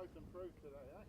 both improved today, eh?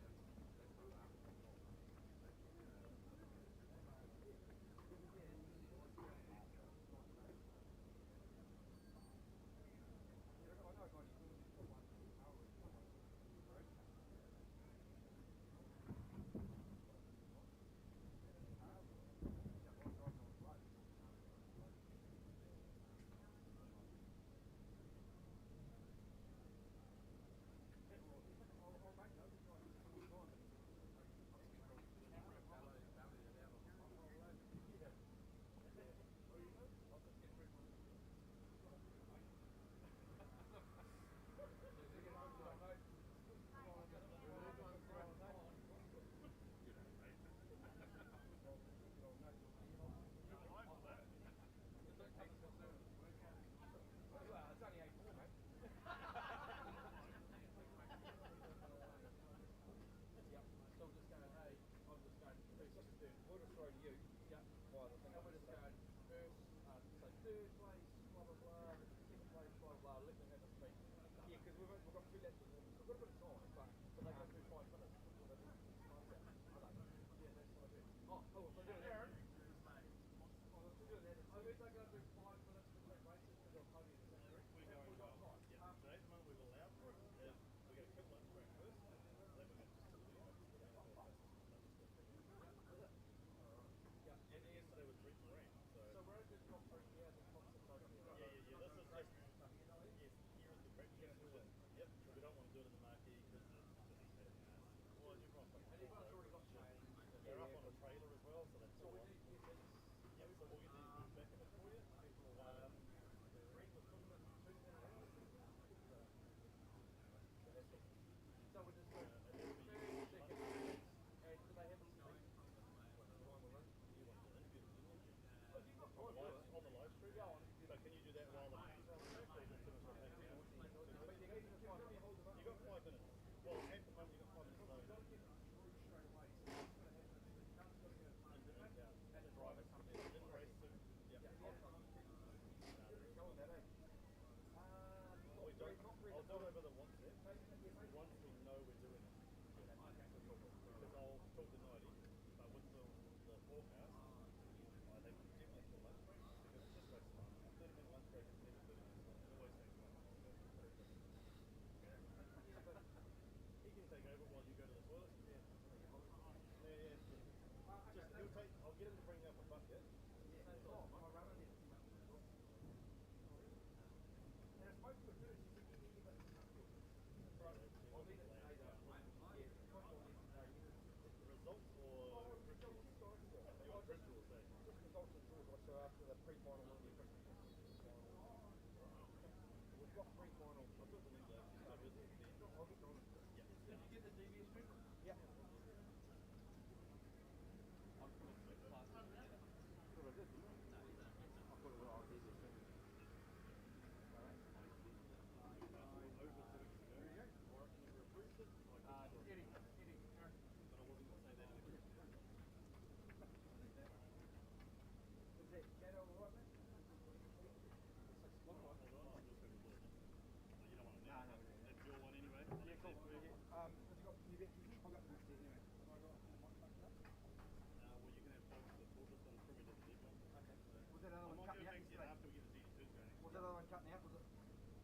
Was that other one cutting out? Was it?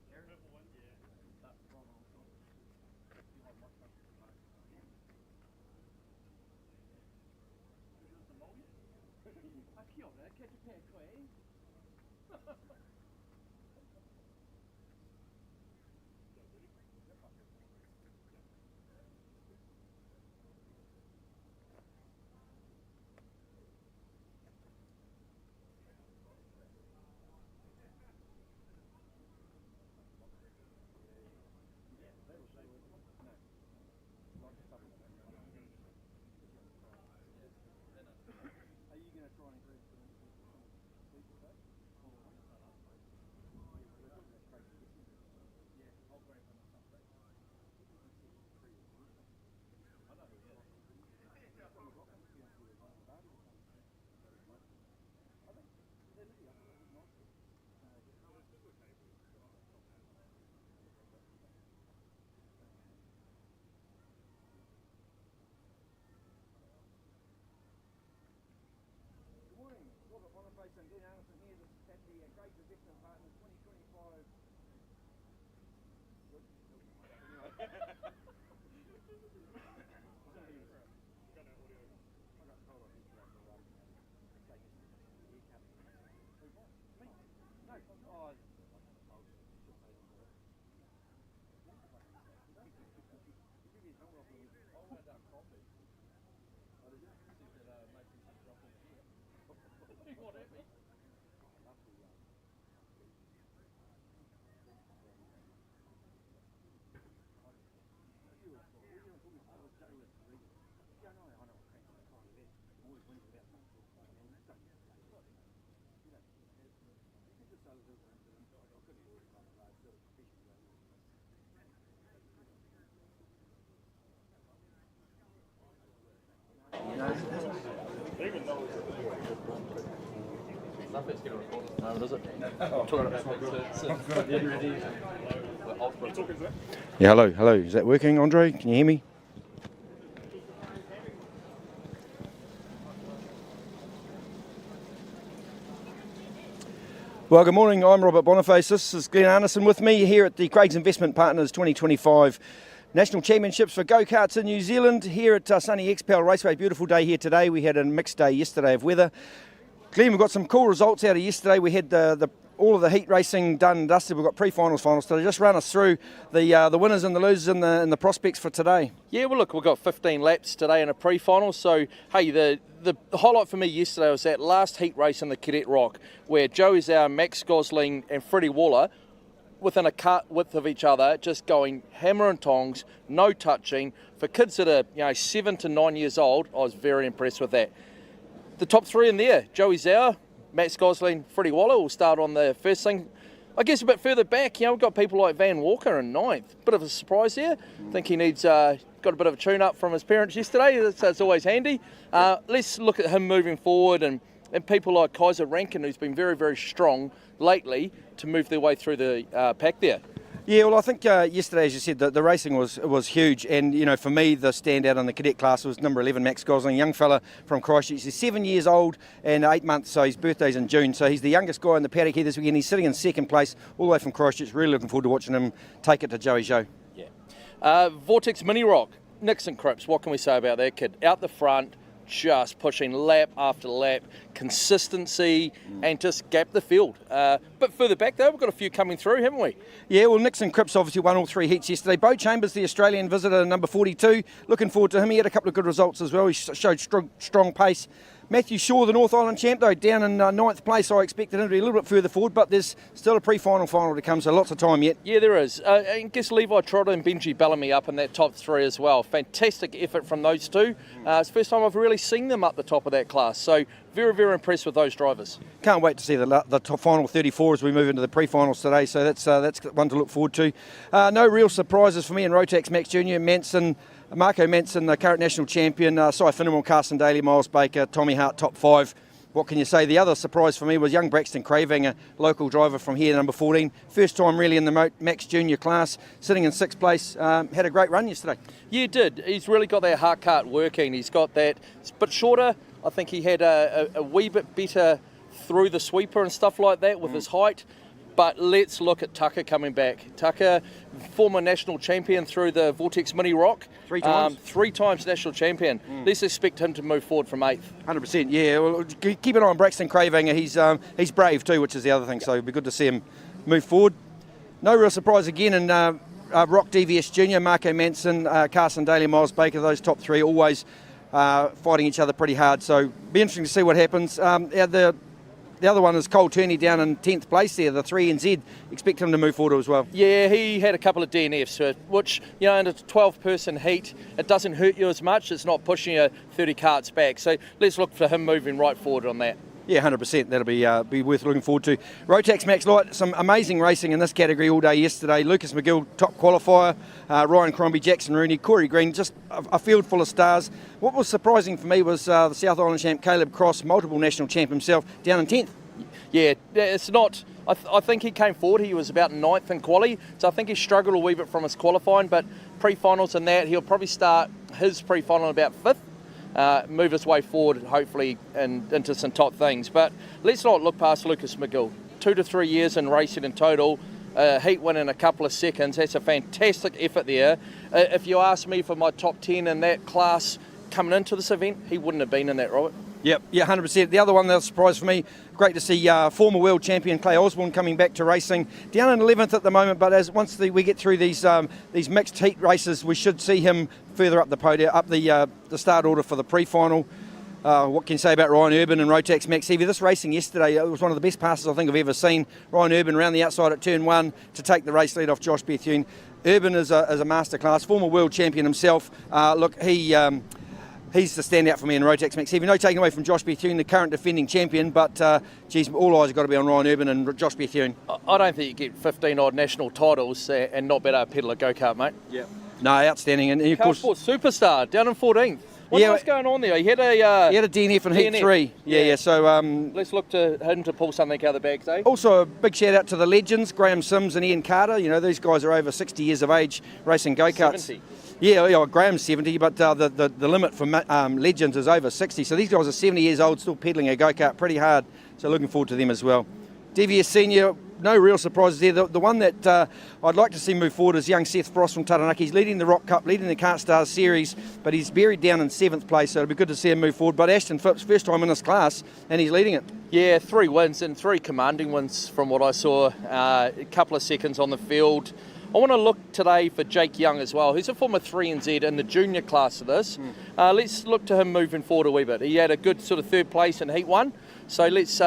There? Purple one, yeah. That's wrong. You want much better. Is it the moment? I killed that. Catch a pair, Queen. Are you going to try and agree with them? Anderson, Glenn Anderson here at the Great Investment Partners 2025. Yeah, hello. Is that working, Andre? Can you hear me? Well, good morning. I'm Robert Boniface. This is Glenn Anderson with me here at the Craig's Investment Partners 2025 National Championships for Go-Karts in New Zealand here at sunny XPEL Raceway. Beautiful day here today. We had a mixed day yesterday of weather. Glenn, we've got some cool results out of yesterday. We had all of the heat racing done and dusted. We've got pre-finals, finals today. Just run us through the winners and the losers and the prospects for today. Yeah, well, look, we've got 15 laps today in a pre-final. So, hey, the highlight for me yesterday was that last heat race in the Cadet ROK, where Joey Zhao, Max Gosling and Freddie Waller, within a cut width of each other, just going hammer and tongs, no touching. For kids that are 7 to 9 years old, I was very impressed with that. The top three in there, Joey Zhao, Max Gosling, Freddie Waller will start on the first thing. I guess a bit further back, we've got people like Van Walker in ninth. Bit of a surprise there. I think he needs, got a bit of a tune-up from his parents yesterday, so it's always handy. Let's look at him moving forward and people like Kaiser Rankin, who's been very, very strong lately to move their way through the pack there. Yeah, well, I think yesterday, as you said, the racing was huge. And, for me, the standout in the cadet class was number 11, Max Gosling, a young fella from Christchurch. He's 7 years old and 8 months, so his birthday's in June. So he's the youngest guy in the paddock here this weekend. He's sitting in second place all the way from Christchurch. Really looking forward to watching him take it to Joey Zhao. Yeah. Vortex Mini Rock, Nixon Cripps, what can we say about that kid? Out the front, just pushing lap after lap, consistency, and just gap the field. But further back though, we've got a few coming through, haven't we? Yeah, well, Nixon Cripps obviously won all three heats yesterday. Bo Chambers, the Australian visitor, number 42. Looking forward to him. He had a couple of good results as well. He showed strong pace. Matthew Shaw, the North Island champ, though, down in ninth place. I expected him to be a little bit further forward, but there's still a pre-final to come, so lots of time yet. Yeah, there is. I guess Levi Trotter and Benji Bellamy up in that top three as well. Fantastic effort from those two. It's the first time I've really seen them up the top of that class, so very, very impressed with those drivers. Can't wait to see the top final 34 as we move into the pre-finals today, so that's one to look forward to. No real surprises for me in Rotax Max Junior. Marco Manson, the current national champion, Cy Finnemore, Carson Daly, Miles Baker, Tommy Hart, top five. What can you say? The other surprise for me was young Braxton Craving, a local driver from here, number 14. First time really in the Max Junior class, sitting in sixth place. Had a great run yesterday. Yeah, he did. He's really got that hard cart working. He's got that, it's a bit shorter. I think he had a wee bit better through the sweeper and stuff like that with his height. But let's look at Tucker coming back. Tucker, former national champion through the Vortex Mini Rock. 3 times? 3 times national champion. Let's expect him to move forward from 8th. 100%, yeah. Well, keep an eye on Braxton Craving. He's brave too, which is the other thing, so it'll be good to see him move forward. No real surprise again in ROK DVS Junior, Marco Manson, Carson Daly, Miles Baker, those top three always fighting each other pretty hard, so be interesting to see what happens. The other one is Cole Turney down in 10th place there, the 3NZ. Expect him to move forward as well. Yeah, he had a couple of DNFs, which, in a 12-person heat, it doesn't hurt you as much. It's not pushing you 30 karts back. So let's look for him moving right forward on that. Yeah, 100%. That'll be worth looking forward to. Rotax Max Light, some amazing racing in this category all day yesterday. Lucas McGill, top qualifier. Ryan Crombie, Jackson Rooney, Corey Green, just a field full of stars. What was surprising for me was the South Island champ Caleb Cross, multiple national champ himself, down in 10th. Yeah, it's not. I think he came forward. He was about 9th in quali, so I think he struggled a wee bit from his qualifying. But pre-finals and that, he'll probably start his pre-final about 5th. move his way forward, hopefully, and into some top things. But let's not look past Lucas McGill. 2 to 3 years in racing in total, heat win in a couple of seconds. That's a fantastic effort there. If you ask me for my top 10 in that class coming into this event, he wouldn't have been in that, Robert. Yep, yeah, 100%. The other one that was a surprise for me, great to see former world champion Clay Osborne coming back to racing. Down in 11th at the moment, but once we get through these mixed heat races, we should see him further up the podium, up the start order for the pre-final. What can you say about Ryan Urban and Rotax Max Heavy? This racing yesterday, it was one of the best passes I think I've ever seen. Ryan Urban around the outside at turn 1 to take the race lead off Josh Bethune. Urban is a masterclass, former world champion himself. Look, he's the standout for me in Rotax Max Heavy. No taking away from Josh Bethune, the current defending champion, but geez, all eyes have got to be on Ryan Urban and Josh Bethune. I don't think you get 15 odd national titles and not better pedal a go-kart, mate. Yeah. No, outstanding. And of course, KartSport superstar down in 14th. What's going on there? He had a DNF in Heat 3. Yeah. So let's look to him to pull something out of the bags, eh? Also, a big shout out to the legends, Graham Sims and Ian Carter. You know, these guys are over 60 years of age racing go-karts. 70. Yeah, Graham's 70, but the limit for legends is over 60. So these guys are 70 years old, still pedaling a go-kart pretty hard. So looking forward to them as well. DVS Senior, no real surprises there. The one that I'd like to see move forward is young Seth Frost from Taranaki. He's leading the Rock Cup, leading the KartStars series, but he's buried down in 7th place, so it'll be good to see him move forward. But Ashton Phipps, first time in this class, and he's leading it. Yeah, 3 wins and 3 commanding wins from what I saw. A couple of seconds on the field. I want to look today for Jake Young as well. He's a former 3NZ in the junior class of this. Let's look to him moving forward a wee bit. He had a good sort of 3rd place in Heat 1, so let's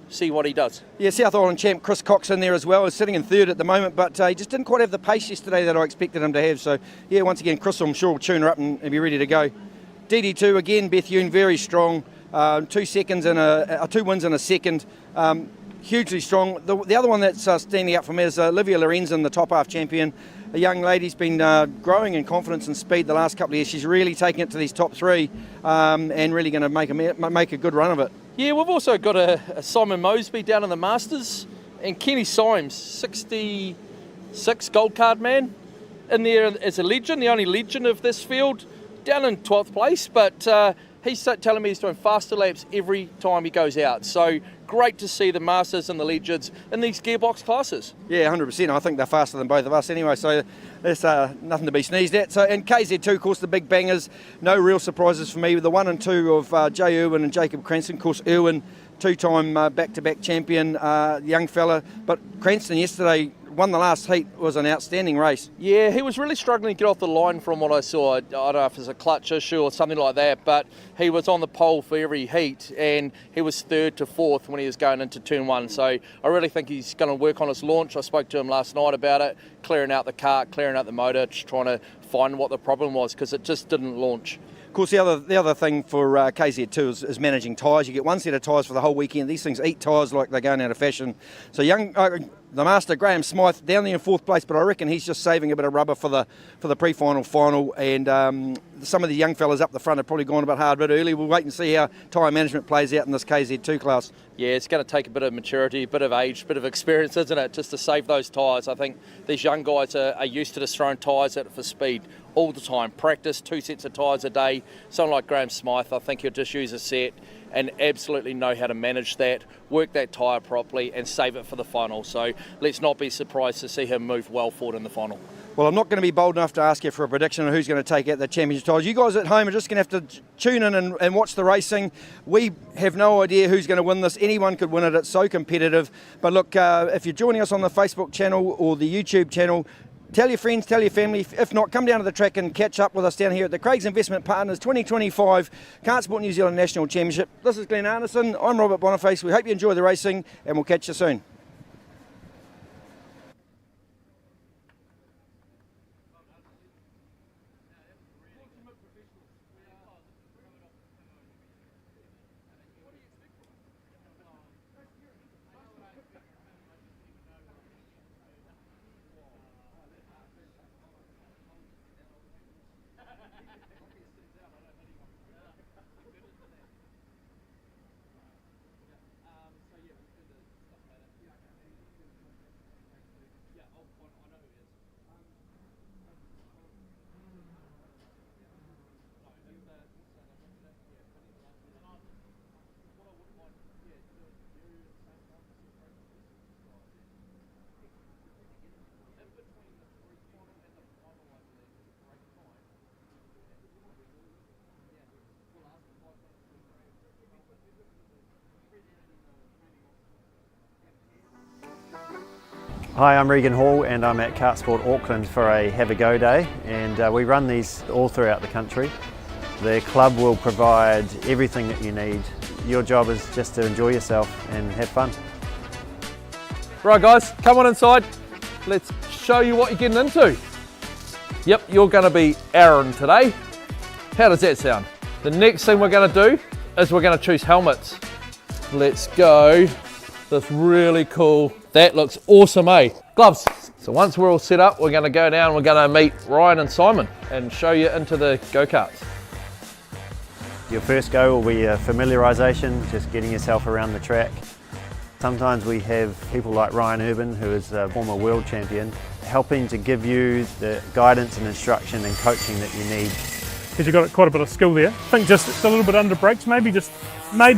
see what he does. Yeah, South Island champ Chris Cox in there as well. He's sitting in 3rd at the moment, but he just didn't quite have the pace yesterday that I expected him to have. So, yeah, once again, Chris, I'm sure, will tune her up and be ready to go. DD2, again, Bethune, very strong. 2 seconds and 2 wins and a second. Hugely strong. The other one that's standing out for me is Olivia Lorenzen, the top half champion. A young lady's been growing in confidence and speed the last couple of years. She's really taking it to these top 3 and really going to make a good run of it. Yeah, we've also got a Simon Mosby down in the Masters, and Kenny Symes, 66 gold card man, in there as a legend, the only legend of this field, down in 12th place, but he's telling me he's doing faster laps every time he goes out. So great to see the Masters and the legends in these gearbox classes. Yeah, 100%. I think they're faster than both of us anyway, so there's nothing to be sneezed at. So, and KZ2, of course, the big bangers. No real surprises for me. The 1 and 2 of Jay Irwin and Jacob Cranston. Of course, Irwin, 2-time back-to-back champion, young fella. But Cranston yesterday won the last heat. Was an outstanding race. Yeah, he was really struggling to get off the line from what I saw. I don't know if it's a clutch issue or something like that, but he was on the pole for every heat, and he was 3rd to 4th when he was going into turn 1. So I really think he's going to work on his launch. I spoke to him last night about it, clearing out the kart, clearing out the motor, just trying to find what the problem was, because it just didn't launch. Of course, the other thing for KZ2 is managing tyres. You get one set of tyres for the whole weekend. These things eat tyres like they're going out of fashion. So the master Graham Smythe down there in 4th place, but I reckon he's just saving a bit of rubber for the pre-final, final, and some of the young fellas up the front have probably gone a bit hard, a bit early. We'll wait and see how tyre management plays out in this KZ2 class. Yeah, it's going to take a bit of maturity, a bit of age, a bit of experience, isn't it, just to save those tyres. I think these young guys are used to just throwing tyres at it for speed all the time. Practice 2 sets of tyres a day. Someone like Graham Smythe, I think he'll just use a set and absolutely know how to manage that, work that tyre properly and save it for the final. So let's not be surprised to see him move well forward in the final. Well, I'm not going to be bold enough to ask you for a prediction on who's going to take out the championship titles. You guys at home are just going to have to tune in and watch the racing. We have no idea who's going to win this. Anyone could win it. It's so competitive. But look, if you're joining us on the Facebook channel or the YouTube channel, tell your friends, tell your family. If not, come down to the track and catch up with us down here at the Craig's Investment Partners 2025 KartSport New Zealand National Championship. This is Glenn Arneson. I'm Robert Boniface. We hope you enjoy the racing and we'll catch you soon. Hi, I'm Regan Hall and I'm at Kartsport Auckland for a Have a Go day, and we run these all throughout the country. The club will provide everything that you need. Your job is just to enjoy yourself and have fun. Right guys, come on inside. Let's show you what you're getting into. Yep, you're going to be Aaron today. How does that sound? The next thing we're going to do is we're going to choose helmets. Let's go. That's really cool. That looks awesome, eh? Gloves. So once we're all set up, we're going to go down, we're going to meet Ryan and Simon and show you into the go-karts. Your first go will be a familiarisation, just getting yourself around the track. Sometimes we have people like Ryan Urban, who is a former world champion, helping to give you the guidance and instruction and coaching that you need. Because you've got quite a bit of skill there. I think just a little bit under brakes, maybe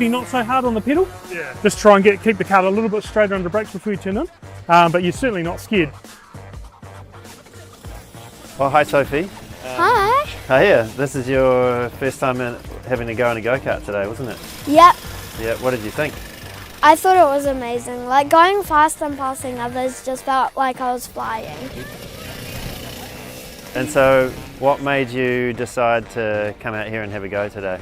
not so hard on the pedal. Yeah. Just try and keep the car a little bit straighter under brakes before you turn in, but you're certainly not scared. Oh, hi Sophie. Hi. Oh yeah, this is your first time having to go in a go-kart today, wasn't it? Yep. Yeah, what did you think? I thought it was amazing. Like going fast and passing others just felt like I was flying. And so, what made you decide to come out here and have a go today?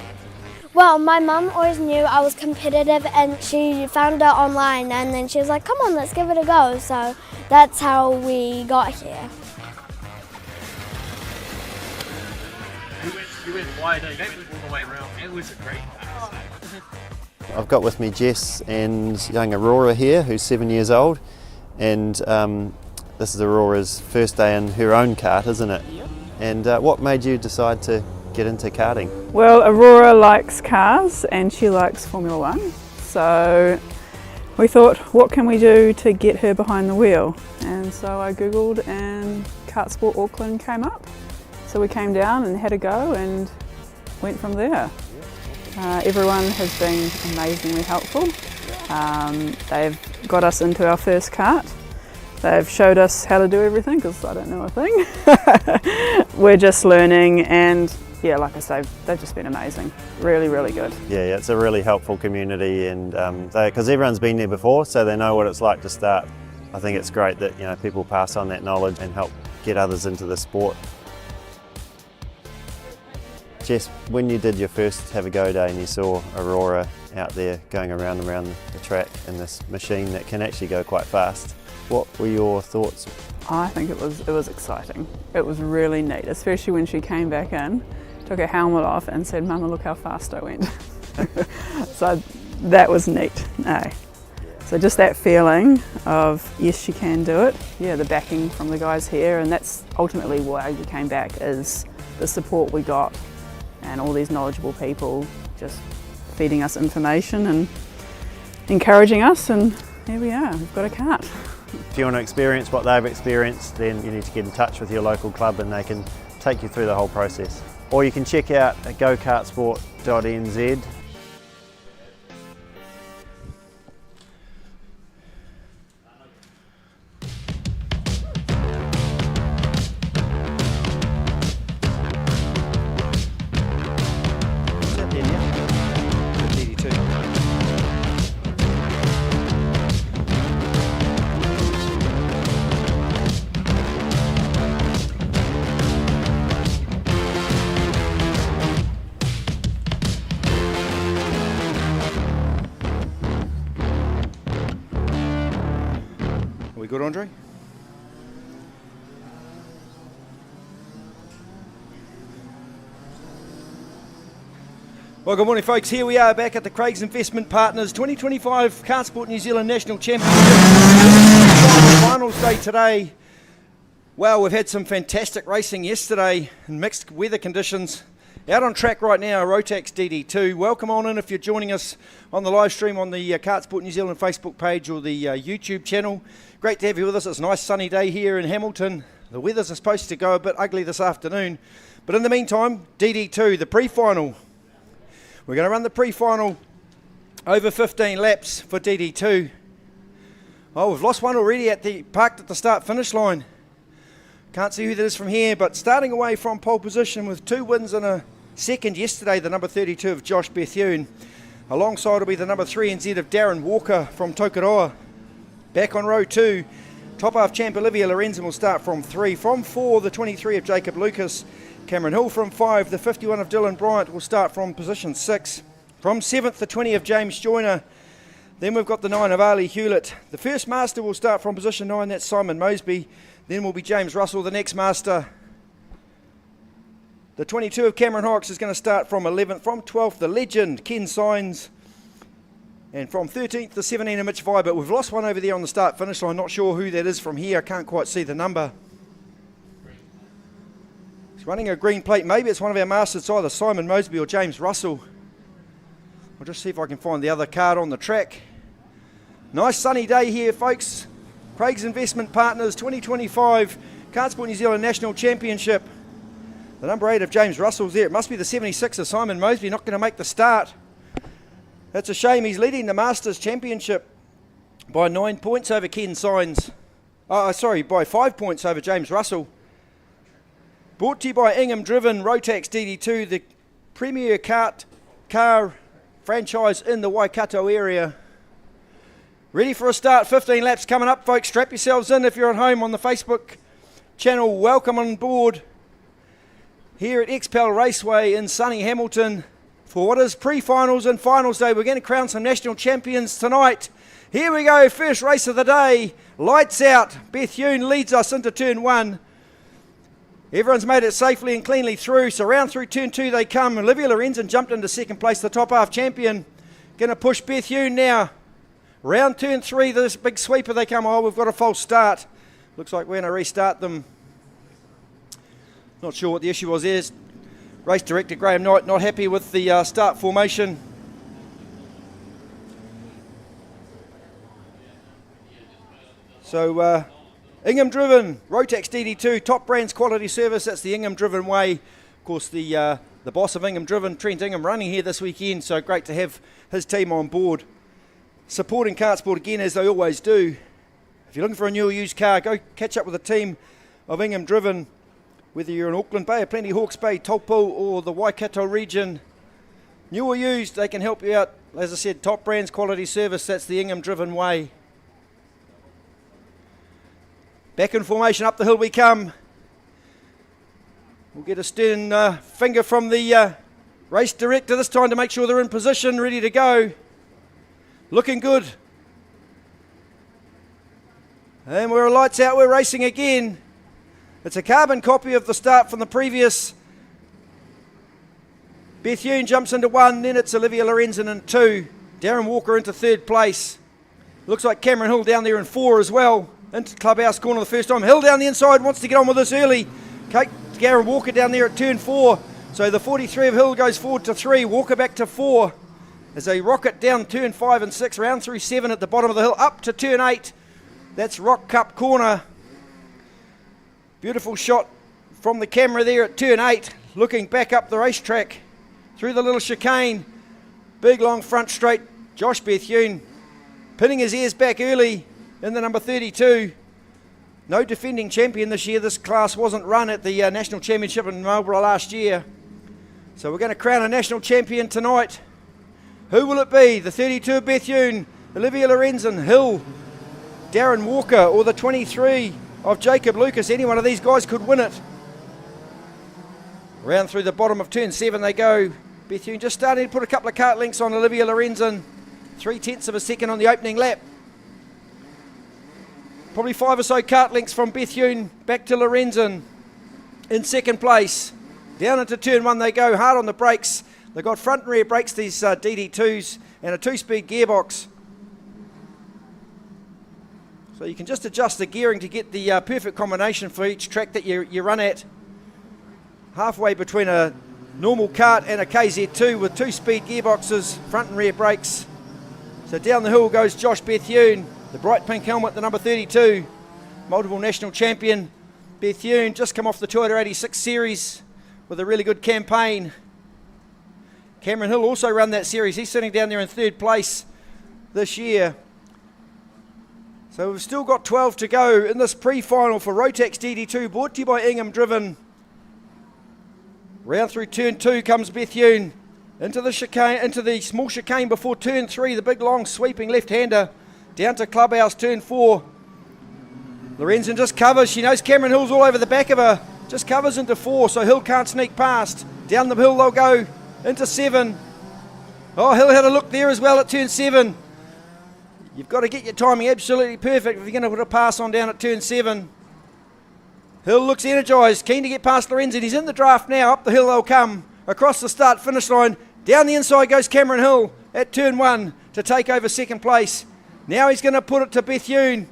Well, my mum always knew I was competitive and she found it online and then she was like, come on, let's give it a go. So that's how we got here. You went wide, that went all the way around. It was a great pass. I've got with me Jess and young Aurora here, who's 7 years old, and this is Aurora's first day in her own kart, isn't it? Yep. And what made you decide to get into karting? Well, Aurora likes cars and she likes Formula One, so we thought, what can we do to get her behind the wheel? And so I googled and Kartsport Auckland came up. So we came down and had a go and went from there. Everyone has been amazingly helpful. They've got us into our first kart. They've showed us how to do everything because I don't know a thing. We're just learning, and yeah, like I say, they've just been amazing. Really, really good. Yeah, it's a really helpful community, and because everyone's been there before, so they know what it's like to start. I think it's great that people pass on that knowledge and help get others into the sport. Jess, when you did your first Have a Go day and you saw Aurora out there going around and around the track in this machine that can actually go quite fast, what were your thoughts? I think it was exciting. It was really neat, especially when she came back in, took her helmet off and said, "Mama, look how fast I went." So that was neat. No. So just that feeling of, yes, she can do it. Yeah, the backing from the guys here, and that's ultimately why we came back, is the support we got and all these knowledgeable people just feeding us information and encouraging us, and here we are, we've got a kart. If you want to experience what they've experienced, then you need to get in touch with your local club and they can take you through the whole process. Or you can check out gokartsport.nz. DD2. Are we good, Andre? Well, good morning, folks. Here we are back at the Craig's Investment Partners 2025 Kartsport New Zealand National Championship. Finals day today. Well, we've had some fantastic racing yesterday in mixed weather conditions. Out on track right now, Rotax DD2. Welcome on in if you're joining us on the live stream on the Kartsport New Zealand Facebook page or the YouTube channel. Great to have you with us. It's a nice sunny day here in Hamilton. The weather's supposed to go a bit ugly this afternoon. But in the meantime, DD2, the pre-final. We're going to run the pre-final over 15 laps for DD2. Oh, we've lost one already parked at the start-finish line. Can't see who that is from here, but starting away from pole position with 2 wins and a second yesterday, the number 32 of Josh Bethune. Alongside will be the number 3 NZ of Darren Walker from Tokoroa. Back on row 2, Top half champ Olivia Lorenzen will start from 3. From 4, the 23 of Jacob Lucas. Cameron Hill from 5. The 51 of Dylan Bryant will start from position 6. From 7th, the 20 of James Joyner. Then we've got the 9 of Ali Hewlett. The first master will start from position 9. That's Simon Mosby. Then will be James Russell, the next master. The 22 of Cameron Hawks is going to start from 11th. From 12th, the legend Ken Signs. And from 13th, the 17 of Mitch Vibert. We've lost one over there on the start-finish line. Not sure who that is from here. I can't quite see the number. He's running a green plate. Maybe it's one of our masters. It's either Simon Mosby or James Russell. I'll just see if I can find the other card on the track. Nice sunny day here, folks. Craig's Investment Partners 2025 Kartsport New Zealand National Championship. The number 8 of James Russell's there. It must be the 76 of Simon Mosby. Not going to make the start. That's a shame. He's leading the Masters Championship by 9 points over Ken Signs. By 5 points over James Russell. Brought to you by Ingham Driven, Rotax DD2, the premier car franchise in the Waikato area. Ready for a start. 15 laps coming up, folks. Strap yourselves in if you're at home on the Facebook channel. Welcome on board here at XPEL Raceway in sunny Hamilton. For what is pre-finals and finals day, we're going to crown some national champions tonight. Here we go, first race of the day. Lights out. Beth Yoon leads us into turn 1. Everyone's made it safely and cleanly through, so round through turn 2 they come. Olivia Lorenzen jumped into second place, the top half champion. Going to push Beth Yoon now. Round turn 3, this big sweeper they come. Oh, we've got a false start. Looks like we're going to restart them. Not sure what the issue was there. Race director Graham Knight not happy with the start formation. So Ingham Driven, Rotax DD2, top brands quality service. That's the Ingham Driven way. Of course, the boss of Ingham Driven, Trent Ingham, running here this weekend. So great to have his team on board, supporting Kartsport again as they always do. If you're looking for a new or used car, go catch up with the team of Ingham Driven. Whether you're in Auckland Bay or Plenty Hawke's Bay, Taupo or the Waikato region, new or used, they can help you out. As I said, top brands, quality service, that's the Ingham Driven way. Back in formation, up the hill we come. We'll get a stern finger from the race director this time to make sure they're in position, ready to go. Looking good. And we're lights out, we're racing again. It's a carbon copy of the start from the previous. Beth Yoon jumps into 1, then it's Olivia Lorenzen in 2. Darren Walker into 3rd place. Looks like Cameron Hill down there in 4 as well. Into clubhouse corner the first time. Hill down the inside, wants to get on with this early. Darren Walker down there at turn 4. So the 43 of Hill goes forward to 3. Walker back to 4. As they rocket down turn 5 and 6, round through 7 at the bottom of the hill, up to turn 8. That's Rock Cup corner. Beautiful shot from the camera there at turn 8, looking back up the racetrack through the little chicane. Big long front straight. Josh Bethune pinning his ears back early in the number 32. No defending champion this year. This class wasn't run at the National Championship in Marlborough last year. So we're going to crown a national champion tonight. Who will it be? The 32 of Bethune, Olivia Lorenzen, Hill, Darren Walker, or the 23 of Jacob Lucas. Any one of these guys could win it. Round through the bottom of turn 7 they go. Bethune just starting to put a couple of kart links on Olivia Lorenzen. 0.3 of a second on the opening lap. Probably 5 or so kart links from Bethune back to Lorenzen in second place. Down into turn 1 they go, hard on the brakes. They've got front and rear brakes, these DD2s, and a 2-speed gearbox. So you can just adjust the gearing to get the perfect combination for each track that you run at. Halfway between a normal kart and a KZ2 with 2-speed gearboxes, front and rear brakes. So down the hill goes Josh Bethune, the bright pink helmet, the number 32. Multiple national champion. Bethune just come off the Toyota 86 series with a really good campaign. Cameron Hill also ran that series. He's sitting down there in 3rd place this year. So we've still got 12 to go in this pre-final for Rotax DD2, brought to you by Ingham Driven. Round through turn 2 comes Bethune into the chicane, into the small chicane before turn 3, the big long sweeping left-hander down to clubhouse turn 4. Lorenzen just covers. She knows Cameron Hill's all over the back of her. Just covers into 4, so Hill can't sneak past. Down the hill they'll go into 7. Oh, Hill had a look there as well at turn 7. You've got to get your timing absolutely perfect if you're going to put a pass on down at turn 7. Hill looks energised, keen to get past Lorenzen. He's in the draft now. Up the hill they'll come. Across the start-finish line. Down the inside goes Cameron Hill at turn 1 to take over second place. Now he's going to put it to Bethune.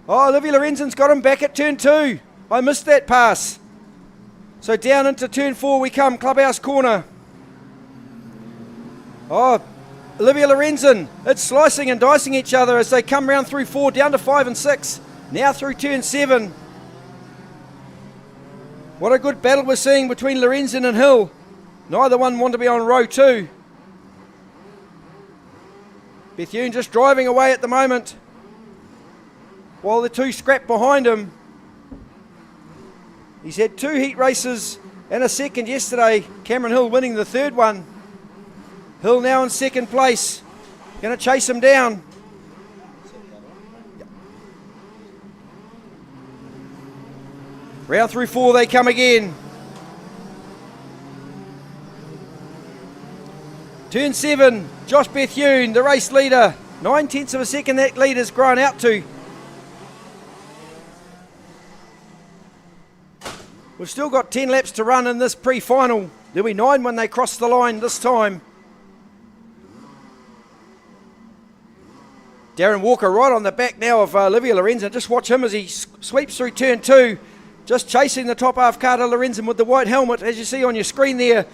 Oh, Olivia Lorenzen's got him back at turn 2. I missed that pass. So down into turn 4 we come, clubhouse corner. Oh, Olivia Lorenzen, it's slicing and dicing each other as they come round through 4, down to 5 and 6. Now through turn 7. What a good battle we're seeing between Lorenzen and Hill. Neither one want to be on row 2. Bethune just driving away at the moment, while the 2 scrap behind him. He's had 2 heat races and a second yesterday. Cameron Hill winning the 3rd one. Hill now in second place. Going to chase him down. Round through 4 they come again. Turn 7, Josh Bethune, the race leader. 9/10 of a second that lead has grown out to. We've still got 10 laps to run in this pre-final. There'll be 9 when they cross the line this time. Darren Walker right on the back now of Olivia Lorenzen. Just watch him as he sweeps through turn 2. Just chasing the top half car to Lorenzen with the white helmet, as you see on your screen there.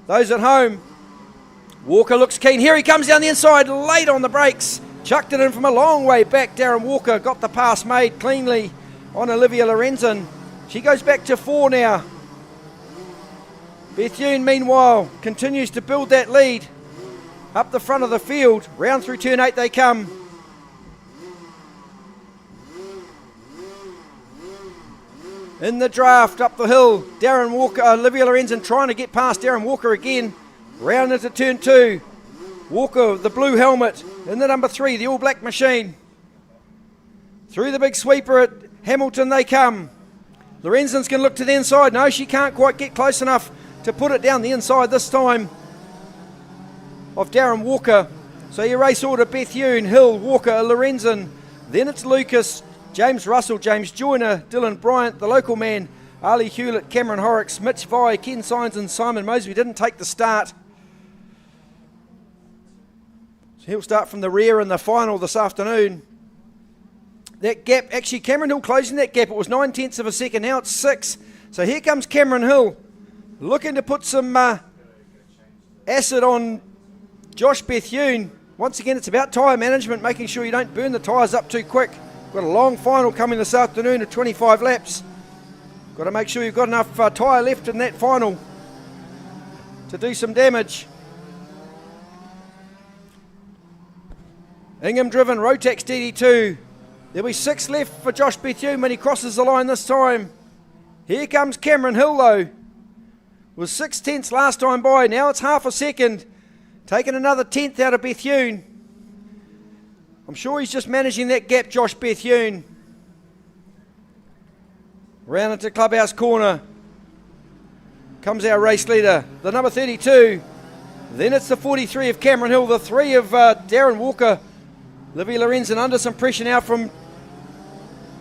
Those at home. Walker looks keen. Here he comes down the inside, late on the brakes. Chucked it in from a long way back. Darren Walker got the pass made cleanly on Olivia Lorenzen. She goes back to 4 now. Bethune, meanwhile, continues to build that lead. Up the front of the field. Round through turn 8 they come. In the draft, up the hill, Darren Walker, Olivia Lorenzen trying to get past Darren Walker again. Round into turn 2. Walker, the blue helmet, in the number 3, the all-black machine. Through the big sweeper at Hamilton they come. Lorenzen's going to look to the inside. No, she can't quite get close enough to put it down the inside this time of Darren Walker. So your race order: Bethune, Hill, Walker, Lorenzen. Then it's Lucas, James Russell, James Joyner, Dylan Bryant, the local man, Ali Hewlett, Cameron Horrocks, Mitch Vi, Ken Sines and Simon Mosby didn't take the start. So he'll start from the rear in the final this afternoon. That gap, actually Cameron Hill closing that gap. It was 9/10 of a second, now it's 6. So here comes Cameron Hill, looking to put some acid on Josh Bethune. Once again, it's about tyre management, making sure you don't burn the tyres up too quick. Got a long final coming this afternoon of 25 laps. Got to make sure you've got enough tyre left in that final to do some damage. Ingham driven, Rotax DD2. There'll be 6 left for Josh Bethune when he crosses the line this time. Here comes Cameron Hill though. Was 6/10 last time by, now it's half a second. Taking another 10th out of Bethune. I'm sure he's just managing that gap, Josh Bethune. Round into clubhouse corner. Comes our race leader, the number 32. Then it's the 43 of Cameron Hill, the 3 of Darren Walker. Livy Lorenzen under some pressure now from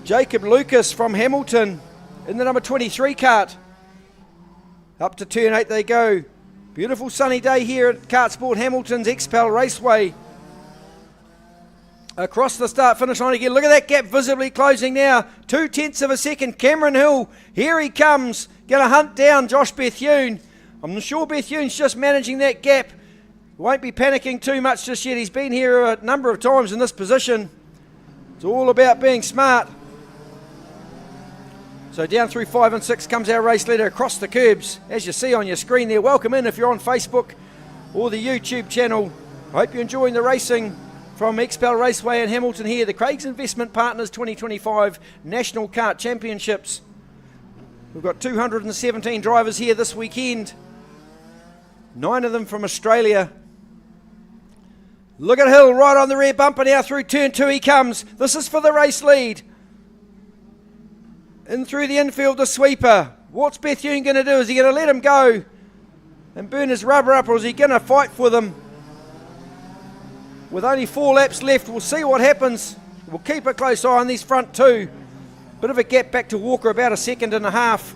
Jacob Lucas from Hamilton in the number 23 kart. Up to turn 8 they go. Beautiful sunny day here at Kartsport Hamilton's XPEL Raceway. Across the start finish line again. Look at that gap visibly closing now. 2/10 of a second. Cameron Hill, here he comes. Going to hunt down Josh Bethune. I'm sure Bethune's just managing that gap. Won't be panicking too much just yet. He's been here a number of times in this position. It's all about being smart. So down through 5 and 6 comes our race leader across the curbs. As you see on your screen there, welcome in if you're on Facebook or the YouTube channel. I hope you're enjoying the racing from XPEL Raceway in Hamilton here, the Craig's Investment Partners 2025 National Kart Championships. We've got 217 drivers here this weekend, 9 of them from Australia. Look at Hill right on the rear bumper now through turn 2 he comes. This is for the race lead. In through the infield, the sweeper. What's Bethune going to do? Is he going to let him go and burn his rubber up, or is he going to fight for them? With only 4 laps left, we'll see what happens. We'll keep a close eye on these front 2. Bit of a gap back to Walker, about a 1.5 seconds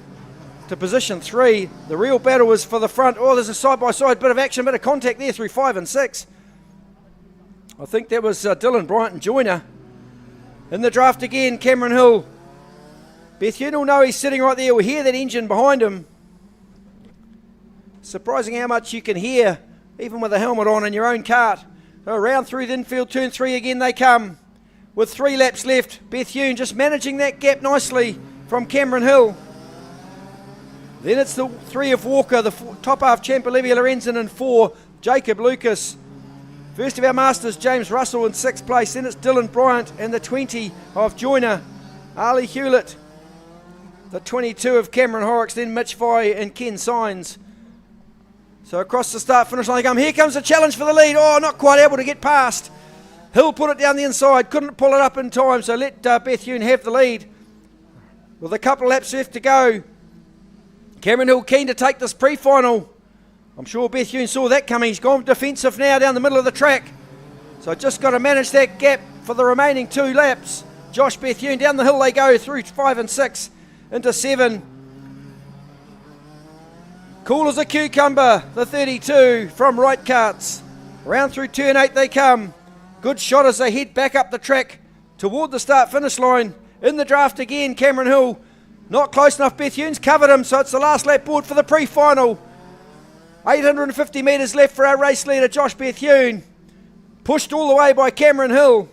to position 3. The real battle is for the front. Oh, there's a side-by-side bit of action, bit of contact there through 5 and 6. I think that was Dylan Bryant and Joyner. In the draft again, Cameron Hill. Bethune will know he's sitting right there. We'll hear that engine behind him. Surprising how much you can hear, even with a helmet on in your own kart. Around through the infield, turn 3 again they come. With 3 laps left, Bethune just managing that gap nicely from Cameron Hill. Then it's the 3 of Walker, the top half champ Olivia Lorenzen in 4, Jacob Lucas. First of our masters, James Russell in 6th place. Then it's Dylan Bryant and the 20 of Joyner, Ali Hewlett. The 22 of Cameron Horrocks, then Mitch Foy and Ken Signs. So across the start finish line they come. Here comes the challenge for the lead. Oh, not quite able to get past. Hill put it down the inside, couldn't pull it up in time, so let Bethune have the lead. With a couple of laps left to go. Cameron Hill keen to take this pre-final. I'm sure Bethune saw that coming. He's gone defensive now down the middle of the track. So just got to manage that gap for the remaining 2 laps. Josh Bethune, down the hill they go through 5 and 6 into 7. Cool as a cucumber, the 32 from Right Karts. Round through turn 8 they come. Good shot as they head back up the track toward the start-finish line. In the draft again, Cameron Hill. Not close enough, Bethune's covered him, so it's the last lap board for the pre-final. 850 metres left for our race leader, Josh Bethune. Pushed all the way by Cameron Hill.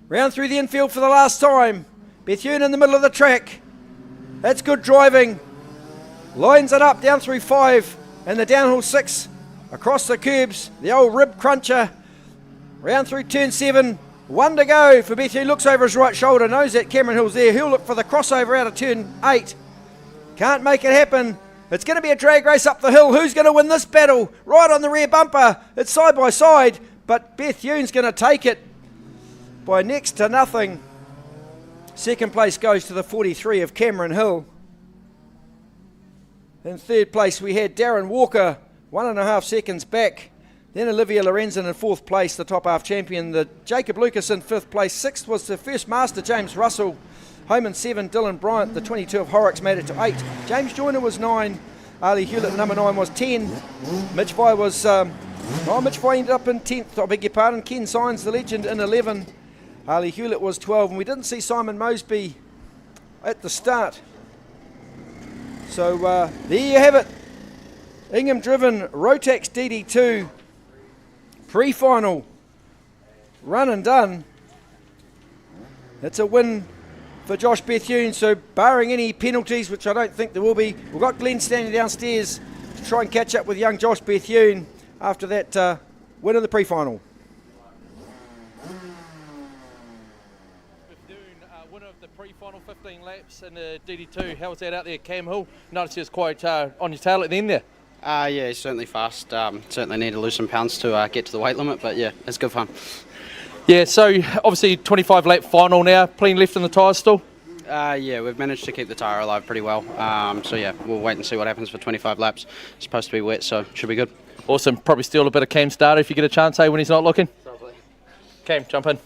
Round through the infield for the last time. Bethune in the middle of the track. That's good driving. Lines it up down through 5 and the downhill 6 across the curbs. The old rib cruncher. Round through turn 7. 1 to go for Bethune. Looks over his right shoulder. Knows that Cameron Hill's there. He'll look for the crossover out of turn 8. Can't make it happen. It's going to be a drag race up the hill. Who's going to win this battle? Right on the rear bumper. It's side by side, but Bethune's going to take it by next to nothing. Second place goes to the 43 of Cameron Hill. In third place we had Darren Walker, 1.5 seconds back. Then Olivia Lorenzen in 4th place, the top half champion. The Jacob Lucas in 5th place. 6th was the first master, James Russell. Home in 7, Dylan Bryant, the 22 of Horrocks, made it to 8. James Joyner was 9. Ali Hewlett, number 9, was 10. Mitch Foy was... Mitch Foy ended up in 10th, I beg your pardon. Ken Signs, the legend, in 11. Ali Hewlett was 12, and we didn't see Simon Mosby at the start. So there you have it. Ingham driven Rotax DD2 pre-final run and done. It's a win for Josh Bethune, so barring any penalties, which I don't think there will be, we've got Glenn standing downstairs to try and catch up with young Josh Bethune after that win in the pre-final. Bethune, winner of the pre-final, 15 laps in the DD2. How was that out there, Cam Hill? Noticed he was quite on your tail at the end there. Yeah, he's certainly fast. Certainly need to lose some pounds to get to the weight limit, but yeah, it's good fun. Yeah, so obviously 25 lap final now, plenty left in the tyres still? Yeah, we've managed to keep the tyre alive pretty well. So yeah, we'll wait and see what happens for 25 laps. It's supposed to be wet, so should be good. Awesome. Probably steal a bit of Cam's starter if you get a chance, when he's not looking? Probably. Cam, jump in.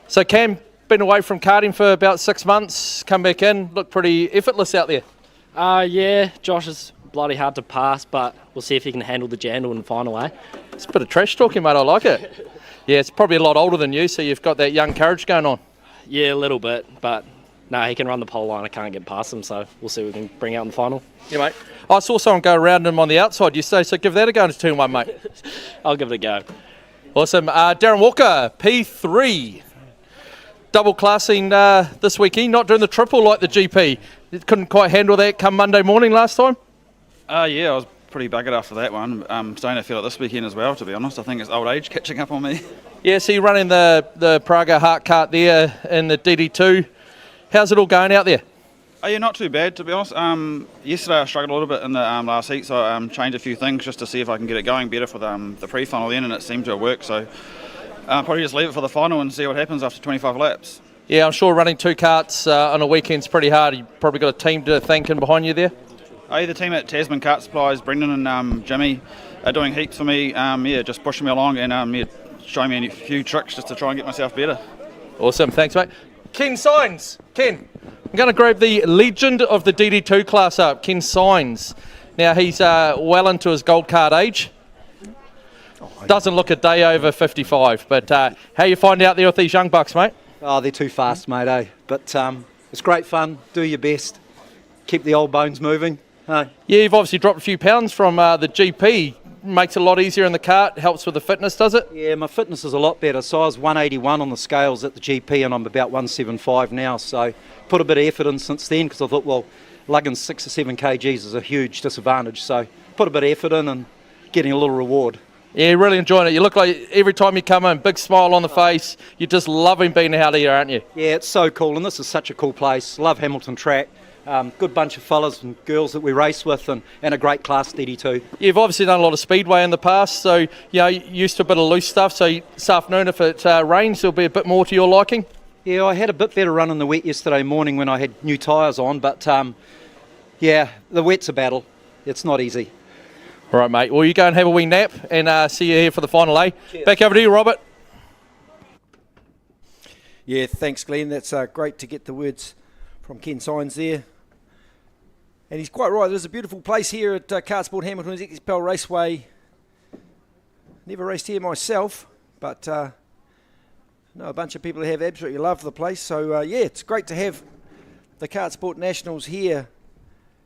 So Cam, been away from karting for about 6 months, come back in, looked pretty effortless out there. Yeah, Josh is bloody hard to pass, but we'll see if he can handle the jandal in the final, eh? It's a bit of trash talking, mate, I like it. Yeah, it's probably a lot older than you, so you've got that young courage going on. Yeah, a little bit, but no, he can run the pole line. I can't get past him, so we'll see what we can bring out in the final. Yeah, mate. I saw someone go around him on the outside yesterday, so give that a go into turn 1, mate. I'll give it a go. Awesome. Darren Walker, P3. Double classing this weekend, not doing the triple like the GP. Couldn't quite handle that come Monday morning last time? Yeah, I was pretty buggered after that one. Starting to feel it this weekend as well, to be honest. I think it's old age catching up on me. Yeah, so you're running the Praga Heart Kart there in the DD2. How's it all going out there? Oh, yeah, not too bad, to be honest. Yesterday I struggled a little bit in the last heat, so I changed a few things just to see if I can get it going better for the pre-final then, and it seemed to have worked. So probably just leave it for the final and see what happens after 25 laps. Yeah, I'm sure running 2 karts on a weekend's pretty hard. You've probably got a team to thank in behind you there. Oh, the team at Tasman Kart Supplies, Brendan and Jimmy, are doing heaps for me. Just pushing me along and showing me a few tricks just to try and get myself better. Awesome, thanks, mate. Ken Signs. Ken, I'm going to grab the legend of the DD2 class up, Ken Signs. Now, he's well into his gold card age. Doesn't look a day over 55, but how you find out there with these young bucks, mate? Oh, they're too fast, mate, eh? But it's great fun. Do your best. Keep the old bones moving. Yeah, you've obviously dropped a few pounds from the GP. Makes it a lot easier in the kart. Helps with the fitness, does it? Yeah, my fitness is a lot better. So I was 181 on the scales at the GP and I'm about 175 now. So put a bit of effort in since then because I thought, well, lugging 6 or 7 kgs is a huge disadvantage. So put a bit of effort in and getting a little reward. Yeah, really enjoying it. You look like every time you come in, big smile on the face. You're just loving being out here, aren't you? Yeah, it's so cool. And this is such a cool place. Love Hamilton track. Good bunch of fellas and girls that we race with and a great class DD2. You've obviously done a lot of speedway in the past, so you're used to a bit of loose stuff. So this afternoon, if it rains, there'll be a bit more to your liking. Yeah, I had a bit better run in the wet yesterday morning when I had new tyres on, but yeah, the wet's a battle. It's not easy. All right, mate. Well, you go and have a wee nap and see you here for the final, eh? Cheers. Back over to you, Robert. Yeah, thanks, Glenn. That's great to get the words from Ken Signs there. And he's quite right. There's a beautiful place here at Kartsport Hamilton's XPEL Raceway. Never raced here myself, but know a bunch of people who have absolutely loved the place. So, yeah, it's great to have the Kartsport Nationals here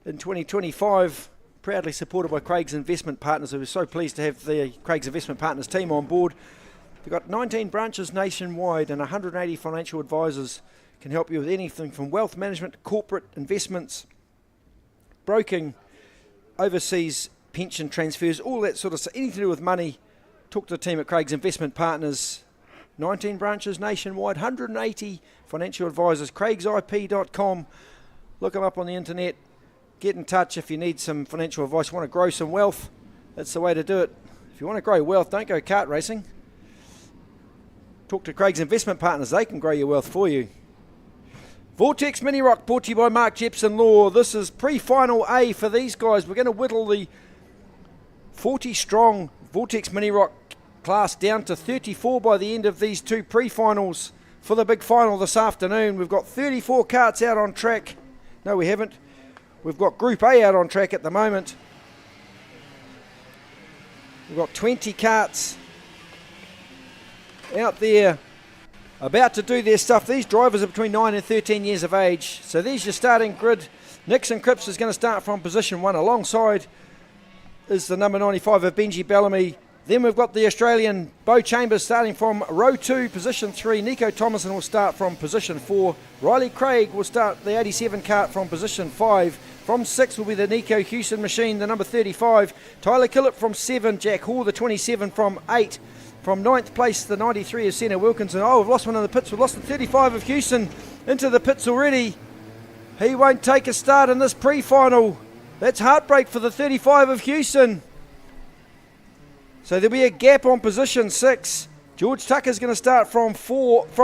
in 2025, proudly supported by Craig's Investment Partners. We're so pleased to have the Craig's Investment Partners team on board. We've got 19 branches nationwide and 180 financial advisors can help you with anything from wealth management, corporate investments, broking, overseas pension transfers, all that sort of stuff, anything to do with money. Talk to the team at Craig's Investment Partners. 19 branches nationwide, 180 financial advisors. craigsip.com. Look them up on the internet. Get in touch if you need some financial advice, want to grow some wealth. That's the way to do it. If you want to grow wealth, don't go kart racing. Talk to Craig's Investment Partners. They can grow your wealth for you. Vortex Mini Rock brought to you by Mark Jepson Law. This is pre-final A for these guys. We're going to whittle the 40-strong Vortex Mini Rock class down to 34 by the end of these 2 pre-finals for the big final this afternoon. We've got 34 karts out on track. No, we haven't. We've got Group A out on track at the moment. We've got 20 karts out there about to do their stuff. These drivers are between 9 and 13 years of age. So there's your starting grid. Nixon Cripps is going to start from position 1. Alongside is the number 95 of Benji Bellamy. Then we've got the Australian Beau Chambers starting from row 2, position 3. Nico Thomason will start from position 4. Riley Craig will start the 87 kart from position 5. From 6 will be the Nico Houston machine, the number 35. Tyler Killip from 7. Jack Hall, the 27 from 8. From 9th place, the 93 is Senna Wilkinson. Oh, we've lost one in the pits. We've lost the 35 of Houston into the pits already. He won't take a start in this pre-final. That's heartbreak for the 35 of Houston. So there'll be a gap on position 6. George Tucker's going to start from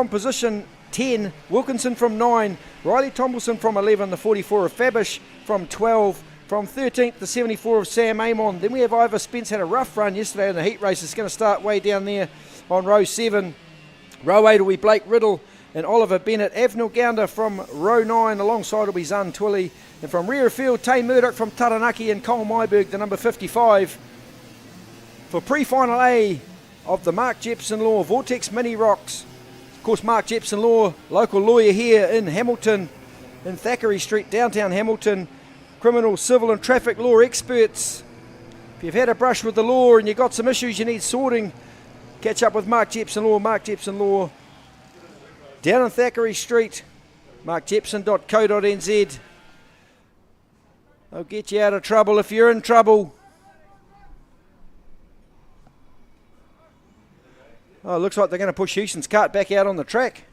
position 10. Wilkinson from 9. Riley Tomlinson from 11. The 44 of Fabish from 12. From 13th, the 74 of Sam Amon. Then we have Ivor Spence, had a rough run yesterday in the heat race. It's going to start way down there on row 7. Row 8 will be Blake Riddle and Oliver Bennett. Avnil Gounder from row 9. Alongside will be Zan Twilly. And from rear field, Tay Murdoch from Taranaki and Cole Myberg, the number 55. For pre-final A of the Mark Jepson Law Vortex Mini Rocks. Of course, Mark Jepson Law, local lawyer here in Hamilton, in Thackeray Street, downtown Hamilton. Criminal, civil and traffic law experts. If you've had a brush with the law and you've got some issues you need sorting, catch up with Mark Jepson Law. Mark Jepson Law, down on Thackeray Street, markjepson.co.nz. They'll get you out of trouble if you're in trouble. Oh, it looks like they're going to push Houston's kart back out on the track.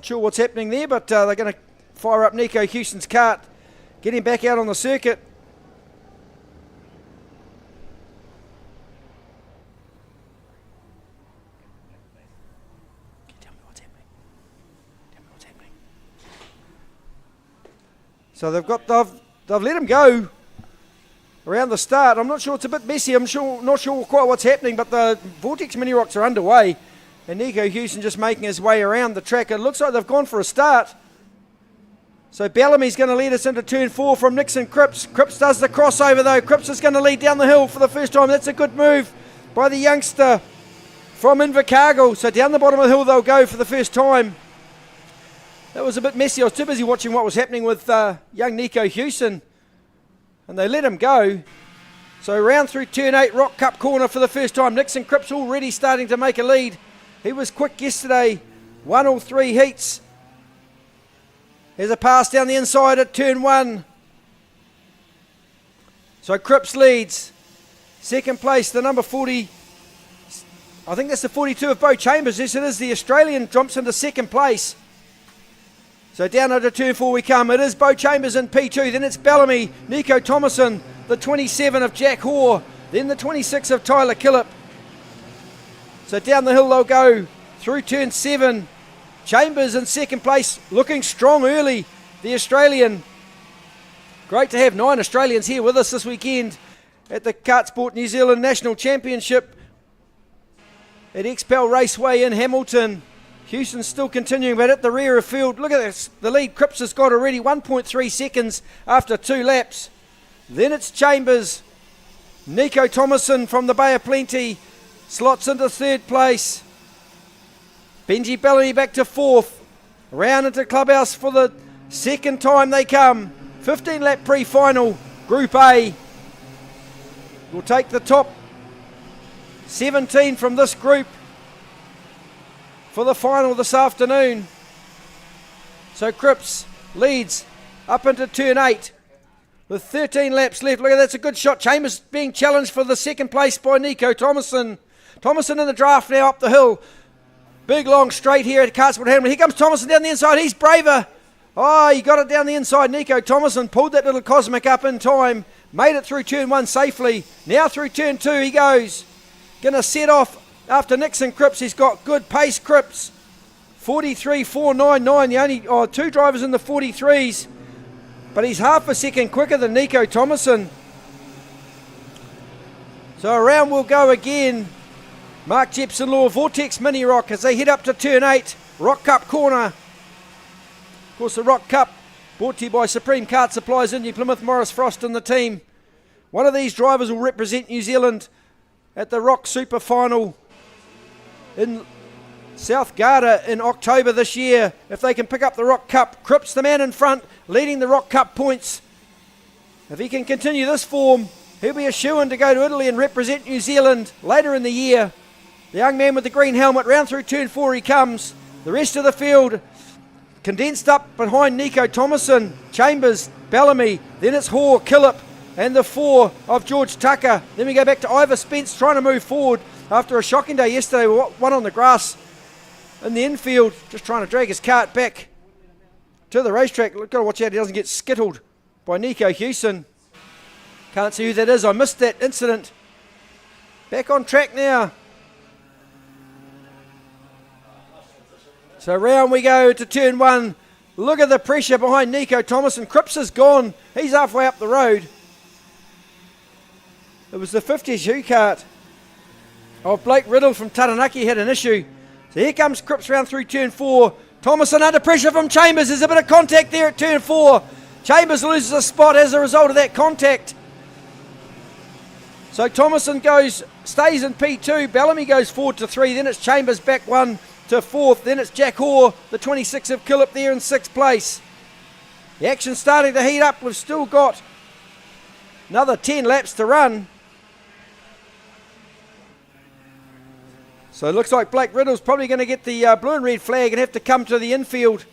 Not sure what's happening there, but they're going to fire up Nico Houston's kart, get him back out on the circuit. Tell me what's happening. So they've let him go around the start. I'm not sure, it's a bit messy. I'm not sure quite what's happening, but the Vortex Mini Rocks are underway. And Nico Houston just making his way around the track. It looks like they've gone for a start. So Bellamy's going to lead us into turn 4 from Nixon Cripps. Cripps does the crossover though. Cripps is going to lead down the hill for the first time. That's a good move by the youngster from Invercargill. So down the bottom of the hill they'll go for the first time. That was a bit messy. I was too busy watching what was happening with young Nico Houston. And they let him go. So round through turn 8, Rock Cup corner for the first time. Nixon Cripps already starting to make a lead. He was quick yesterday, won all 3 heats. There's a pass down the inside at turn 1. So Cripps leads. Second place, the number 40. I think that's the 42 of Bo Chambers. Yes, it is. The Australian jumps into second place. So down under turn 4 we come. It is Bo Chambers in P2. Then it's Bellamy, Nico Thomason, the 27 of Jack Hoare. Then the 26 of Tyler Killip. So down the hill they'll go through turn 7. Chambers in second place, looking strong early, the Australian. Great to have 9 Australians here with us this weekend at the Kartsport New Zealand National Championship at XPEL Raceway in Hamilton. Houston's still continuing, but at the rear of field, look at this, the lead Cripps has got already 1.3 seconds after 2 laps. Then it's Chambers, Nico Thomason from the Bay of Plenty, slots into third place. Benji Bellamy back to 4th. Round into Clubhouse for the second time they come. 15 lap pre-final, Group A. We'll take the top 17 from this group for the final this afternoon. So Cripps leads up into turn 8 with 13 laps left. Look at that, that's a good shot. Chambers being challenged for the second place by Nico Thomason. Thomason in the draft now up the hill. Big long straight here at Kartsport Hamilton. Here comes Thomason down the inside. He's braver. Oh, he got it down the inside. Nico Thomason pulled that little Cosmic up in time. Made it through turn 1 safely. Now through turn 2 he goes. Going to set off after Nixon Cripps. He's got good pace, Cripps. 43.499. The only 2 drivers in the 43s. But he's half a second quicker than Nico Thomason. So around we'll go again. Mark Jepson Law, Vortex Mini Rock as they head up to turn 8, Rock Cup corner. Of course, the Rock Cup brought to you by Supreme Kart Supplies in New Plymouth, Morris Frost and the team. One of these drivers will represent New Zealand at the Rock Super Final in South Garda in October this year. If they can pick up the Rock Cup, Cripps the man in front, leading the Rock Cup points. If he can continue this form, he'll be a shoo-in to go to Italy and represent New Zealand later in the year. The young man with the green helmet, round through turn 4 he comes. The rest of the field condensed up behind Nico Thomason, Chambers, Bellamy, then it's Hoare, Killip, and the 4 of George Tucker. Then we go back to Ivor Spence trying to move forward after a shocking day yesterday, one on the grass in the infield, just trying to drag his kart back to the racetrack. Got to watch out he doesn't get skittled by Nico Houston. Can't see who that is, I missed that incident. Back on track now. So round we go to turn 1. Look at the pressure behind Nico Thomason. Cripps is gone. He's halfway up the road. It was the 50s kart of Blake Riddle from Taranaki had an issue. So here comes Cripps round through turn 4. Thomason under pressure from Chambers. There's a bit of contact there at turn 4. Chambers loses a spot as a result of that contact. So Thomason stays in P2. Bellamy goes forward to 3. Then it's Chambers back 1 to 4th. Then it's Jack Hoare, the 26 of Killip there in 6th place. The action's starting to heat up. We've still got another 10 laps to run. So it looks like Blake Riddle's probably going to get the blue and red flag and have to come to the infield,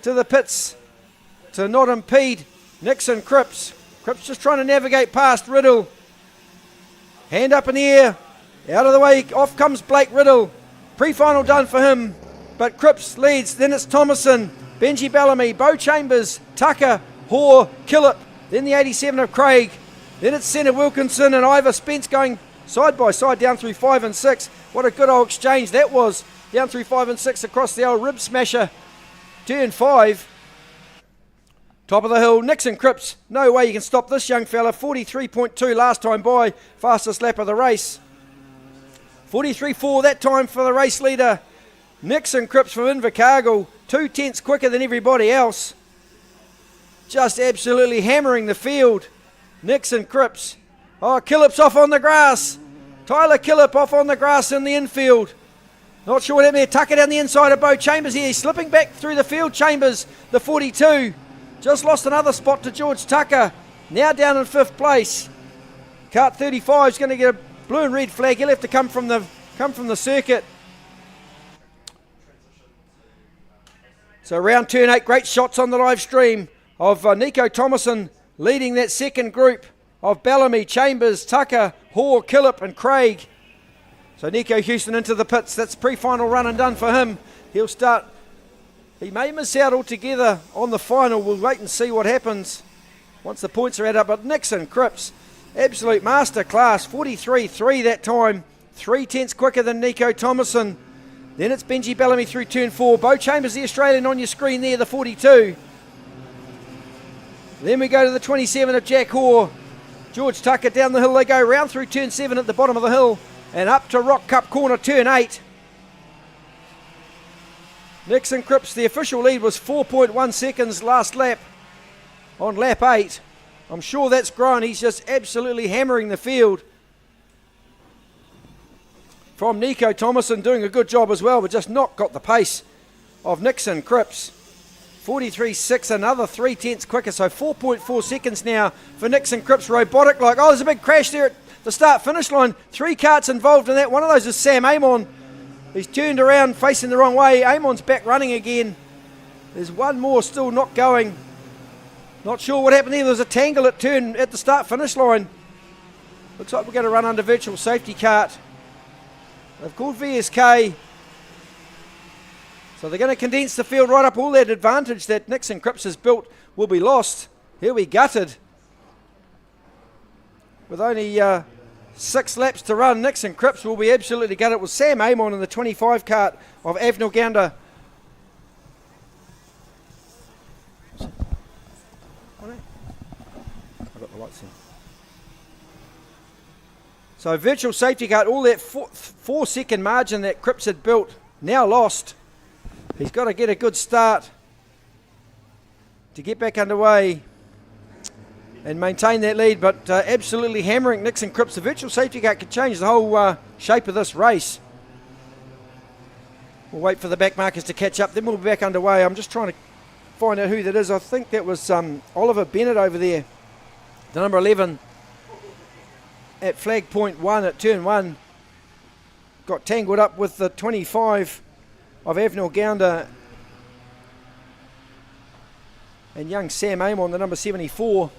to the pits, to not impede Nixon Cripps. Cripps just trying to navigate past Riddle. Hand up in the air. Out of the way. Off comes Blake Riddle. Pre-final done for him. but Cripps leads. Then it's Thomason, Benji Bellamy, Bo Chambers, Tucker, Hoare, Killip. Then the 87 of Craig. Then it's Senna Wilkinson and Ivor Spence going side by side down through 5 and 6. What a good old exchange that was. Down through 5 and 6 across the old rib smasher. Turn 5. Top of the hill, Nixon Cripps. No way you can stop this young fella. 43.2 last time by. Fastest lap of the race. 43.4 that time for the race leader. Nixon Cripps from Invercargill. 2 tenths quicker than everybody else. Just absolutely hammering the field. Nixon Cripps. Oh, Killip's off on the grass. Tyler Killip off on the grass in the infield. Not sure what happened there. Tucker down the inside of Bo Chambers here. He's slipping back through the field. Chambers, the 42. Just lost another spot to George Tucker. Now down in 5th place. Kart 35 is going to get a blue and red flag. He'll have to come from the circuit. So round turn 8, great shots on the live stream of Nico Thomason leading that second group of Bellamy, Chambers, Tucker, Hoare, Killip and Craig. So Nico Houston into the pits. That's pre-final run and done for him. He'll start. He may miss out altogether on the final. We'll wait and see what happens once the points are added up. But Nixon Cripps, absolute master class. 43.3 that time. 3 tenths quicker than Nico Thomason. Then it's Benji Bellamy through turn 4. Bo Chambers, the Australian on your screen there, the 42. Then we go to the 27 of Jack Hoare. George Tucker down the hill they go. Round through turn 7 at the bottom of the hill. And up to Rock Cup corner, turn 8. Nixon Cripps, the official lead was 4.1 seconds last lap on lap 8. I'm sure that's grown. He's just absolutely hammering the field. From Nico Thomason doing a good job as well, but just not got the pace of Nixon Cripps. 43.6, another 3 tenths quicker, so 4.4 seconds now for Nixon Cripps. Robotic like, oh, there's a big crash there at the start-finish line. 3 karts involved in that. One of those is Sam Amon. He's turned around facing the wrong way. Amon's back running again. There's one more still not going. Not sure what happened there. There was a tangle at turn at the start-finish line. Looks like we're going to run under virtual safety cart. They've called VSK. So they're going to condense the field right up. All that advantage that Nixon Cripps has built will be lost. He'll be gutted. With only 6 laps to run, Nixon Cripps will be absolutely gutted. It was Sam Amon in the 25 kart of Avnil Gounder. I've got the lights in. So virtual safety cart, all that 4 second margin that Cripps had built, now lost. He's got to get a good start to get back underway and maintain that lead, but absolutely hammering Nixon Cripps. The virtual safety car could change the whole shape of this race. We'll wait for the back markers to catch up, then we'll be back underway. I'm just trying to find out who that is. I think that was Oliver Bennett over there, the number 11 at flag point 1 at turn 1. Got tangled up with the 25 of Avnil Gounder and young Sam Amon, the number 74.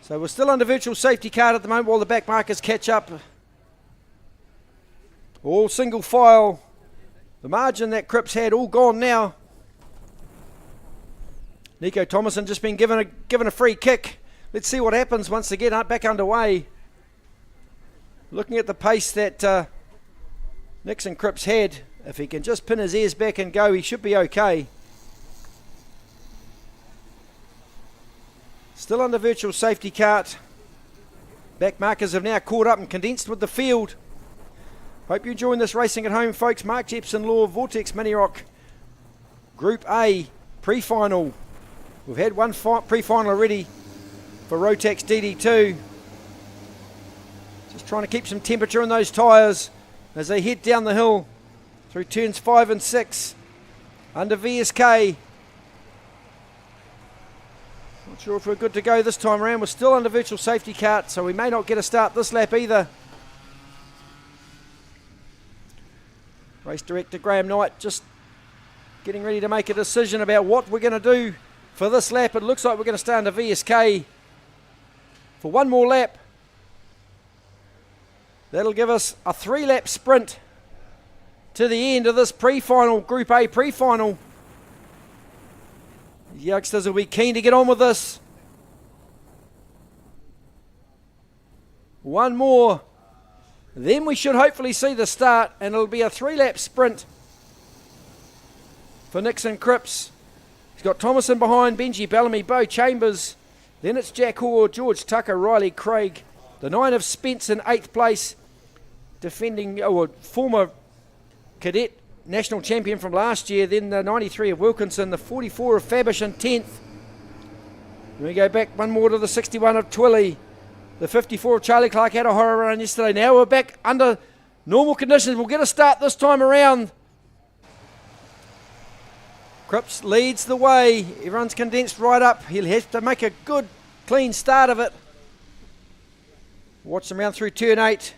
So we're still under virtual safety card at the moment while the back markers catch up. All single file. The margin that Cripps had all gone now. Nico Thomason just been given a free kick. Let's see what happens once they get back underway. Looking at the pace that Nixon Cripps had, if he can just pin his ears back and go, he should be okay. Still under virtual safety cart. Back markers have now caught up and condensed with the field. Hope you're enjoying this racing at home, folks. Mark Jepson Law, Vortex Mini Rock, Group A, pre-final. We've had one pre-final already for Rotax DD2. Just trying to keep some temperature in those tyres as they head down the hill through turns 5 and 6 under VSK. Not sure if we're good to go this time around. We're still under virtual safety cart, so we may not get a start this lap either. Race director Graham Knight just getting ready to make a decision about what we're going to do for this lap. It looks like we're going to stay under VSK for one more lap. That'll give us a 3-lap sprint to the end of this pre-final, Group A pre-final. Youngsters will be keen to get on with this. One more, then we should hopefully see the start, and it'll be a 3-lap sprint for Nixon Cripps. He's got Thomason behind, Benji Bellamy, Bo Chambers. Then it's Jack Hoare, George Tucker, Riley Craig. The 9 of Spence in 8th place, defending, former cadet national champion from last year. Then the 93 of Wilkinson, the 44 of Fabish in 10th. Then we go back one more to the 61 of Twilly. The 54 of Charlie Clark had a horror run yesterday. Now we're back under normal conditions. We'll get a start this time around. Cripps leads the way. Everyone's condensed right up. He'll have to make a good, clean start of it. Watch them round through turn 8.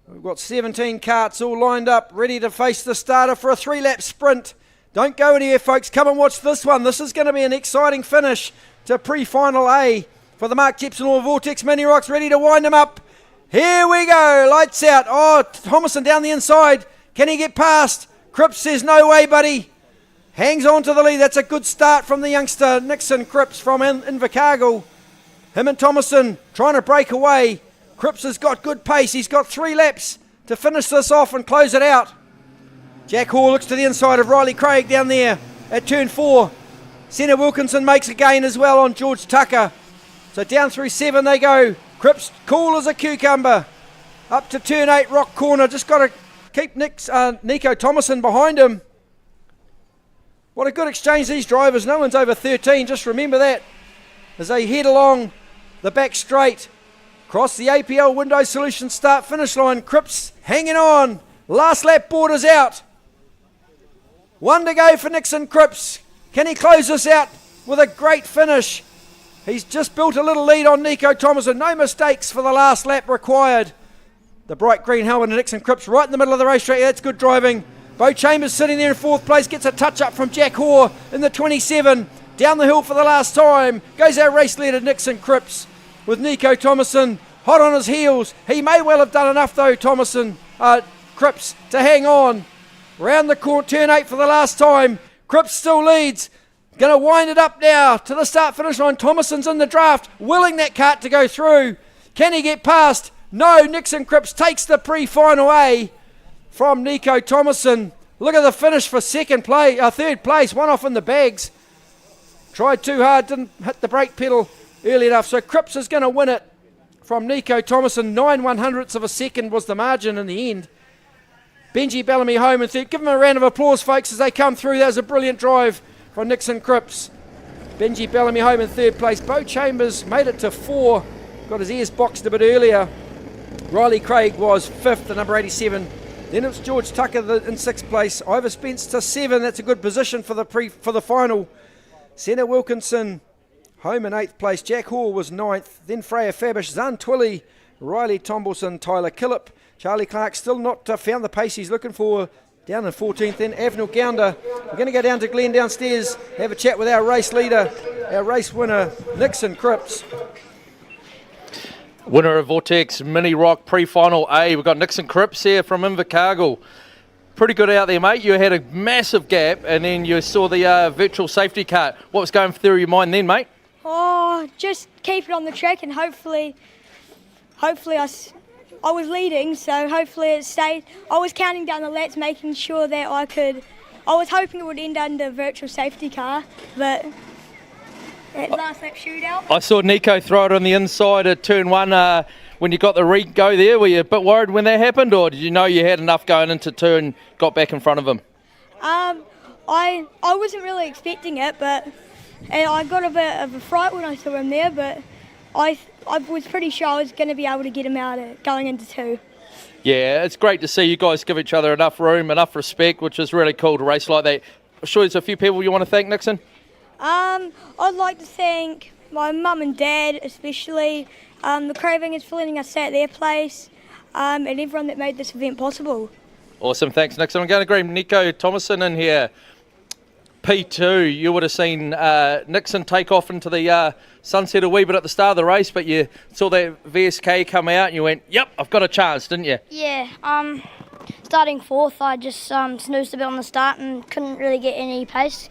We've got 17 karts all lined up, ready to face the starter for a 3-lap sprint. Don't go anywhere, folks. Come and watch this one. This is going to be an exciting finish to pre-final A for the Mark Jepson or Vortex Mini Rocks, ready to wind them up. Here we go. Lights out. Oh, Thomason down the inside. Can he get past? Cripps says no way, buddy. Hangs on to the lead. That's a good start from the youngster, Nixon Cripps from Invercargill. Him and Thomason trying to break away. Cripps has got good pace. He's got 3 laps to finish this off and close it out. Jack Hoare looks to the inside of Riley Craig down there at turn 4. Senna Wilkinson makes a gain as well on George Tucker. So down through 7 they go. Cripps cool as a cucumber. Up to turn 8, Rock Corner. Just got to keep Nico Thomason behind him. What a good exchange, these drivers. No one's over 13. Just remember that as they head along the back straight. Cross the APL Window Solutions start finish line. Cripps hanging on. Last lap borders out. 1 to go for Nixon Cripps. Can he close this out with a great finish? He's just built a little lead on Nico Thomason. No mistakes for the last lap required. The bright green helmet of Nixon Cripps right in the middle of the racetrack. That's good driving. Bo Chambers sitting there in 4th place. Gets a touch up from Jack Hoare in the 27. Down the hill for the last time. Goes our race leader Nixon Cripps with Nico Thomason hot on his heels. He may well have done enough though, Cripps, to hang on. Round the corner, turn 8 for the last time. Cripps still leads. Going to wind it up now to the start finish line. Thomason's in the draft, willing that kart to go through. Can he get past? No, Nixon Cripps takes the pre-final A from Nico Thomason. Look at the finish for third place, one off in the bags. Tried too hard, didn't hit the brake pedal early enough. So Cripps is going to win it from Nico Thomason. 9/100ths of a second was the margin in the end. Benji Bellamy home in third. Give him a round of applause, folks, as they come through. That was a brilliant drive from Nixon Cripps. Benji Bellamy home in 3rd place. Bo Chambers made it to 4. Got his ears boxed a bit earlier. Riley Craig was 5th, the number 87. Then it was George Tucker in 6th place. Ivor Spence to 7. That's a good position for the final. Senna Wilkinson home in 8th place. Jack Hoare was 9th. Then Freya Fabish, Zan Twilly, Riley Tombleson, Tyler Killip. Charlie Clark still not found the pace he's looking for. Down in 14th. Then Avnil Gounder. We're going to go down to Glenn downstairs, have a chat with our race leader, our race winner, Nixon Cripps. Winner of Vortex Mini Rock Pre-Final A. We've got Nixon Cripps here from Invercargill. Pretty good out there, mate. You had a massive gap and then you saw the virtual safety car. What was going through your mind then, mate? Oh, just keep it on the track and hopefully I was leading, so hopefully it stayed. I was counting down the laps, making sure that I was hoping it would end under virtual safety car, but that last lap shootout. I saw Nico throw it on the inside at turn 1 when you got the re-go there. Were you a bit worried when that happened, or did you know you had enough going into turn, got back in front of him? I wasn't really expecting it, but I got a bit of a fright when I saw him there, but I was pretty sure I was going to be able to get him out going into 2. Yeah, it's great to see you guys give each other enough room, enough respect, which is really cool to race like that. I'm sure there's a few people you want to thank, Nixon? I'd like to thank my mum and dad, especially the Cravingers for letting us stay at their place, and everyone that made this event possible. Awesome, thanks, Nixon. I'm going to bring Nico Thomason in here. P2, you would have seen Nixon take off into the sunset a wee bit at the start of the race, but you saw that VSK come out and you went, yep, I've got a chance, didn't you? Yeah, starting fourth, I just snoozed a bit on the start and couldn't really get any pace.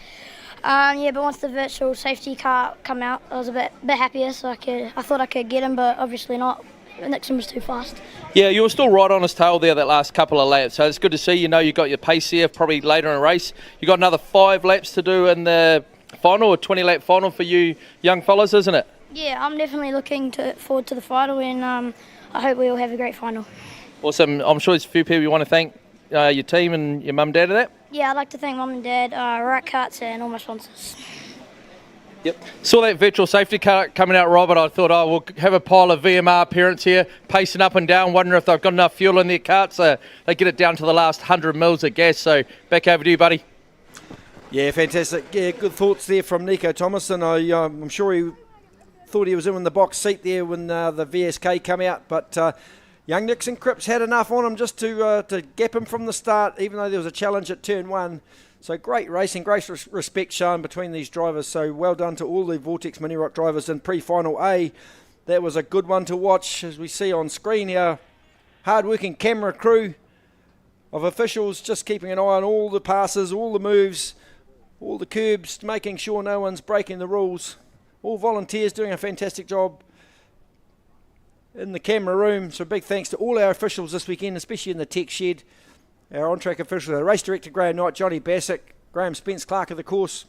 Yeah, but once the virtual safety car come out, I was a bit happier, so I thought I could get him, but obviously not. Nixon was too fast. Yeah, you were still right on his tail there that last couple of laps, so it's good to see. You know you got your pace there, probably later in the race. You got another 5 laps to do in the final, a 20-lap final for you young fellas, isn't it? Yeah, I'm definitely looking forward to the final, and I hope we all have a great final. Awesome. I'm sure there's a few people you want to thank, your team and your mum and dad for that. Yeah, I'd like to thank Mum and Dad, Rock Karts, and all my sponsors. Yep. Saw that virtual safety car coming out, Robert. I thought, we'll have a pile of VMR parents here pacing up and down, wondering if they've got enough fuel in their carts. They get it down to the last 100 mils of gas. So back over to you, buddy. Yeah, fantastic. Yeah, good thoughts there from Nico Thomason. I'm sure he thought he was in the box seat there when the VSK come out, but young Nixon Cripps had enough on him just to gap him from the start, even though there was a challenge at turn 1. So great racing, great respect shown between these drivers. So well done to all the Vortex Mini Rock drivers in pre-final A. That was a good one to watch, as we see on screen here. Hard-working camera crew of officials just keeping an eye on all the passes, all the moves, all the curbs, making sure no one's breaking the rules. All volunteers doing a fantastic job in the camera room. So big thanks to all our officials this weekend, especially in the tech shed. Our on-track officials, our race director Graham Knight, Johnny Bassett, Graham Spence, clerk of the course.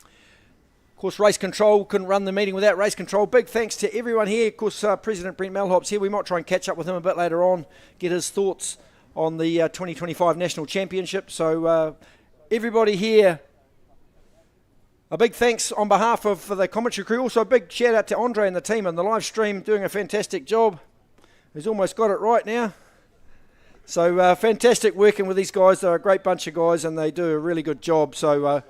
Of course, race control, couldn't run the meeting without race control. Big thanks to everyone here. Of course, President Brent Malhop's here. We might try and catch up with him a bit later on, get his thoughts on the 2025 National Championship. So everybody here, a big thanks on behalf of the commentary crew. Also a big shout out to Andre and the team on the live stream, doing a fantastic job. He's almost got it right now. So fantastic working with these guys. They're a great bunch of guys and they do a really good job. So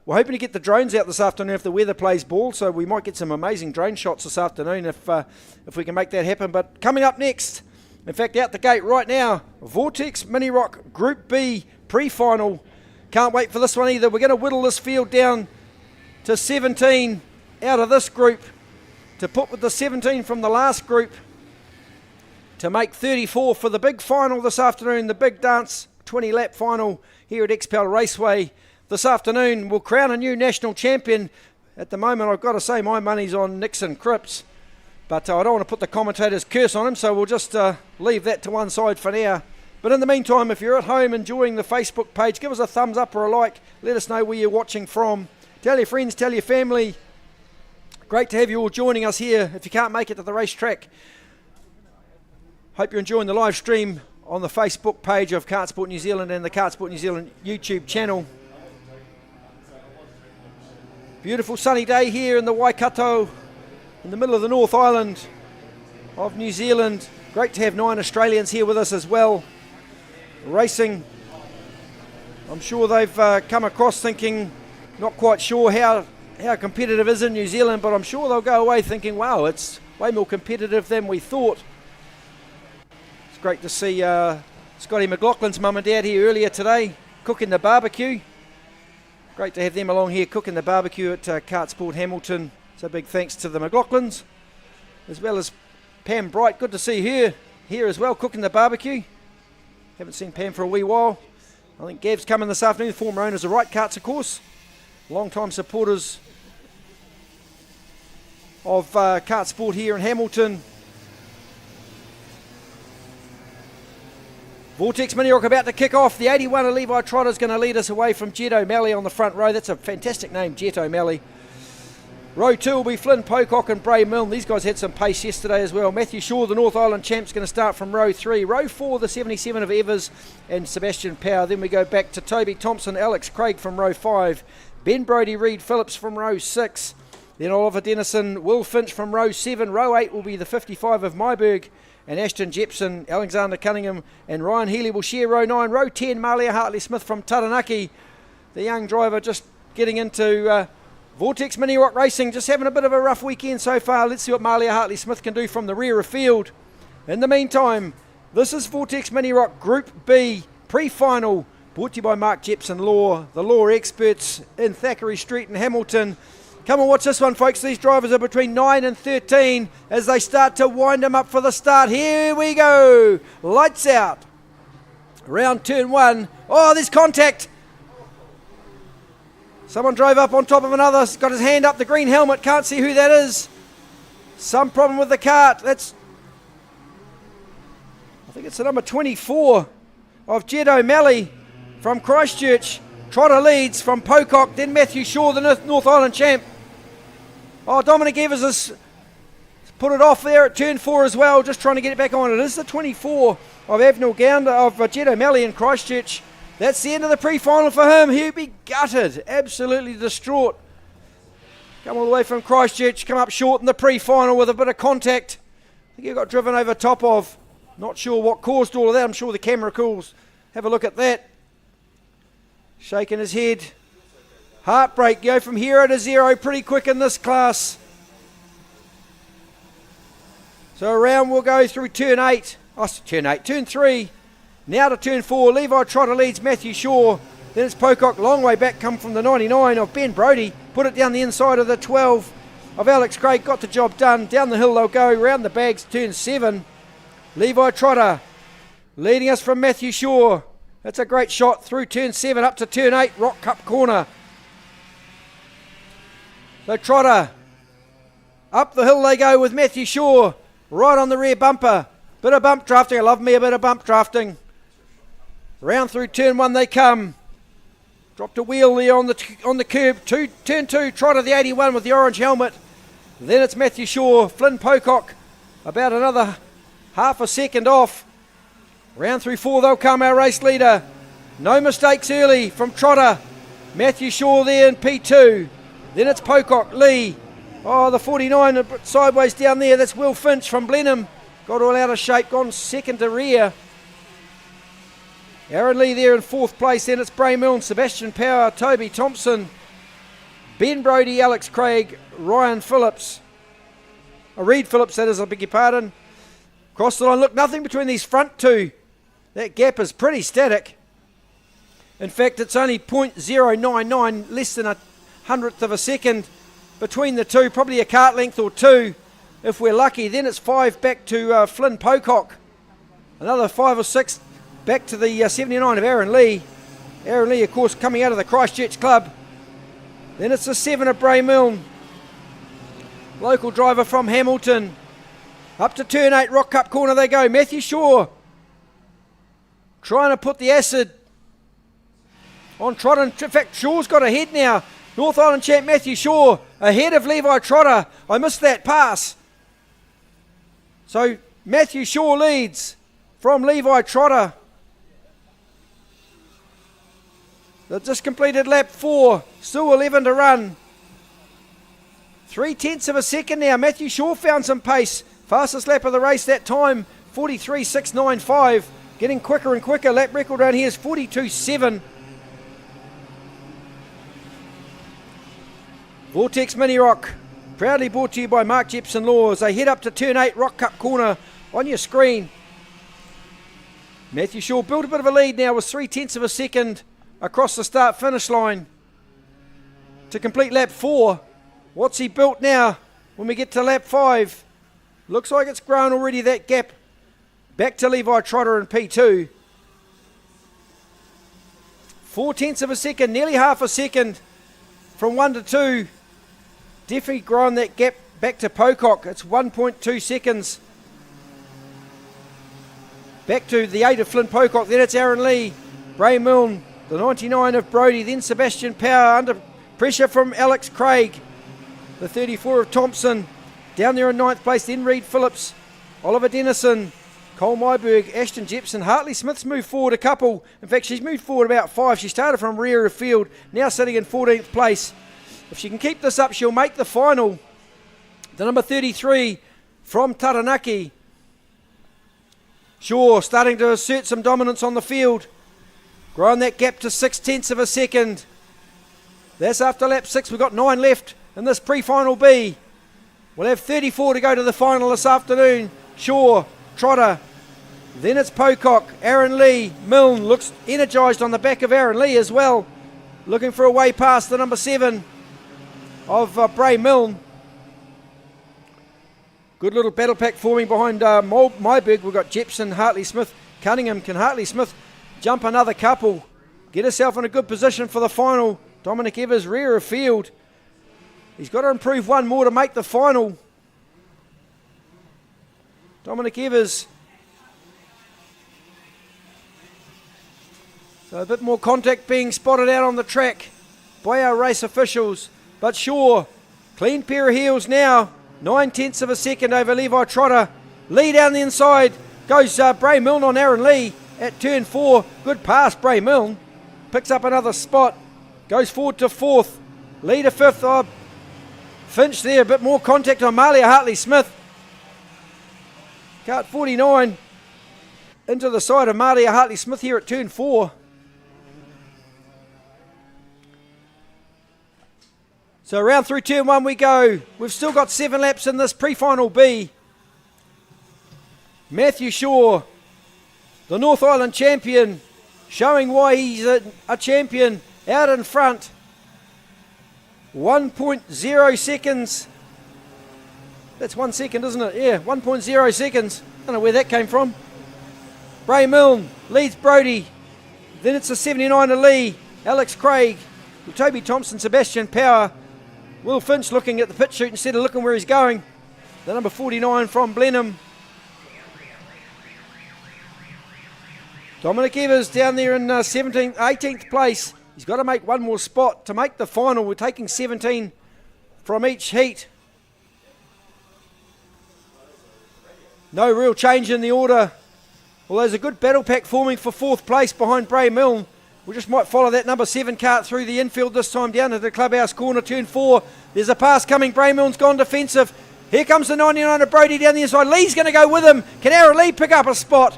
we're hoping to get the drones out this afternoon if the weather plays ball. So we might get some amazing drone shots this afternoon if we can make that happen. But coming up next, in fact out the gate right now, Vortex Mini Rock Group B pre-final. Can't wait for this one either. We're going to whittle this field down to 17 out of this group to put with the 17 from the last group, to make 34 for the big final this afternoon, the big dance 20-lap final here at XPEL Raceway. This afternoon we'll crown a new national champion. At the moment, I've got to say my money's on Nixon Cripps, but I don't want to put the commentator's curse on him, so we'll just leave that to one side for now. But in the meantime, if you're at home enjoying the Facebook page, give us a thumbs up or a like. Let us know where you're watching from. Tell your friends, tell your family. Great to have you all joining us here if you can't make it to the racetrack. Hope you're enjoying the live stream on the Facebook page of Kartsport New Zealand and the Kartsport New Zealand YouTube channel. Beautiful sunny day here in the Waikato, in the middle of the North Island of New Zealand. Great to have 9 Australians here with us as well, racing. I'm sure they've come across thinking, not quite sure how competitive it is in New Zealand, but I'm sure they'll go away thinking, wow, it's way more competitive than we thought. It's great to see Scotty McLaughlin's mum and dad here earlier today, cooking the barbecue. Great to have them along here cooking the barbecue at Kartsport Hamilton. So big thanks to the McLaughlins, as well as Pam Bright. Good to see her here as well, cooking the barbecue. Haven't seen Pam for a wee while. I think Gav's coming this afternoon, former owners of Right Karts, of course. Long-time supporters of Kartsport here in Hamilton. Vortex Mini Rock about to kick off. The 81 of Levi Trotter is going to lead us away from Jet O'Malley on the front row. That's a fantastic name, Jet O'Malley. Row 2 will be Flynn Pocock and Bray Milne. These guys had some pace yesterday as well. Matthew Shaw, the North Island champ, is going to start from row 3. Row 4, the 77 of Evers and Sebastian Power. Then we go back to Toby Thompson, Alex Craig from row 5. Ben Brodie, Reed Phillips from row 6. Then Oliver Dennison, Will Finch from row 7. Row 8 will be the 55 of Myberg and Ashton Jepson. Alexander Cunningham and Ryan Healy will share row 9. Row 10, Malia Hartley-Smith from Taranaki. The young driver just getting into Vortex Mini Rock Racing, just having a bit of a rough weekend so far. Let's see what Malia Hartley-Smith can do from the rear of field. In the meantime, this is Vortex Mini Rock Group B pre-final Brought to you by Mark Jepson Law, the law experts in Thackeray Street in Hamilton. Come and watch this one, folks. These drivers are between 9 and 13 as they start to wind them up for the start. Here we go. Lights out. Round turn 1. Oh, there's contact. Someone drove up on top of another. He's got his hand up, the green helmet. Can't see who that is. Some problem with the kart. I think it's the number 24 of Jed O'Malley from Christchurch. Trotter leads from Pocock, then Matthew Shaw, the North Island champ. Oh, Dominic Evers has put it off there at turn 4 as well, just trying to get it back on. It is the 24 of Avnil Gounder of Jed O'Malley in Christchurch. That's the end of the pre-final for him. He'll be gutted, absolutely distraught. Come all the way from Christchurch, come up short in the pre-final with a bit of contact. I think he got driven over top of. Not sure what caused all of that. I'm sure the camera calls. Have a look at that. Shaking his head. Heartbreak. Go from 0 to 0 pretty quick in this class. So around we'll go through turn 8. Turn 3. Now to turn 4. Levi Trotter leads Matthew Shaw. Then it's Pocock. Long way back. Come from the 99 of Ben Brodie. Put it down the inside of the 12 of Alex Craig. Got the job done. Down the hill they'll go. Round the bags. Turn 7. Levi Trotter leading us from Matthew Shaw. That's a great shot through turn 7 up to turn 8, Rock Cup corner. So Trotter, up the hill they go with Matthew Shaw, right on the rear bumper. Bit of bump drafting, I love me a bit of bump drafting. Round through turn 1 they come. Dropped a wheel there on the curb. Turn 2, Trotter the 81 with the orange helmet. Then it's Matthew Shaw, Flynn Pocock, about another half a second off. Round through 4 they'll come, our race leader. No mistakes early from Trotter. Matthew Shaw there in P2. Then it's Pocock, Lee. Oh, the 49 a bit sideways down there. That's Will Finch from Blenheim. Got all out of shape, gone second to rear. Aaron Lee there in 4th place. Then it's Bray Milne, Sebastian Power, Toby Thompson, Ben Brodie, Alex Craig, Ryan Phillips. Reed Phillips, that is, I beg your pardon. Cross the line. Look, nothing between these front two. That gap is pretty static. In fact, it's only 0.099, less than a hundredth of a second between the two. Probably a kart length or 2 if we're lucky. Then it's 5 back to Flynn Pocock. Another 5 or 6 back to the 79 of Aaron Lee. Aaron Lee, of course, coming out of the Christchurch club. Then it's the 7 of Bray Milne. Local driver from Hamilton. Up to turn 8, Rock Cup corner they go. Matthew Shaw trying to put the acid on Trotter. In fact, Shaw's got ahead now. North Island champ Matthew Shaw ahead of Levi Trotter. I missed that pass. So Matthew Shaw leads from Levi Trotter. They've just completed lap 4. Still 11 to run. 3/10 of a second now. Matthew Shaw found some pace. Fastest lap of the race that time, 43.695. Getting quicker and quicker. Lap record around here is 42.7. Vortex Mini Rock, proudly brought to you by Mark Jepson Law as they head up to turn 8, Rock Cup corner on your screen. Matthew Shaw built a bit of a lead now with 3/10 of a second across the start-finish line to complete lap 4. What's he built now when we get to lap 5? Looks like it's grown already, that gap back to Levi Trotter in P2. 4/10 of a second, nearly half a second from 1 to 2. Definitely grown that gap back to Pocock. It's 1.2 seconds. Back to the 8 of Flynn Pocock. Then it's Aaron Lee, Bray Milne, the 99 of Brodie. Then Sebastian Power under pressure from Alex Craig. The 34 of Thompson. Down there in 9th place. Then Reed Phillips, Oliver Dennison, Cole Myberg, Ashton Jepson. Hartley Smith's moved forward a couple. In fact, she's moved forward about 5. She started from rear of field, now sitting in 14th place. If she can keep this up, she'll make the final. The number 33 from Taranaki. Shaw starting to assert some dominance on the field. Growing that gap to 6/10 of a second. That's after lap 6. We've got 9 left in this pre-final B. We'll have 34 to go to the final this afternoon. Shaw, Trotter, Then it's Pocock, Aaron Lee, Milne looks energised on the back of Aaron Lee as well. Looking for a way past the number 7 of Bray Milne. Good little battle pack forming behind Myberg. We've got Jepson, Hartley Smith, Cunningham. Can Hartley Smith jump another couple? Get herself in a good position for the final. Dominic Evers rear of field. He's got to improve one more to make the final. Dominic Evers. So a bit more contact being spotted out on the track by our race officials. But sure, clean pair of heels now. 9/10 of a second over Levi Trotter. Lee down the inside. Goes Bray Milne on Aaron Lee at turn 4. Good pass, Bray Milne. Picks up another spot. Goes forward to 4th. Lee to 5th. Finch there. A bit more contact on Malia Hartley Smith. Kart 49 into the side of Malia Hartley Smith here at turn 4. So round through turn 1 we go. We've still got 7 laps in this pre-final B. Matthew Shaw, the North Island champion, showing why he's a champion out in front. 1.0 seconds. That's 1 second, isn't it? Yeah, 1.0 seconds. Don't know where that came from. Bray Milne leads Brodie. Then it's a 79 to Lee. Alex Craig, Toby Thompson, Sebastian Power. Will Finch looking at the pit chute instead of looking where he's going. The number 49 from Blenheim. Dominic Evers down there in 18th place. He's got to make one more spot to make the final. We're taking 17 from each heat. No real change in the order. Well, there's a good battle pack forming for 4th place behind Bray Milne. We just might follow that number 7 kart through the infield this time down to the clubhouse corner, turn 4. There's a pass coming. Bray Milne's gone defensive. Here comes the 99 of Brodie down the inside. Lee's going to go with him. Can Aaron Lee pick up a spot?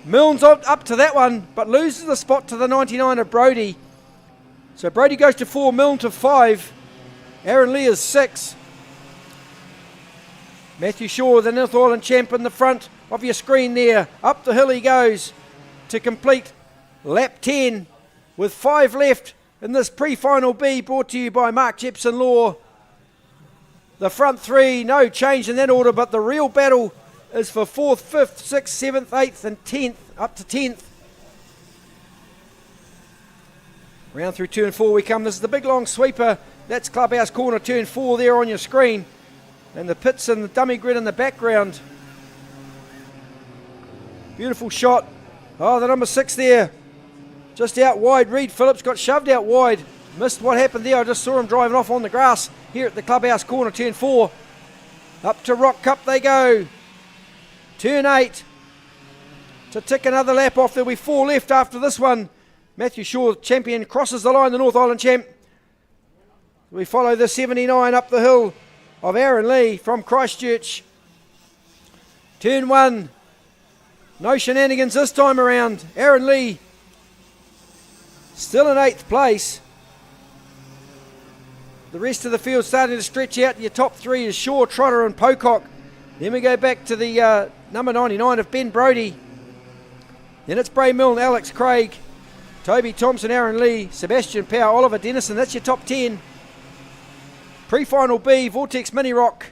Milne's up to that one, but loses the spot to the 99 of Brodie. So Brodie goes to 4, Milne to 5. Aaron Lee is 6. Matthew Shaw, the North Island champ, in the front of your screen there. Up the hill he goes to complete lap 10. With 5 left in this pre-final B, brought to you by Mark Jepson Law. The front 3, no change in that order, but the real battle is for 4th, 5th, 6th, 7th, 8th and 10th, up to 10th. Round through turn 4 we come. This is the big long sweeper. That's clubhouse corner, turn 4 there on your screen. And the pits and the dummy grid in the background. Beautiful shot. Oh, the number 6 there. Just out wide, Reed Phillips got shoved out wide. Missed what happened there. I just saw him driving off on the grass here at the clubhouse corner, turn 4. Up to Rock Cup they go. Turn 8. To tick another lap off. There'll be 4 left after this one. Matthew Shaw, champion, crosses the line, the North Island champ. We follow the 79 up the hill of Aaron Lee from Christchurch. Turn 1. No shenanigans this time around. Aaron Lee still in 8th place. The rest of the field starting to stretch out. Your top 3 is Shaw, Trotter and Pocock. Then we go back to the number 99 of Ben Brodie. Then it's Bray Milne, Alex Craig, Toby Thompson, Aaron Lee, Sebastian Power, Oliver Dennison. That's your top 10. Pre-final B, Vortex Mini Rock.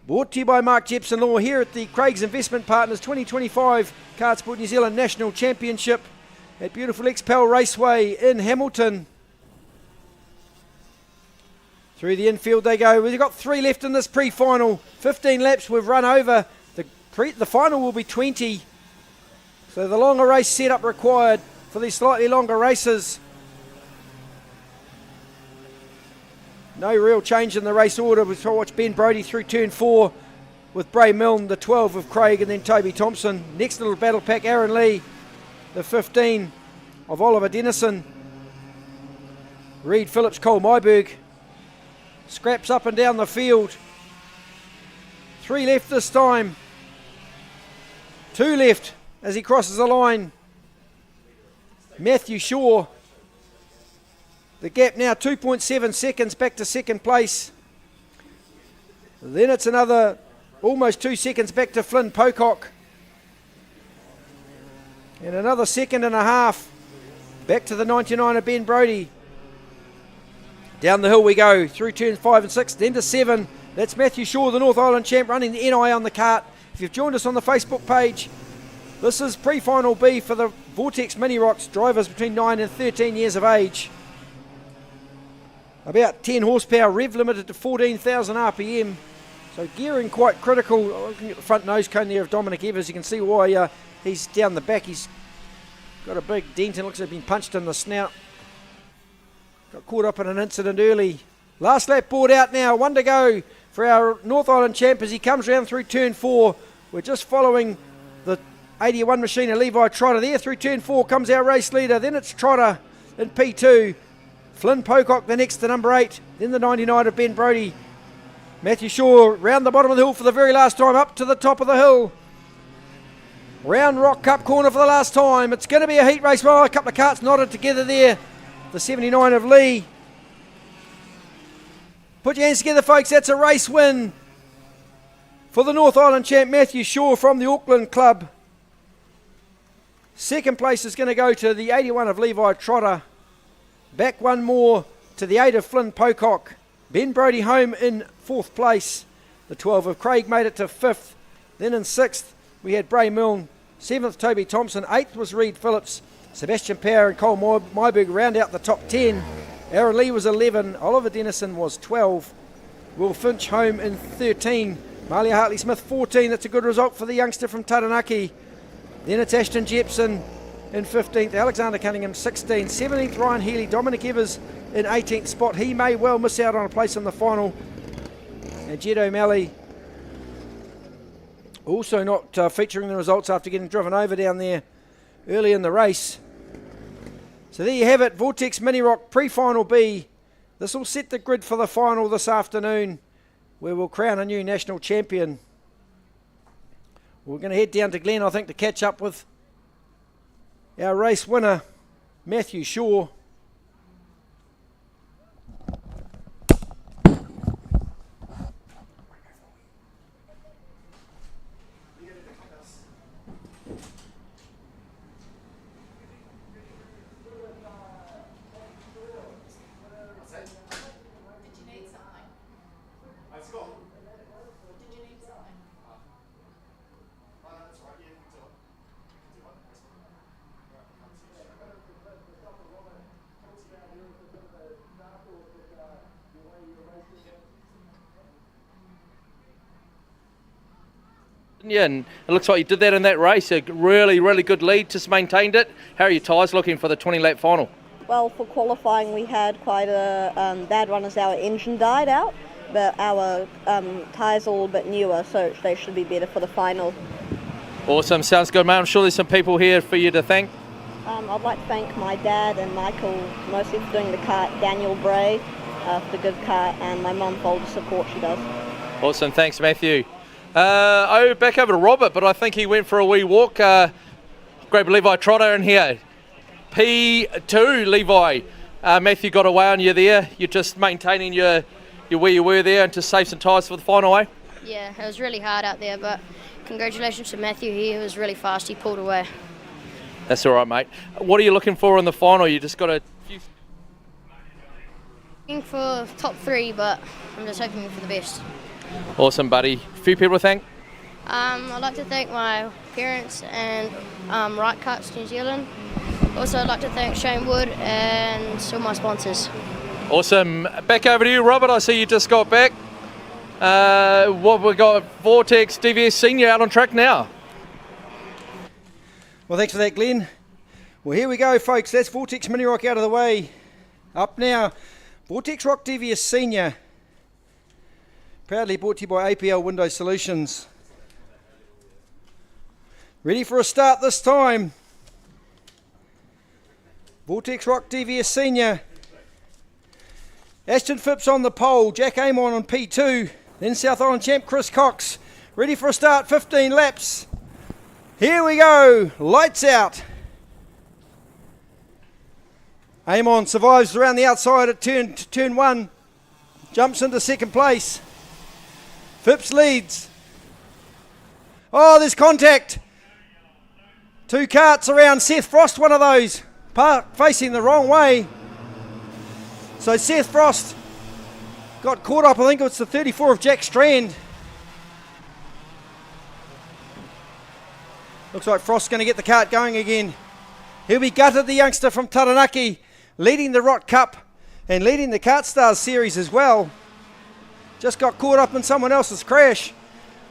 Brought to you by Mark Jepson Law here at the Craig's Investment Partners 2025 Kartsport New Zealand National Championship at beautiful XPEL Raceway in Hamilton. Through the infield they go. We've got 3 left in this pre-final. 15 laps we've run over. The final will be 20. So the longer race setup required for these slightly longer races. No real change in the race order. We'll watch Ben Brodie through turn 4 with Bray Milne, the 12 of Craig, and then Toby Thompson. Next little battle pack, Aaron Lee, the 15 of Oliver Dennison. Reed Phillips, Cole Myberg. Scraps up and down the field. 3 left this time. 2 left as he crosses the line. Matthew Shaw. The gap now 2.7 seconds back to 2nd place. Then it's another almost 2 seconds back to Flynn Pocock. And another second and a half. Back to the 99 of Ben Brodie. Down the hill we go, through turns 5 and 6, then to 7. That's Matthew Shaw, the North Island champ, running the NI on the cart. If you've joined us on the Facebook page, this is pre-final B for the Vortex Mini Rocks, drivers between 9 and 13 years of age. About 10 horsepower, rev limited to 14,000 RPM. So gearing quite critical. Looking at the front nose cone there of Dominic Evers, you can see why he's down the back. He's got a big dent and looks like he's been punched in the snout. Got caught up in an incident early. Last lap board out now, 1 to go for our North Island champ as he comes round through turn 4. We're just following the 81 machine of Levi Trotter there. Through turn 4 comes our race leader, then it's Trotter in P2. Flynn Pocock the next to number 8, then the 99 of Ben Brodie. Matthew Shaw round the bottom of the hill for the very last time, up to the top of the hill. Round Rock Cup corner for the last time. It's going to be a heat race. Well, a couple of carts knotted together there. The 79 of Lee. Put your hands together, folks. That's a race win for the North Island champ, Matthew Shaw from the Auckland Club. Second place is going to go to the 81 of Levi Trotter. Back one more to the 8 of Flynn Pocock. Ben Brodie home in 4th place. The 12 of Craig made it to 5th. Then in 6th we had Bray Milne. 7th Toby Thompson. 8th was Reed Phillips. Sebastian Power and Cole Myberg round out the top 10. Aaron Lee was 11. Oliver Dennison was 12. Will Finch home in 13. Malia Hartley-Smith 14. That's a good result for the youngster from Taranaki. Then it's Ashton Jepson in 15th, Alexander Cunningham 16th, 17th Ryan Healy, Dominic Evers in 18th spot. He may well miss out on a place in the final. And Jed O'Malley also not featuring the results after getting driven over down there early in the race. So there you have it, Vortex Mini Rock pre-final B. This will set the grid for the final this afternoon, where we'll crown a new national champion. We're going to head down to Glen, I think, to catch up with our race winner, Matthew Shaw. Yeah, and it looks like you did that in that race. A really, really good lead, just maintained it. How are your tyres looking for the 20-lap final? Well, for qualifying we had quite a bad run as our engine died out, but our tyres are all a bit newer, so they should be better for the final. Awesome, sounds good, mate. I'm sure there's some people here for you to thank. I'd like to thank my dad and Michael, mostly for doing the kart, Daniel Bray for the good kart, and my mum for all the support she does. Awesome, thanks Matthew. Back over to Robert, but I think he went for a wee walk. Grab Levi Trotter in here. P2, Levi. Matthew got away on you there. You're just maintaining your where you were there and to save some tyres for the final, eh? Yeah, it was really hard out there, but congratulations to Matthew. He was really fast. He pulled away. That's all right, mate. What are you looking for in the final? You just got a few... Looking for top 3, but I'm just hoping for the best. Awesome, buddy. A few people to thank? I'd like to thank my parents and Right Karts New Zealand. Also, I'd like to thank Shane Wood and all my sponsors. Awesome. Back over to you, Robert. I see you just got back. What we got? Vortex DVS Senior out on track now. Well, thanks for that, Glenn. Well, here we go, folks. That's Vortex Mini Rock out of the way. Up now, Vortex Rock DVS Senior. Proudly brought to you by APL Window Solutions. Ready for a start this time. Vortex Rock DVS Senior. Ashton Phipps on the pole, Jack Amon on P2. Then South Island champ Chris Cox. Ready for a start, 15 laps. Here we go, lights out. Amon survives around the outside at turn 1. Jumps into second place. Phipps leads. Oh, there's contact. 2 karts around Seth Frost, one of those, facing the wrong way. So Seth Frost got caught up, I think it was the 34 of Jack Strand. Looks like Frost's going to get the kart going again. He'll be gutted, the youngster from Taranaki, leading the ROK Cup and leading the KartStars series as well. Just got caught up in someone else's crash.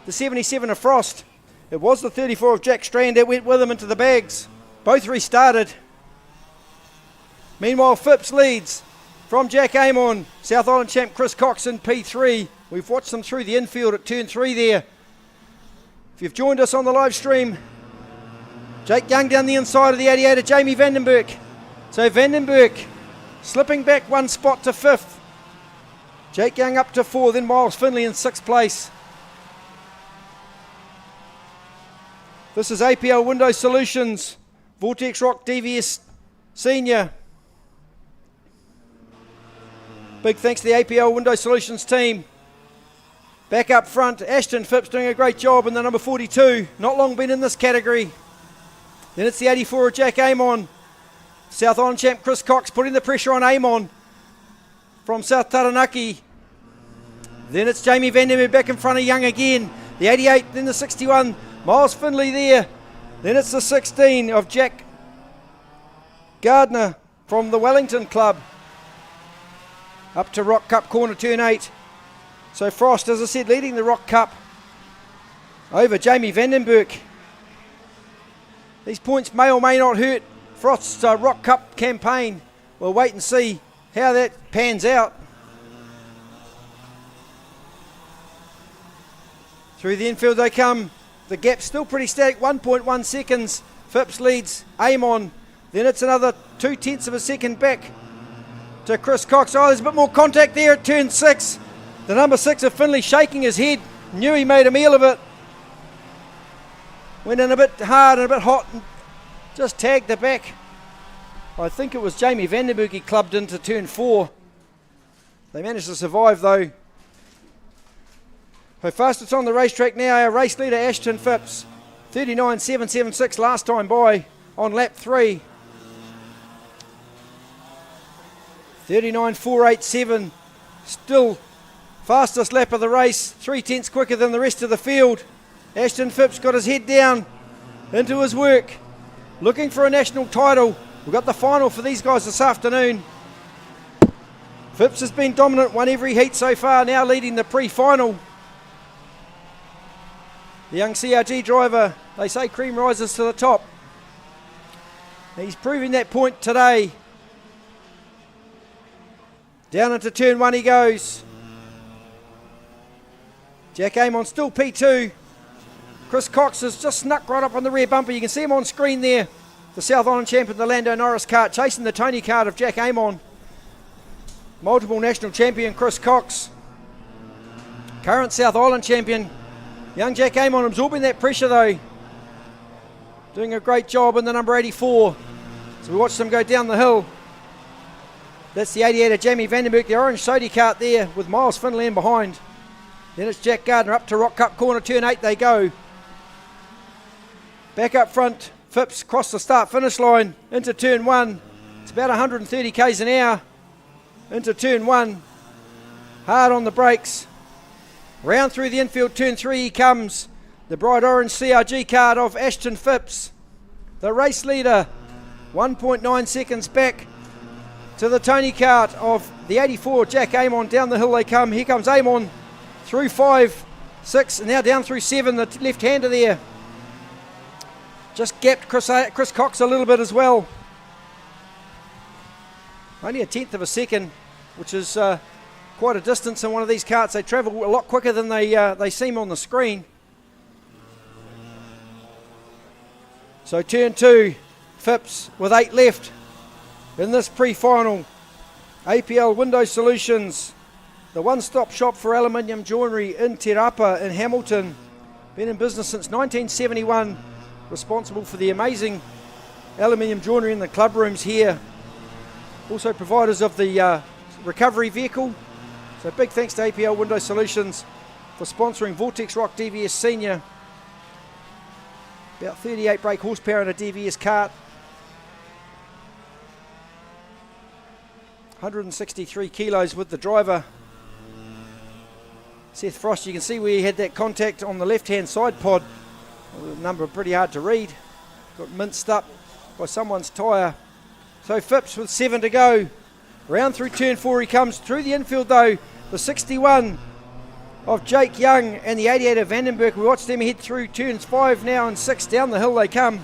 The 77 of Frost. It was the 34 of Jack Strand that went with him into the bags. Both restarted. Meanwhile, Phipps leads from Jack Amon. South Island champ Chris Cox in P3. We've watched them through the infield at turn 3 there. If you've joined us on the live stream, Jake Young down the inside of the 88 of Jamie Vandenberg. So Vandenberg slipping back 1 spot to 5th. Jake Young up to 4, then Miles Finley in 6th place. This is APL Window Solutions, Rotax ROK DVS Senior. Big thanks to the APL Window Solutions team. Back up front, Ashton Phipps doing a great job in the number 42. Not long been in this category. Then it's the 84 of Jack Amon. South Island champ Chris Cox putting the pressure on Amon from South Taranaki. Then it's Jamie Vandermeer back in front of Young again. The 88, then the 61. Miles Finley there. Then it's the 16 of Jack Gardner from the Wellington Club. Up to ROK Cup corner, turn 8. So Frost, as I said, leading the ROK Cup over Jamie Vandenberg. These points may or may not hurt Frost's ROK Cup campaign. We'll wait and see how that pans out. Through the infield they come. The gap's still pretty static, 1.1 seconds. Phipps leads Amon. Then it's another 0.2 of a second back to Chris Cox. Oh, there's a bit more contact there at turn 6. The number 6 of Finley shaking his head. Knew he made a meal of it. Went in a bit hard and a bit hot and just tagged the back. I think it was Jamie Vandenberg he clubbed into turn 4. They managed to survive though. So fastest on the racetrack now, our race leader Ashton Phipps. 39.776 last time by on lap 3. 39.487, still fastest lap of the race, 3/10 quicker than the rest of the field. Ashton Phipps got his head down into his work, looking for a national title. We've got the final for these guys this afternoon. Phipps has been dominant, won every heat so far, now leading the pre-final. The young CRG driver, they say cream rises to the top. He's proving that point today. Down into turn 1 he goes. Jack Amon still P2. Chris Cox has just snuck right up on the rear bumper. You can see him on screen there. The South Island champion, the Lando Norris kart, chasing the Tony kart of Jack Amon. Multiple national champion Chris Cox. Current South Island champion, young Jack Amon, absorbing that pressure though. Doing a great job in the number 84. So we watched them go down the hill. That's the 88 of Jamie Vandenberg, the orange Sodi kart there with Miles Finley in behind. Then it's Jack Gardner up to ROK Cup corner, turn 8 they go. Back up front, Phipps cross the start finish line into turn 1. It's about 130 k's an hour into turn 1. Hard on the brakes. Round through the infield, turn 3 he comes. The bright orange CRG card of Ashton Phipps. The race leader, 1.9 seconds back to the Tony kart of the 84, Jack Amon. Down the hill they come. Here comes Amon through 5, 6, and now down through 7, the left-hander there. Just gapped Chris Cox a little bit as well. Only a 1/10 of a second, which is quite a distance in one of these karts. They travel a lot quicker than they seem on the screen. So turn 2, Phipps with 8 left in this pre-final. APL Window Solutions, the one-stop shop for aluminium joinery in Te Rapa in Hamilton. Been in business since 1971, responsible for the amazing aluminium joinery in the club rooms here. Also providers of the recovery vehicle. So big thanks to APL Window Solutions for sponsoring Rotax ROK DVS Senior. About 38 brake horsepower in a DVS kart. 163 kilos with the driver. Seth Frost, you can see where he had that contact on the left-hand side pod. The number pretty hard to read. Got minced up by someone's tyre. So Phipps with 7 to go. Round through turn 4 he comes. Through the infield though, the 61 of Jake Young and the 88 of Vandenberg. We watched them head through turns 5 now and 6. Down the hill they come.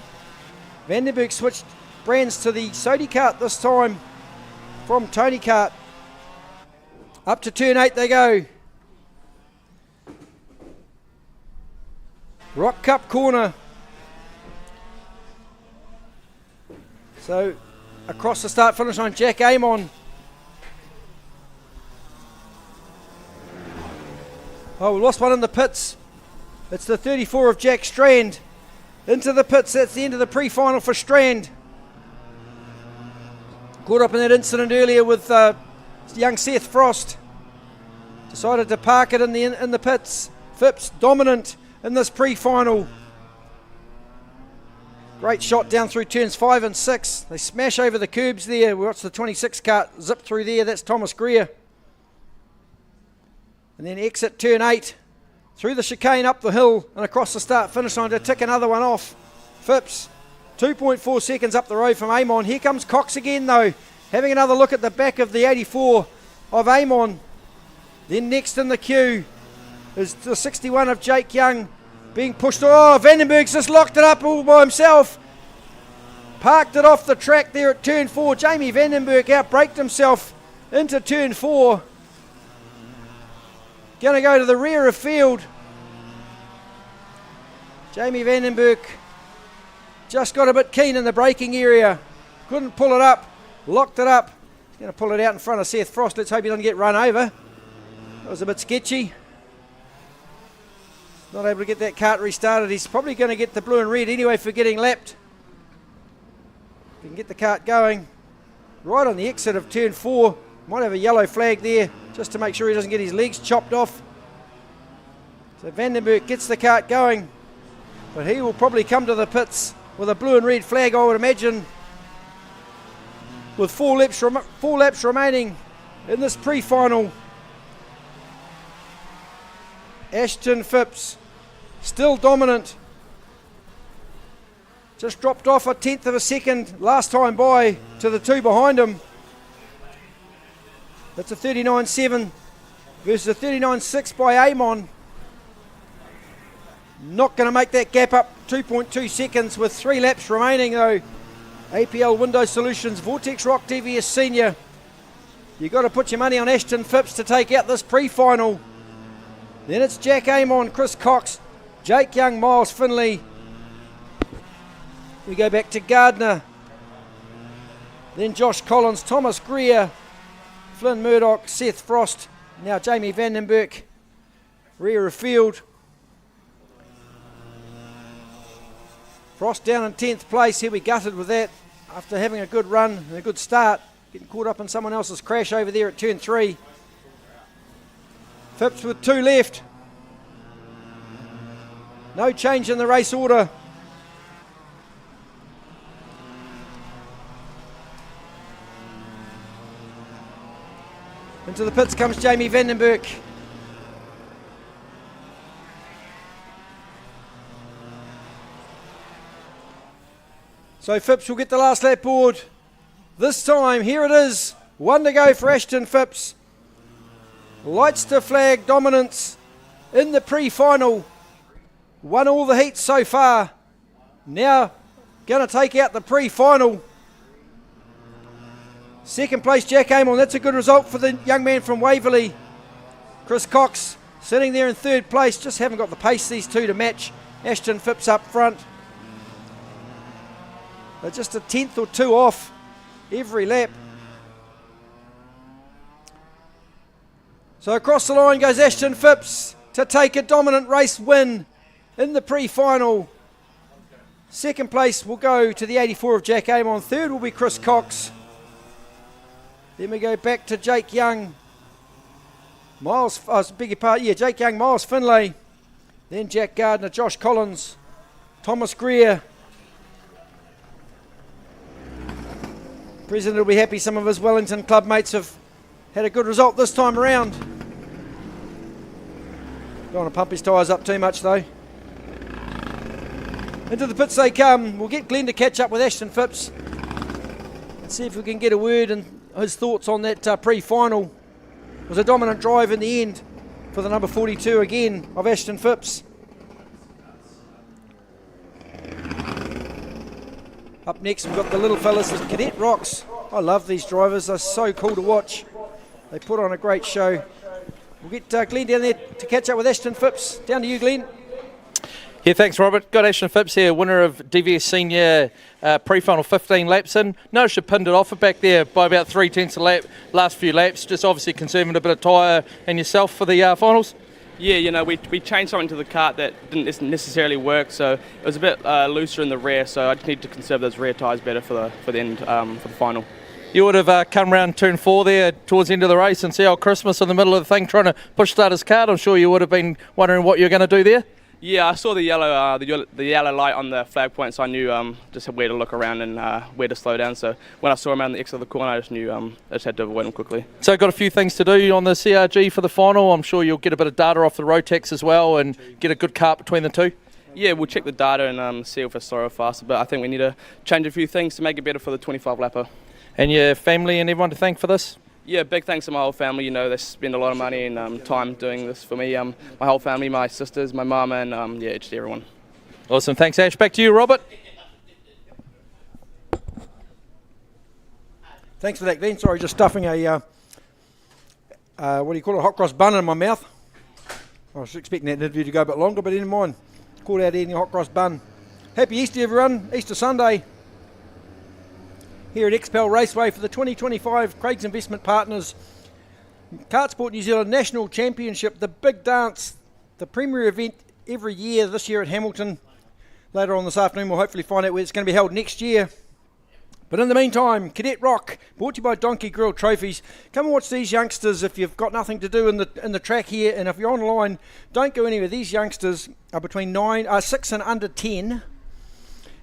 Vandenberg switched brands to the Sodi kart this time from Tony kart. Up to turn 8 they go. Rock Cup corner. So across the start finish line, Jack Amon. Oh, we lost one in the pits. It's the 34 of Jack Strand. Into the pits, that's the end of the pre-final for Strand. Caught up in that incident earlier with young Seth Frost. Decided to park it in the pits. Phipps dominant in this pre-final. Great shot down through turns 5 and 6. They smash over the curbs there. We watch the 26 kart zip through there. That's Thomas Greer. And then exit turn 8. Through the chicane up the hill and across the start finish line to tick another one off. Phipps 2.4 seconds up the road from Amon. Here comes Cox again though. Having another look at the back of the 84 of Amon. Then next in the queue is the 61 of Jake Young being pushed. Oh, Vandenberg's just locked it up all by himself. Parked it off the track there at turn 4. Jamie Vandenberg outbraked himself into turn 4. Going to go to the rear of field. Jamie Vandenberg just got a bit keen in the braking area. Couldn't pull it up. Locked it up. Going to pull it out in front of Seth Frost. Let's hope he doesn't get run over. That was a bit sketchy. Not able to get that kart restarted. He's probably going to get the blue and red anyway for getting lapped. If he can get the kart going. Right on the exit of turn 4. Might have a yellow flag there just to make sure he doesn't get his legs chopped off. So Vandenberg gets the kart going. But he will probably come to the pits with a blue and red flag, I would imagine. With 4 laps remaining in this pre-final. Ashton Phipps still dominant. Just dropped off a 1/10 of a second last time by to the 2 behind him. That's a 39.7 versus a 39.6 by Amon. Not going to make that gap up 2.2 seconds with 3 laps remaining though. APL Window Solutions, Vortex Rock DVS Senior. You've got to put your money on Ashton Phipps to take out this pre-final. Then it's Jack Amon, Chris Cox, Jake Young, Miles Finley. We go back to Gardner. Then Josh Collins, Thomas Greer, Flynn Murdoch, Seth Frost. Now Jamie Vandenberg, rear of field. Frost down in 10th place. He'll be gutted with that after having a good run and a good start. Getting caught up in someone else's crash over there at turn 3. Phipps with 2 left. No change in the race order. Into the pits comes Jamie Vandenberg. So Phipps will get the last lap board. This time, here it is. 1 to go for Ashton Phipps. Lights to flag dominance in the pre-final. Won all the heats so far. Now going to take out the pre-final. Second place, Jack Amon. That's a good result for the young man from Waverley. Chris Cox sitting there in 3rd place. Just haven't got the pace, these two, to match Ashton Phipps up front. They're just a 1/10 or 2 off every lap. So across the line goes Ashton Phipps to take a dominant race win in the pre-final. Second place will go to the 84 of Jack Amon. 3rd will be Chris Cox. Then we go back to Jake Young. Jake Young, Miles Finlay. Then Jack Gardner, Josh Collins, Thomas Greer. President will be happy some of his Wellington club mates have had a good result this time around. Don't want to pump his tyres up too much though. Into the pits they come. We'll get Glenn to catch up with Ashton Phipps and see if we can get a word and his thoughts on that pre-final. It was a dominant drive in the end for the number 42 again of Ashton Phipps. Up next we've got the little fellas, the Cadet ROKs. I love these drivers, they're so cool to watch. They put on a great show. We'll get Glenn down there to catch up with Ashton Phipps. Down to you, Glenn. Yeah, thanks, Robert. Got Ashton Phipps here, winner of DVS Senior pre-final 15 laps in. Noticed you pinned it off back there by about 3/10 a lap, last few laps. Just obviously conserving a bit of tyre and yourself for the finals. Yeah, you know, we changed something to the kart that didn't necessarily work, so it was a bit looser in the rear, so I just need to conserve those rear tyres better for the end, for the final. You would have come round turn 4 there towards the end of the race and see old Christmas in the middle of the thing trying to push start his kart. I'm sure you would have been wondering what you're going to do there. Yeah, I saw the yellow light on the flag point, so I knew just where to look around and where to slow down. So when I saw him around the exit of the corner, I just knew I just had to avoid him quickly. So got a few things to do on the CRG for the final. I'm sure you'll get a bit of data off the Rotax as well and get a good kart between the two. Yeah, we'll check the data and see if it's slower or faster, but I think we need to change a few things to make it better for the 25-lapper. And your family and everyone to thank for this? Yeah, big thanks to my whole family. You know, they spend a lot of money and time doing this for me. My whole family, my sisters, my mum, and yeah, just everyone. Awesome. Thanks, Ash. Back to you, Robert. Thanks for that, Glenn. Sorry, just stuffing a, what do you call it, a hot cross bun in my mouth. I was expecting that interview to go a bit longer, but never mind. Called out eating a hot cross bun. Happy Easter, everyone. Easter Sunday. Here at XPEL Raceway for the 2025 Craig's Investment Partners Kartsport New Zealand National Championship, the big dance, the premier event every year, this year at Hamilton. Later on this afternoon we'll hopefully find out where it's going to be held next year. But in the meantime, Cadet ROK, brought to you by Donkey Grill Trophies. Come and watch these youngsters if you've got nothing to do in the track here, and if you're online, don't go anywhere. These youngsters are between 6 and under 10.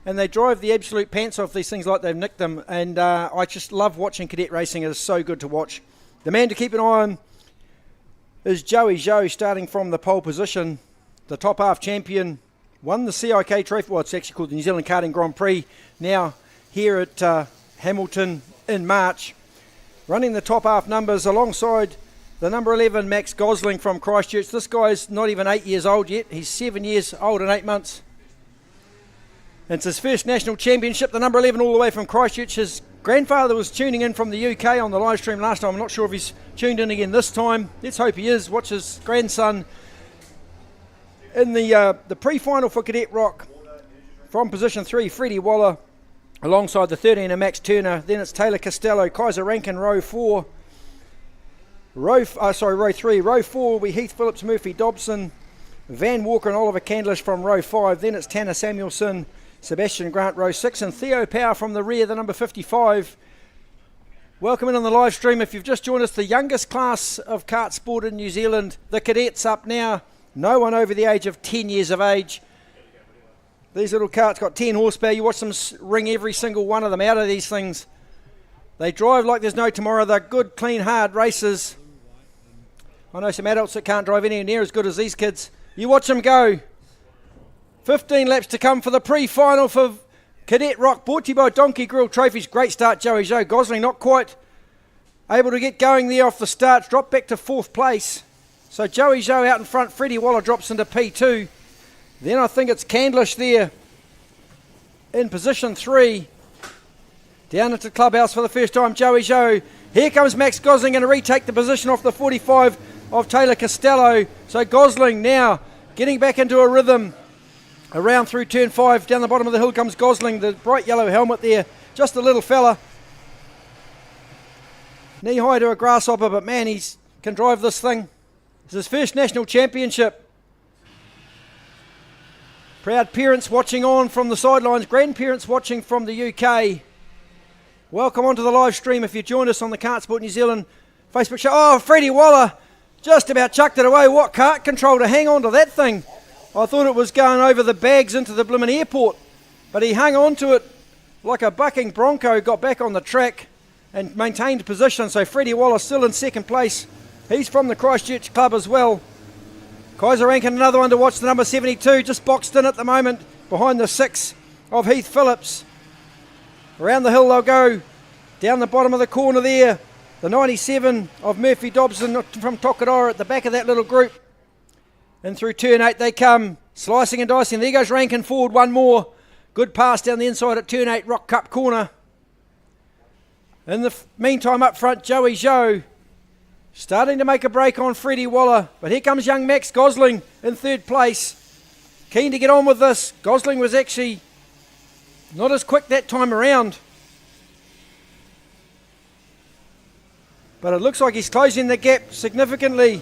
And they drive the absolute pants off these things like they've nicked them. And I just love watching cadet racing. It is so good to watch. The man to keep an eye on is Joey Zhou, starting from the pole position. The top half champion, won the CIK trophy. Well, it's actually called the New Zealand Karting Grand Prix. Now here at Hamilton in March. Running the top half numbers alongside the number 11, Max Gosling from Christchurch. This guy's not even 8 years old yet. He's 7 years old and 8 months. It's his first national championship, the number 11 all the way from Christchurch. His grandfather was tuning in from the UK on the live stream last time. I'm not sure if he's tuned in again this time. Let's hope he is. Watch his grandson in the pre-final for Cadet ROK. From position 3, Freddie Waller alongside the 13er Max Turner. Then it's Taylor Costello, Kaiser Rankin, row 4. Row 3. Row 4 will be Heath Phillips, Murphy Dobson, Van Walker and Oliver Candlish from row 5. Then it's Tanner Samuelson, Sebastian Grant, row 6, and Theo Power from the rear, the number 55. Welcome in on the live stream. If you've just joined us, the youngest class of kart sport in New Zealand, the cadets up now. No one over the age of 10 years of age. These little karts got 10 horsepower. You watch them wring every single one of them out of these things. They drive like there's no tomorrow. They're good, clean, hard racers. I know some adults that can't drive anywhere near as good as these kids. You watch them go. 15 laps to come for the pre-final for Cadet ROK, brought to you by Donkey Grill Trophies. Great start, Joey Zhou. Gosling not quite able to get going there off the start. Dropped back to 4th place. So Joey Zhou out in front. Freddie Waller drops into P2. Then I think it's Candlish there in position 3. Down into the clubhouse for the first time, Joey Zhou. Here comes Max Gosling going to retake the position off the 45 of Taylor Costello. So Gosling now getting back into a rhythm. Around through turn 5, down the bottom of the hill comes Gosling, the bright yellow helmet there, just a little fella. Knee high to a grasshopper, but man, he can drive this thing. It's his first national championship. Proud parents watching on from the sidelines, grandparents watching from the UK. Welcome onto the live stream if you joined us on the Kartsport New Zealand Facebook show. Oh, Freddie Waller just about chucked it away. What kart control to hang on to that thing. I thought it was going over the bags into the blooming airport, but he hung on to it like a bucking bronco, got back on the track and maintained position. So Freddie Waller still in second place. He's from the Christchurch club as well. Kaiser Rankin, another one to watch, the number 72, just boxed in at the moment behind the 6 of Heath Phillips. Around the hill they'll go, down the bottom of the corner there. The 97 of Murphy Dobson from Tokoroa at the back of that little group. And through turn 8 they come, slicing and dicing. There goes Rankin forward, one more. Good pass down the inside at turn 8, Rock Cup corner. In the meantime up front, Joey Zhou starting to make a break on Freddie Waller. But here comes young Max Gosling in third place. Keen to get on with this. Gosling was actually not as quick that time around. But it looks like he's closing the gap significantly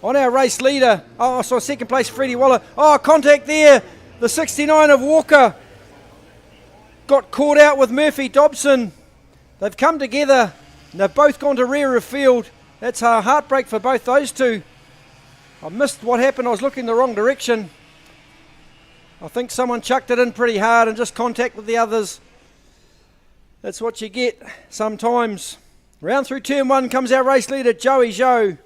on our race leader. Oh, I saw second place Freddie Waller. Oh, contact there. The 69 of Walker got caught out with Murphy Dobson. They've come together and they've both gone to rear of field. That's a heartbreak for both those two. I missed what happened. I was looking the wrong direction. I think someone chucked it in pretty hard and just contact with the others. That's what you get sometimes. Round through turn 1 comes our race leader, Joey Zhou.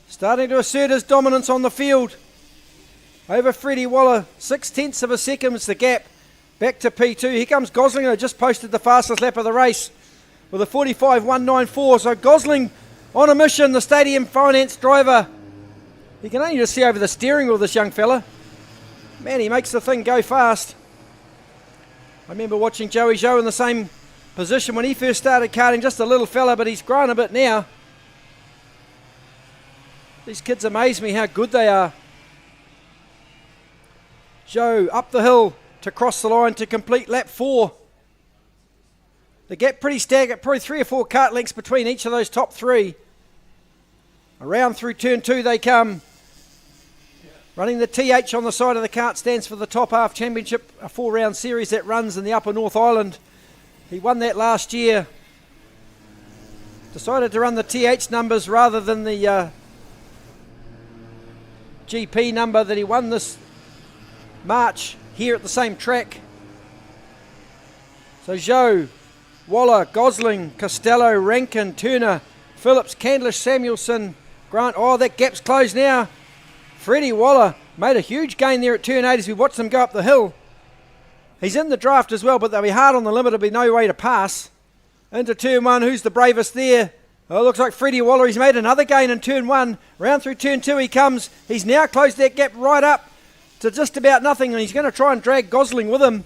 Starting to assert his dominance on the field. Over Freddie Waller, 0.6 of a second is the gap. Back to P2. Here comes Gosling, who just posted the fastest lap of the race with a 45.194. So Gosling on a mission, the Stadium Finance driver. You can only just see over the steering wheel, this young fella. Man, he makes the thing go fast. I remember watching Joey Zhou in the same position when he first started karting, just a little fella, but he's grown a bit now. These kids amaze me how good they are. Zhou up the hill to cross the line to complete lap 4. The gap pretty staggered, probably 3 or 4 kart lengths between each of those top 3. Around through turn 2 they come. Running the TH on the side of the kart stands for the Top Half Championship, a 4-round series that runs in the Upper North Island. He won that last year. Decided to run the TH numbers rather than the GP number that he won this March here at the same track. So Zhou, Waller, Gosling, Costello, Rankin, Turner, Phillips, Candlish, Samuelson, Grant. Oh, that gap's closed now. Freddie Waller made a huge gain there at turn 8 as we watched them go up the hill. He's in the draft as well, but they'll be hard on the limit. There'll be no way to pass. Into turn 1, who's the bravest there? Oh, it looks like Freddie Waller. He's made another gain in turn 1. Round through turn 2 he comes. He's now closed that gap right up to just about nothing, and he's going to try and drag Gosling with him.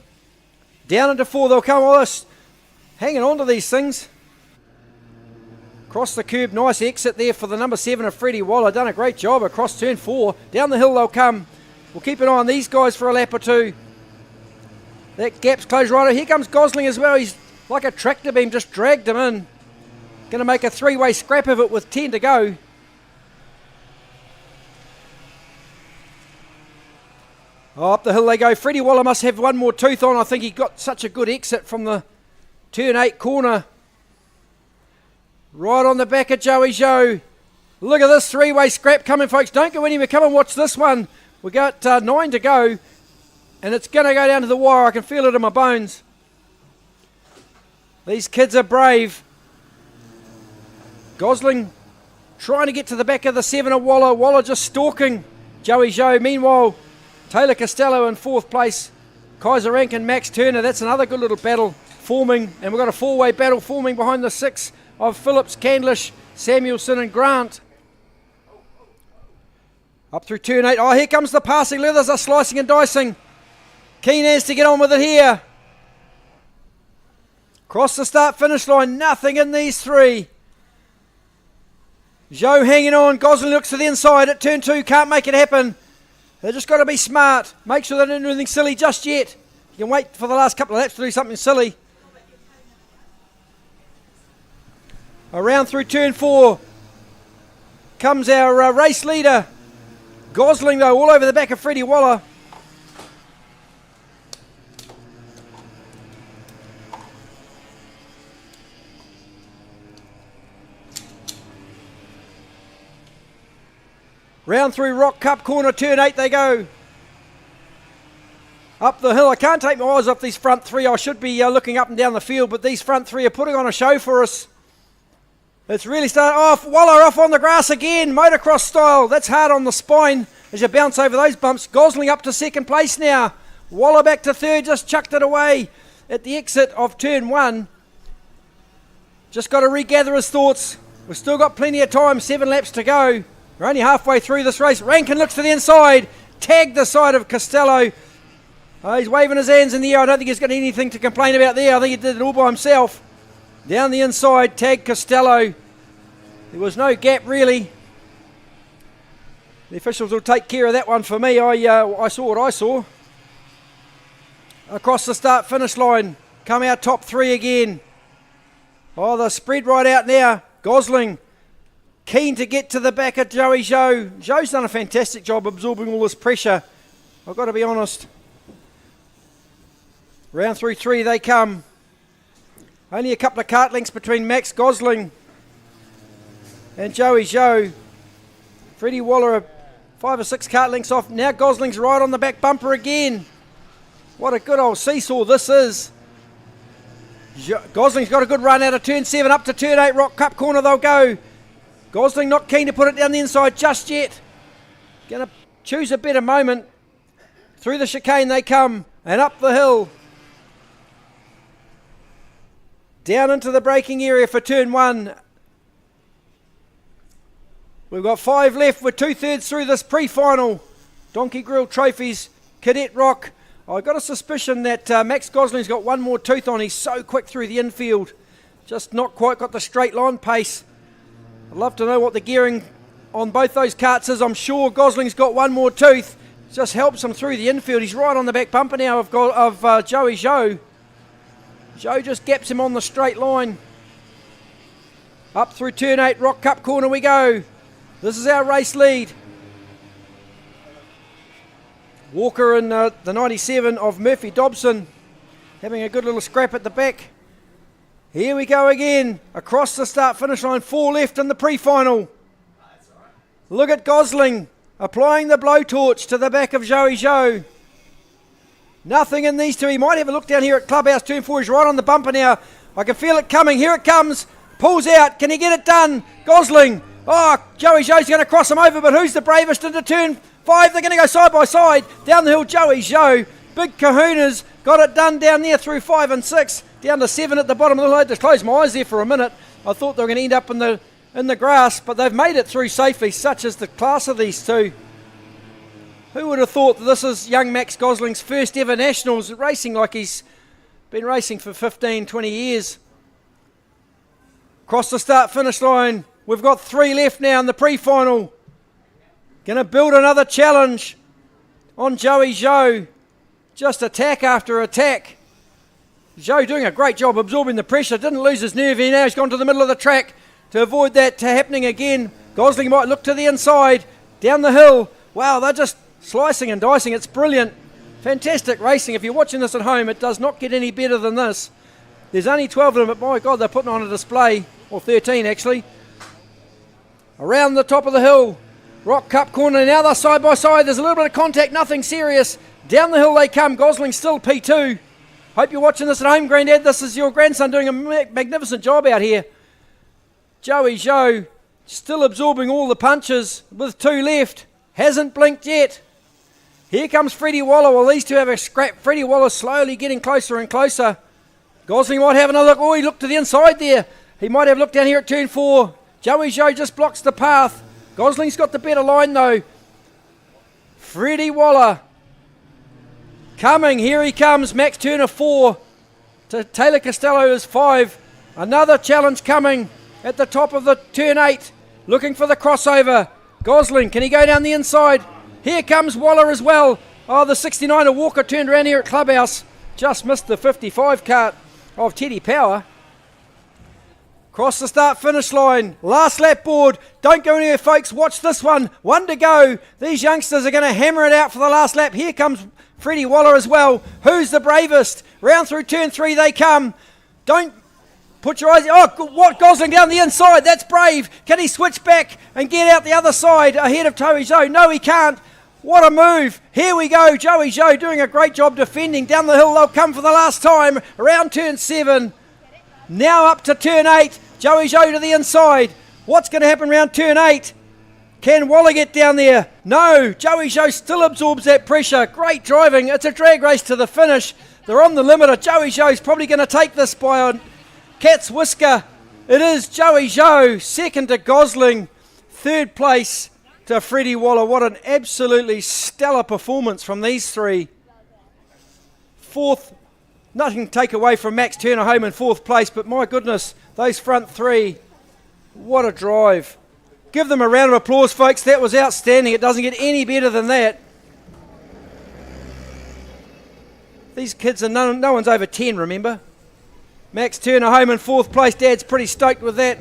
Down into 4 they'll come. Oh, hanging on to these things. Across the curb, nice exit there for the number 7 of Freddie Waller. Done a great job across turn 4. Down the hill they'll come. We'll keep an eye on these guys for a lap or 2. That gap's closed right. Here comes Gosling as well. He's like a tractor beam, just dragged him in. Going to make a 3-way scrap of it with 10 to go. Oh, up the hill they go. Freddie Waller must have one more tooth on. I think he got such a good exit from the turn 8 corner. Right on the back of Joey Zhou. Look at this 3-way scrap coming, folks. Don't go anywhere. Come and watch this one. We got 9 to go. And it's going to go down to the wire. I can feel it in my bones. These kids are brave. Gosling trying to get to the back of the 7 of Waller. Waller just stalking Joey Zhou. Meanwhile, Taylor Costello in 4th place. Kaiser Rankin, Max Turner. That's another good little battle forming. And we've got a 4-way battle forming behind the 6 of Phillips, Candlish, Samuelson and Grant. Up through turn 8. Oh, here comes the passing. Leathers are slicing and dicing. Keen as to get on with it here. Cross the start-finish line. Nothing in these 3. Zhou hanging on. Gosling looks to the inside at turn 2. Can't make it happen. They've just got to be smart. Make sure they don't do anything silly just yet. You can wait for the last couple of laps to do something silly. Around through turn 4 comes our race leader. Gosling, though, all over the back of Freddie Waller. Round through Rock Cup corner, turn 8 they go. Up the hill, I can't take my eyes off these front three. I should be looking up and down the field, but these front three are putting on a show for us. It's really starting off. Waller off on the grass again, motocross style. That's hard on the spine as you bounce over those bumps. Gosling up to second place now. Waller back to third, just chucked it away at the exit of turn 1. Just got to regather his thoughts. We've still got plenty of time, 7 laps to go. We're only halfway through this race. Rankin looks to the inside, tagged the side of Costello. He's waving his hands in the air. I don't think he's got anything to complain about there. I think he did it all by himself. Down the inside, tagged Costello. There was no gap really. The officials will take care of that one for me. I saw what I saw. Across the start-finish line, come out top 3 again. Oh, the spread right out now. Gosling keen to get to the back of Joey Zhou. Zhou's done a fantastic job absorbing all this pressure. I've got to be honest. Round through 3 they come. Only a couple of kart lengths between Max Gosling and Joey Zhou. Freddie Waller 5 or 6 kart lengths off. Now Gosling's right on the back bumper again. What a good old seesaw this is. Gosling's got a good run out of turn 7 up to turn 8 Rock Cup corner they'll go. Gosling not keen to put it down the inside just yet. Going to choose a better moment. Through the chicane they come and up the hill. Down into the braking area for turn 1. We've got 5 left. We're 2/3 through this pre-final. Donkey Grill Trophies, Cadet ROK. I've got a suspicion that Max Gosling's got one more tooth on. He's so quick through the infield. Just not quite got the straight line pace. I'd love to know what the gearing on both those karts is. I'm sure Gosling's got one more tooth. Just helps him through the infield. He's right on the back bumper now of Joey Zhou. Zhou just gaps him on the straight line. Up through turn 8, Rock Cup corner we go. This is our race lead. Walker in the 97 of Murphy Dobson having a good little scrap at the back. Here we go again. Across the start-finish line, 4 left in the pre-final. Look at Gosling applying the blowtorch to the back of Joey Zhou. Nothing in these two. He might have a look down here at Clubhouse turn 4. He's right on the bumper now. I can feel it coming. Here it comes. Pulls out. Can he get it done? Gosling. Oh, Joey Zhou's going to cross him over, but who's the bravest into turn 5? They're going to go side by side. Down the hill, Joey Zhou. Big kahunas. Got it done down there through 5 and 6. Down to 7 at the bottom of the hill. I had to close my eyes there for a minute. I thought they were going to end up in the grass, but they've made it through safely. Such is the class of these two. Who would have thought that this is young Max Gosling's first ever nationals, racing like he's been racing for 15, 20 years. Across the start-finish line, we've got 3 left now in the pre-final. Going to build another challenge on Joey Zhou. Just attack after attack. Zhou doing a great job absorbing the pressure, didn't lose his nerve here. Now he's gone to the middle of the track to avoid that happening again. Gosling might look to the inside, down the hill. Wow, they're just slicing and dicing. It's brilliant. Fantastic racing. If you're watching this at home, it does not get any better than this. There's only 12 of them, but my God, they're putting on a display. Or 13 actually. Around the top of the hill. Rock Cup corner. Now they're side by side. There's a little bit of contact, nothing serious. Down the hill they come. Gosling still P2. Hope you're watching this at home, Grandad. This is your grandson doing a magnificent job out here. Joey Zhou still absorbing all the punches with 2 left. Hasn't blinked yet. Here comes Freddie Waller. Well, these two have a scrap. Freddie Waller slowly getting closer and closer. Gosling might have another look. Oh, he looked to the inside there. He might have looked down here at turn 4. Joey Zhou just blocks the path. Gosling's got the better line though. Freddie Waller coming. Here he comes. Max Turner 4 to Taylor Costello is 5. Another challenge coming at the top of the turn 8. Looking for the crossover. Gosling, can he go down the inside? Here comes Waller as well. Oh, the 69er Walker turned around here at Clubhouse. Just missed the 55 kart of Teddy Power. Cross the start-finish line. Last lap board. Don't go anywhere, folks. Watch this one. 1 to go. These youngsters are going to hammer it out for the last lap. Here comes Freddie Waller as well. Who's the bravest? Round through turn 3 they come. Don't Put your eyes. Oh, what? Gosling down the inside. That's brave. Can he switch back and get out the other side ahead of Joey Zhou? No, he can't. What a move. Here we go. Joey Zhou doing a great job defending. Down the hill, they'll come for the last time. Around turn 7. Now up to turn 8. Joey Zhou to the inside. What's going to happen around turn 8? Can Waller get down there? No. Joey Zhou still absorbs that pressure. Great driving. It's a drag race to the finish. They're on the limiter. Joey Zhou's probably going to take this by a cat's whisker. It is Joey Zhou. Second to Gosling. Third place to Freddie Waller. What an absolutely stellar performance from these three. Fourth, nothing to take away from Max Turner home in fourth place, but my goodness, those front three, what a drive. Give them a round of applause, folks. That was outstanding. It doesn't get any better than that. These kids are no one's over 10, remember? Max Turner home in fourth place. Dad's pretty stoked with that.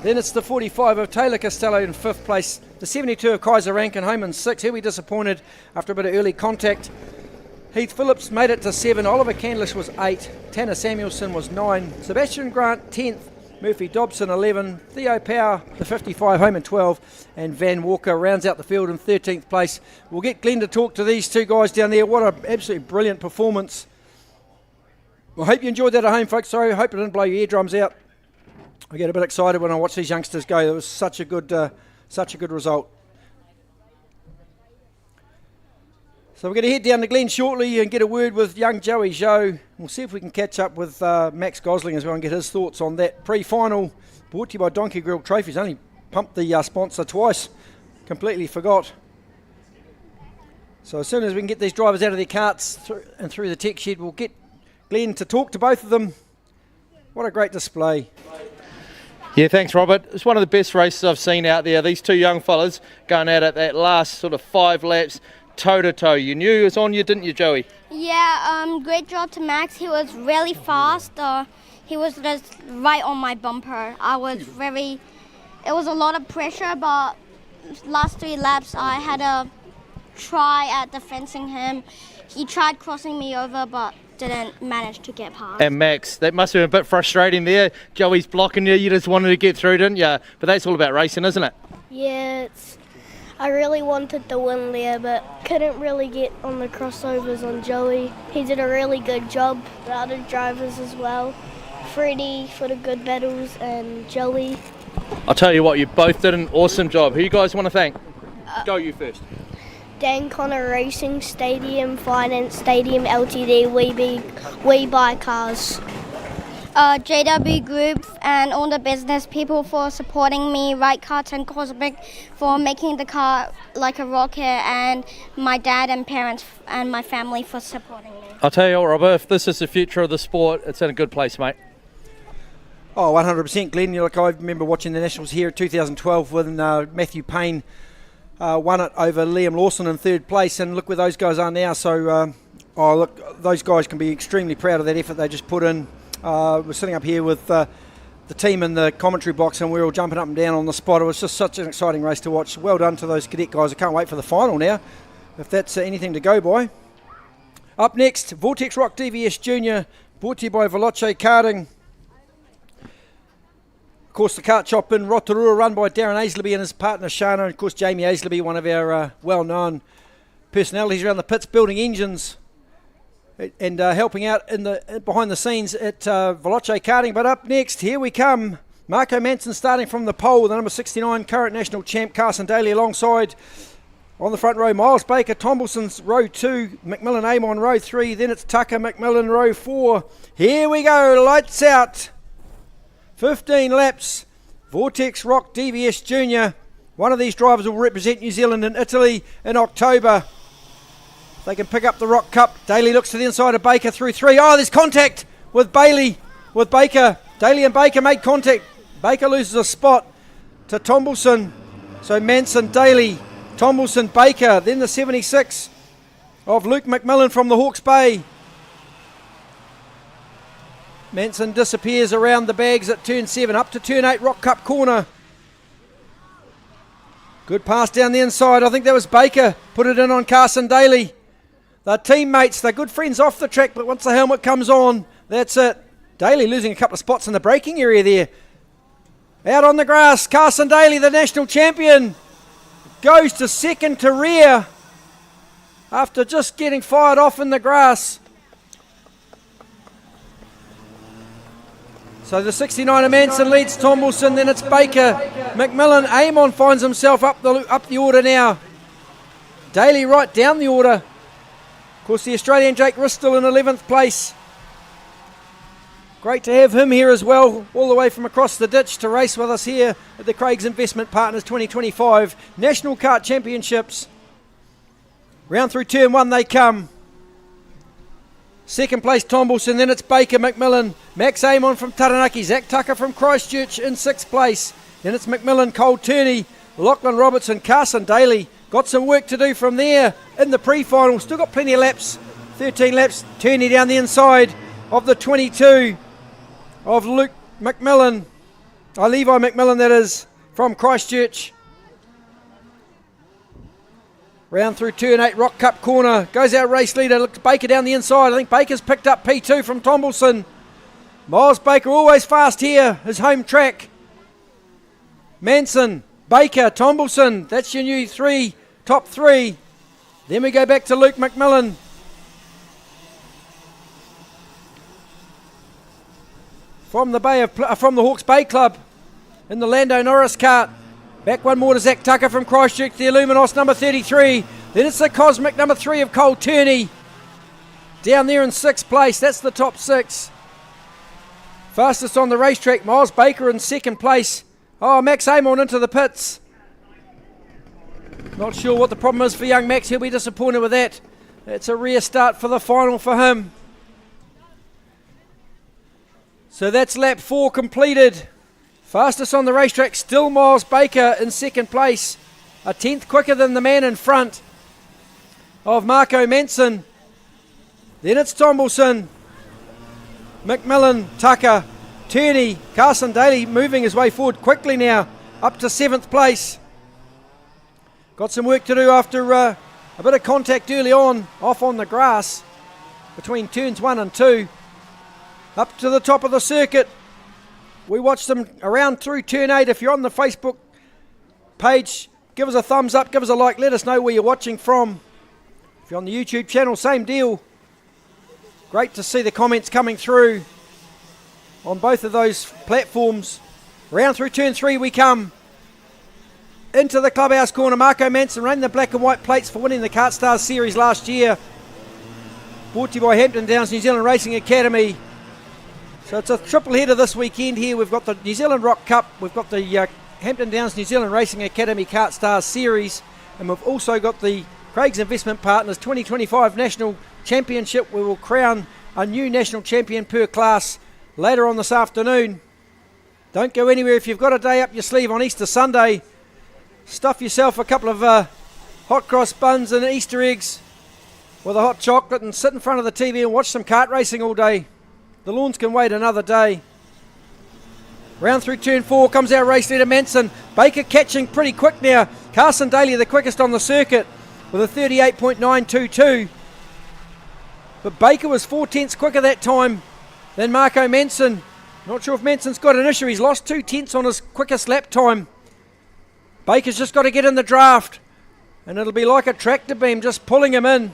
Then it's the 45 of Taylor Costello in fifth place. The 72 of Kaiser Rankin home in sixth. He'll be disappointed after a bit of early contact. Heath Phillips made it to 7. Oliver Candlish was 8. Tanner Samuelson was 9. Sebastian Grant 10th. Murphy Dobson 11. Theo Power, the 55, home in 12. And Van Walker rounds out the field in 13th place. We'll get Glenn to talk to these two guys down there. What an absolutely brilliant performance. I hope you enjoyed that at home, folks. Sorry, I hope it didn't blow your eardrums out. I get a bit excited when I watch these youngsters go. It was such a good result. So we're going to head down to Glen shortly and get a word with young Joey Zhou. We'll see if we can catch up with Max Gosling as well and get his thoughts on that pre-final. Brought to you by Donkey Grill Trophies. Only pumped the sponsor twice. Completely forgot. So as soon as we can get these drivers out of their carts and through the tech shed, we'll get Glenn to talk to both of them. What a great display. Yeah, thanks, Robert. It's one of the best races I've seen out there. These two young fellas going out at that last sort of 5 laps, toe-to-toe. You knew it was on you, didn't you, Joey? Yeah, great job to Max. He was really fast. He was just right on my bumper. It was a lot of pressure, but last 3 laps I had a try at defending him. He tried crossing me over, but didn't manage to get past. And Max, that must have been a bit frustrating there. Joey's blocking you, you just wanted to get through, didn't you? But that's all about racing, isn't it? Yeah, I really wanted to win there, but couldn't really get on the crossovers on Joey. He did a really good job. The other drivers as well. Freddie for the good battles and Joey. I'll tell you what, you both did an awesome job. Who you guys want to thank? Go you first. Dan Connor Racing, Stadium Finance, Stadium Ltd, We Buy Cars. JW Group and all the business people for supporting me, Right Karts and Cosmic for making the car like a rocket, and my dad and parents and my family for supporting me. I'll tell you what, Robert, if this is the future of the sport, it's in a good place, mate. Oh, 100%, Glenn. Like, I remember watching the Nationals here in 2012 when Matthew Payne won it over Liam Lawson in third place, and look where those guys are now. So, look, those guys can be extremely proud of that effort they just put in. We're sitting up here with the team in the commentary box, and we're all jumping up and down on the spot. It was just such an exciting race to watch. Well done to those cadet guys. I can't wait for the final now, if that's anything to go by. Up next, Rotax ROK DVS Junior, brought to you by Veloce Karting. Of course, the kart shop in Rotorua, run by Darren Aisleby and his partner Shana. And of course, Jamie Aisleby, one of our well-known personalities around the pits, building engines and helping out in the behind the scenes at Veloce Karting. But up next, here we come. Marco Manson starting from the pole, the number 69 current national champ Carson Daly alongside on the front row Miles Baker, Tombleton's row 2, McMillan Amon row 3, then it's Tucker McMillan row 4. Here we go, lights out. 15 laps, Rotax ROK DVS Junior. One of these drivers will represent New Zealand in Italy in October. They can pick up the ROK Cup. Daly looks to the inside of Baker through 3. Oh, there's contact with Bailey, with Baker. Daly and Baker make contact. Baker loses a spot to Tombleton. So Manson, Daly, Tombleton, Baker. Then the 76 of Luke McMillan from the Hawke's Bay. Manson disappears around the bags at turn 7, up to turn 8, ROK Cup corner. Good pass down the inside. I think that was Baker. Put it in on Carson Daly. They're teammates. They're good friends off the track, but once the helmet comes on, that's it. Daly losing a couple of spots in the braking area there. Out on the grass, Carson Daly, the national champion, goes to second to rear after just getting fired off in the grass. So the 69er Manson leads Tombleson, then it's Baker. McMillan, Amon finds himself up the order now. Daly right down the order. Of course, the Australian Jake Ristel in 11th place. Great to have him here as well, all the way from across the ditch to race with us here at the Craig's Investment Partners 2025 National Kart Championships. Round through turn 1 they come. Second place Tombleson, then it's Baker, McMillan, Max Amon from Taranaki, Zach Tucker from Christchurch in 6th place. Then it's McMillan, Cole Turney, Lachlan Robertson, Carson Daly. Got some work to do from there in the pre-final. Still got plenty of laps, 13 laps. Turney down the inside of the 22 of Luke McMillan, Levi McMillan that is, from Christchurch. Round through turn 8, Rock Cup corner, goes our race leader, looks Baker down the inside. I think Baker's picked up P2 from Tombleson. Miles Baker always fast here, his home track. Manson, Baker, Tombleson, that's your new top three. Then we go back to Luke McMillan. From the Hawke's Bay Club in the Lando Norris kart. Back one more to Zach Tucker from Christchurch, the Illuminos number 33. Then it's the Cosmic number 3 of Cole Turney. Down there in 6th place, that's the top 6. Fastest on the racetrack, Miles Baker in 2nd place. Oh, Max Amon into the pits. Not sure what the problem is for young Max, he'll be disappointed with that. It's a rare start for the final for him. So that's lap 4 completed. Fastest on the racetrack, still Miles Baker in 2nd place. A 10th quicker than the man in front of Marco Manson. Then it's Tombleson, McMillan, Tucker, Turney, Carson Daly moving his way forward quickly now, up to 7th place. Got some work to do after a bit of contact early on, off on the grass, between turns 1 and 2. Up to the top of the circuit. We watched them around through turn 8. If you're on the Facebook page, give us a thumbs up, give us a like, let us know where you're watching from. If you're on the YouTube channel, same deal. Great to see the comments coming through on both of those platforms. Round through turn 3 we come. Into the clubhouse corner, Marco Manson running the black and white plates for winning the KartStars series last year. Brought to you by Hampton Downs New Zealand Racing Academy. So it's a triple header this weekend here. We've got the New Zealand Rock Cup, we've got the Hampton Downs New Zealand Racing Academy KartStars Series, and we've also got the Craig's Investment Partners 2025 National Championship. We will crown a new national champion per class later on this afternoon. Don't go anywhere. If you've got a day up your sleeve on Easter Sunday, stuff yourself a couple of hot cross buns and Easter eggs with a hot chocolate and sit in front of the TV and watch some kart racing all day. The lawns can wait another day. Round through turn 4 comes our race leader Manson. Baker catching pretty quick now. Carson Daly the quickest on the circuit with a 38.922. But Baker was 4 tenths quicker that time than Marco Manson. Not sure if Manson's got an issue. He's lost 2 tenths on his quickest lap time. Baker's just got to get in the draft. And it'll be like a tractor beam just pulling him in.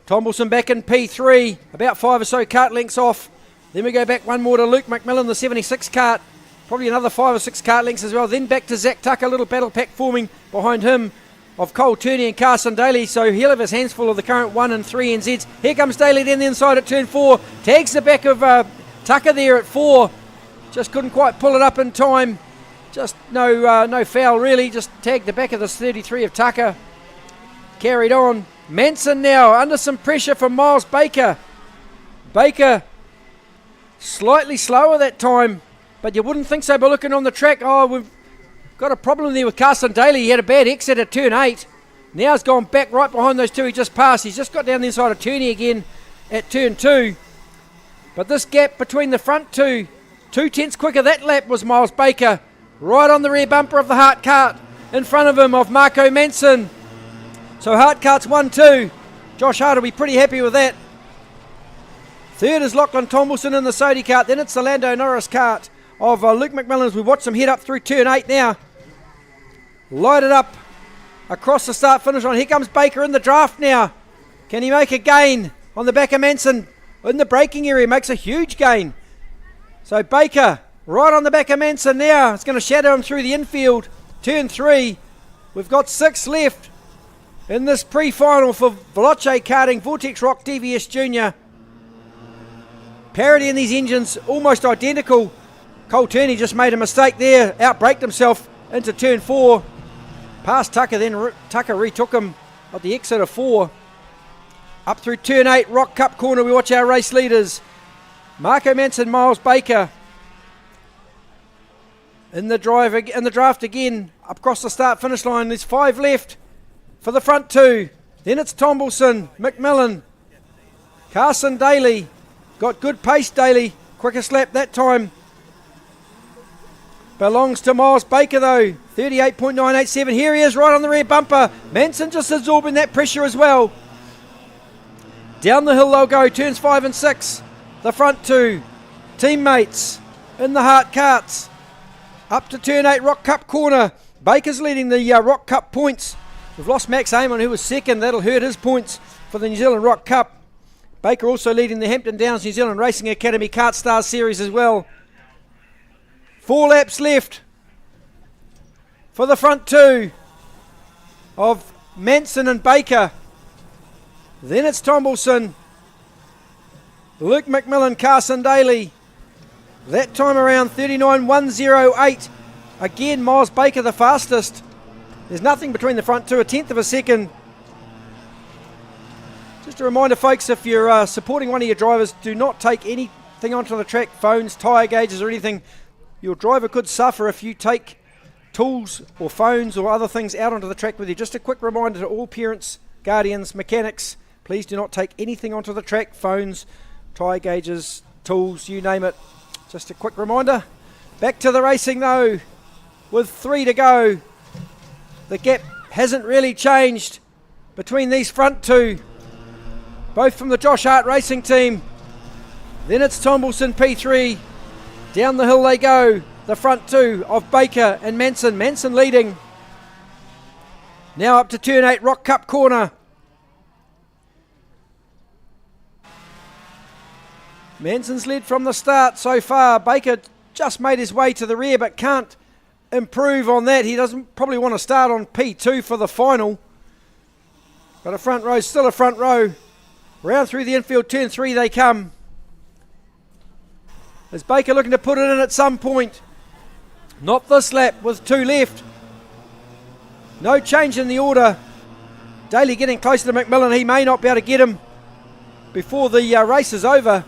Tombleson back in P3, about 5 or so kart lengths off. Then we go back one more to Luke McMillan, the 76 kart. Probably another 5 or 6 kart lengths as well. Then back to Zach Tucker, a little battle pack forming behind him of Cole Turney and Carson Daly. So he'll have his hands full of the current 1 and 3 NZs. Here comes Daly down the inside at turn 4. Tags the back of Tucker there at 4. Just couldn't quite pull it up in time. Just no foul really. Just tagged the back of this 33 of Tucker. Carried on. Manson now under some pressure from Miles Baker. Baker slightly slower that time, but you wouldn't think so by looking on the track. Oh, we've got a problem there with Carson Daly. He had a bad exit at turn 8. Now he's gone back right behind those two he just passed. He's just got down the inside of Turney again at turn 2. But this gap between the front two, 2 tenths quicker that lap was Miles Baker. Right on the rear bumper of the Hart Kart in front of him of Marco Manson. So Hart Kart's 1-2. Josh Hart will be pretty happy with that. Third is Lachlan Tomlinson in the Sodi cart. Then it's the Lando Norris cart of Luke McMillan as we watch them head up through turn 8 now. Lighted up across the start finish line. Here comes Baker in the draft now. Can he make a gain on the back of Manson in the braking area? Makes a huge gain. So Baker right on the back of Manson now. It's going to shadow him through the infield. Turn 3. We've got 6 left in this pre-final for Veloce Karting, Vortex ROK DVS Junior. Parity in these engines, almost identical. Cole Turney just made a mistake there, outbraked himself into turn 4. Past Tucker, then Tucker retook him at the exit of 4. Up through turn 8, Rock Cup corner, we watch our race leaders. Marco Manson, Miles Baker. In the draft again, up across the start finish line. There's 5 left for the front 2. Then it's Tomlinson, McMillan, Carson Daly. Got good pace, Daly. Quickest lap that time. Belongs to Miles Baker though. 38.987. Here he is right on the rear bumper. Manson just absorbing that pressure as well. Down the hill they'll go. Turns 5 and 6. The front 2. Teammates in the Hart carts. Up to turn 8, Rock Cup corner. Baker's leading the Rock Cup points. We've lost Max Amon, who was second. That'll hurt his points for the New Zealand Rock Cup. Baker also leading the Hampton Downs New Zealand Racing Academy KartStars series as well. 4 laps left for the front 2 of Manson and Baker. Then it's Tomlinson, Luke McMillan, Carson Daly. That time around 39.108. Again, Miles Baker the fastest. There's nothing between the front 2, a tenth of a second. Just a reminder, folks, if you're supporting one of your drivers, do not take anything onto the track, phones, tyre gauges or anything. Your driver could suffer if you take tools or phones or other things out onto the track with you. Just a quick reminder to all parents, guardians, mechanics, please do not take anything onto the track, phones, tyre gauges, tools, you name it. Just a quick reminder. Back to the racing though, with 3 to go. The gap hasn't really changed between these front 2, both from the Josh Hart Racing team. Then it's Tomlinson P3. Down the hill they go. The front 2 of Baker and Manson. Manson leading. Now up to turn 8, Rock Cup corner. Manson's led from the start so far. Baker just made his way to the rear but can't improve on that. He doesn't probably want to start on P2 for the final. But a front row, still a front row. Round through the infield, turn 3 they come. Is Baker looking to put it in at some point? Not this lap with 2 left. No change in the order. Daly getting closer to McMillan. He may not be able to get him before the race is over.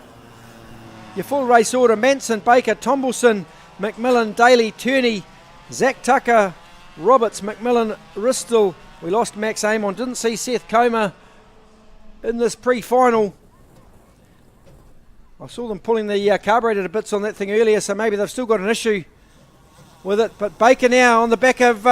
Your full race order: Manson, Baker, Tomlinson, McMillan, Daly, Turney, Zach Tucker, Roberts, McMillan, Ristel. We lost Max Amon. Didn't see Seth Comer in this pre-final. I saw them pulling the carburetor to bits on that thing earlier, so maybe they've still got an issue with it. But Baker now on the back of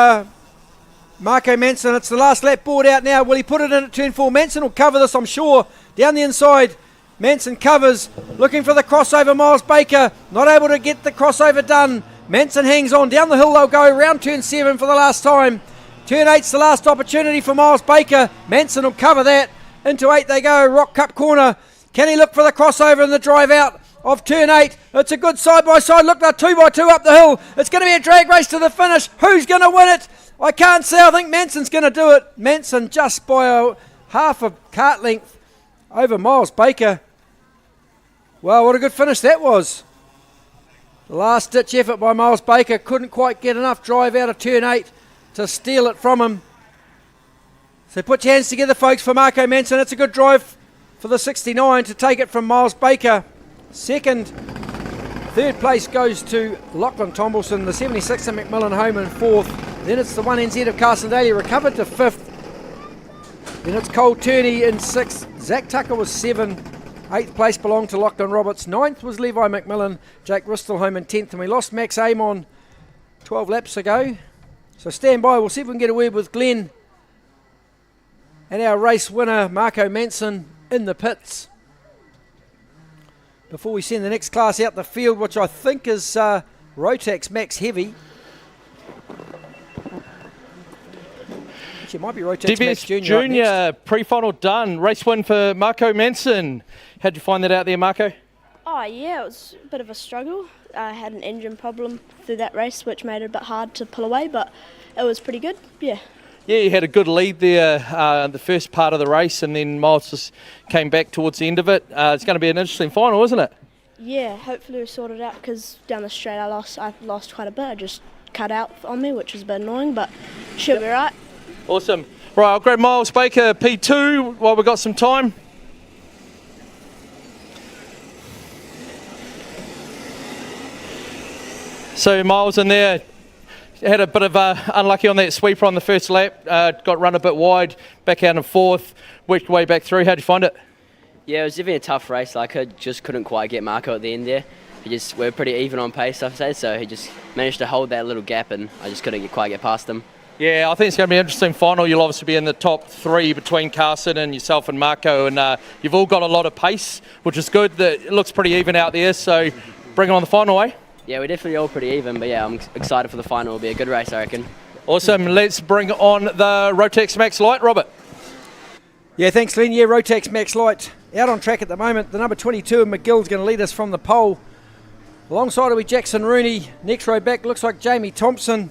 Marco Manson. It's the last lap board out now. Will he put it in at turn 4? Manson will cover this, I'm sure. Down the inside, Manson covers, looking for the crossover. Miles Baker not able to get the crossover done. Manson hangs on. Down the hill they'll go, round turn 7 for the last time. Turn 8's the last opportunity for Miles Baker. Manson will cover that. Into 8 they go, Rock Cup corner. Can he look for the crossover and the drive out of turn 8? It's a good side-by-side. Look, they're 2x2 up the hill. It's going to be a drag race to the finish. Who's going to win it? I can't say. I think Manson's going to do it. Manson just by a half a kart length over Miles Baker. Well, what a good finish that was. The last-ditch effort by Miles Baker. Couldn't quite get enough drive out of turn 8 to steal it from him. So put your hands together, folks, for Marco Manson. It's a good drive for the 69 to take it from Miles Baker. Second. Third place goes to Lachlan Tomlinson. The 76 and McMillan home in 4th. Then it's the 1NZ of Carson Daly, recovered to 5th. Then it's Cole Turney in 6th. Zach Tucker was 7. 8th place belonged to Lachlan Roberts. 9th was Levi McMillan. Jake Ristel home in 10th. And we lost Max Amon 12 laps ago. So stand by. We'll see if we can get a word with Glenn and our race winner, Marco Manson, in the pits. before we send the next class out the field, which I think is Rotax Max Heavy. Actually, it might be Rotax Max DVS Junior. Junior pre-final done. Race win for Marco Manson. How'd you find that out there, Marco? Oh yeah, it was a bit of a struggle. I had an engine problem through that race, which made it a bit hard to pull away, but it was pretty good, yeah. Yeah, you had a good lead there the first part of the race, and then Miles just came back towards the end of it. It's going to be an interesting final, isn't it? Yeah, hopefully we sort it out, because down the straight I lost quite a bit. I just cut out on me, which was a bit annoying, but should be right. Awesome. Right, I'll grab Miles Baker P2 while we've got some time. So Miles in there had a bit of unlucky on that sweeper on the first lap, got run a bit wide, back out in fourth, worked way back through. How'd you find it? Yeah, it was definitely a tough race. Like, I just couldn't quite get Marco at the end there. We're pretty even on pace, I'd say, so he just managed to hold that little gap, and I just couldn't quite get past him. Yeah, I think it's going to be an interesting final. You'll obviously be in the top three between Carson and yourself and Marco, and you've all got a lot of pace, which is good. It looks pretty even out there, so bring it on the final, eh? Yeah, we're definitely all pretty even, but yeah, I'm excited for the final. It'll be a good race, I reckon. Awesome. Let's bring on the Rotax Max Light, Robert. Yeah, thanks, Glenn. Yeah, Rotax Max Light out on track at the moment. The number 22 of McGill's going to lead us from the pole. Alongside will be Jackson Rooney. Next row back looks like Jamie Thompson.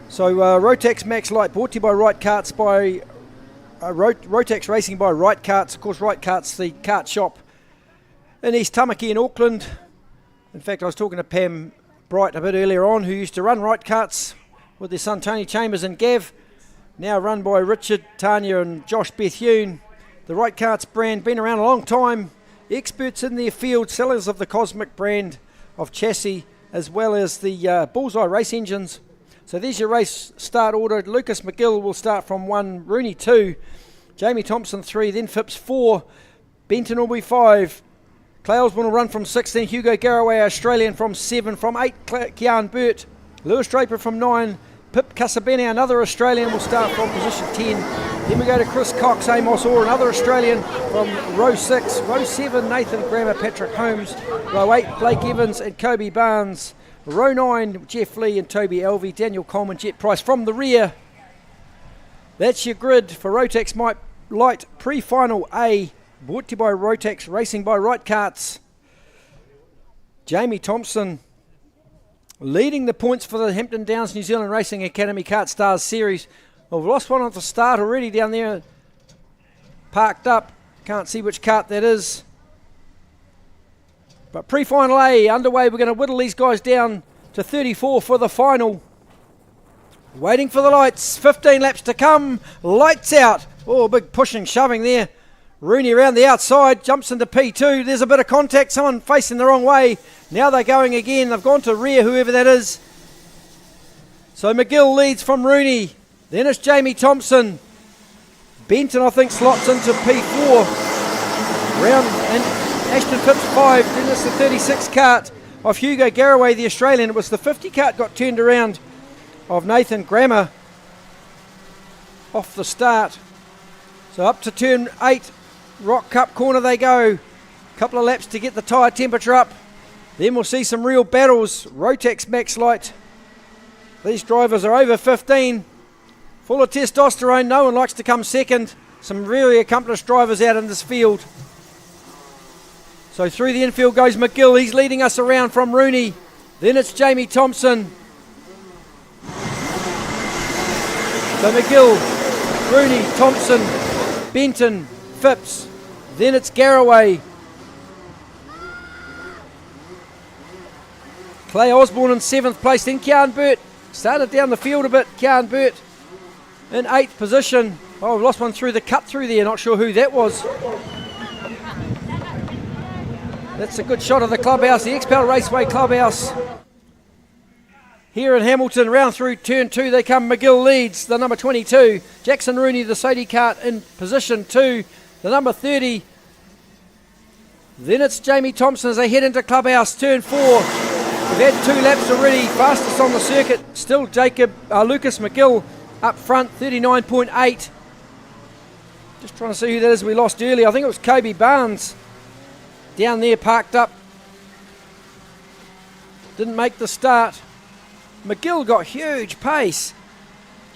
So Rotax Max Light brought to you by Right Karts by Rotax Racing by Right Karts. Of course, Right Karts, the kart shop in East Tamaki in Auckland. In fact, I was talking to Pam Bright a bit earlier on, who used to run Right Karts with their son Tony Chambers and Gav. Now run by Richard, Tanya and Josh Bethune. The Right Karts brand, been around a long time. Experts in their field, sellers of the Cosmic brand of chassis, as well as the Bullseye race engines. So there's your race start order. Lucas McGill will start from 1, Rooney 2, Jamie Thompson 3, then Phipps 4, Benton will be 5, Clay Osborne will run from 6, then Hugo Garraway, Australian, from 7, from 8, Kian Burt, Lewis Draper from 9, Pip Casabene, another Australian, will start from position 10. Then we go to Chris Cox, Amos Orr, another Australian, from row 6. Row 7, Nathan Grammer, Patrick Holmes. Row 8, Blake Evans and Kobe Barnes. Row 9, Jeff Lee and Toby Elvey. Daniel Coleman, Jet Price from the rear. That's your grid for Rotax Light pre-final A, brought to you by Rotax Racing by Right Karts. Jamie Thompson leading the points for the Hampton Downs New Zealand Racing Academy KartStars series. Well, we've lost one at the start already down there, parked up. Can't see which kart that is. But pre-final A underway. We're going to whittle these guys down to 34 for the final. Waiting for the lights. 15 laps to come. Lights out. Oh, big pushing, shoving there. Rooney around the outside, jumps into P2. There's a bit of contact. Someone facing the wrong way. Now they're going again. They've gone to rear, whoever that is. So McGill leads from Rooney. Then it's Jamie Thompson. Benton, I think, slots into P4. Round and Ashton Phipps 5. Then it's the 36 kart of Hugo Garraway, the Australian. It was the 50 kart got turned around of Nathan Grammer off the start. So up to turn 8. Rock Cup corner they go. Couple of laps to get the tyre temperature up. Then we'll see some real battles. Rotax Max Light. These drivers are over 15. Full of testosterone. No one likes to come second. Some really accomplished drivers out in this field. So through the infield goes McGill. He's leading us around from Rooney. Then it's Jamie Thompson. So McGill, Rooney, Thompson, Benton, Phipps. Then it's Garraway. Clay Osborne in 7th place. Then Kian Burt. Started down the field a bit. Kian Burt in 8th position. Oh, I've lost one through the cut through there. Not sure who that was. That's a good shot of the clubhouse, the XPEL Raceway clubhouse. Here in Hamilton, round through turn 2, they come. McGill leads, the number 22. Jackson Rooney, the Sadie kart, in position 2. The number 30. Then it's Jamie Thompson as they head into clubhouse, turn 4. We've had 2 laps already, fastest on the circuit. Still Lucas McGill up front, 39.8. Just trying to see who that is we lost earlier. I think it was Kobe Barnes down there parked up. Didn't make the start. McGill got huge pace.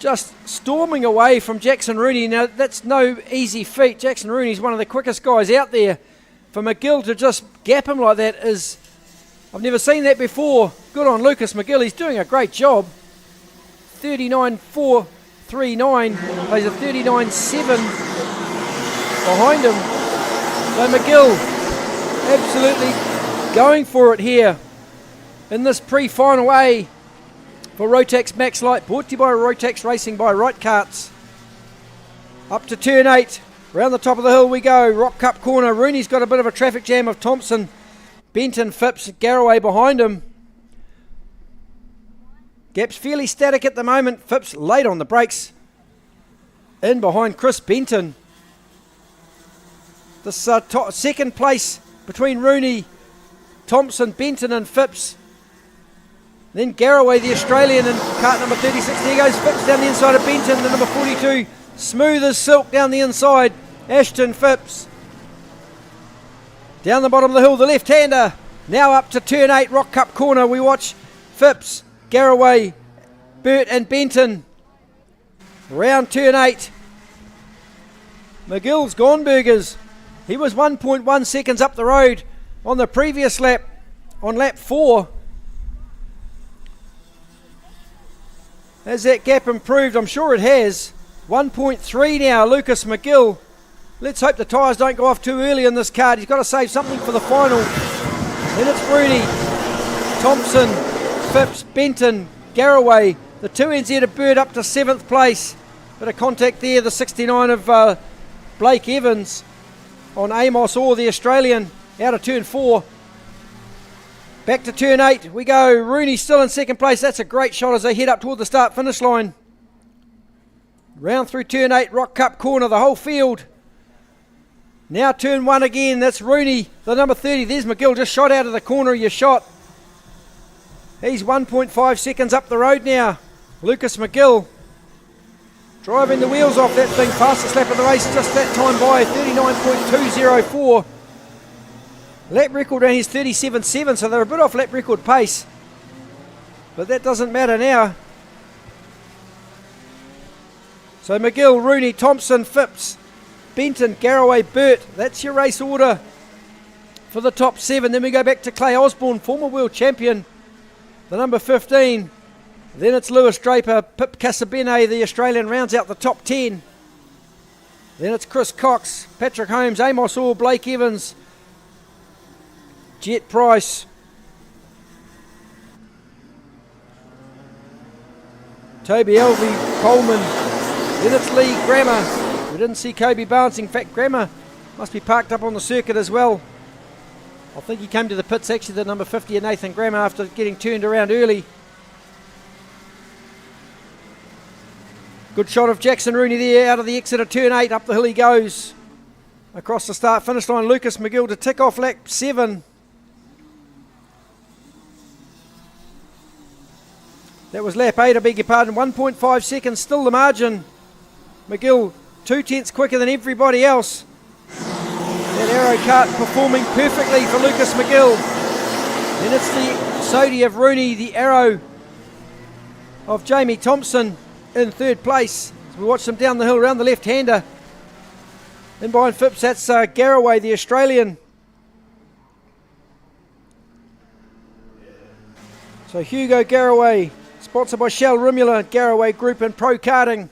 Just storming away from Jackson Rooney. Now, that's no easy feat. Jackson Rooney's one of the quickest guys out there. For McGill to just gap him like that is... I've never seen that before. Good on Lucas McGill. He's doing a great job. 39.439. Plays a 39.7 behind him. So McGill absolutely going for it here in this pre-final A for Rotax Max Light, brought to you by Rotax Racing by Right Karts. Up to turn 8, round the top of the hill we go, Rock Cup corner. Rooney's got a bit of a traffic jam of Thompson, Benton, Phipps, Garraway behind him. Gap's fairly static at the moment. Phipps late on the brakes, in behind Chris Benton. This second place between Rooney, Thompson, Benton and Phipps. Then Garraway, the Australian, in cart number 36. There goes Phipps down the inside of Benton, the number 42. Smooth as silk down the inside. Ashton Phipps. Down the bottom of the hill, the left-hander. Now up to turn 8, Rock Cup corner. We watch Phipps, Garraway, Burt and Benton. Round turn 8. McGill's gone burgers. He was 1.1 seconds up the road on the previous lap, on lap 4. Has that gap improved? I'm sure it has. 1.3 now, Lucas McGill. Let's hope the tyres don't go off too early in this card. He's got to save something for the final. Then it's Rooney, Thompson, Phipps, Benton, Garraway. The 2NZ of Bird up to 7th place. Bit of contact there, the 69 of Blake Evans on Amos Orr, the Australian, out of turn 4. Back to turn 8 we go. Rooney still in second place. That's a great shot as they head up toward the start finish line. Round through turn 8, Rock Cup corner, the whole field. Now turn 1 again. That's Rooney, the number 30. There's McGill, just shot out of the corner of your shot. He's 1.5 seconds up the road now. Lucas McGill driving the wheels off that thing. Fastest lap of the race, just that time by 39.204. Lap record around his 37.7, so they're a bit off lap record pace. But that doesn't matter now. So McGill, Rooney, Thompson, Phipps, Benton, Garraway, Burt. That's your race order for the top 7. Then we go back to Clay Osborne, former world champion, the number 15. Then it's Lewis Draper, Pip Casabene, the Australian, rounds out the top 10. Then it's Chris Cox, Patrick Holmes, Amos Orr, Blake Evans, Jet Price, Toby Elvey, Coleman. Then it's Lee Grammer. We didn't see Kobe Barnes. In fact, Grammer must be parked up on the circuit as well. I think he came to the pits actually, the number 50 of Nathan Grammer, after getting turned around early. Good shot of Jackson Rooney there out of the exit of turn 8. Up the hill he goes. Across the start finish line, Lucas McGill to tick off lap 7. That was lap 8, I beg your pardon. 1.5 seconds, still the margin. McGill 2/10 quicker than everybody else. That Aero kart performing perfectly for Lucas McGill. Then it's the Sodi of Rooney, the Aero of Jamie Thompson in 3rd place. As we watch them down the hill around the left-hander. Then behind Phipps, that's Garraway, the Australian. So Hugo Garraway, sponsored by Shell Rimula, Garraway Group and Pro Karting.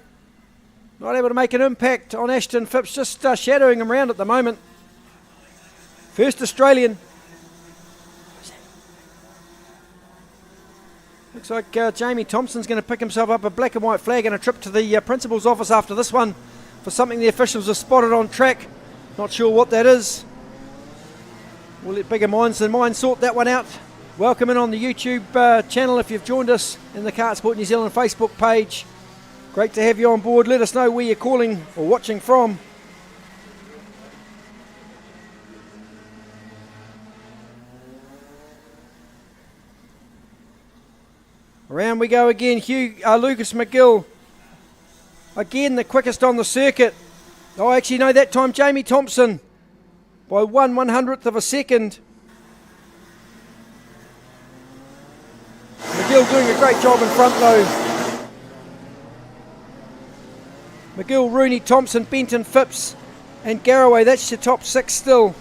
Not able to make an impact on Ashton Phipps, just shadowing him around at the moment. First Australian. Looks like Jamie Thompson's going to pick himself up a black and white flag and a trip to the principal's office after this one for something the officials have spotted on track. Not sure what that is. We'll let bigger minds than mine sort that one out. Welcome in on the YouTube channel if you've joined us in the Kartsport New Zealand Facebook page. Great to have you on board. Let us know where you're calling or watching from. Around we go again. Lucas McGill, again the quickest on the circuit. Oh, actually, no, that time Jamie Thompson by 1/100th of a second. McGill doing a great job in front though. McGill, Rooney, Thompson, Benton, Phipps and Garraway, that's your top 6 still.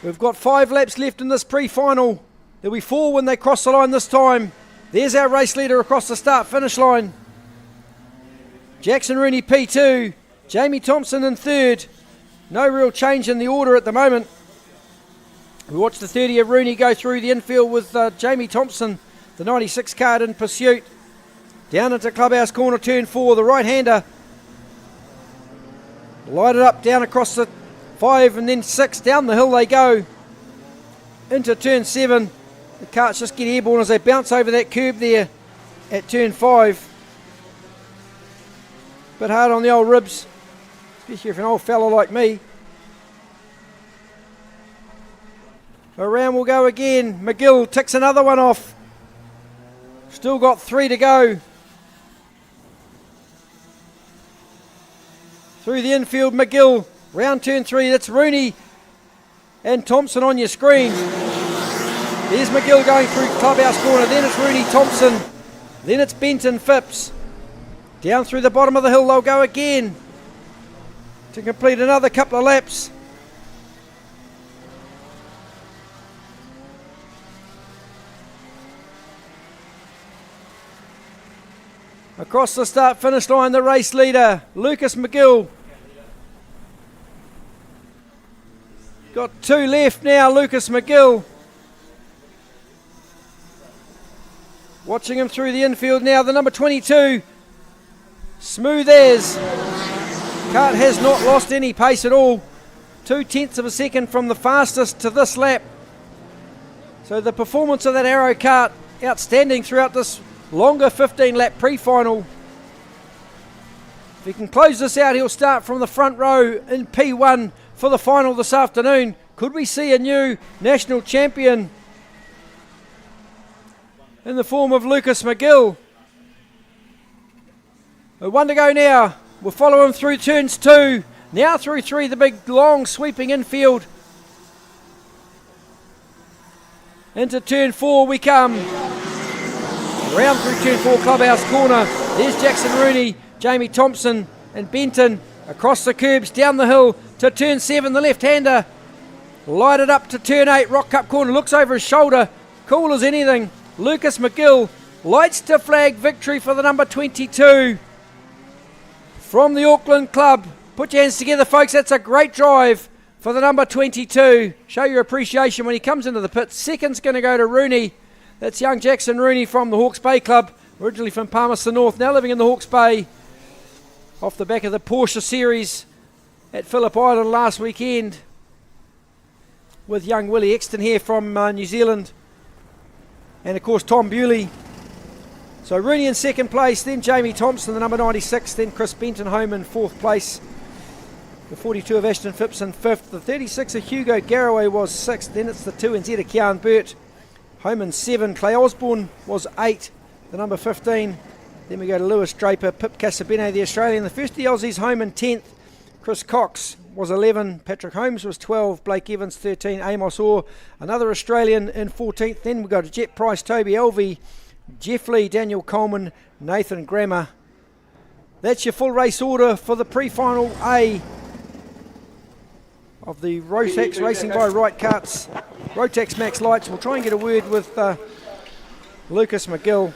We've got 5 laps left in this pre-final. There'll be 4 when they cross the line this time. There's our race leader across the start-finish line. Jackson Rooney P2, Jamie Thompson in 3rd. No real change in the order at the moment. We watched the 30 of Rooney go through the infield with Jamie Thompson, the 96 card in pursuit. Down into clubhouse corner, turn 4, the right-hander. Light it up, down across the 5 and then 6, down the hill they go. Into turn 7. The karts just get airborne as they bounce over that curb there at turn 5. Bit hard on the old ribs, especially if you're an old fella like me. Around we'll go again. McGill ticks another one off. Still got 3 to go. Through the infield, McGill. Round turn 3, that's Rooney and Thompson on your screen. There's McGill going through clubhouse corner, then it's Rooney, Thompson, then it's Benton, Phipps. Down through the bottom of the hill they'll go again to complete another couple of laps. Across the start-finish line, the race leader, Lucas McGill. Got 2 left now, Lucas McGill. Watching him through the infield now, the number 22, Smooth as. Kart has not lost any pace at all. 0.2 of a second from the fastest to this lap. So the performance of that Aero kart outstanding throughout this longer 15-lap pre-final. If he can close this out, he'll start from the front row in P1 for the final this afternoon. Could we see a new national champion in the form of Lucas McGill? 1 to go now. We'll follow him through turns 2. Now through 3, the big long sweeping infield. Into turn 4 we come. Round through turn 4, clubhouse corner. There's Jackson Rooney, Jamie Thompson and Benton across the curbs, down the hill to turn 7, the left-hander. Lighted up to turn 8, Rock Cup corner, looks over his shoulder, cool as anything. Lucas McGill lights to flag victory for the number 22. From the Auckland club. Put your hands together, folks. That's a great drive for the number 22. Show your appreciation when he comes into the pit. Second's going to go to Rooney. That's young Jackson Rooney from the Hawke's Bay Club, originally from Palmerston North, now living in the Hawke's Bay. Off the back of the Porsche series at Phillip Island last weekend with young Willie Exton here from New Zealand. And of course Tom Bewley. So Rooney in second place, then Jamie Thompson, the number 96, then Chris Benton home in fourth place. The 42 of Ashton Phipps in fifth. The 36 of Hugo Garraway was sixth. Then it's the 2 and Z of Kian Burt home in 7. Clay Osborne was 8, the number 15. Then we go to Lewis Draper, Pip Casabene, the Australian. The first of the Aussies home in 10th. Chris Cox was 11. Patrick Holmes was 12. Blake Evans 13. Amos Orr, another Australian, in 14th. Then we go to Jet Price, Toby Elvey, Jeff Lee, Daniel Coleman, Nathan Grammer. That's your full race order for the pre-final A of the Rotax Racing by Right Karts Rotax Max Lights. We'll try and get a word with Lucas McGill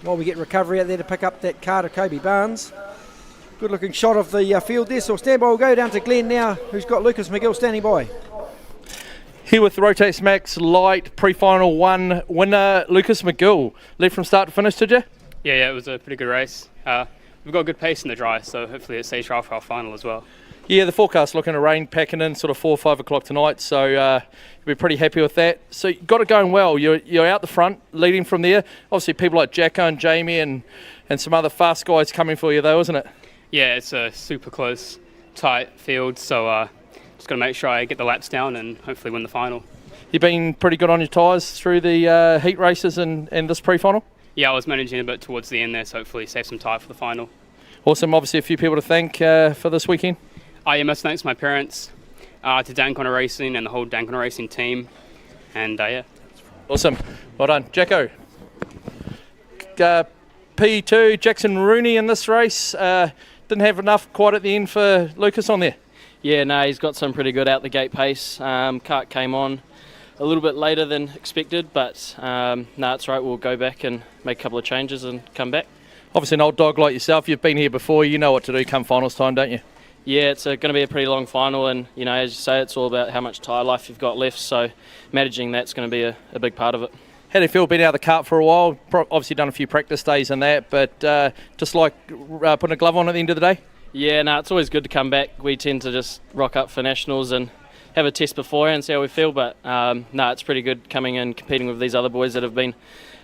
while we get recovery out there to pick up that car to Kobe Barnes. Good looking shot of the field there, so stand by. We'll go down to Glenn now, who's got Lucas McGill standing by. Here with Rotax Max Light pre-final 1 winner, Lucas McGill. Led from start to finish, did you? Yeah, it was a pretty good race. We've got good pace in the dry, so hopefully it stays dry for our final as well. Yeah, the forecast looking at rain packing in sort of 4 or 5 o'clock tonight, so you'll be pretty happy with that. So you got it going well. You're out the front, leading from there. Obviously people like Jacko and Jamie and some other fast guys coming for you though, isn't it? Yeah, it's a super close, tight field, so just got to make sure I get the laps down and hopefully win the final. You've been pretty good on your tyres through the heat races and this pre-final? Yeah, I was managing a bit towards the end there, so hopefully save some tyre for the final. Awesome. Obviously, a few people to thank for this weekend. Yeah, most thanks to my parents, to Dan Connor Racing and the whole Dan Connor Racing team, and yeah. Awesome. Well done. Jacko. P2, Jackson Rooney in this race. Didn't have enough quite at the end for Lucas on there. Yeah, no, he's got some pretty good out the gate pace. Kart came on a little bit later than expected, but no, it's right. We'll go back and make a couple of changes and come back. Obviously an old dog like yourself, you've been here before, you know what to do come finals time, don't you? Yeah, it's going to be a pretty long final, and you know, as you say, it's all about how much tyre life you've got left, so managing that's going to be a big part of it. How do you feel being out of the kart for a while? Obviously done a few practice days and that, but just like putting a glove on at the end of the day? Yeah, no, it's always good to come back. We tend to just rock up for nationals and have a test before and see how we feel, but no, it's pretty good coming in competing with these other boys that have been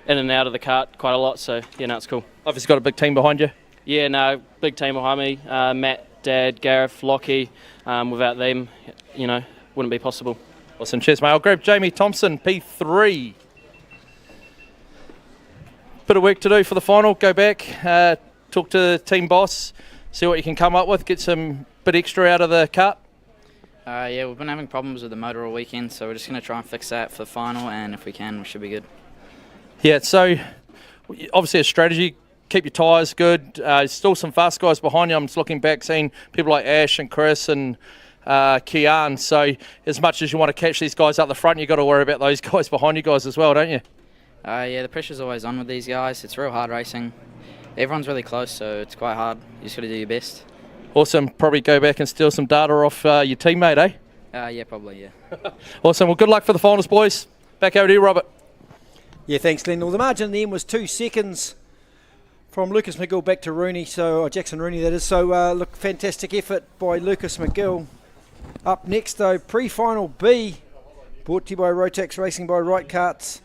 in and out of the kart quite a lot, so yeah, no, it's cool. Obviously got a big team behind you? Yeah, no, big team behind me. Matt, Dad, Gareth, Lockie. Without them, you know, wouldn't be possible. Awesome, cheers mate. I'll grab Jamie Thompson, P3. Bit of work to do for the final. Go back, talk to the team boss, see what you can come up with, get some bit extra out of the kart. Yeah, we've been having problems with the motor all weekend, so we're just going to try and fix that for the final, and if we can, we should be good. Yeah, so obviously a strategy, keep your tyres good. Still some fast guys behind you. I'm just looking back, seeing people like Ash and Chris and Kian. So as much as you want to catch these guys up the front, you've got to worry about those guys behind you guys as well, don't you? Yeah, the pressure's always on with these guys. It's real hard racing. Everyone's really close, so it's quite hard. You just got to do your best. Awesome. Probably go back and steal some data off your teammate, eh? Yeah, probably, yeah. Awesome. Well, good luck for the finals, boys. Back over to you, Robert. Yeah, thanks, Glenn. Well, the margin in the end was 2 seconds from Lucas McGill back to Rooney, Jackson Rooney, that is. So, look, fantastic effort by Lucas McGill. Up next, though, pre-final B, brought to you by Rotax Racing by Right Karts.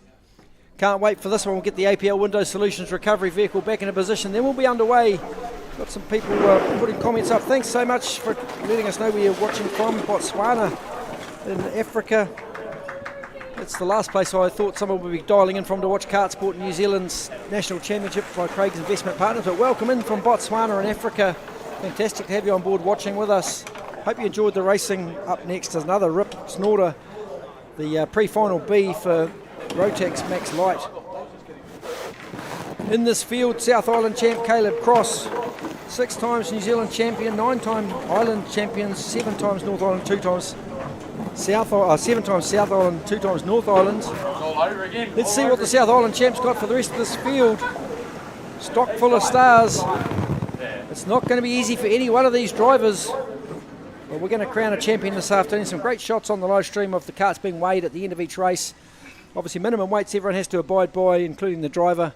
Can't wait for this one. We'll get the APL Windows Solutions recovery vehicle back into position. Then we'll be underway. Got some people putting comments up. Thanks so much for letting us know where you're watching from. Botswana in Africa. It's the last place I thought someone would be dialing in from to watch Kartsport New Zealand's National Championship by Craig's Investment Partners. But welcome in from Botswana in Africa. Fantastic to have you on board watching with us. Hope you enjoyed the racing. Up next is another rip snorter. The pre-final B for Rotax Max Light. In this field, South Island champ Caleb Cross, 6 times New Zealand champion, 9-time Island champions, 7 times North Island, 2 times South Island, 7 times South Island, 2 times North Island. Let's see what the South Island champ's got for the rest of this field. Stock full of stars. It's not going to be easy for any one of these drivers. But we're going to crown a champion this afternoon. Some great shots on the live stream of the karts being weighed at the end of each race. Obviously minimum weights everyone has to abide by, including the driver,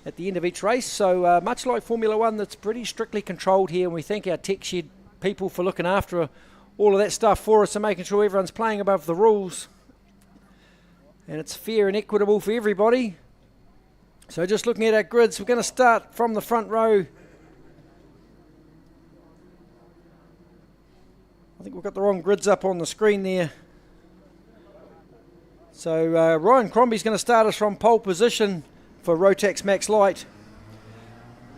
at the end of each race. So much like Formula One, that's pretty strictly controlled here, and we thank our tech shed people for looking after all of that stuff for us and making sure everyone's playing above the rules. And it's fair and equitable for everybody. So just looking at our grids, we're going to start from the front row. I think we've got the wrong grids up on the screen there. So Ryan Crombie's going to start us from pole position for Rotax Max Light.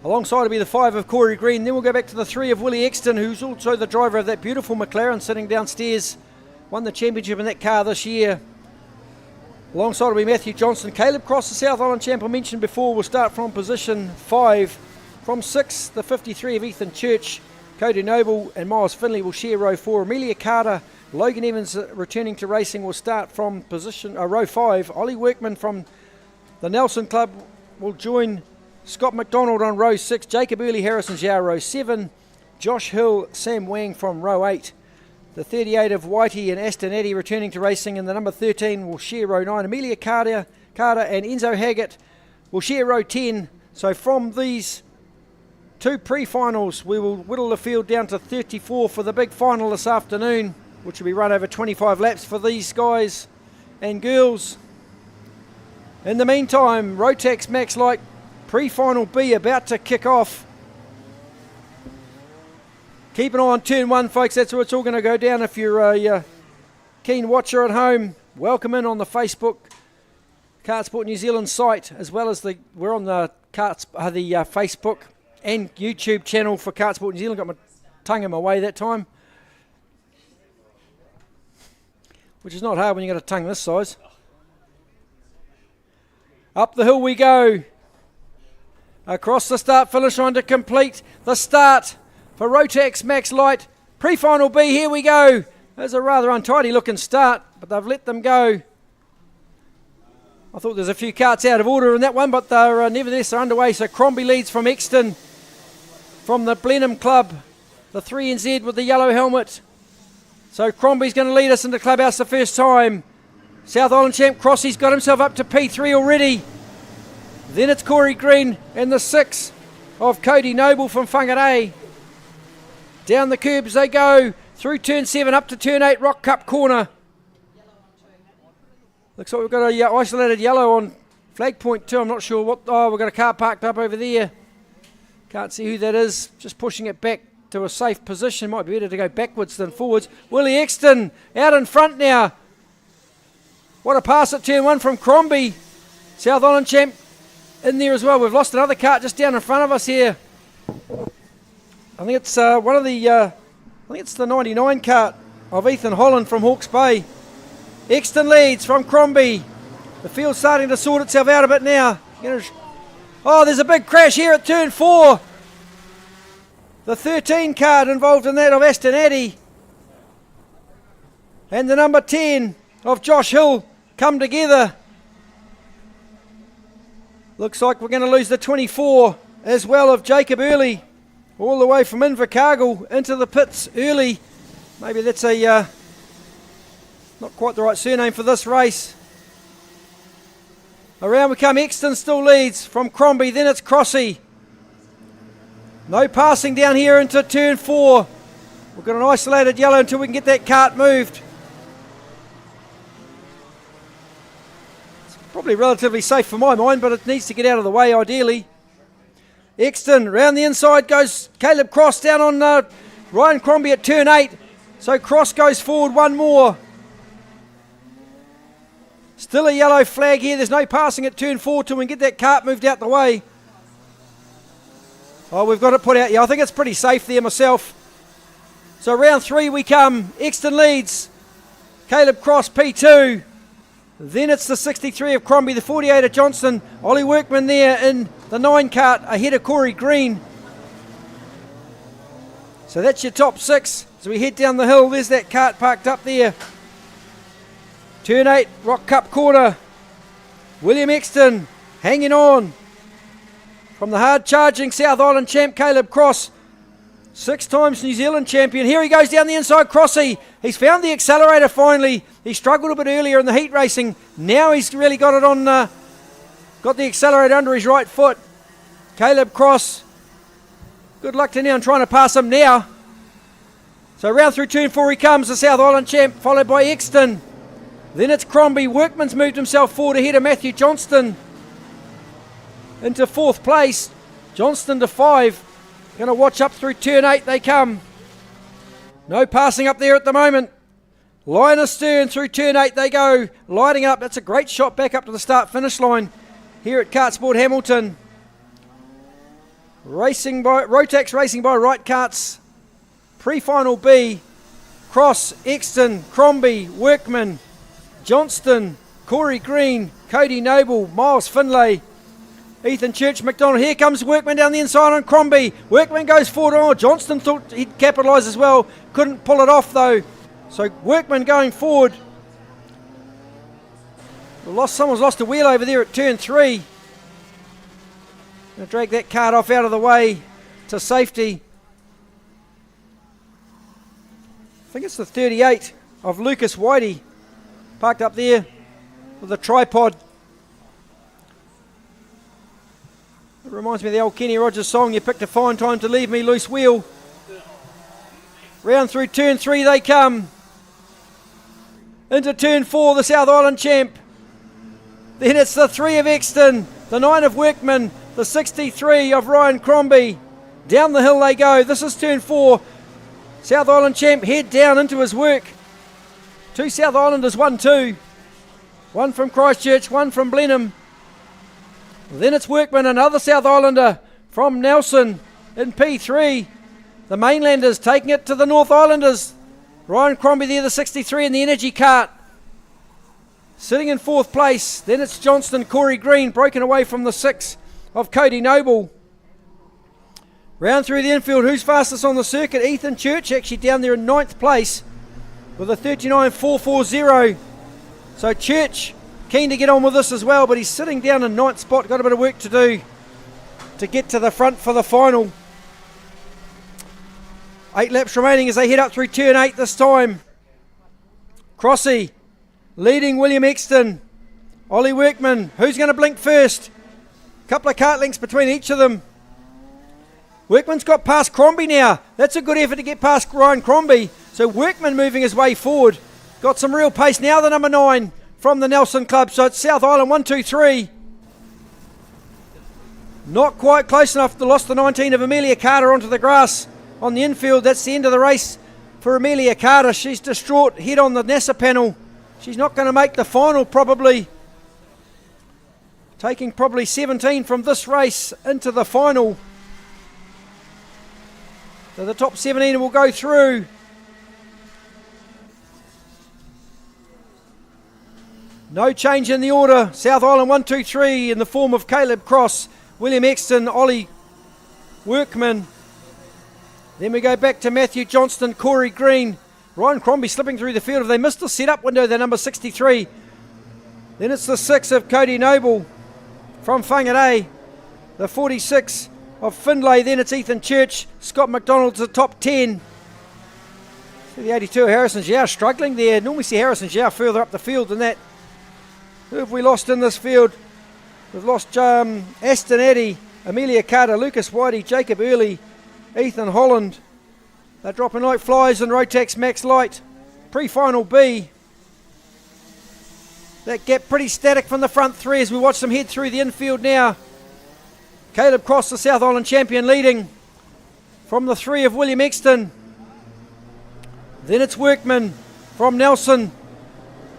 Alongside will be the 5 of Corey Green. Then we'll go back to the 3 of Willie Exton, who's also the driver of that beautiful McLaren sitting downstairs. Won the championship in that car this year. Alongside will be Matthew Johnson. Caleb Cross, the South Island champ I mentioned before, will start from position 5. From 6, the 53 of Ethan Church. Cody Noble and Miles Finley will share row 4. Amelia Carter, Logan Evans returning to racing will start from position row 5. Ollie Workman from the Nelson Club will join Scott McDonald on row 6. Jacob Early Harrison Zhao row 7. Josh Hill, Sam Wang from row 8. The 38 of Whitey and Aston Eddy returning to racing, and the number 13 will share row 9. Amelia Carter and Enzo Haggett will share row 10. So from these 2 pre-finals, we will whittle the field down to 34 for the big final this afternoon, which will be run over 25 laps for these guys and girls. In the meantime, Rotax Max Light pre-final B about to kick off. Keep an eye on turn 1, folks. That's where it's all going to go down. If you're a keen watcher at home, welcome in on the Facebook Kartsport New Zealand site, as well as we're on the Facebook and YouTube channel for Kartsport New Zealand. Got my tongue in my way that time, which is not hard when you got a tongue this size. Up the hill we go. Across the start-finish line to complete the start for Rotax Max Light. Pre-final B, here we go. There's a rather untidy looking start, but they've let them go. I thought there's a few karts out of order in that one, but they're nevertheless they're underway. So Crombie leads from Exton, from the Blenheim Club, the 3NZ with the yellow helmet. So Crombie's going to lead us into clubhouse the first time. South Island champ Crossy's got himself up to P3 already. Then it's Corey Green and the 6 of Cody Noble from Whangarei. Down the curbs they go, through turn 7 up to turn 8, Rock Cup corner. Looks like we've got a isolated yellow on flag point 2. I'm not sure what. Oh, we've got a car parked up over there. Can't see who that is. Just pushing it back to a safe position. Might be better to go backwards than forwards. Willie Exton out in front now. What a pass at turn 1 from Crombie. South Island champ in there as well. We've lost another kart just down in front of us here. I think it's I think it's the 99 kart of Ethan Holland from Hawke's Bay. Exton leads from Crombie. The field's starting to sort itself out a bit now. Oh, there's a big crash here at turn 4. The 13 kart involved in that of Aston Addy and the number 10 of Josh Hill come together. Looks like we're going to lose the 24 as well of Jacob Early, all the way from Invercargill into the pits early. Maybe that's a not quite the right surname for this race. Around we come. Exton still leads from Crombie. Then it's Crossy. No passing down here into turn 4. We've got an isolated yellow until we can get that kart moved. It's probably relatively safe for my mind, but it needs to get out of the way ideally. Exton round the inside goes Caleb Cross down on Ryan Crombie at turn 8. So Cross goes forward one more. Still a yellow flag here. There's no passing at turn 4 till we can get that kart moved out the way. Oh, we've got it put out. Yeah, I think it's pretty safe there myself. So round 3 we come. Exton leads. Caleb Cross P2. Then it's the 63 of Crombie, the 48 of Johnston. Ollie Workman there in the 9 kart ahead of Corey Green. So that's your top 6. As we head down the hill, there's that kart parked up there. Turn 8, Rock Cup corner. William Exton hanging on from the hard charging South Island champ Caleb Cross. 6 times New Zealand champion. Here he goes down the inside, Crossy. He's found the accelerator finally. He struggled a bit earlier in the heat racing. Now he's really got it on, got the accelerator under his right foot. Caleb Cross. Good luck to him trying to pass him now. So round through turn 4 he comes, the South Island champ, followed by Exton. Then it's Crombie. Workman's moved himself forward ahead of Matthew Johnston into 4th place. Johnston to 5. Going to watch up through turn 8 they come. No passing up there at the moment. Line astern through turn 8 they go. Lighting up. That's a great shot back up to the start-finish line here at Kartsport Hamilton. Rotax racing by Right Karts. Pre-final B. Cross, Exton, Crombie, Workman, Johnston, Corey Green, Cody Noble, Miles Finlay, Ethan Church, McDonald. Here comes Workman down the inside on Crombie. Workman goes forward. Oh, Johnston thought he'd capitalise as well. Couldn't pull it off though. So Workman going forward. Someone's lost a wheel over there at turn 3. Going to drag that kart off out of the way to safety. I think it's the 38 of Lucas Whitey. Parked up there with a tripod. It reminds me of the old Kenny Rogers song, "You picked a fine time to leave me loose wheel." Round through turn 3 they come. Into turn 4, the South Island champ. Then it's the 3 of Exton, the 9 of Workman, the 63 of Ryan Crombie. Down the hill they go. This is turn 4. South Island champ head down into his work. 2 South Islanders, 1-2. one from Christchurch, one from Blenheim. Then it's Workman, another South Islander from Nelson in P3. The Mainlanders taking it to the North Islanders. Ryan Crombie there, the 63 in the Energy Kart. Sitting in 4th place. Then it's Johnston, Corey Green, broken away from the 6 of Cody Noble. Round through the infield, who's fastest on the circuit? Ethan Church actually down there in 9th place with a 39.440. So Church keen to get on with this as well, but he's sitting down in 9th spot. Got a bit of work to do to get to the front for the final. 8 laps remaining as they head up through turn 8 this time. Crossy leading William Exton. Ollie Workman, who's going to blink first? Couple of kart links between each of them. Workman's got past Crombie now. That's a good effort to get past Ryan Crombie. So Workman moving his way forward. Got some real pace now, the number 9 from the Nelson Club. So it's South Island 1, 2, 3. Not quite close enough. They lost the 19 of Amelia Carter onto the grass on the infield. That's the end of the race for Amelia Carter. She's distraught, head on the NASA panel. She's not going to make the final probably. Taking probably 17 from this race into the final. So the top 17 will go through. No change in the order. South Island 1, 2, 3 in the form of Caleb Cross, William Exton, Ollie Workman. Then we go back to Matthew Johnston, Corey Green, Ryan Crombie slipping through the field. If they missed the setup window, they're number 63. Then it's the 6 of Cody Noble from Whangarei. The 46 of Findlay. Then it's Ethan Church. Scott McDonald's the top 10. See the 82 of Harrison Zhao struggling there. Normally see Harrison Zhao further up the field than that. Who have we lost in this field? We've lost Aston Addy, Amelia Carter, Lucas Whitey, Jacob Early, Ethan Holland. They're dropping like flies in Rotax Max Light. Pre-final B. That gap pretty static from the front 3 as we watch them head through the infield now. Caleb Cross, the South Island champion, leading from the 3 of William Exton. Then it's Workman from Nelson,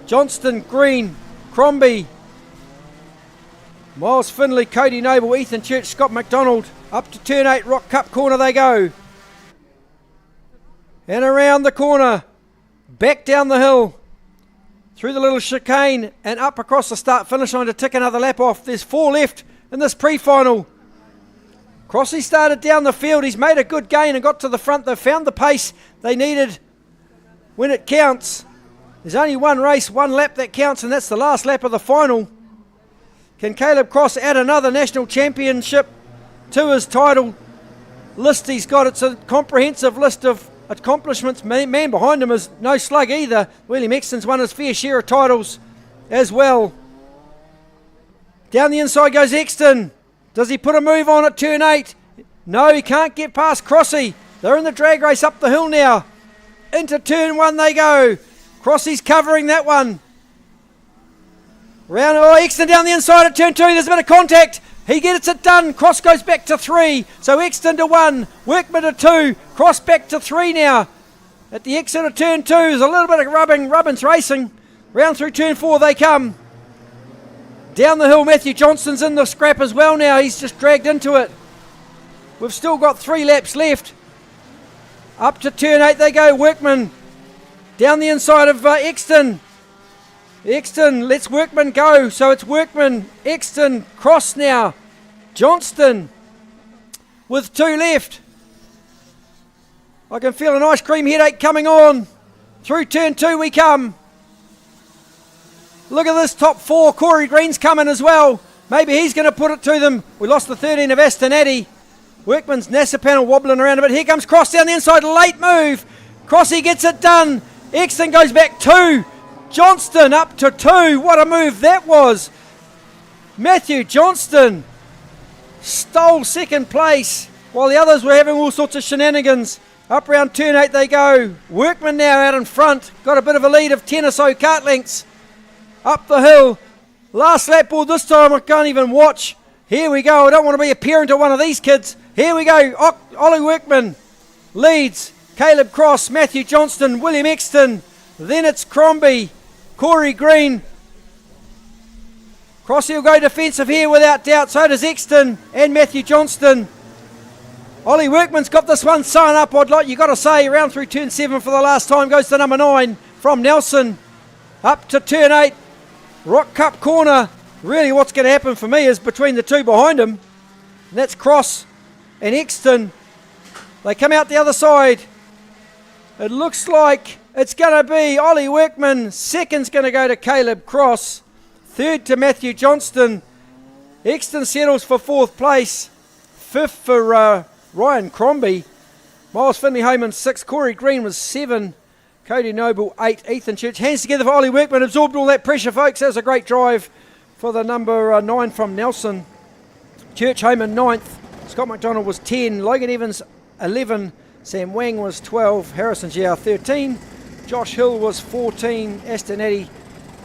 Johnston, Green, Crombie, Miles Finley, Cody Noble, Ethan Church, Scott McDonald. Up to turn 8, Rock Cup corner they go. And around the corner, back down the hill, through the little chicane and up across the start-finish line to tick another lap off. There's 4 left in this pre-final. Crossy started down the field. He's made a good gain and got to the front. They found the pace they needed when it counts. There's only one race, one lap that counts, and that's the last lap of the final. Can Caleb Cross add another national championship to his title list he's got? It's a comprehensive list of accomplishments. Man behind him is no slug either. William Exton's won his fair share of titles as well. Down the inside goes Exton. Does he put a move on at turn 8? No, he can't get past Crossy. They're in the drag race up the hill now. Into turn 1 they go. Crossy's covering that one. Exton down the inside at turn 2. There's a bit of contact. He gets it done. Cross goes back to 3. So Exton to 1. Workman to 2. Cross back to 3 now. At the exit of turn 2, there's a little bit of rubbins racing. Round through turn 4 they come. Down the hill, Matthew Johnston's in the scrap as well now. He's just dragged into it. We've still got 3 laps left. Up to turn 8 they go. Workman down the inside of Exton. Exton lets Workman go. So it's Workman, Exton, Cross now. Johnston with 2 left. I can feel an ice cream headache coming on. Through turn 2 we come. Look at this top 4. Corey Green's coming as well. Maybe he's going to put it to them. We lost the 13 of Aston Addy. Workman's NASA panel wobbling around a bit. Here comes Cross down the inside. Late move. Crossy gets it done. Exton goes back 2. Johnston up to 2. What a move that was. Matthew Johnston stole second place while the others were having all sorts of shenanigans. Up round turn 8 they go. Workman now out in front. Got a bit of a lead of 10 or so kart lengths. Up the hill. Last lap board this time. I can't even watch. Here we go. I don't want to be a parent of one of these kids. Here we go. Ollie Workman leads. Caleb Cross, Matthew Johnston, William Exton. Then it's Crombie, Corey Green, Crossy will go defensive here without doubt. So does Exton and Matthew Johnston. Ollie Workman's got this one sewn up, I'd like you got to say. Round through turn 7 for the last time. Goes to number 9 from Nelson. Up to turn 8. Rock Cup corner. Really what's going to happen for me is between the two behind him. And that's Cross and Exton. They come out the other side. It looks like it's going to be Ollie Workman. Second's going to go to Caleb Cross. Third to Matthew Johnston. Exton settles for 4th place. 5th for Ryan Crombie. Miles Finley-Hayman 6. Corey Green was 7. Cody Noble 8. Ethan Church. Hands together for Ollie Workman. Absorbed all that pressure, folks. That was a great drive for the number 9 from Nelson. Church Hayman 9th. Scott McDonald was 10. Logan Evans 11. Sam Wang was 12. Harrison Jiao 13. Josh Hill was 14. Aston Addy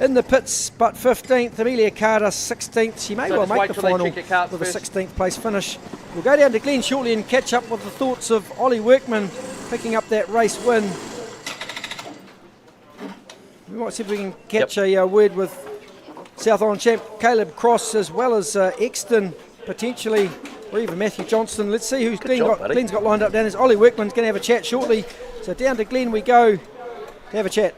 in the pits, but 15th. Amelia Carter 16th. She may well make the final with a 16th place finish. We'll go down to Glen shortly and catch up with the thoughts of Ollie Workman picking up that race win. We might see if we can catch a word with South Island champ Caleb Cross as well as Exton potentially, or even Matthew Johnston. Let's see who's Glen's got lined up down. There's Ollie Workman's going to have a chat shortly. So down to Glen we go to have a chat.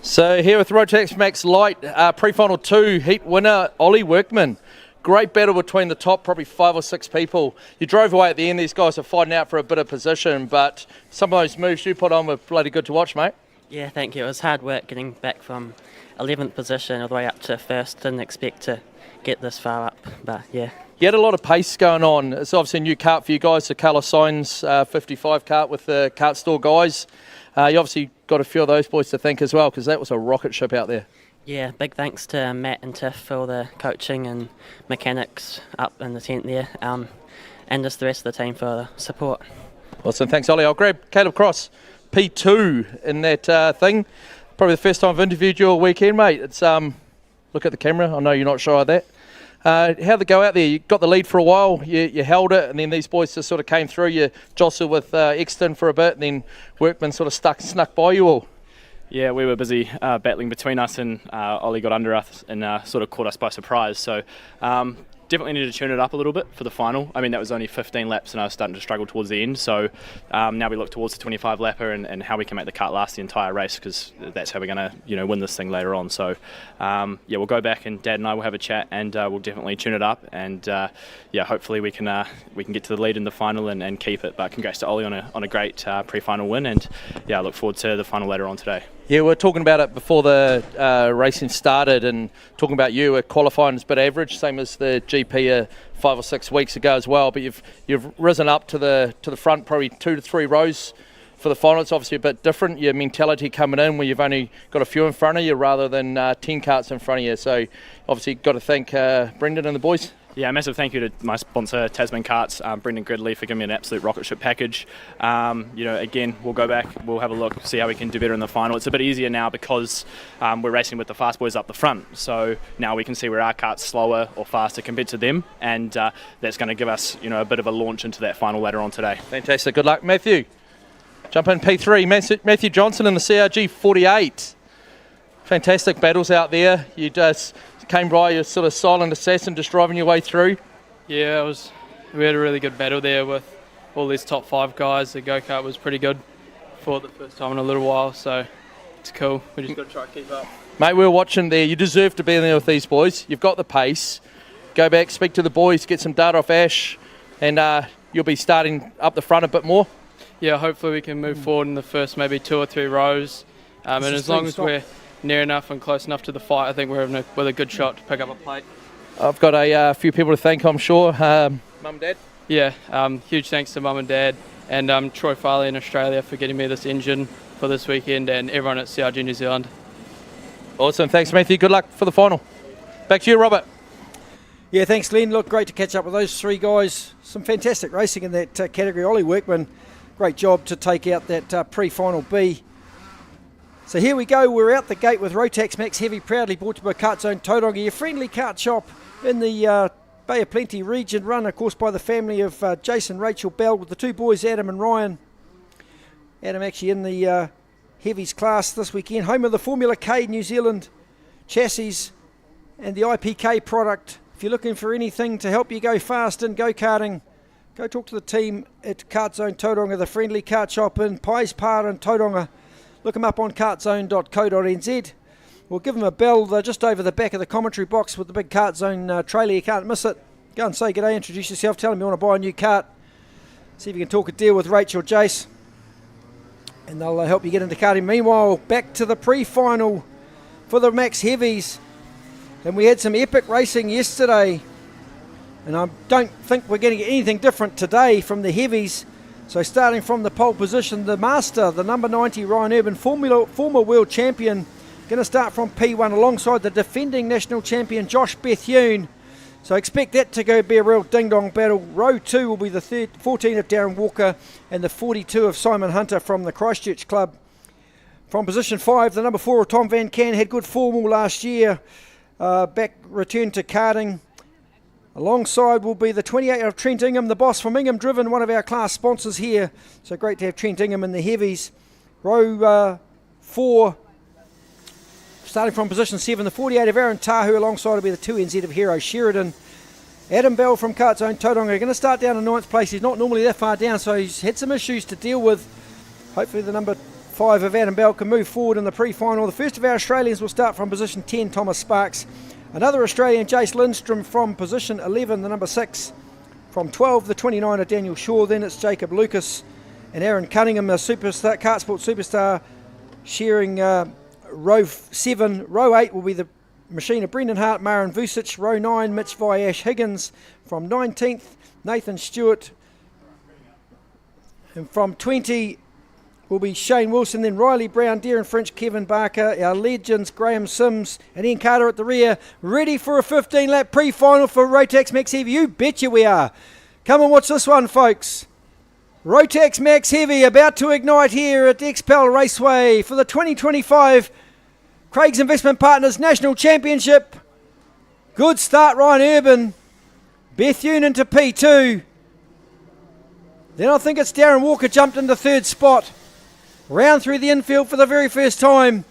So here with Rotax Max Light, pre-final 2 heat winner Ollie Workman. Great battle between the top probably 5 or 6 people. You drove away at the end. These guys are fighting out for a bit of position, but some of those moves you put on were bloody good to watch, mate. Yeah, thank you. It was hard work getting back from 11th position all the way up to 1st. Didn't expect to get this far up, but yeah. You had a lot of pace going on. It's obviously a new kart for you guys, the Carlos Sainz 55 kart with the kart store guys. You obviously got a few of those boys to thank as well, because that was a rocket ship out there. Yeah, big thanks to Matt and Tiff for all the coaching and mechanics up in the tent there, and just the rest of the team for the support. Awesome, thanks Ollie. I'll grab Caleb Cross, P2 in that thing. Probably the first time I've interviewed you all weekend, mate. It's look at the camera, I know you're not sure of that. How'd it go out there? You got the lead for a while, you held it, and then these boys just sort of came through. You jostled with Exton for a bit, and then Workman sort of snuck by you all. Yeah, we were busy battling between us, and Ollie got under us and sort of caught us by surprise. So definitely needed to tune it up a little bit for the final. I mean, that was only 15 laps and I was starting to struggle towards the end. So now we look towards the 25 lapper and how we can make the kart last the entire race, because that's how we're going to win this thing later on. So yeah, we'll go back and Dad and I will have a chat, and we'll definitely tune it up, and yeah, hopefully we can get to the lead in the final and keep it. But congrats to Ollie on a great pre-final win, and yeah, I look forward to the final later on today. Yeah, we were talking about it before the racing started, and talking about you qualifying is a bit average, same as the GP 5 or 6 weeks ago as well. But you've risen up to the front, probably 2 to 3 rows for the final. It's obviously a bit different. Your mentality coming in where you've only got a few in front of you rather than 10 karts in front of you. So obviously got to thank Brendan and the boys. Yeah, massive thank you to my sponsor, Tasman Karts, Brendan Gridley, for giving me an absolute rocket ship package. Again, we'll go back, we'll have a look, see how we can do better in the final. It's a bit easier now because we're racing with the fast boys up the front. So now we can see where our kart's slower or faster compared to them, and that's going to give us, a bit of a launch into that final later on today. Fantastic. Good luck, Matthew. Jump in P3. Matthew Johnson in the CRG 48. Fantastic battles out there. You just came by, your sort of silent assassin, just driving your way through. Yeah, we had a really good battle there with all these top 5 guys. The go-kart was pretty good for the first time in a little while, so it's cool. We just got to try to keep up. Mate, we were watching there. You deserve to be in there with these boys. You've got the pace. Go back, speak to the boys, get some data off Ash, and you'll be starting up the front a bit more. Yeah, hopefully we can move forward in the first maybe 2 or 3 rows. And as long as we're near enough and close enough to the fight, I think we're with a good shot to pick up a plate. I've got a few people to thank, I'm sure. Mum and Dad? Yeah, huge thanks to Mum and Dad, and Troy Farley in Australia for getting me this engine for this weekend, and everyone at CRG New Zealand. Awesome, thanks Matthew, good luck for the final. Back to you, Robert. Yeah, thanks Glenn. Look, great to catch up with those 3 guys. Some fantastic racing in that category. Ollie Workman, great job to take out that pre-final B. So here we go, we're out the gate with Rotax Max Heavy, proudly brought to you by Kart Zone Tauranga, your friendly kart shop in the Bay of Plenty region, run of course by the family of Jason, Rachel Bell, with the 2 boys, Adam and Ryan. Adam actually in the Heavies class this weekend, home of the Formula K New Zealand chassis and the IPK product. If you're looking for anything to help you go fast in go-karting, go talk to the team at Kart Zone Tauranga, the friendly kart shop in Pies Par and Tauranga. Look them up on kartzone.co.nz. We'll give them a bell. They're just over the back of the commentary box with the big Kart Zone trailer. You can't miss it. Go and say good day, introduce yourself, tell them you want to buy a new kart. See if you can talk a deal with Rachel or Jace, and they'll help you get into karting. Meanwhile, back to the pre-final for the Max Heavies. And we had some epic racing yesterday, and I don't think we're going to get anything different today from the Heavies. So starting from the pole position, the master, the number 90 Ryan Urban, former world champion, going to start from P1 alongside the defending national champion Josh Bethune. So expect that to be a real ding-dong battle. Row 2 will be the 14 of Darren Walker and the 42 of Simon Hunter from the Christchurch club. From position 5, the number 4 of Tom Van Can had good form all last year. Return to karting. Alongside will be the 28 of Trent Ingham, the boss from Ingham Driven, one of our class sponsors here. So great to have Trent Ingham in the Heavies. Row 4, starting from position 7, the 48 of Aaron Tahu, alongside will be the 2NZ of Hero Sheridan. Adam Bell from Kart Zone Tauranga going to start down in 9th place. He's not normally that far down, so he's had some issues to deal with. Hopefully the number 5 of Adam Bell can move forward in the pre-final. The first of our Australians will start from position 10, Thomas Sparks. Another Australian, Jace Lindstrom, from position 11, the number 6. From 12, the 29 of Daniel Shaw. Then it's Jacob Lucas and Aaron Cunningham, a superstar, Kartsport superstar, sharing row 7. Row 8 will be the machine of Brendan Hart, Marin Vucic. Row 9, Mitch Vi, Ash Higgins. From 19th, Nathan Stewart. And from 20 will be Shane Wilson, then Riley Brown, Darren French, Kevin Barker, our legends Graham Sims and Ian Carter at the rear, ready for a 15-lap pre-final for Rotax Max Heavy. You betcha we are. Come and watch this one, folks. Rotax Max Heavy about to ignite here at XPEL Raceway for the 2025 Craig's Investment Partners National Championship. Good start, Ryan Urban. Bethune into P2. Then I think it's Darren Walker jumped into 3rd spot. Round through the infield for the very first time.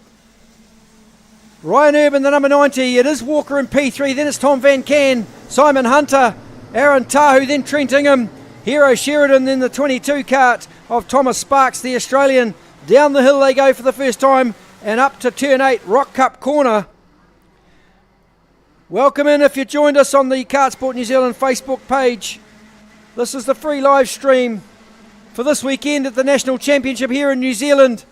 Ryan Urban, the number 90. It is Walker in P3. Then it's Tom Van Can, Simon Hunter, Aaron Tahu, then Trent Ingham, Hero Sheridan, then the 22 kart of Thomas Sparks, the Australian. Down the hill they go for the first time and up to turn 8, Rock Cup corner. Welcome in if you joined us on the Kartsport New Zealand Facebook page. This is the free live stream for this weekend at the National Championship here in New Zealand.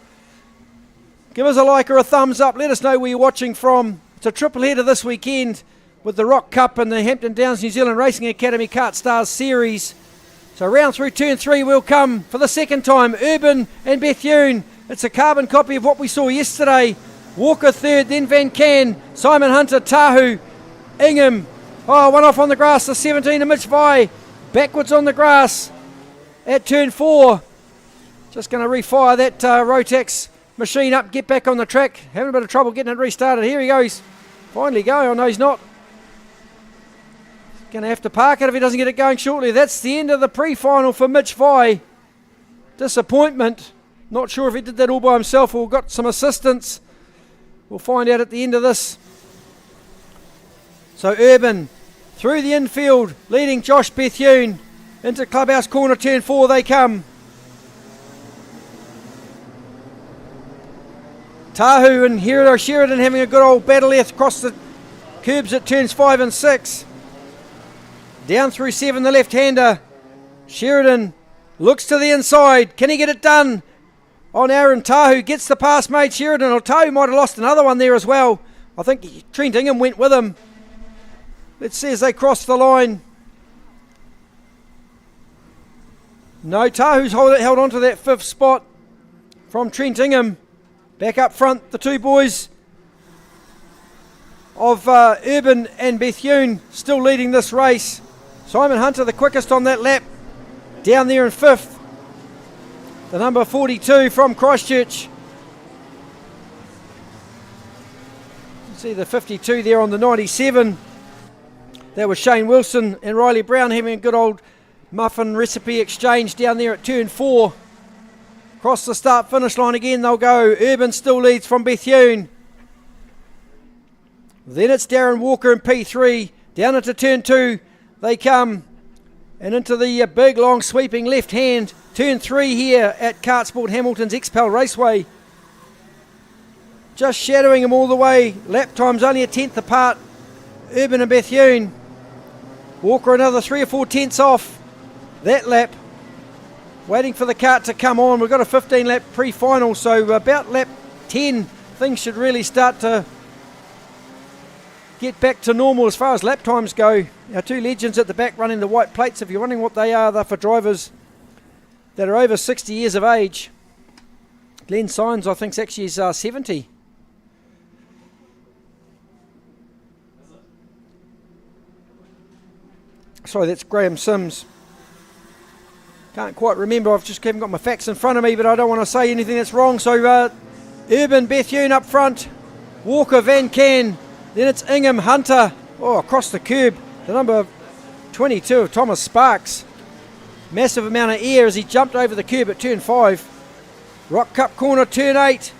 Give us a like or a thumbs up. Let us know where you're watching from. It's a triple header this weekend with the Rock Cup and the Hampton Downs New Zealand Racing Academy KartStars series. So round through turn 3 will come for the second time. Urban and Bethune. It's a carbon copy of what we saw yesterday. Walker 3rd, then Van Can, Simon Hunter, Tahu, Ingham. Oh, one off on the grass, the 17 of Mitch Vi. Backwards on the grass at turn 4. Just going to refire that Rotax machine up, get back on the track. Having a bit of trouble getting it restarted. Here he goes. Finally going. Oh no, he's not. Going to have to park it if he doesn't get it going shortly. That's the end of the pre-final for Mitch Vi. Disappointment. Not sure if he did that all by himself or got some assistance. We'll find out at the end of this. So Urban through the infield, leading Josh Bethune. Into clubhouse corner, turn 4 they come. Tahu and Hero Sheridan having a good old battle there across the curbs at turns 5 and 6. Down through 7, the left-hander. Sheridan looks to the inside. Can he get it done? On Aaron Tahu, gets the pass made. Sheridan, or Tahu might have lost another one there as well. I think Trent Ingham went with him. Let's see as they cross the line. No, Tahu's held on to that 5th spot from Trent Ingham. Back up front, the two boys of Urban and Bethune still leading this race. Simon Hunter the quickest on that lap, down there in 5th. The number 42 from Christchurch. You see the 52 there on the 97. That was Shane Wilson and Riley Brown having a good old muffin recipe exchange down there at turn 4. Across the start-finish line again they'll go. Urban still leads from Bethune. Then it's Darren Walker in P3. Down into turn 2 they come. And into the big, long, sweeping left hand. Turn 3 here at Kartsport Hamilton's XPEL Raceway. Just shadowing them all the way. Lap times only a tenth apart. Urban and Bethune. Walker another 3 or 4 tenths off that lap. Waiting for the kart to come on. We've got a 15 lap pre-final, so about lap 10 things should really start to get back to normal as far as lap times go. Our two legends at the back running the white plates. If you're wondering what they are, they're for drivers that are over 60 years of age. Glenn Symes, I think, actually is 70. Sorry, that's Graham Sims. Can't quite remember. I've just haven't got my facts in front of me, but I don't want to say anything that's wrong. So Urban, Bethune up front. Walker, Van Can. Then it's Ingham, Hunter. Oh, across the curb. The number 22 of Thomas Sparks. Massive amount of air as he jumped over the curb at turn 5. Rock Cup corner, turn 8.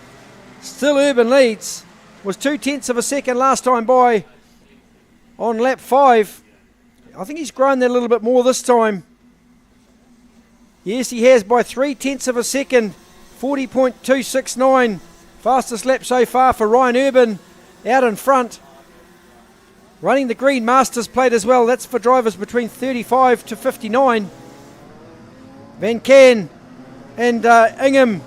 Still Urban leads. Was 2 tenths of a second last time by on lap 5. I think he's grown that a little bit more this time. Yes, he has by 3 tenths of a second. 40.269. Fastest lap so far for Ryan Urban out in front. Running the green Masters plate as well. That's for drivers between 35 to 59. Van Can and Ingham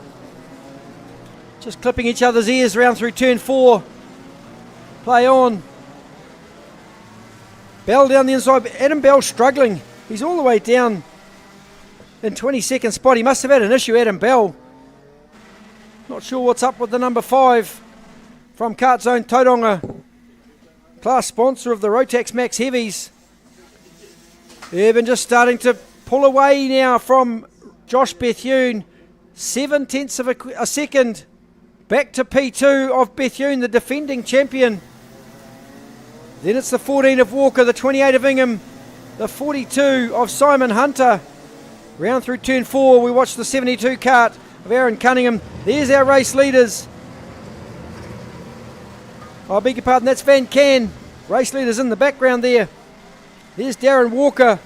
just clipping each other's ears round through turn 4. Play on. Bell down the inside. Adam Bell struggling. He's all the way down in 22nd spot. He must have had an issue, Adam Bell. Not sure what's up with the number 5 from Kart Zone Tauranga, class sponsor of the Rotax Max Heavies. Urban just starting to pull away now from Josh Bethune. 7 tenths of a second. Back to P2 of Bethune, the defending champion. Then it's the 14 of Walker, the 28 of Ingham, the 42 of Simon Hunter. Round through turn 4, we watch the 72 kart of Aaron Cunningham. There's our race leaders. I beg your pardon, that's Van Can. Race leaders in the background there. There's Darren Walker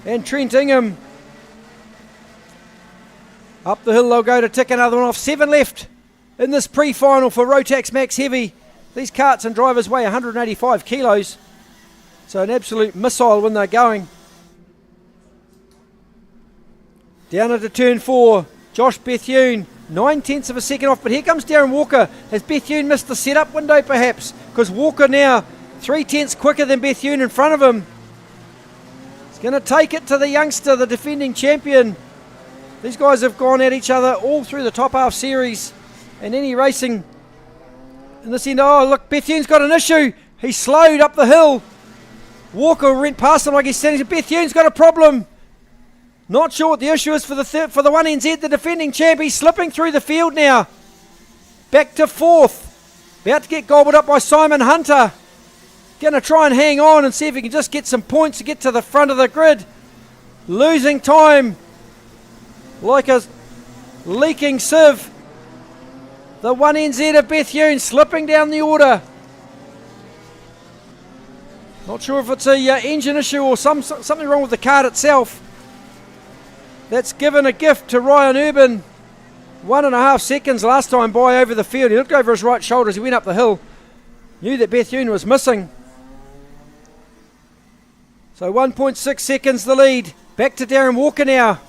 and Trent Ingham. Up the hill they'll go to tick another one off. 7 left in this pre-final for Rotax Max Heavy. These karts and drivers weigh 185 kilos. So an absolute missile when they're going. Down into turn 4, Josh Bethune, 9 tenths of a second off, but here comes Darren Walker. Has Bethune missed the setup window perhaps? Because Walker now 3 tenths quicker than Bethune in front of him. He's going to take it to the youngster, the defending champion. These guys have gone at each other all through the top half series and any racing in this end. Oh look, Bethune's got an issue. He's slowed up the hill. Walker went past him like he's standing. Bethune's got a problem. Not sure what the issue is for the 1NZ, the defending champ. He's slipping through the field now. Back to 4th. About to get gobbled up by Simon Hunter. Going to try and hang on and see if he can just get some points to get to the front of the grid. Losing time like a leaking sieve. The 1NZ of Bethune slipping down the order. Not sure if it's a engine issue or something wrong with the kart itself. That's given a gift to Ryan Urban. 1.5 seconds last time by over the field. He looked over his right shoulder as he went up the hill. Knew that Bethune was missing. So 1.6 seconds the lead. Back to Darren Walker now.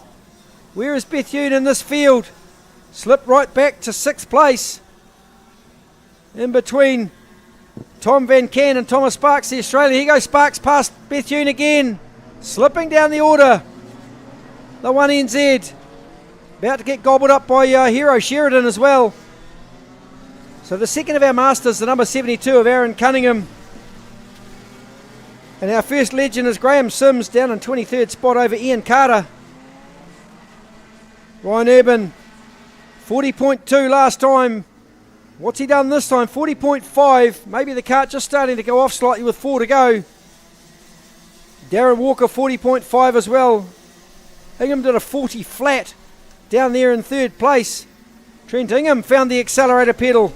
Where is Bethune in this field? Slipped right back to 6th place. In between Tom Van Can and Thomas Sparks, the Australian. Here goes Sparks past Bethune again. Slipping down the order. The 1NZ. About to get gobbled up by Hero Sheridan as well. So the second of our Masters, the number 72 of Aaron Cunningham. And our first legend is Graham Sims down in 23rd spot over Ian Carter. Ryan Urban, 40.2 last time. What's he done this time? 40.5. Maybe the kart just starting to go off slightly with 4 to go. Darren Walker, 40.5 as well. Ingham did a 40 flat down there in 3rd place. Trent Ingham found the accelerator pedal.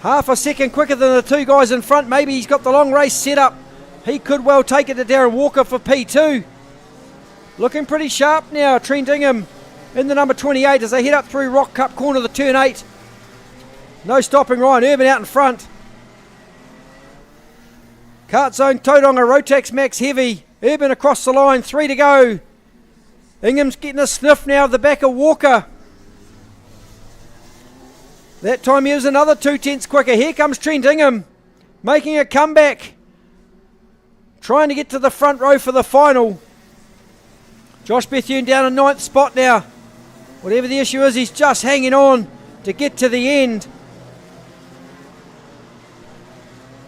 Half a second quicker than the two guys in front. Maybe he's got the long race set up. He could well take it to Darren Walker for P2. Looking pretty sharp now, Trent Ingham in the number 28 as they head up through Rock Cup corner, the turn 8. No stopping Ryan Urban out in front. Kart Zone Tauranga, Rotax Max Heavy. Urban across the line, 3 to go. Ingham's getting a sniff now of the back of Walker. That time he was another 2 tenths quicker. Here comes Trent Ingham, making a comeback. Trying to get to the front row for the final. Josh Bethune down in 9th spot now. Whatever the issue is, he's just hanging on to get to the end.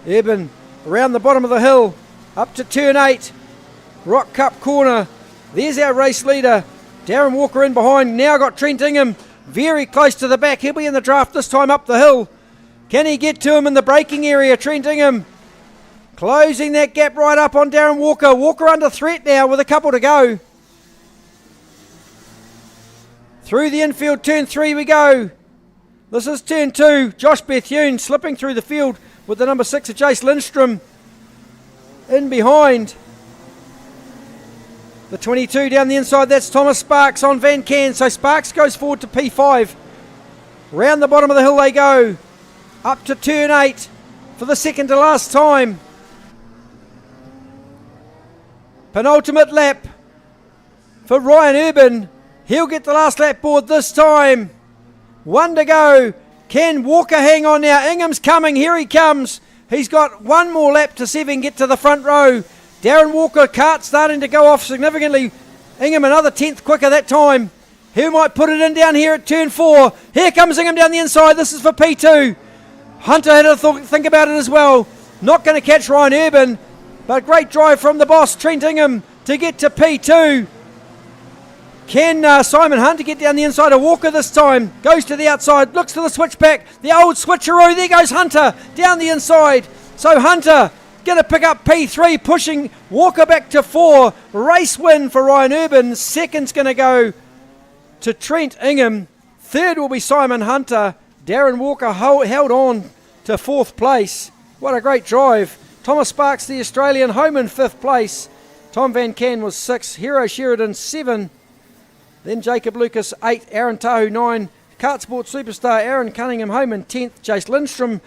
Urban around the bottom of the hill, up to turn 8. Rock Cup corner. There's our race leader. Darren Walker in behind. Now got Trent Ingham very close to the back. He'll be in the draft this time up the hill. Can he get to him in the braking area? Trent Ingham closing that gap right up on Darren Walker. Walker under threat now with a couple to go. Through the infield, turn 3 we go. This is turn 2. Josh Bethune slipping through the field with the number 6 of Jace Lindstrom in behind. The 22 down the inside, that's Thomas Sparks on Van Can. So Sparks goes forward to P5. Round the bottom of the hill they go. Up to turn 8 for the second to last time. Penultimate lap for Ryan Urban. He'll get the last lap board this time. 1 to go. Can Walker hang on now? Ingham's coming. Here he comes. He's got one more lap to see if he can get to the front row. Darren Walker, kart starting to go off significantly. Ingham another 10th quicker that time. Who might put it in down here at turn 4? Here comes Ingham down the inside. This is for P2. Hunter had to think about it as well. Not going to catch Ryan Urban, but great drive from the boss, Trent Ingham, to get to P2. Can Simon Hunter get down the inside of Walker this time? Goes to the outside, looks to the switchback. The old switcheroo. There goes Hunter down the inside. So Hunter going to pick up P3, pushing Walker back to 4. Race win for Ryan Urban. Second's going to go to Trent Ingham. Third will be Simon Hunter. Darren Walker held on to 4th place. What a great drive. Thomas Sparks, the Australian, home in 5th place. Tom Van Can was 6. Hero Sheridan 7. Then Jacob Lucas 8. Aaron Tahu 9. Kartsport superstar Aaron Cunningham home in 10th. Jace Lindstrom,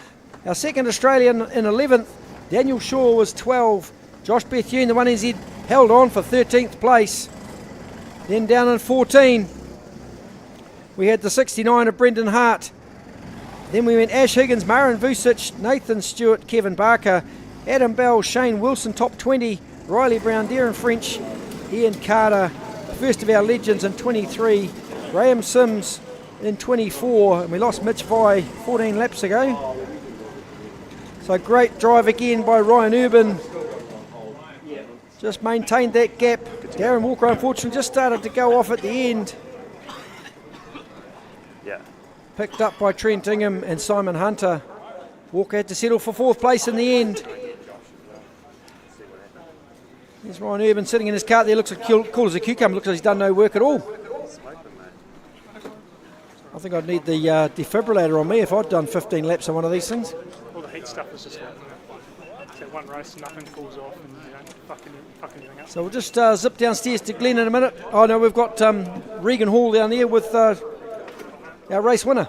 our second Australian, in 11th. Daniel Shaw was 12. Josh Bethune, the 1NZ, held on for 13th place. Then down in 14, we had the 69 of Brendan Hart. Then we went Ash Higgins, Marin Vucic, Nathan Stewart, Kevin Barker, Adam Bell, Shane Wilson, top 20, Riley Brown, Darren French, Ian Carter, the first of our legends in 23, Graham Sims in 24, and we lost Mitch Vi 14 laps ago. So great drive again by Ryan Urban. Just maintained that gap. Darren Walker unfortunately just started to go off at the end. Yeah. Picked up by Trent Ingham and Simon Hunter. Walker had to settle for 4th place in the end. There's Ryan Urban sitting in his cart there, looks like cool as a cucumber, looks like he's done no work at all. I think I'd need the defibrillator on me if I'd done 15 laps on one of these things. All the heat stuff is just like that one race, nothing falls off and you don't fuck anything up. So we'll just zip downstairs to Glenn in a minute. Oh no, we've got Regan Hall down there with our race winner.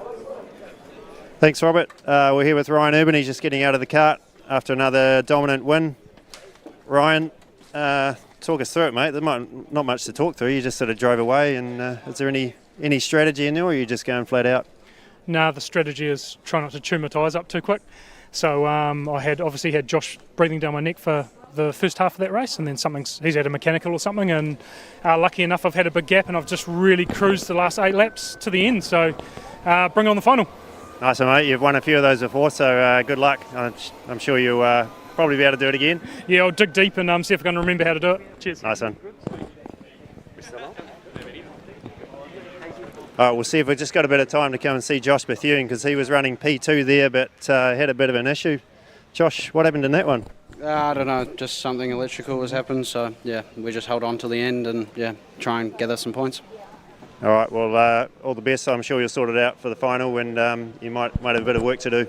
Thanks, Robert. We're here with Ryan Urban. He's just getting out of the cart after another dominant win. Ryan, talk us through it, mate. There's not much to talk through. You just sort of drove away, and is there any strategy in there, or are you just going flat out? No, the strategy is try not to tune my tyres up too quick. So I had obviously had Josh breathing down my neck for the first half of that race, and then he's had a mechanical or something, and lucky enough I've had a big gap, and I've just really cruised the last 8 laps to the end. So bring on the final. Nice one, mate. You've won a few of those before, so good luck. I'm sure you'll probably be able to do it again. Yeah, I'll dig deep and see if I can remember how to do it. Cheers. Nice one. All right, we'll see if we've just got a bit of time to come and see Josh Bethune, because he was running P2 there, but had a bit of an issue. Josh, what happened in that one? I don't know, just something electrical has happened, so yeah, we just held on to the end and yeah, try and gather some points. All right, well, all the best. I'm sure you'll sort it out for the final, and you might have a bit of work to do.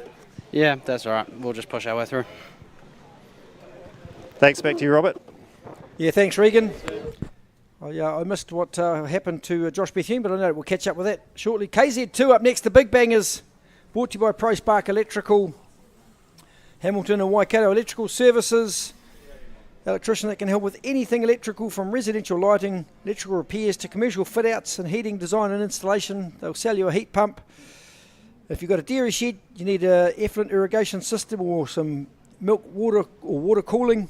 Yeah, that's all right. We'll just push our way through. Thanks, back to you, Robert. Yeah, thanks, Regan. Oh, yeah, I missed what happened to Josh Bethune, but I know we'll catch up with that shortly. KZ2 up next, the Big Bangers, brought to you by ProSpark Electrical, Hamilton and Waikato Electrical Services, electrician that can help with anything electrical from residential lighting, electrical repairs to commercial fit-outs and heating design and installation. They'll sell you a heat pump. If you've got a dairy shed, you need an effluent irrigation system or some milk water or water cooling,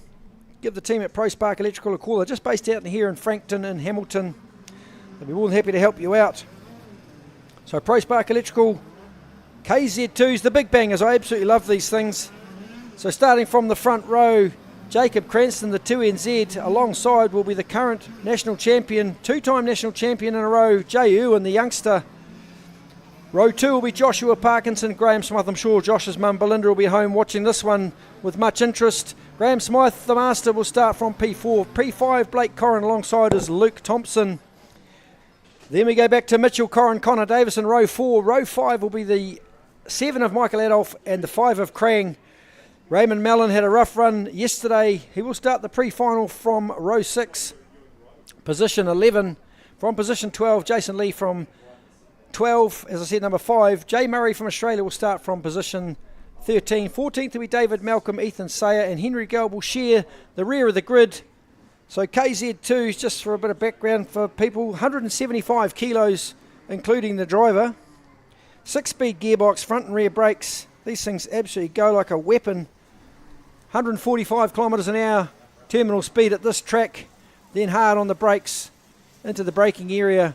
give the team at ProSpark Electrical a call. They're just based out here in Frankton and Hamilton. They'll be more than happy to help you out. So ProSpark Electrical, KZ2's the Big Bangers. I absolutely love these things. So starting from the front row, Jacob Cranston, the 2NZ, alongside will be the current national champion, two-time national champion in a row, Jay Irwin, the youngster. Row 2 will be Joshua Parkinson, Graham Smythe. I'm sure Josh's mum Belinda will be home watching this one with much interest. Graham Smythe, the master, will start from P4. P5, Blake Corrin alongside is Luke Thompson. Then we go back to Mitchell Corrin, Connor Davison, row 4. Row 5 will be the 7 of Michael Adolf and the 5 of Krang. Raymond Mellon had a rough run yesterday. He will start the pre-final from row 6, position 11. From position 12, Jason Lee from 12, as I said, number 5. Jay Murray from Australia will start from position 13. 14th will be David Malcolm, Ethan Sayer, and Henry Gelb will share the rear of the grid. So KZ2, just for a bit of background for people, 175 kilos, including the driver. 6-speed gearbox, front and rear brakes. These things absolutely go like a weapon. 145 kilometres an hour terminal speed at this track, then hard on the brakes into the braking area.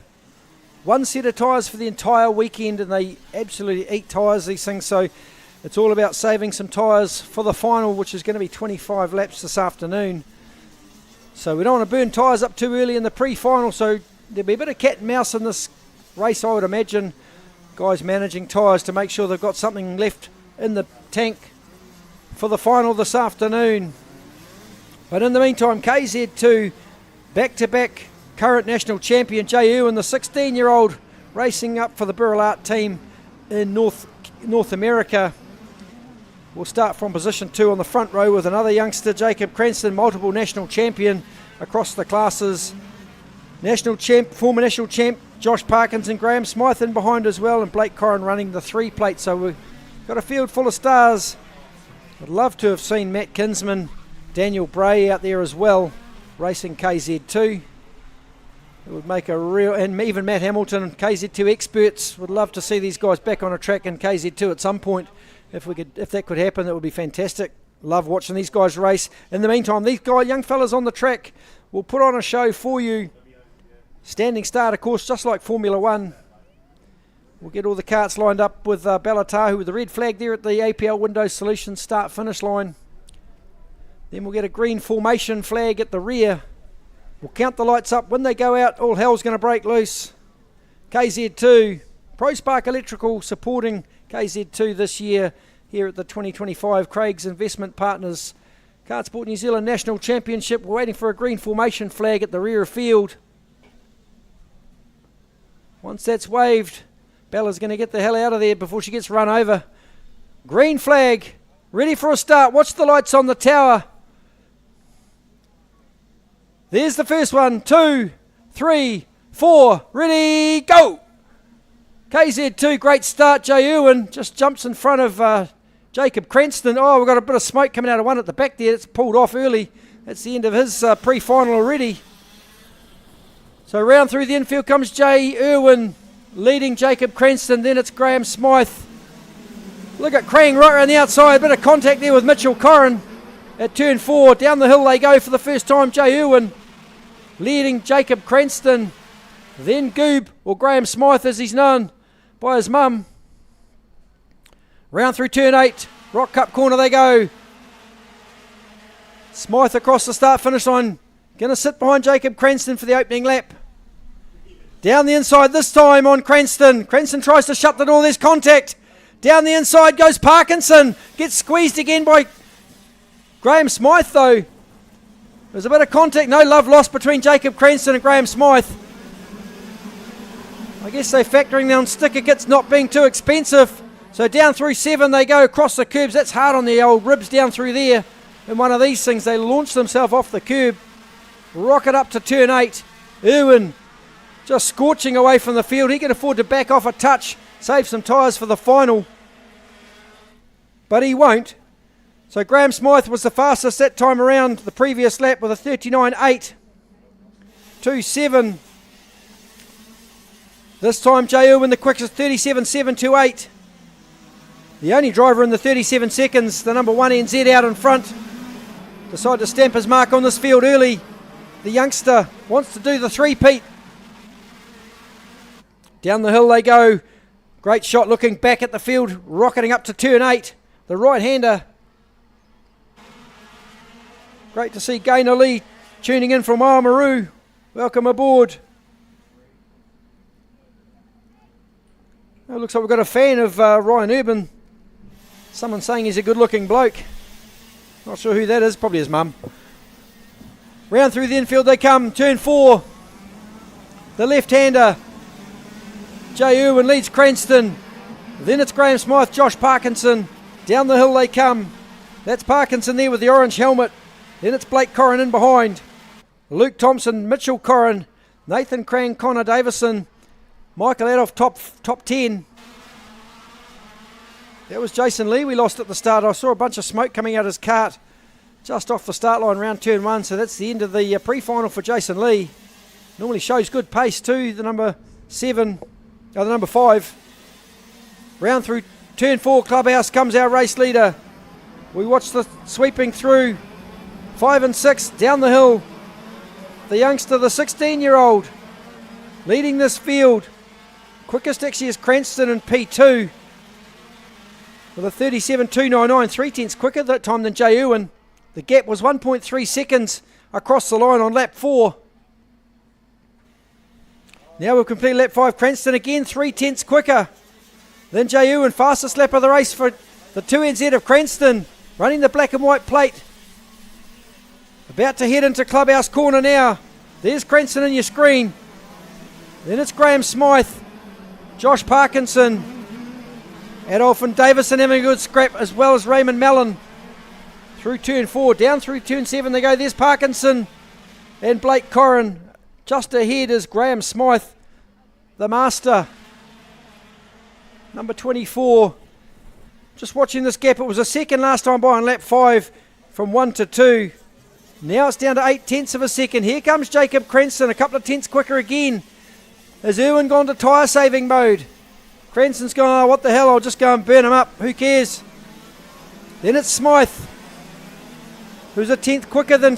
One set of tyres for the entire weekend, and they absolutely eat tyres, these things, so it's all about saving some tyres for the final, which is going to be 25 laps this afternoon. So we don't want to burn tyres up too early in the pre-final, so there'll be a bit of cat and mouse in this race, I would imagine. Guys managing tyres to make sure they've got something left in the tank for the final this afternoon. But in the meantime, KZ2, back-to-back current national champion Jay Irwin, the 16-year-old, racing up for the Burrell Art team in North America. We'll start from position 2 on the front row with another youngster, Jacob Cranston, multiple national champion across the classes. Former national champ Josh Parkinson, Graham Smythe in behind as well, and Blake Corrin running the 3 plate. So we've got a field full of stars. I'd love to have seen Matt Kinsman, Daniel Bray out there as well, racing KZ2. It would make a real, and even Matt Hamilton, KZ2 experts, would love to see these guys back on a track in KZ2 at some point. If that could happen, that would be fantastic. Love watching these guys race. In the meantime, these young fellas on the track will put on a show for you. Standing start, of course, just like Formula 1. We'll get all the karts lined up with Bellatahu with the red flag there at the APL Windows Solutions start-finish line. Then we'll get a green formation flag at the rear. We'll count the lights up. When they go out, all hell's going to break loose. KZ2, ProSpark Electrical supporting KZ2 this year here at the 2025 Craig's Investment Partners Kartsport New Zealand National Championship. We're waiting for a green formation flag at the rear field. Once that's waved, Bella's going to get the hell out of there before she gets run over. Green flag, ready for a start. Watch the lights on the tower. There's the first one. 2, 3, 4. Ready, go! KZ2, great start. Jay Irwin just jumps in front of Jacob Cranston. Oh, we've got a bit of smoke coming out of one at the back there. It's pulled off early. That's the end of his pre-final already. So round through the infield comes Jay Irwin, leading Jacob Cranston. Then it's Graham Smythe. Look at Krang right around the outside. A bit of contact there with Mitchell Corrin at turn 4. Down the hill they go for the first time. Jay Irwin leading Jacob Cranston. Then Goob, or Graham Smythe as he's known by his mum. Round through turn 8. Rock Cup corner they go. Smythe across the start-finish line. Going to sit behind Jacob Cranston for the opening lap. Down the inside this time on Cranston. Cranston tries to shut the door. There's contact. Down the inside goes Parkinson. Gets squeezed again by Graham Smythe though. There's a bit of contact. No love lost between Jacob Cranston and Graham Smythe. I guess they're factoring down sticker kits not being too expensive. So down through 7 they go across the curbs. That's hard on the old ribs down through there. In one of these things, they launch themselves off the curb. Rocket up to turn 8. Irwin just scorching away from the field. He can afford to back off a touch, save some tyres for the final. But he won't. So Graham Smythe was the fastest that time around the previous lap with a 39.8. 2.7. This time Jay Irwin the quickest, 37.728. The only driver in the 37 seconds, the number 1 NZ out in front. Decided to stamp his mark on this field early. The youngster wants to do the three-peat. Down the hill they go. Great shot looking back at the field, rocketing up to turn 8. The right-hander. Great to see Gaynor Lee tuning in from Oamaru. Welcome aboard. It looks like we've got a fan of Ryan Urban. Someone saying he's a good-looking bloke. Not sure who that is, probably his mum. Round through the infield they come, turn 4. The left-hander, Jay Irwin leads Cranston. Then it's Graham Smythe, Josh Parkinson. Down the hill they come. That's Parkinson there with the orange helmet. Then it's Blake Corrin in behind. Luke Thompson, Mitchell Corrin, Nathan Cran, Connor Davison, Michael Adolph top 10. That was Jason Lee we lost at the start. I saw a bunch of smoke coming out his kart just off the start line around turn 1, so that's the end of the pre-final for Jason Lee. Normally shows good pace too, the number 5. Round through turn 4, Clubhouse comes our race leader. We watch the sweeping through 5 and 6 down the hill. The youngster, the 16-year-old, leading this field. Quickest actually is Cranston in P2 with a 37.299, 3/10 quicker that time than Jay Irwin. The gap was 1.3 seconds across the line on lap 4. Now we'll complete lap 5. Cranston again 3/10 quicker than Jay Irwin. Fastest lap of the race for the 2NZ of Cranston, running the black and white plate. About to head into Clubhouse corner now. There's Cranston on your screen. Then it's Graham Smythe, Josh Parkinson, Adolph and Davison having a good scrap, as well as Raymond Mellon. Through turn 4, down through turn 7 they go. There's Parkinson and Blake Corrin. Just ahead is Graham Smythe, the master. Number 24. Just watching this gap. It was a second last time by on lap 5 from 1 to 2. Now it's down to 0.8 of a second. Here comes Jacob Cranston, a couple of tenths quicker again. Has Irwin gone to tyre saving mode? Cranston's gone, oh, what the hell, I'll just go and burn him up. Who cares? Then it's Smythe, who's a tenth quicker than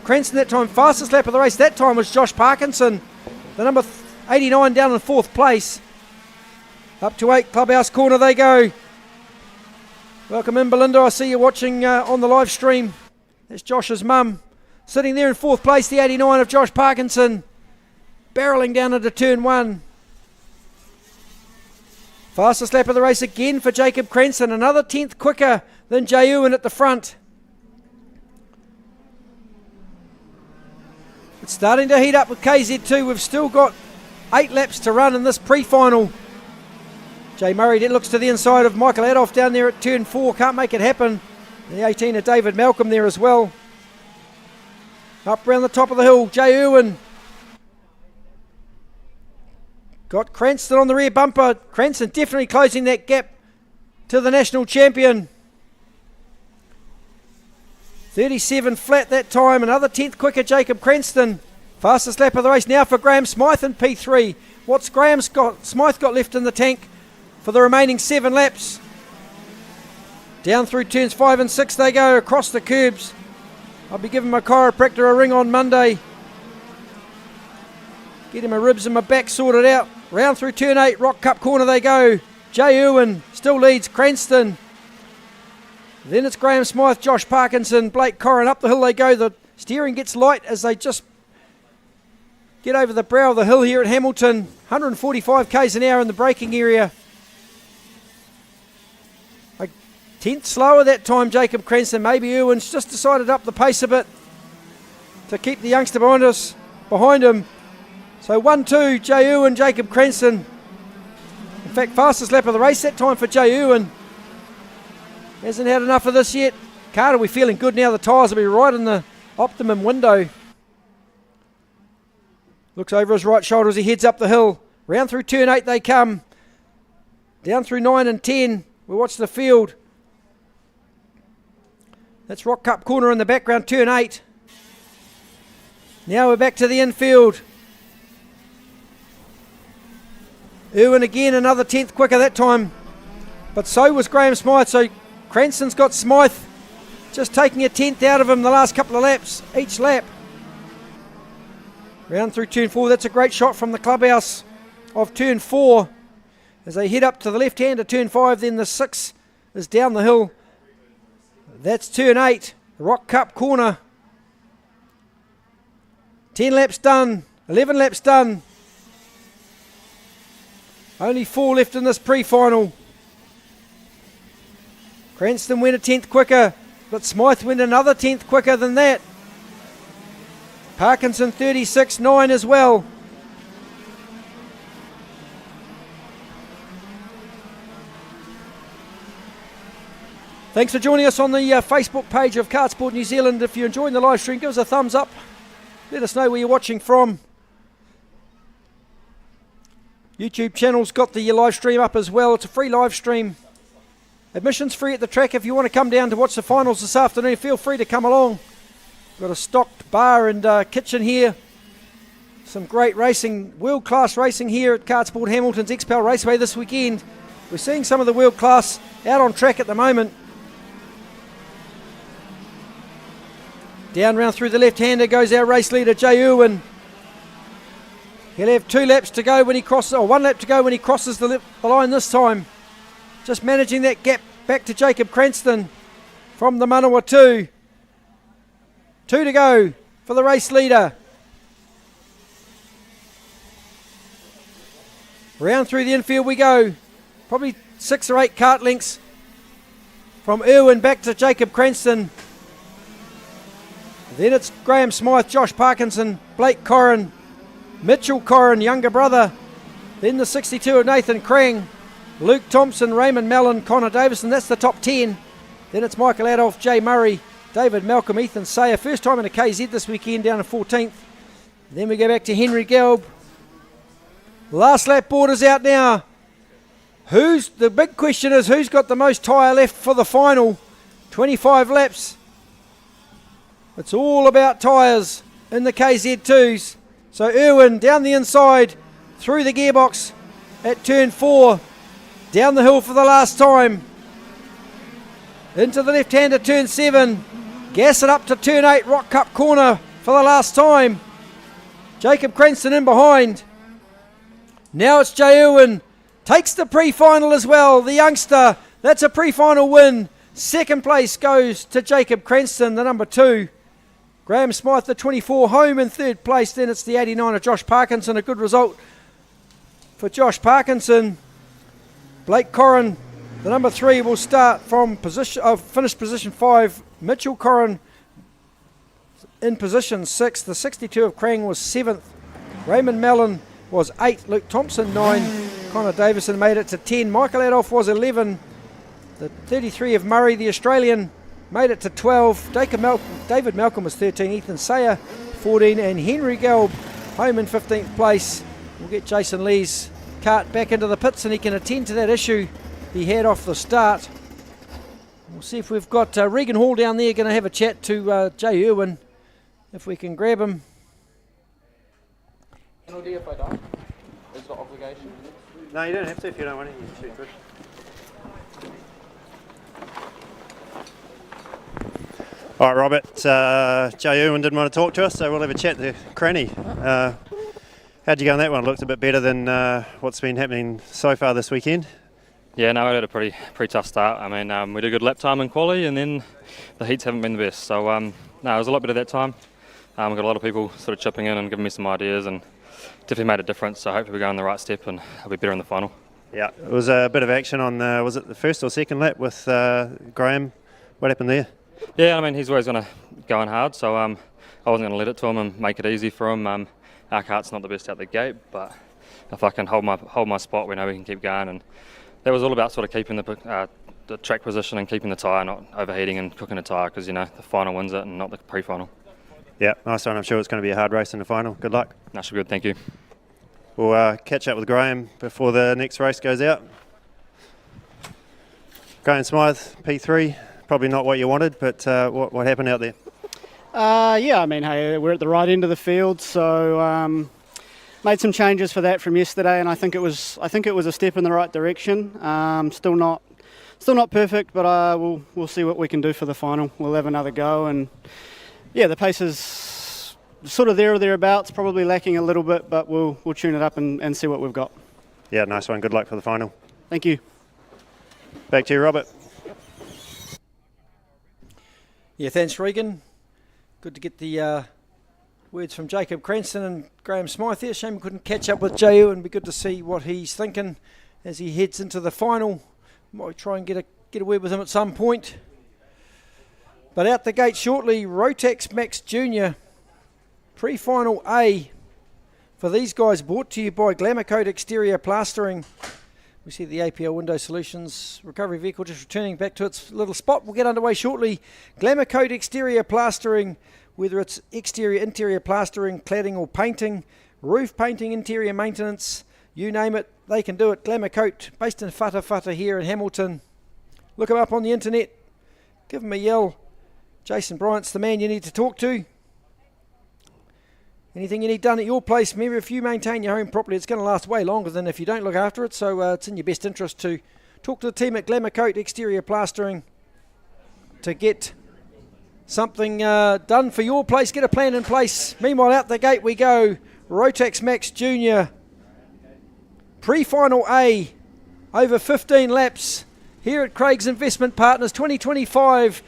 Cranston that time. Fastest lap of the race that time was Josh Parkinson, the number 89 down in 4th place. Up to 8, Clubhouse corner they go. Welcome in, Belinda. I see you watching on the live stream. That's Josh's mum. Sitting there in 4th place, the 89 of Josh Parkinson. Barreling down into turn 1. Fastest lap of the race again for Jacob Cranston. Another 10th quicker than Jay Irwin at the front. It's starting to heat up with KZ2. We've still got 8 laps to run in this pre-final. Jay Murray looks to the inside of Michael Adolph down there at turn 4. Can't make it happen. The 18 of David Malcolm there as well. Up around the top of the hill, Jay Irwin. Got Cranston on the rear bumper. Cranston definitely closing that gap to the national champion. 37 flat that time. Another 10th quicker, Jacob Cranston. Fastest lap of the race now for Graham Smythe in P3. What's Smythe got left in the tank for the remaining 7 laps? Down through turns 5 and 6 they go across the curbs. I'll be giving my chiropractor a ring on Monday. Get him my ribs and my back sorted out. Round through turn 8, Rock Cup corner they go. Jay Irwin still leads Cranston. Then it's Graham Smythe, Josh Parkinson, Blake Corrin. Up the hill they go. The steering gets light as they just get over the brow of the hill here at Hamilton. 145 k's an hour in the braking area. A tenth slower that time, Jacob Cranston. Maybe Irwin's just decided to up the pace a bit to keep the youngster behind him. So 1-2, Jay Irwin, Jacob Cranston. fact, fastest lap of the race that time for Jay Irwin. Hasn't had enough of this yet. Carter, we're feeling good now. The tyres will be right in the optimum window. Looks over his right shoulder as he heads up the hill. Round through turn 8 they come. Down through 9 and 10. We watch the field. That's Rock Cup corner in the background, turn 8. Now we're back to the infield. Irwin again, another 10th quicker that time. But so was Graham Smythe. So Cranston's got Smythe just taking a 10th out of him the last couple of laps, each lap. Round through turn 4. That's a great shot from the clubhouse of turn 4. As they head up to the left hand of turn 5, then the 6 is down the hill. That's turn 8, the Rock Cup corner. 10 laps done, 11 laps done. Only 4 left in this pre-final. Cranston went a 10th quicker, but Smythe went another 10th quicker than that. Parkinson 36.9 as well. Thanks for joining us on the Facebook page of Kartsport New Zealand. If you're enjoying the live stream, give us a thumbs up. Let us know where you're watching from. YouTube channel's got the live stream up as well. It's a free live stream. Admission's free at the track. If you want to come down to watch the finals this afternoon, feel free to come along. Got a stocked bar and kitchen here. Some great racing, world-class racing here at Kartsport Hamilton's XPEL Raceway this weekend. We're seeing some of the world-class out on track at the moment. Down round through the left-hander goes our race leader, Jay Irwin. He'll have 2 laps to go when he crosses, or 1 lap to go when he crosses the line this time. Just managing that gap back to Jacob Cranston from the Manawa 2. 2 to go for the race leader. Round through the infield we go. Probably 6 or 8 kart lengths from Irwin back to Jacob Cranston. Then it's Graham Smythe, Josh Parkinson, Blake Corrin, Mitchell Corrin, younger brother. Then the 62 of Nathan Krang, Luke Thompson, Raymond Mellon, Connor Davison. That's the top 10. Then it's Michael Adolph, Jay Murray, David Malcolm, Ethan Sayer. First time in a KZ this weekend, down to 14th. Then we go back to Henry Gelb. Last lap borders out now. The big question is who's got the most tyre left for the final? 25 laps. It's all about tyres in the KZ2s. So Irwin down the inside, through the gearbox at turn 4. Down the hill for the last time. Into the left-hander turn 7. Gas it up to turn 8, Rock Cup corner for the last time. Jacob Cranston in behind. Now it's Jay Irwin. Takes the pre-final as well. The youngster, that's a pre-final win. Second place goes to Jacob Cranston, the number 2. Graham Smythe, the 24, home in third place. Then it's the 89 of Josh Parkinson. A good result for Josh Parkinson. Blake Corrin, the number 3, will start from finished position 5. Mitchell Corrin in position 6. The 62 of Krang was 7th. Raymond Mellon was 8. Luke Thompson 9. Connor Davison made it to 10. Michael Adolph was 11. The 33 of Murray, the Australian, made it to 12. David Malcolm was 13. Ethan Sayer 14. And Henry Gelb home in 15th place. We'll get Jason Lee's kart back into the pits and he can attend to that issue he had off the start. We'll see if we've got Regan Hall down there going to have a chat to Jay Irwin, if we can grab him. Penalty if I don't? Is it an obligation? No, you don't have to if you don't want it. You can shoot through. All right, Robert. Jay Irwin didn't want to talk to us, so we'll have a chat to Cranny. How'd you go on that one? Looked a bit better than what's been happening so far this weekend. Yeah, no, we had a pretty tough start. I mean, we did a good lap time in quali, and then the heats haven't been the best. So, no, it was a lot better that time. We've got a lot of people sort of chipping in and giving me some ideas, and definitely made a difference. So hopefully we're going the right step, and I'll be better in the final. Yeah, it was a bit of action on, was it the first or second lap with Graham? What happened there? Yeah, I mean, he's always going to go in hard, so I wasn't going to let it to him and make it easy for him. Our kart's not the best out the gate, but if I can hold my spot, we know we can keep going. And that was all about sort of keeping the track position and keeping the tyre, not overheating and cooking the tyre, because, you know, the final wins it and not the pre-final. Yeah, nice one. I'm sure it's going to be a hard race in the final. Good luck. That's good, thank you. We'll catch up with Graham before the next race goes out. Graham Smythe, P3, probably not what you wanted, but what happened out there? Yeah, I mean, hey, we're at the right end of the field, so made some changes for that from yesterday, and I think it was a step in the right direction. Still not perfect, but we'll see what we can do for the final. We'll have another go, and yeah, the pace is sort of there or thereabouts, probably lacking a little bit, but we'll tune it up and see what we've got. Yeah, nice one. Good luck for the final. Thank you. Back to you, Robert. Yeah, thanks, Regan. Good to get the words from Jacob Cranston and Graham Smythe there. Shame we couldn't catch up with J.U. and be good to see what he's thinking as he heads into the final. Might try and get a word with him at some point. But out the gate shortly, Rotax Max Junior, pre-final A for these guys, brought to you by Glamour Coat Exterior Plastering. We see the APL Window Solutions recovery vehicle just returning back to its little spot. We'll get underway shortly. Glamour Coat Exterior Plastering, whether it's exterior, interior plastering, cladding or painting, roof painting, interior maintenance, you name it, they can do it. Glamour Coat, based in Whatawhata here in Hamilton. Look them up on the internet. Give them a yell. Jason Bryant's the man you need to talk to. Anything you need done at your place, remember, if you maintain your home properly, it's going to last way longer than if you don't look after it. So it's in your best interest to talk to the team at Glamour Coat Exterior Plastering to get something done for your place, get a plan in place. Meanwhile, out the gate we go. Rotax Max Junior, pre-final A, over 15 laps here at Craig's Investment Partners 2025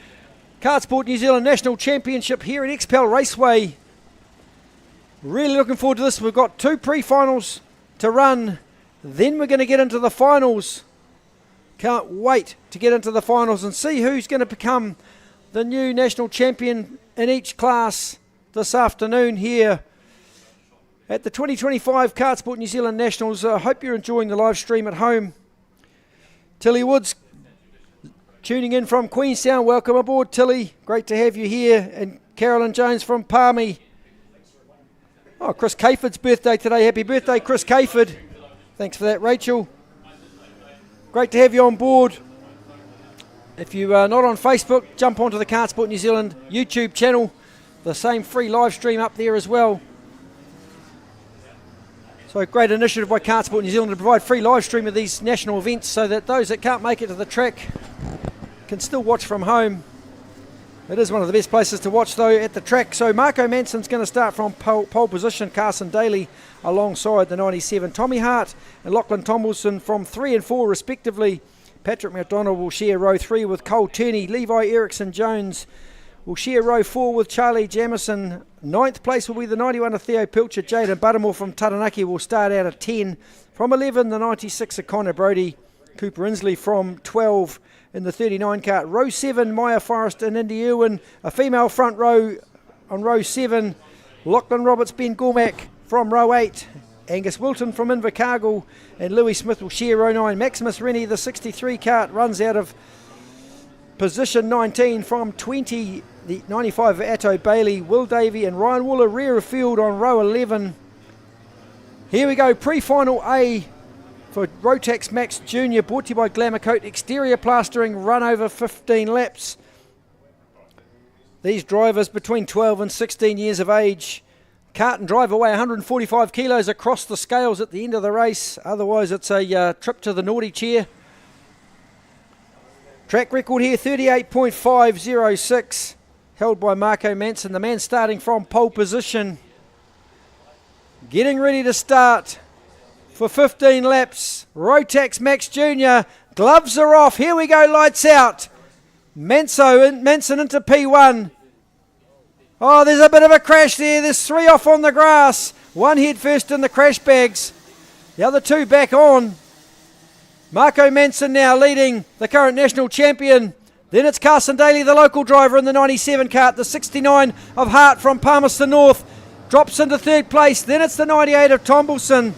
Kartsport New Zealand National Championship here at XPEL Raceway. Really looking forward to this. We've got 2 pre-finals to run, then we're going to get into the finals. Can't wait to get into the finals and see who's going to become the new national champion in each class this afternoon here at the 2025 Kartsport New Zealand Nationals. I hope you're enjoying the live stream at home. Tilly Woods tuning in from Queenstown. Welcome aboard, Tilly. Great to have you here. And Carolyn Jones from Palmy. Oh, Chris Caford's birthday today. Happy birthday, Chris Caford. Thanks for that, Rachel. Great to have you on board. If you are not on Facebook, jump onto the Kartsport New Zealand YouTube channel. The same free live stream up there as well. So great initiative by Kartsport New Zealand to provide free live stream of these national events so that those that can't make it to the track can still watch from home. It is one of the best places to watch, though, at the track. So Marco Manson's going to start from pole position. Carson Daly alongside the 97. Tommy Hart and Lachlan Tomlinson from 3 and 4 respectively. Patrick McDonald will share row 3 with Cole Turney. Levi Erickson-Jones will share row 4 with Charlie Jamison. 9th place will be the 91 of Theo Pilcher. Jaden Buttermore from Taranaki will start out at 10. From 11, the 96 of Connor Brody. Cooper Inslee from 12 in the 39 kart. Row 7, Maya Forrest and Indy Irwin. A female front row on row 7. Lachlan Roberts, Ben Gormack from row 8. Angus Wilton from Invercargill and Louis Smith will share row 9. Maximus Rennie, the 63 kart, runs out of position 19 from 20. The 95 of Atto Bailey, Will Davey and Ryan Wooler rear of field on row 11. Here we go, pre-final A for Rotax Max Junior, brought to you by Glamour Coat Exterior Plastering, run over 15 laps. These drivers between 12 and 16 years of age kart and drive away 145 kilos across the scales at the end of the race. Otherwise, it's a trip to the naughty chair. Track record here, 38.506, held by Marco Manson, the man starting from pole position. Getting ready to start for 15 laps. Rotax Max Junior, gloves are off. Here we go, lights out. Manson into P1. Oh, there's a bit of a crash there. There's 3 off on the grass. 1 head first in the crash bags. The other 2 back on. Marco Manson now leading the current national champion. Then it's Carson Daly, the local driver in the 97 kart. The 69 of Hart from Palmerston North drops into 3rd place. Then it's the 98 of Tombleson.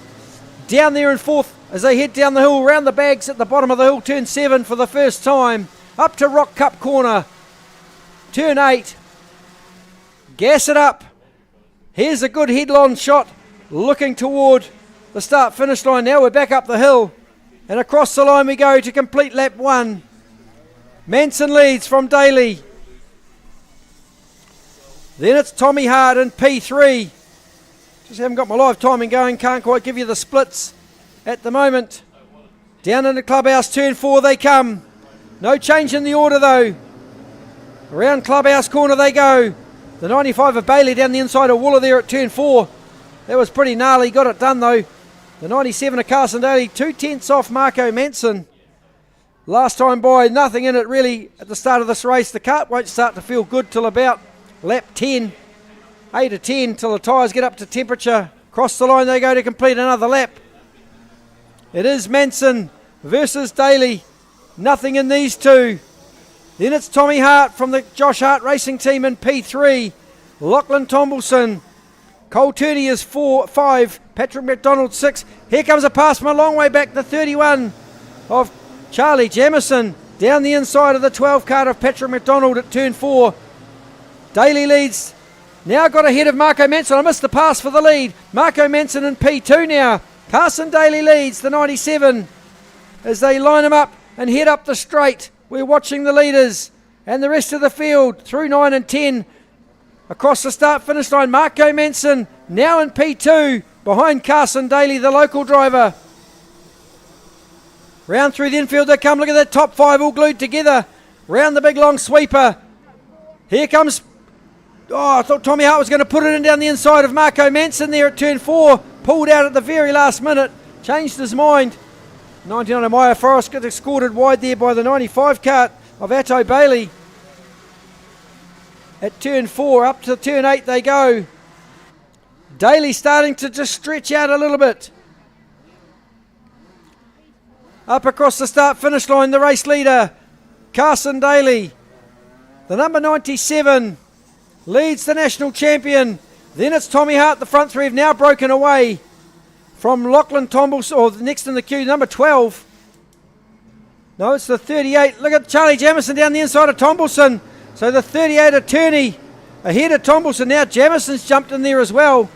down there in fourth as they head down the hill, round the bags at the bottom of the hill, turn 7 for the first time, up to Rock Cup corner, turn 8, gas it up, here's a good headlong shot, looking toward the start-finish line. Now we're back up the hill, and across the line we go to complete lap 1. Manson leads from Daly. Then it's Tommy Hart in P3. Just haven't got my live timing going, can't quite give you the splits at the moment. Down in the clubhouse, turn 4 they come. No change in the order though. Around clubhouse corner they go. The 95 of Bailey down the inside of Wooler there at turn 4. That was pretty gnarly, got it done though. The 97 of Carson Daly, 2/10 off Marco Manson. Last time by, nothing in it really at the start of this race. The kart won't start to feel good till about lap 10. 8 of 10 till the tyres get up to temperature. Cross the line they go to complete another lap. It is Manson versus Daly. Nothing in these two. Then it's Tommy Hart from the Josh Hart Racing Team in P3. Lachlan Tombleson. Cole Turney is 5. Patrick McDonald 6. Here comes a pass from a long way back. The 31 of Charlie Jamison. Down the inside of the 12 kart of Patrick McDonald at turn 4. Daly leads. Now got ahead of Marco Manson. I missed the pass for the lead. Marco Manson in P2 now. Carson Daly leads the 97 as they line them up and head up the straight. We're watching the leaders and the rest of the field through 9 and 10 across the start-finish line. Marco Manson now in P2 behind Carson Daly, the local driver. Round through the infield they come. Look at that top 5 all glued together. Round the big long sweeper. Here comes... Oh, I thought Tommy Hart was going to put it in down the inside of Marco Manson there at turn 4. Pulled out at the very last minute. Changed his mind. 99 of Maya Forrest got escorted wide there by the 95 kart of Atto Bailey. At turn 4, up to turn 8 they go. Daly starting to just stretch out a little bit. Up across the start-finish line, the race leader, Carson Daly. The number 97 leads the national champion. Then it's Tommy Hart. The front three have now broken away from Lachlan Tombleson, or next in the queue, number 12. No, it's the 38. Look at Charlie Jamison down the inside of Tombleson. So the 38 of Turney ahead of Tombleson. Now Jamison's jumped in there as well.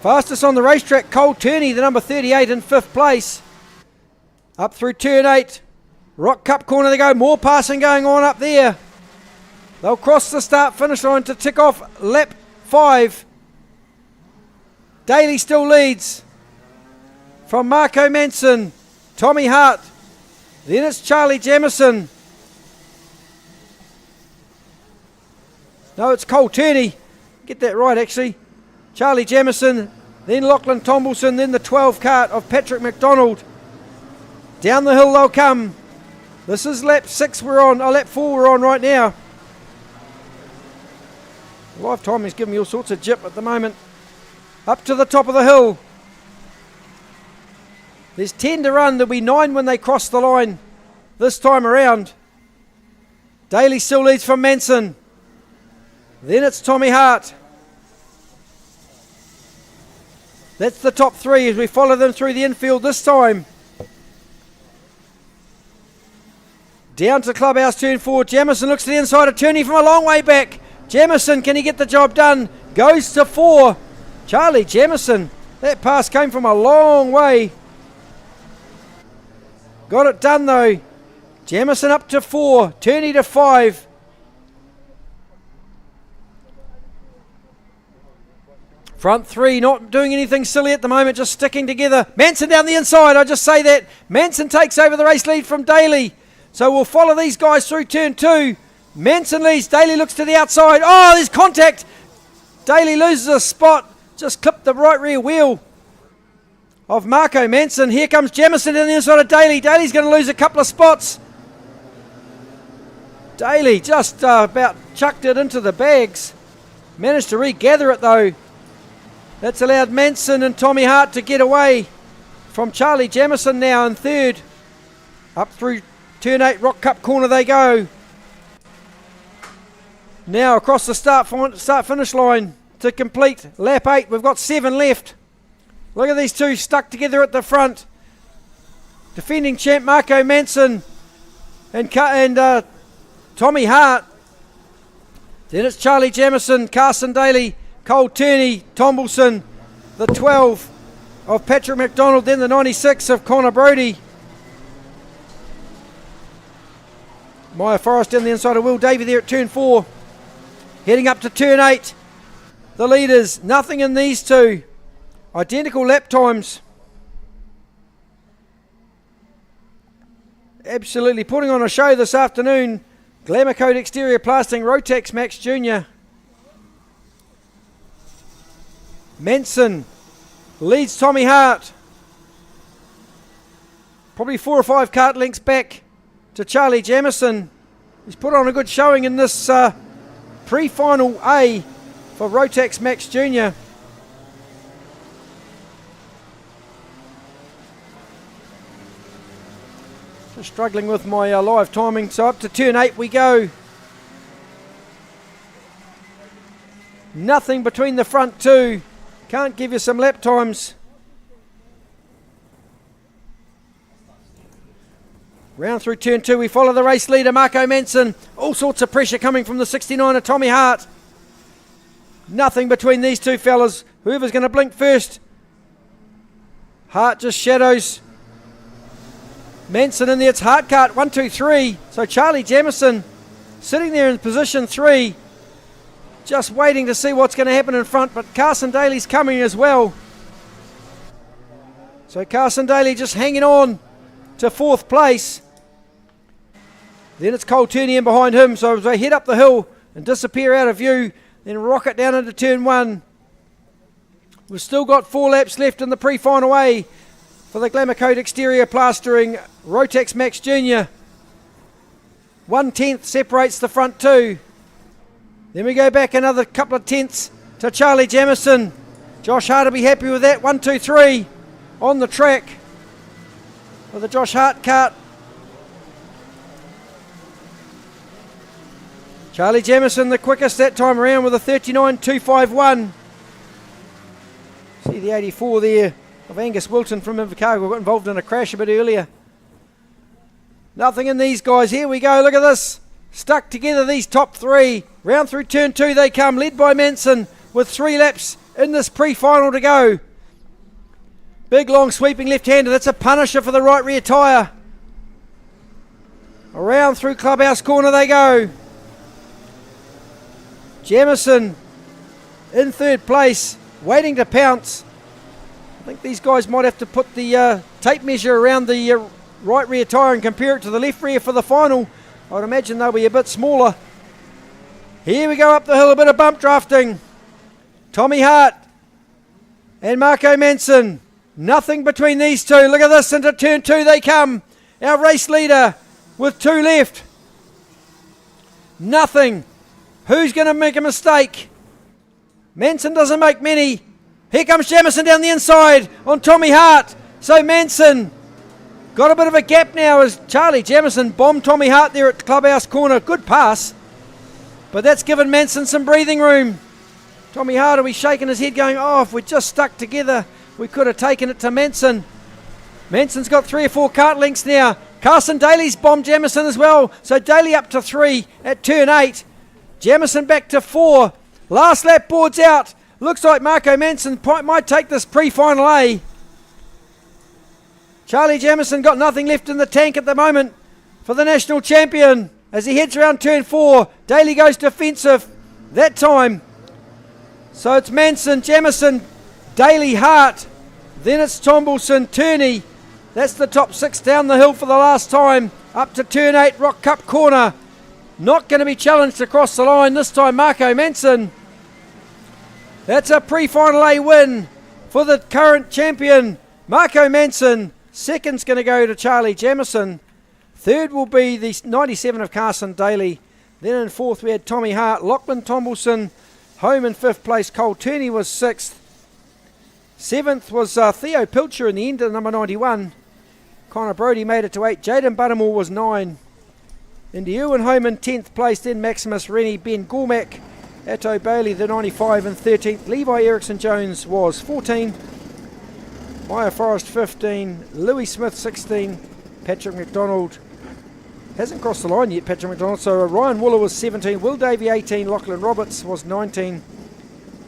Fastest on the racetrack, Cole Turney, the number 38 in 5th place. Up through turn 8. Rock Cup corner they go. More passing going on up there. They'll cross the start-finish line to tick off lap 5. Daly still leads from Marco Manson, Tommy Hart. Then it's Charlie Jamison. No, it's Cole Turney. Get that right, actually. Charlie Jamison, then Lachlan Tombleson, then the 12 kart of Patrick McDonald. Down the hill they'll come. This is lap 6 we're on, lap 4 we're on right now. Live time is giving me all sorts of jip at the moment. Up to the top of the hill. There's 10 to run. There'll be 9 when they cross the line this time around. Daly still leads from Manson. Then it's Tommy Hart. That's the top 3 as we follow them through the infield this time. Down to clubhouse turn 4. Jamison looks to the inside of Turney from a long way back. Jamison, can he get the job done? Goes to 4. Charlie Jamison. That pass came from a long way. Got it done though. Jamison up to 4. Turney to 5. Front 3 not doing anything silly at the moment, just sticking together. Manson down the inside, I just say that. Manson takes over the race lead from Daly. So we'll follow these guys through turn 2. Manson leads, Daly looks to the outside. Oh, there's contact. Daly loses a spot. Just clipped the right rear wheel of Marco Manson. Here comes Jamison down the inside of Daly. Daly's going to lose a couple of spots. Daly just about chucked it into the bags. Managed to regather it though. That's allowed Manson and Tommy Hart to get away from Charlie Jamison now in 3rd. Up through turn 8, Rock Cup corner they go. Now across the start-finish line. to complete lap 8. We've got 7 left. Look at these two stuck together at the front. Defending champ Marco Manson and Tommy Hart. Then it's Charlie Jamieson, Carson Daly, Cole Turney, Tombleson, the 12 of Patrick McDonald, then the 96 of Connor Brodie. Maya Forrest down the inside of Will Davey there at turn 4. Heading up to turn 8. The leaders, nothing in these two. Identical lap times. Absolutely putting on a show this afternoon. Glamour Coat Exterior Plastering, Rotax Max Junior. Manson leads Tommy Hart. Probably 4 or 5 kart lengths back to Charlie Jamieson. He's put on a good showing in this pre-final A for Rotax Max Junior. Just struggling with my live timing, so up to turn 8 we go. Nothing between the front two. Can't give you some lap times. Round through turn 2, we follow the race leader, Marco Manson. All sorts of pressure coming from the 69 of Tommy Hart. Nothing between these two fellas. Whoever's going to blink first. Hart just shadows Manson in there. It's Hart Cart, 1, 2, 3. So Charlie Jamieson sitting there in position 3. Just waiting to see what's going to happen in front, but Carson Daly's coming as well. So Carson Daly just hanging on to 4th place. Then it's Cole Turney in behind him, so as they head up the hill and disappear out of view, then rocket down into turn 1. We've still got 4 laps left in the pre-final A for the Glamour Coat Exterior Plastering Rotax Max Junior. 1/10 separates the front two. Then we go back another couple of tenths to Charlie Jamieson. Josh Hart will be happy with that. 1, 2, 3 on the track for the Josh Hart cart. Charlie Jamieson the quickest that time around with a 39.251. See the 84 there of Angus Wilton from Invercargill, got involved in a crash a bit earlier. Nothing in these guys. Here we go, look at this. Stuck together, these top 3. Round through turn 2 they come, led by Manson with 3 laps in this pre-final to go. Big long sweeping left-hander, that's a punisher for the right rear tyre. Around through Clubhouse Corner they go. Jamieson in 3rd place, waiting to pounce. I think these guys might have to put the tape measure around the right rear tyre and compare it to the left rear for the final. I'd imagine they'll be a bit smaller. Here we go up the hill, a bit of bump drafting. Tommy Hart and Marco Manson. Nothing between these two. Look at this, into turn 2 they come. Our race leader with 2 left. Nothing. Who's going to make a mistake? Manson doesn't make many. Here comes Jamieson down the inside on Tommy Hart. So Manson got a bit of a gap now as Charlie Jamieson bombed Tommy Hart there at Clubhouse Corner. Good pass, but that's given Manson some breathing room. Tommy Hart will be shaking his head going, oh, if we just stuck together, we could have taken it to Manson. Manson's got 3 or 4 kart lengths now. Carson Daly's bombed Jamieson as well. So Daly up to 3 at turn 8. Jamieson back to 4. Last lap boards out. Looks like Marco Manson might take this pre-final A. Charlie Jamieson got nothing left in the tank at the moment for the national champion. As he heads around turn 4, Daly goes defensive that time. So it's Manson, Jamieson, Daly, Hart. Then it's Tombleson, Turney. That's the top 6 down the hill for the last time. Up to turn 8, Rock Cup Corner. Not going to be challenged across the line this time, Marco Manson. That's a pre-final A win for the current champion, Marco Manson. Second's going to go to Charlie Jamieson. Third will be the 97 of Carson Daly. Then in 4th we had Tommy Hart. Lachlan Tombleson home in 5th place. Cole Turney was 6th. 7th was Theo Pilcher in the end at number 91. Connor Brodie made it to 8. Jaden Buttermore was 9. Indy Ewan home in 10th place. Then Maximus Rennie, Ben Gormack Atto Bailey, the 95 in 13th. Levi Erickson-Jones was 14. Maya Forrest 15. Louis Smith 16. Patrick McDonald hasn't crossed the line yet, Patrick McDonald. So Ryan Wooler was 17. Will Davey 18. Lachlan Roberts was 19.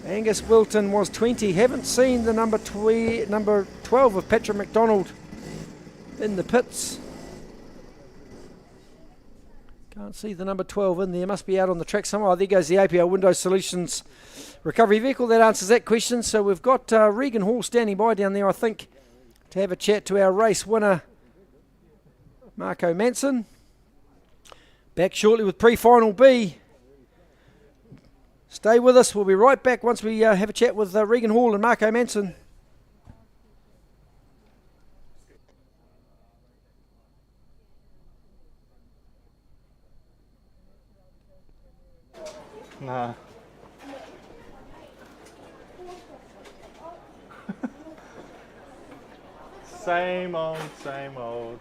Angus Wilton was 20. Haven't seen the number 12 of Patrick McDonald in the pits. Can't see the number 12 in there. Must be out on the track somewhere. Oh, there goes the APL Window Solutions recovery vehicle. That answers that question. So we've got Regan Hall standing by down there, I think, to have a chat to our race winner, Marco Manson. Back shortly with pre-final B. Stay with us. We'll be right back once we have a chat with Regan Hall and Marco Manson. Nah. Same old, same old.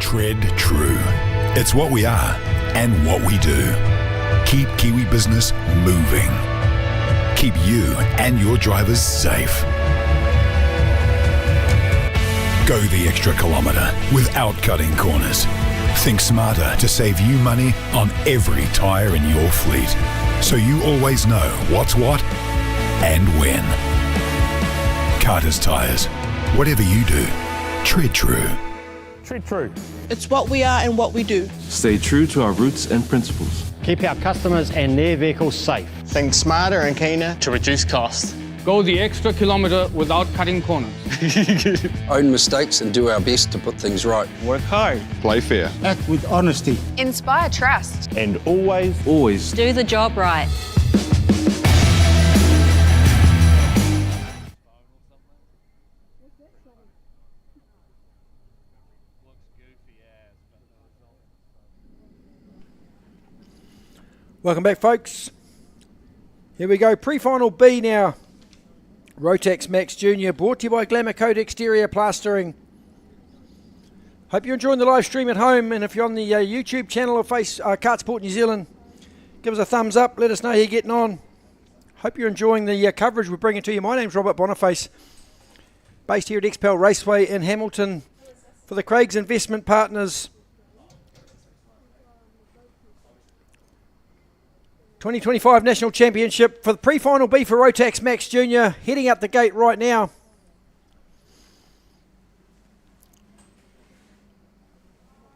Tread true. It's what we are and what we do. Keep Kiwi business moving. Keep you and your drivers safe. Go the extra kilometre without cutting corners. Think smarter to save you money on every tyre in your fleet, so you always know what's what and when. Carter's Tyres. Whatever you do, tread true. Tread true. It's what we are and what we do. Stay true to our roots and principles. Keep our customers and their vehicles safe. Think smarter and keener to reduce costs. Go the extra kilometre without cutting corners. Own mistakes and do our best to put things right. Work hard. Play fair. Act with honesty. Inspire trust. And always do the job right. Welcome back, folks. Here we go, pre-final B now. Rotax Max Junior, brought to you by Glamour Coat Exterior Plastering. Hope you're enjoying the live stream at home, and if you're on the YouTube channel or Kartsport New Zealand, give us a thumbs up, let us know how you're getting on. Hope you're enjoying the coverage we're bringing to you. My name's Robert Boniface, based here at XPEL Raceway in Hamilton for the Craig's Investment Partners 2025 National Championship for the pre-final B for Rotax Max Junior, heading up the gate right now.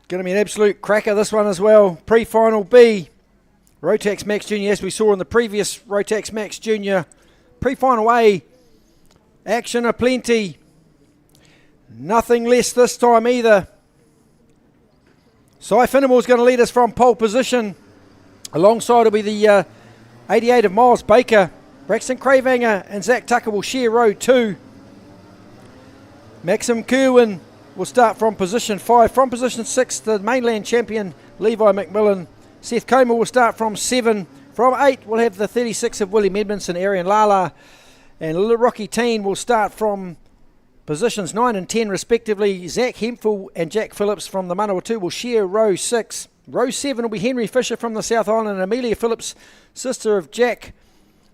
Going to be an absolute cracker, this one as well. Pre-final B, Rotax Max Junior, as we saw in the previous Rotax Max Junior. Pre-final A, action aplenty. Nothing less this time either. Cy Finnemore's going to lead us from pole position. Alongside will be the 88 of Miles Baker. Braxton Cravanger and Zach Tucker will share row 2. Maxim Kerwin will start from position 5. From position 6, the mainland champion Levi McMillan. Seth Comer will start from 7. From 8, we'll have the 36 of William Edmondson, Arian Lala. And Rocky Teen will start from positions 9 and 10 respectively. Zach Hemphill and Jack Phillips from the Manawatu will share row 6. Row 7 will be Henry Fisher from the South Island and Amelia Phillips, sister of Jack,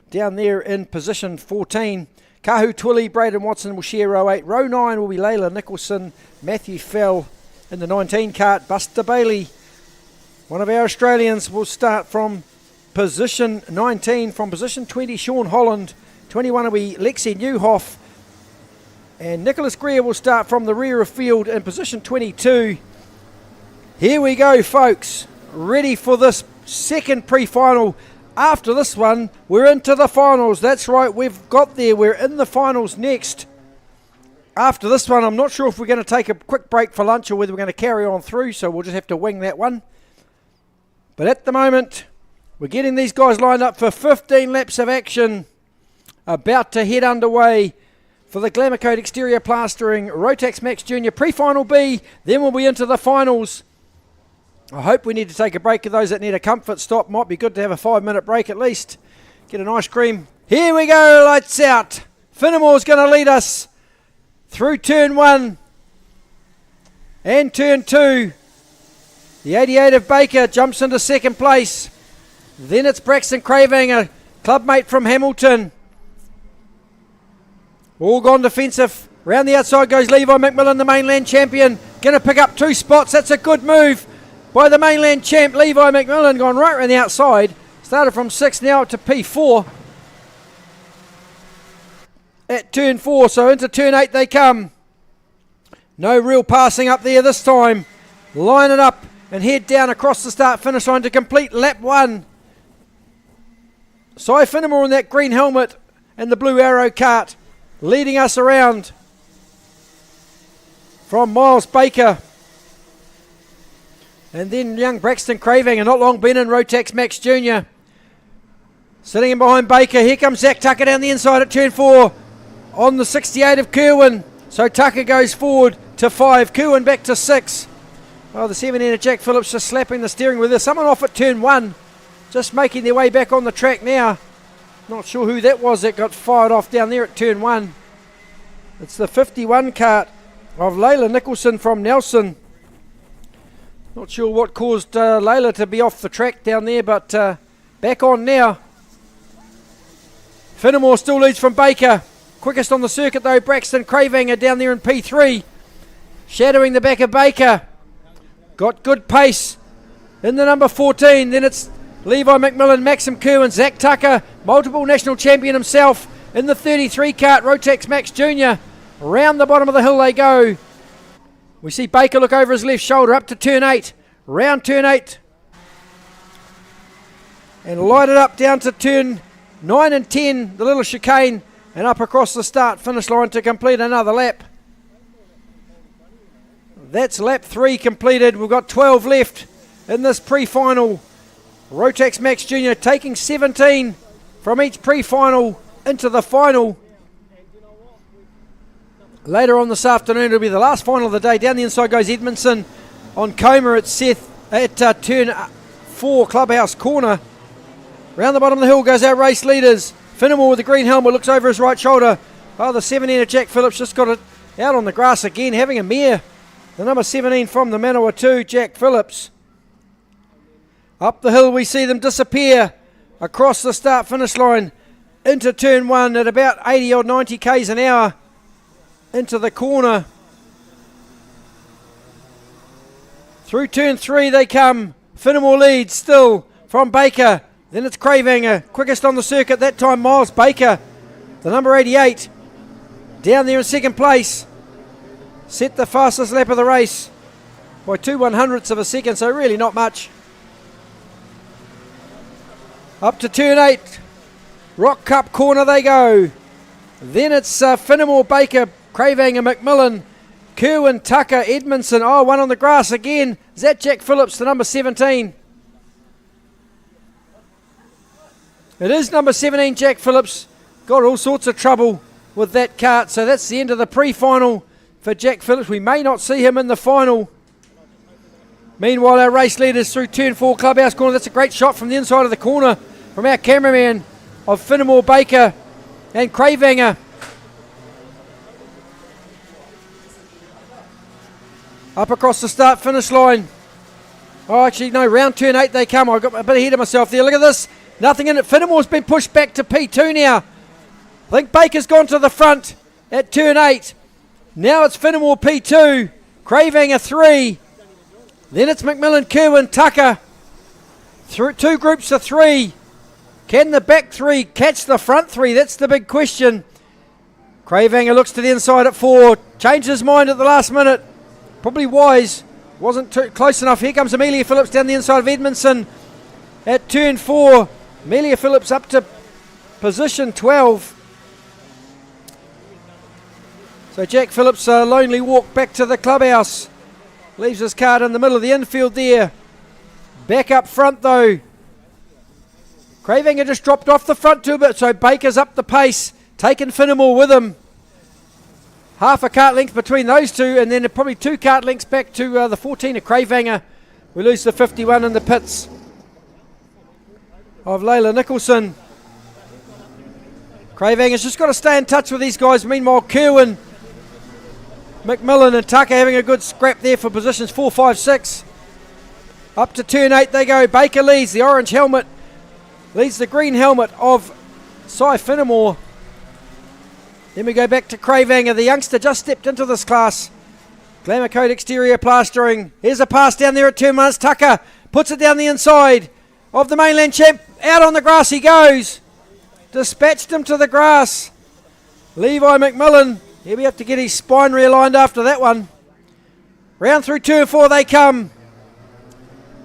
down there in position 14. Kahu Twilly, Braden Watson will share row 8. Row 9 will be Layla Nicholson, Matthew Fell in the 19 kart. Buster Bailey, one of our Australians, will start from position 19. From position 20, Sean Holland. 21 will be Lexi Newhoff. And Nicholas Greer will start from the rear of field in position 22. Here we go, folks. Ready for this second pre-final. After this one, we're into the finals. That's right, we've got there. We're in the finals next. After this one, I'm not sure if we're going to take a quick break for lunch or whether we're going to carry on through, so we'll just have to wing that one. But at the moment, we're getting these guys lined up for 15 laps of action. About to head underway for the Glamour Coat Exterior Plastering Rotax Max Junior Pre-Final B. Then we'll be into the finals. I hope we need to take a break. Of those that need a comfort stop, might be good to have a 5-minute break at least. Get an ice cream. Here we go, lights out. Finnemore's going to lead us through turn 1 and turn 2. The 88 of Baker jumps into second place. Then it's Braxton Cravanger, clubmate from Hamilton. All gone defensive. Round the outside goes Levi McMillan, the mainland champion. Going to pick up 2 spots. That's a good move by the mainland champ, Levi McMillan, gone right around the outside. Started from 6, now up to P4. At turn 4, so into turn 8 they come. No real passing up there this time. Line it up and head down across the start-finish line to complete lap 1. Cy Finnemore in that green helmet and the blue arrow kart, leading us around from Miles Baker. And then young Braxton Cravanger, not long been in Rotax Max Junior. Sitting in behind Baker. Here comes Zach Tucker down the inside at turn 4 on the 68 of Kerwin. So Tucker goes forward to 5. Kerwin back to 6. Oh, the 17 of Jack Phillips just slapping the steering wheel. There's someone off at turn 1. Just making their way back on the track now. Not sure who that was that got fired off down there at turn 1. It's the 51 kart of Layla Nicholson from Nelson. Not sure what caused Layla to be off the track down there, but back on now. Finnemore still leads from Baker. Quickest on the circuit though, Braxton Cravanger down there in P3. Shadowing the back of Baker. Got good pace in the number 14. Then it's Levi McMillan, Maxim Kerwin, Zach Tucker, multiple national champion himself in the 33 kart, Rotax Max Junior. Round the bottom of the hill they go. We see Baker look over his left shoulder up to turn 8. Round turn 8. And light it up down to turn 9 and 10, the little chicane, and up across the start-finish line to complete another lap. That's lap 3 completed. We've got 12 left in this pre-final. Rotax Max Junior taking 17 from each pre-final into the final. Later on this afternoon, it'll be the last final of the day. Down the inside goes Edmondson on Comer at Seth at turn 4, Clubhouse Corner. Round the bottom of the hill goes our race leaders. Finnemore with the green helmet looks over his right shoulder. Oh, the 17 of Jack Phillips just got it out on the grass again, having a mare. The number 17 from the Manawatu, Jack Phillips. Up the hill we see them disappear across the start-finish line into turn 1 at about 80 or 90 k's an hour. Into the corner. Through turn 3 they come. Finnemore leads still from Baker. Then it's Cravanger. Quickest on the circuit that time, Miles Baker. The number 88. Down there in second place. Set the fastest lap of the race. by 2/100ths of a second, so really not much. Up to turn 8, Rock Cup corner they go. Then it's Finnemore, Baker, Cravehanger, McMillan, Kerwin, Tucker, Edmondson. Oh, one on the grass again. Is that Jack Phillips, the number 17? It is number 17, Jack Phillips. Got all sorts of trouble with that kart, so that's the end of the pre-final for Jack Phillips. We may not see him in the final. Meanwhile, our race leaders through turn 4, Clubhouse corner. That's a great shot from the inside of the corner from our cameraman of Finnemore, Baker and Cravehanger. Up across the start-finish line. Oh, actually, no, round turn 8 they come. I got a bit ahead of myself there. Look at this. Nothing in it. Finnemore's been pushed back to P2 now. I think Baker's gone to the front at turn 8. Now it's Finnemore P2. Cravehanger 3. Then it's McMillan, Kerwin, Tucker. Through 2 groups of 3. Can the back 3 catch the front 3? That's the big question. Cravehanger looks to the inside at 4. Changed his mind at the last minute. Probably wise. Wasn't too close enough. Here comes Amelia Phillips down the inside of Edmondson at turn 4. Amelia Phillips up to position 12. So Jack Phillips a lonely walk back to the clubhouse. Leaves his card in the middle of the infield there. Back up front though. Cravehanger just dropped off the front too a bit, so Baker's up the pace, taking Finnemore with him. Half a kart length between those two, and then probably 2 kart lengths back to the 14 of Cravehanger. We lose the 51 in the pits of Layla Nicholson. Cravehanger's just got to stay in touch with these guys. Meanwhile, Kerwin, McMillan and Tucker having a good scrap there for positions 4, 5, 6. Up to turn 8 they go. Baker leads, the orange helmet leads the green helmet of Cy Finnemore. Then we go back to Cravehanger. The youngster just stepped into this class. Glamour Coat exterior plastering. Here's a pass down there at turn 1. Tucker puts it down the inside of the mainland champ. Out on the grass he goes. Dispatched him to the grass. Levi McMillan. He'll be have to get his spine realigned after that one. Round through turn 4 they come.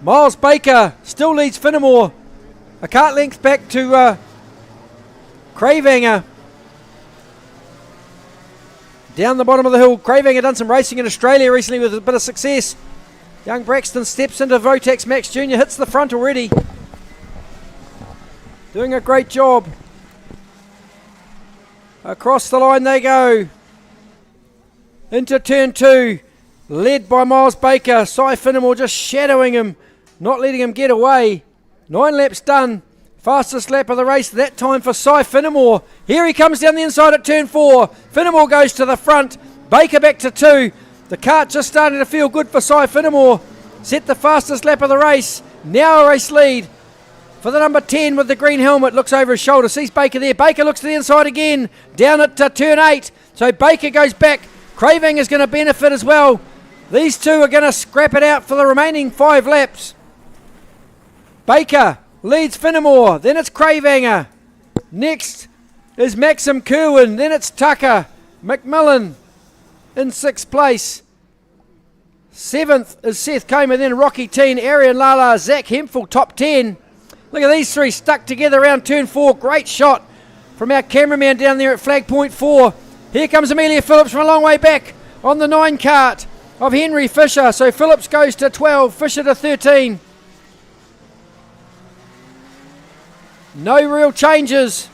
Miles Baker still leads Finnemore. A kart length back to Cravehanger. Down the bottom of the hill, Cravehanger done some racing in Australia recently with a bit of success. Young Braxton steps into Rotax Max Junior, hits the front already. Doing a great job. Across the line they go. Into turn 2, led by Miles Baker. Cy Finnemore just shadowing him, not letting him get away. 9 laps done. Fastest lap of the race that time for Cy Finnemore. Here he comes down the inside at turn 4. Finnemore goes to the front. Baker back to 2. The kart just starting to feel good for Cy Finnemore. Set the fastest lap of the race. Now a race lead for the number 10 with the green helmet. Looks over his shoulder. Sees Baker there. Baker looks to the inside again. Down at turn 8. So Baker goes back. Cravehanger is going to benefit as well. These two are going to scrap it out for the remaining 5 laps. Baker leads Finnemore, then it's Cravehanger. Next is Maxim Kerwin, then it's Tucker. McMillan in 6th place. 7th is Seth Comer, then Rocky Teen, Arian Lala, Zach Hemphill, top 10. Look at these 3 stuck together around turn 4. Great shot from our cameraman down there at flag point 4. Here comes Amelia Phillips from a long way back on the 9 kart of Henry Fisher. So Phillips goes to 12, Fisher to 13. No real changes.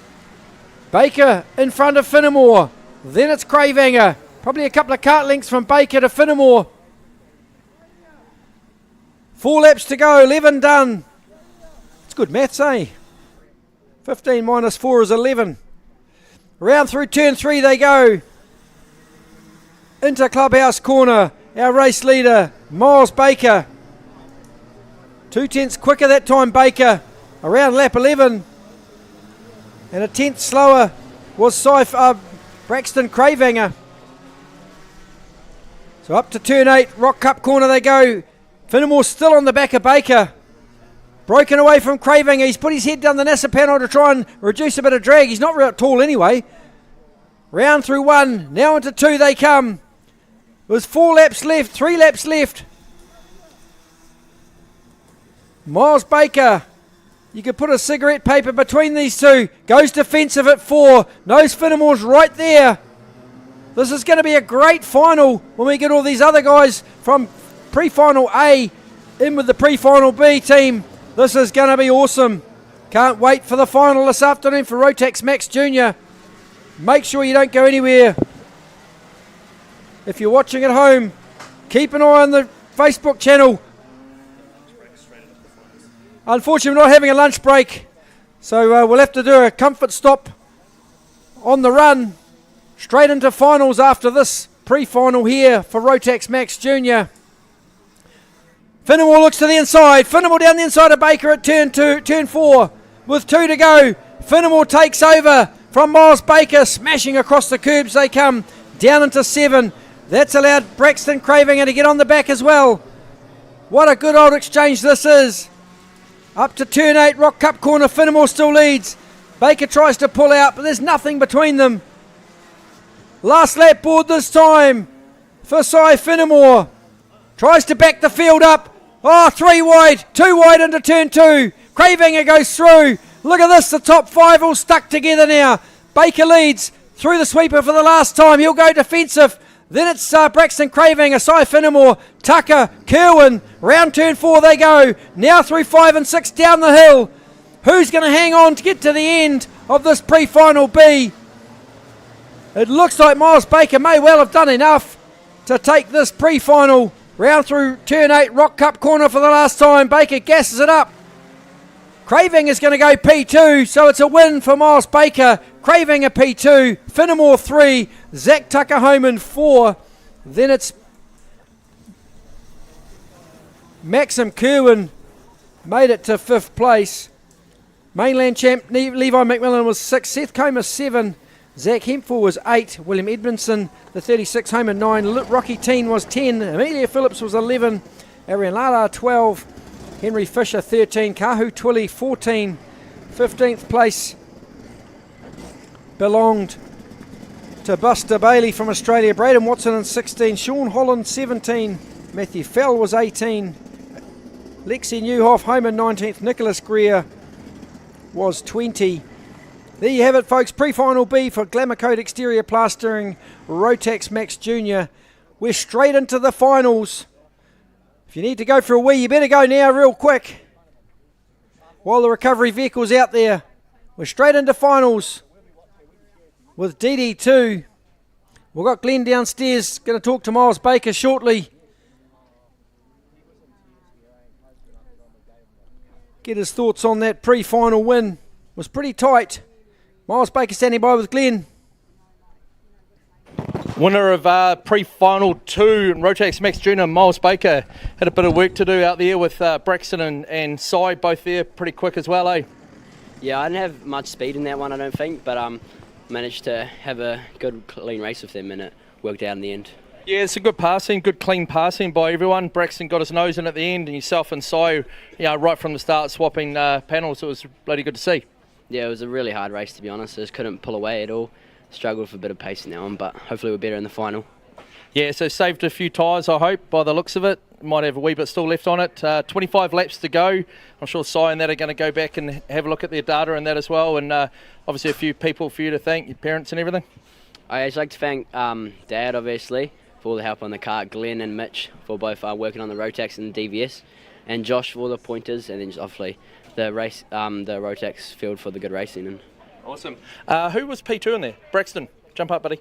Baker in front of Finnemore. Then it's Cravehanger. Probably a couple of kart lengths from Baker to Finnemore. 4 laps to go, 11 done. It's good maths, eh? 15 minus 4 is 11. Round through turn 3 they go. Into clubhouse corner. Our race leader, Miles Baker. 2 tenths quicker that time, Baker. Around lap 11. And a tenth slower was Braxton Cravehanger. So up to turn 8, Rock Cup corner they go. Finnemore still on the back of Baker. Broken away from Cravehanger. He's put his head down the NASA panel to try and reduce a bit of drag. He's not real tall anyway. Round through 1, now into 2 they come. There's 4 laps left, 3 laps left. Miles Baker, you could put a cigarette paper between these two. Goes defensive at 4. Knows Finnemore's right there. This is going to be a great final when we get all these other guys from pre-final A in with the pre-final B team. This is going to be awesome. Can't wait for the final this afternoon for Rotax Max Junior. Make sure you don't go anywhere. If you're watching at home, keep an eye on the Facebook channel. Unfortunately, we're not having a lunch break, so we'll have to do a comfort stop on the run. Straight into finals after this pre-final here for Rotax Max Junior. Finnemore looks to the inside. Finnemore down the inside of Baker at turn 4 with 2 to go. Finnemore takes over from Miles Baker, smashing across the curbs. They come down into 7. That's allowed Braxton Cravinger to get on the back as well. What a good old exchange this is. Up to turn 8, Rock Cup corner. Finnemore still leads. Baker tries to pull out, but there's nothing between them. Last lap board this time for Cy Finnemore. Tries to back the field up. Oh, 3 wide, 2 wide into turn 2. Cravinger goes through. Look at this, the top 5 all stuck together now. Baker leads through the sweeper for the last time. He'll go defensive. Then it's Braxton Cravinger, Cy Finnemore, Tucker, Kerwin. Round turn 4 they go. Now through 5 and 6 down the hill. Who's going to hang on to get to the end of this pre-final B? It looks like Miles Baker may well have done enough to take this pre-final round through turn 8, Rock Cup corner for the last time. Baker gasses it up. Craving is going to go P2, so it's a win for Miles Baker. Craving a P2, Finnemore 3, Zach Tucker home in 4. Then it's Maxim Kerwin made it to 5th place. Mainland champ Levi McMillan was 6, Seth Comer 7, Zach Hemphill was 8, William Edmondson, the 36, home in 9, Rocky Teen was 10, Amelia Phillips was 11, Arian Lala 12, Henry Fisher 13, Kahu Twilly 14, 15th place belonged to Buster Bailey from Australia, Braden Watson in 16, Sean Holland 17, Matthew Fell was 18, Lexi Newhoff home in 19th, Nicholas Greer was 20. There you have it, folks. Pre-final B for Glamour Coat Exterior Plastering, Rotax Max Junior. We're straight into the finals. If you need to go for a wee, you better go now real quick while the recovery vehicle's out there. We're straight into finals with DD2. We've got Glenn downstairs, going to talk to Miles Baker shortly. Get his thoughts on that pre-final win. It was pretty tight. Miles Baker standing by with Glenn. Winner of pre-final 2, Rotax Max Junior, Miles Baker. Had a bit of work to do out there with Braxton and Cy, both there pretty quick as well, eh? Yeah, I didn't have much speed in that one, I don't think, but managed to have a good, clean race with them, and it worked out in the end. Yeah, it's a good passing, good clean passing by everyone. Braxton got his nose in at the end, and yourself and Cy, right from the start, swapping panels. It was bloody good to see. Yeah, it was a really hard race, to be honest. I just couldn't pull away at all. Struggled for a bit of pace now on, but hopefully we're better in the final. Yeah, so saved a few tyres, I hope, by the looks of it. Might have a wee bit still left on it. 25 laps to go. I'm sure Cy and that are going to go back and have a look at their data and that as well. And obviously a few people for you to thank, your parents and everything. I'd just like to thank Dad, obviously, for all the help on the kart, Glenn and Mitch for both working on the Rotax and the DVS, and Josh for all the pointers, and then just obviously the race, the Rotax field for the good racing. And awesome. Who was P2 in there? Braxton, jump up, buddy.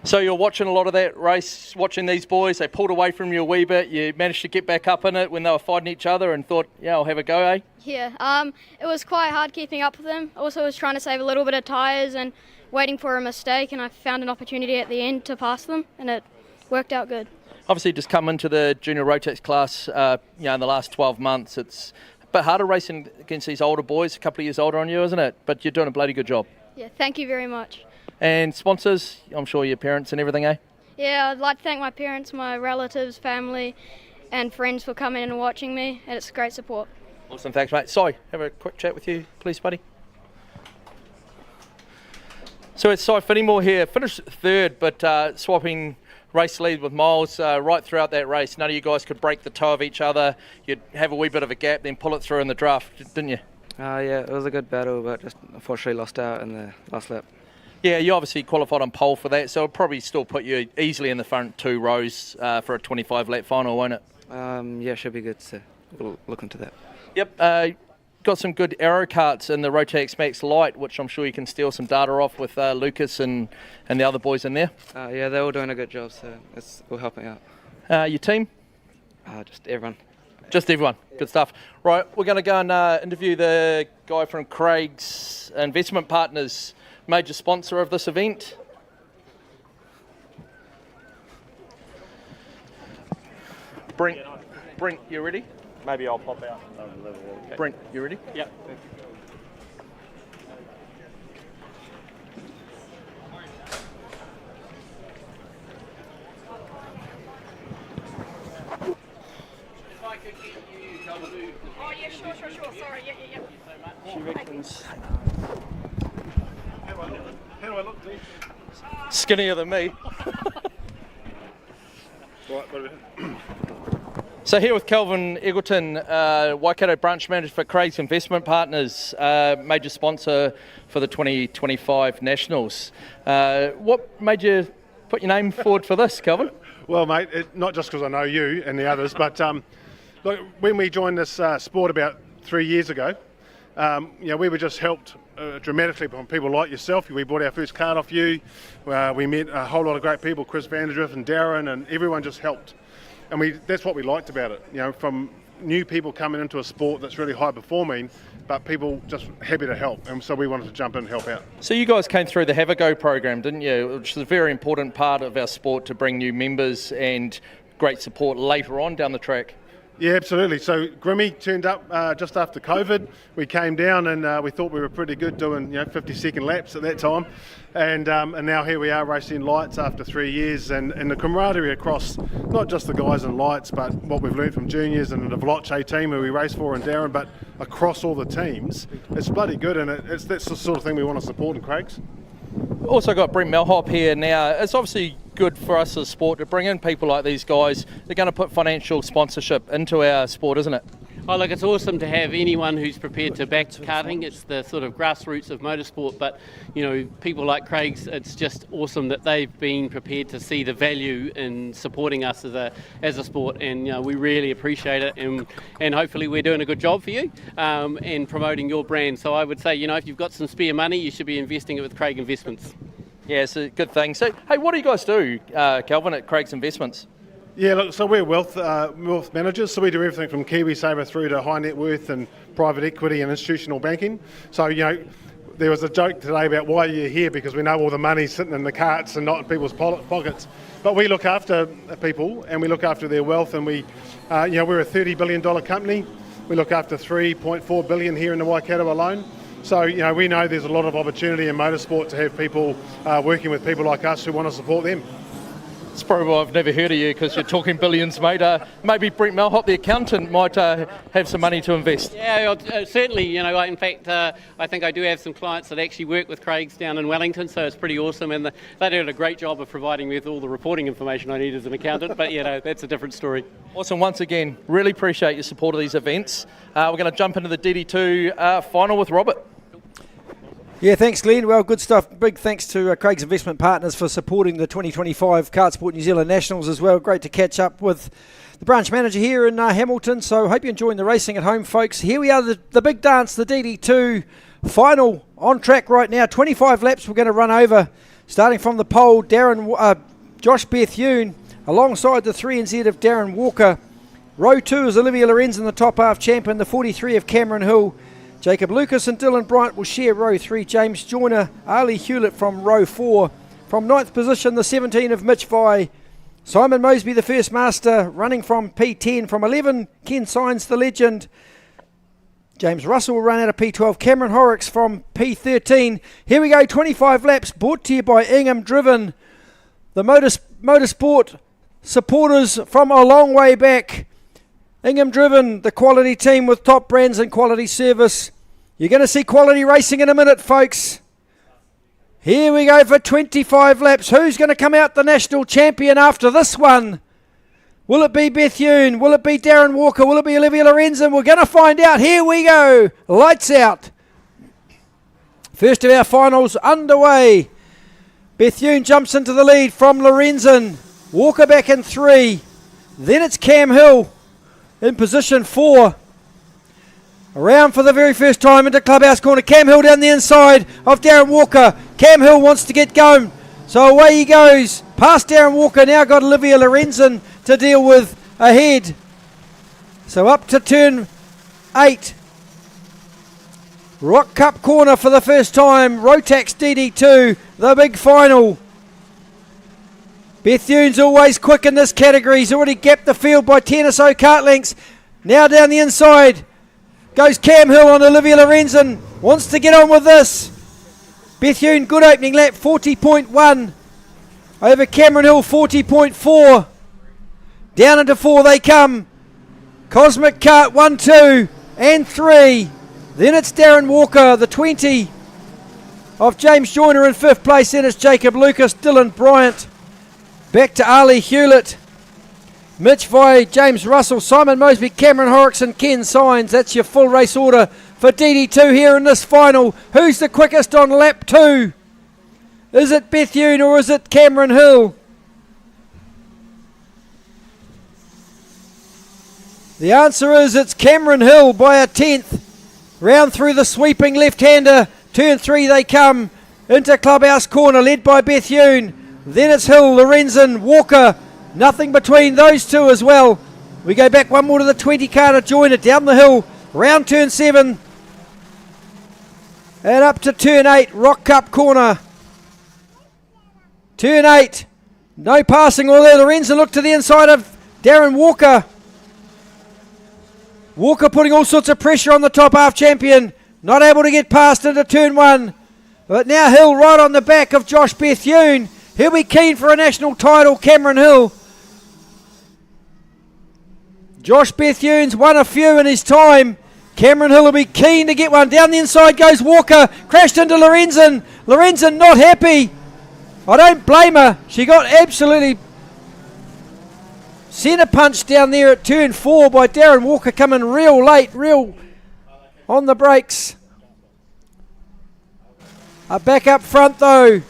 So you're watching a lot of that race, watching these boys. They pulled away from you a wee bit. You managed to get back up in it when they were fighting each other and thought, yeah, I'll have a go, eh? Yeah, it was quite hard keeping up with them. Also, I was trying to save a little bit of tyres and waiting for a mistake, and I found an opportunity at the end to pass them, and it worked out good. Obviously, just come into the junior Rotax class, in the last 12 months. It's a bit harder racing against these older boys, a couple of years older on you, isn't it? But you're doing a bloody good job. Yeah, thank you very much. And sponsors, I'm sure your parents and everything, eh? Yeah, I'd like to thank my parents, my relatives, family, and friends for coming and watching me, and it's great support. Awesome, thanks, mate. Cy, have a quick chat with you, please, buddy. So it's Cy Finnemore here, finished third, but swapping race lead with Miles right throughout that race. None of you guys could break the toe of each other. You'd have a wee bit of a gap, then pull it through in the draft, didn't you? Yeah, it was a good battle, but just unfortunately lost out in the last lap. Yeah, you obviously qualified on pole for that, so it'll probably still put you easily in the front 2 rows for a 25-lap final, won't it? Yeah, should be good, so we'll look into that. Yep, got some good aero karts in the Rotax Max Light, which I'm sure you can steal some data off with Lucas and the other boys in there. Yeah, they're all doing a good job, so it's all helping out. Your team? Just everyone. Just everyone. Good stuff. Right, we're going to go and interview the guy from Craig's Investment Partners, major sponsor of this event. Brent, you ready? Maybe I'll pop out. Okay. Brent, you ready? Yep. Oh, yeah, sure. Sorry, yeah. She reckons. How do I look, Dean? Skinnier than me. Right, So here with Kelvin Eggleton, Waikato branch manager for Craig's Investment Partners, major sponsor for the 2025 Nationals. What made you put your name forward for this, Kelvin? Well, mate, not just because I know you and the others, but look, when we joined this sport about 3 years ago, we were just helped dramatically from people like yourself. We bought our first card off you. We met a whole lot of great people, Chris Vanderdrift and Darren, and everyone just helped. And that's what we liked about it, from new people coming into a sport that's really high performing, but people just happy to help. And so we wanted to jump in and help out. So you guys came through the Have a Go program, didn't you? Which is a very important part of our sport to bring new members and great support later on down the track. Yeah, absolutely. So Grimmy turned up just after COVID. We came down and we thought we were pretty good doing 50-second laps at that time. And now here we are racing lights after 3 years, and the camaraderie across not just the guys in lights, but what we've learned from juniors and the Vloche team who we race for and Darren, but across all the teams, it's bloody good, and that's the sort of thing we want to support in Craig's. Also got Brent Melhop here now. It's obviously good for us as a sport to bring in people like these guys. They're going to put financial sponsorship into our sport, isn't it? Oh, look, it's awesome to have anyone who's prepared to back karting. It's the sort of grassroots of motorsport, but people like Craig's, it's just awesome that they've been prepared to see the value in supporting us as a sport, and we really appreciate it, and hopefully we're doing a good job for you and promoting your brand. So I would say, if you've got some spare money, you should be investing it with Craig Investments. Yeah, it's a good thing. So, hey, what do you guys do, Kelvin, at Craig's Investments? Yeah, look, so we're wealth managers, so we do everything from KiwiSaver through to high net worth and private equity and institutional banking. So, there was a joke today about why you're here, because we know all the money's sitting in the carts and not in people's pockets. But we look after people and we look after their wealth, and we're a $30 billion company. We look after $3.4 billion here in the Waikato alone. So, we know there's a lot of opportunity in motorsport to have people working with people like us who want to support them. It's probably why I've never heard of you, because you're talking billions, mate. Maybe Brent Melhop, the accountant, might have some money to invest. Yeah, certainly. In fact, I think I do have some clients that actually work with Craig's down in Wellington, so it's pretty awesome. And they did a great job of providing me with all the reporting information I need as an accountant. But, that's a different story. Awesome. Once again, really appreciate your support of these events. We're going to jump into the DD2 final with Robert. Yeah, thanks, Glenn. Well, good stuff. Big thanks to Craig's Investment Partners for supporting the 2025 Kartsport New Zealand Nationals as well. Great to catch up with the branch manager here in Hamilton. So hope you're enjoying the racing at home, folks. Here we are, the big dance, the DD2 final on track right now. 25 laps we're going to run over, starting from the pole. Josh Bethune alongside the 3NZ of Darren Walker. Row 2 is Olivia Lorenz in the top half champion, the 43 of Cameron Hill. Jacob Lucas and Dylan Bryant will share row 3. James Joyner, Ali Hewlett from row 4. From 9th position, the 17 of Mitch Vi. Simon Mosby, the first master, running from P10. From 11, Ken Signs, the legend. James Russell will run out of P12. Cameron Horrocks from P13. Here we go, 25 laps, brought to you by Ingham Driven. The motorsport supporters from a long way back. Ingham Driven, the quality team with top brands and quality service. You're going to see quality racing in a minute, folks. Here we go for 25 laps. Who's going to come out the national champion after this one? Will it be Bethune? Will it be Darren Walker? Will it be Olivia Lorenzen? We're going to find out. Here we go. Lights out. First of our finals underway. Bethune jumps into the lead from Lorenzen. Walker back in 3. Then it's Cam Hill in position 4. Around for the very first time into Clubhouse Corner. Cam Hill down the inside of Darren Walker. Cam Hill wants to get going. So away he goes. Past Darren Walker. Now got Olivia Lorenzen to deal with ahead. So up to turn 8. Rock Cup Corner for the first time. Rotax DD2. The big final. Bethune's always quick in this category. He's already gapped the field by 10 or so kart lengths. Now down the inside goes Cam Hill on Olivia Lorenzen. Wants to get on with this. Bethune, good opening lap, 40.1. Over Cameron Hill, 40.4. Down into 4 they come. Cosmic Kart, 1, 2, and 3. Then it's Darren Walker, the 20 of James Joyner in 5th place. Then it's Jacob Lucas, Dylan Bryant. Back to Ali Hewlett. Mitch Vai, James Russell, Simon Mosby, Cameron Horrocks and Ken Signs. That's your full race order for DD2 here in this final. Who's the quickest on lap 2? Is it Bethune or is it Cameron Hill? The answer is it's Cameron Hill by a 10th. Round through the sweeping left-hander. Turn 3 they come into Clubhouse Corner, led by Bethune. Then it's Hill, Lorenzen, Walker. Nothing between those two as well. We go back one more to the 20 car to join it. Down the hill, round turn 7. And up to turn 8, Rock Cup Corner. Turn 8. No passing all there. Lorenzen look to the inside of Darren Walker. Walker putting all sorts of pressure on the top half champion. Not able to get past into turn 1. But now Hill right on the back of Josh Bethune. He'll be keen for a national title, Cameron Hill. Josh Bethune's won a few in his time. Cameron Hill will be keen to get one. Down the inside goes Walker. Crashed into Lorenzen. Lorenzen not happy. I don't blame her. She got absolutely centre punched down there at turn 4 by Darren Walker, coming real late, real on the brakes. Back up front though.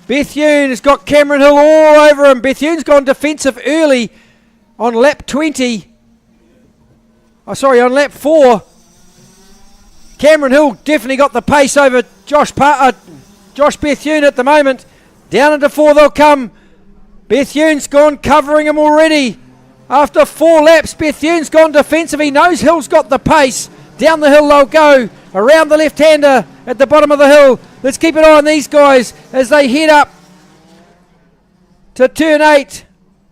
Bethune has got Cameron Hill all over him. Bethune's gone defensive early on lap 20. On lap 4. Cameron Hill definitely got the pace over Josh Bethune at the moment. Down into 4 they'll come. Bethune's gone covering him already. After 4 laps, Bethune's gone defensive. He knows Hill's got the pace. Down the hill they'll go. Around the left-hander at the bottom of the hill. Let's keep an eye on these guys as they head up to turn 8.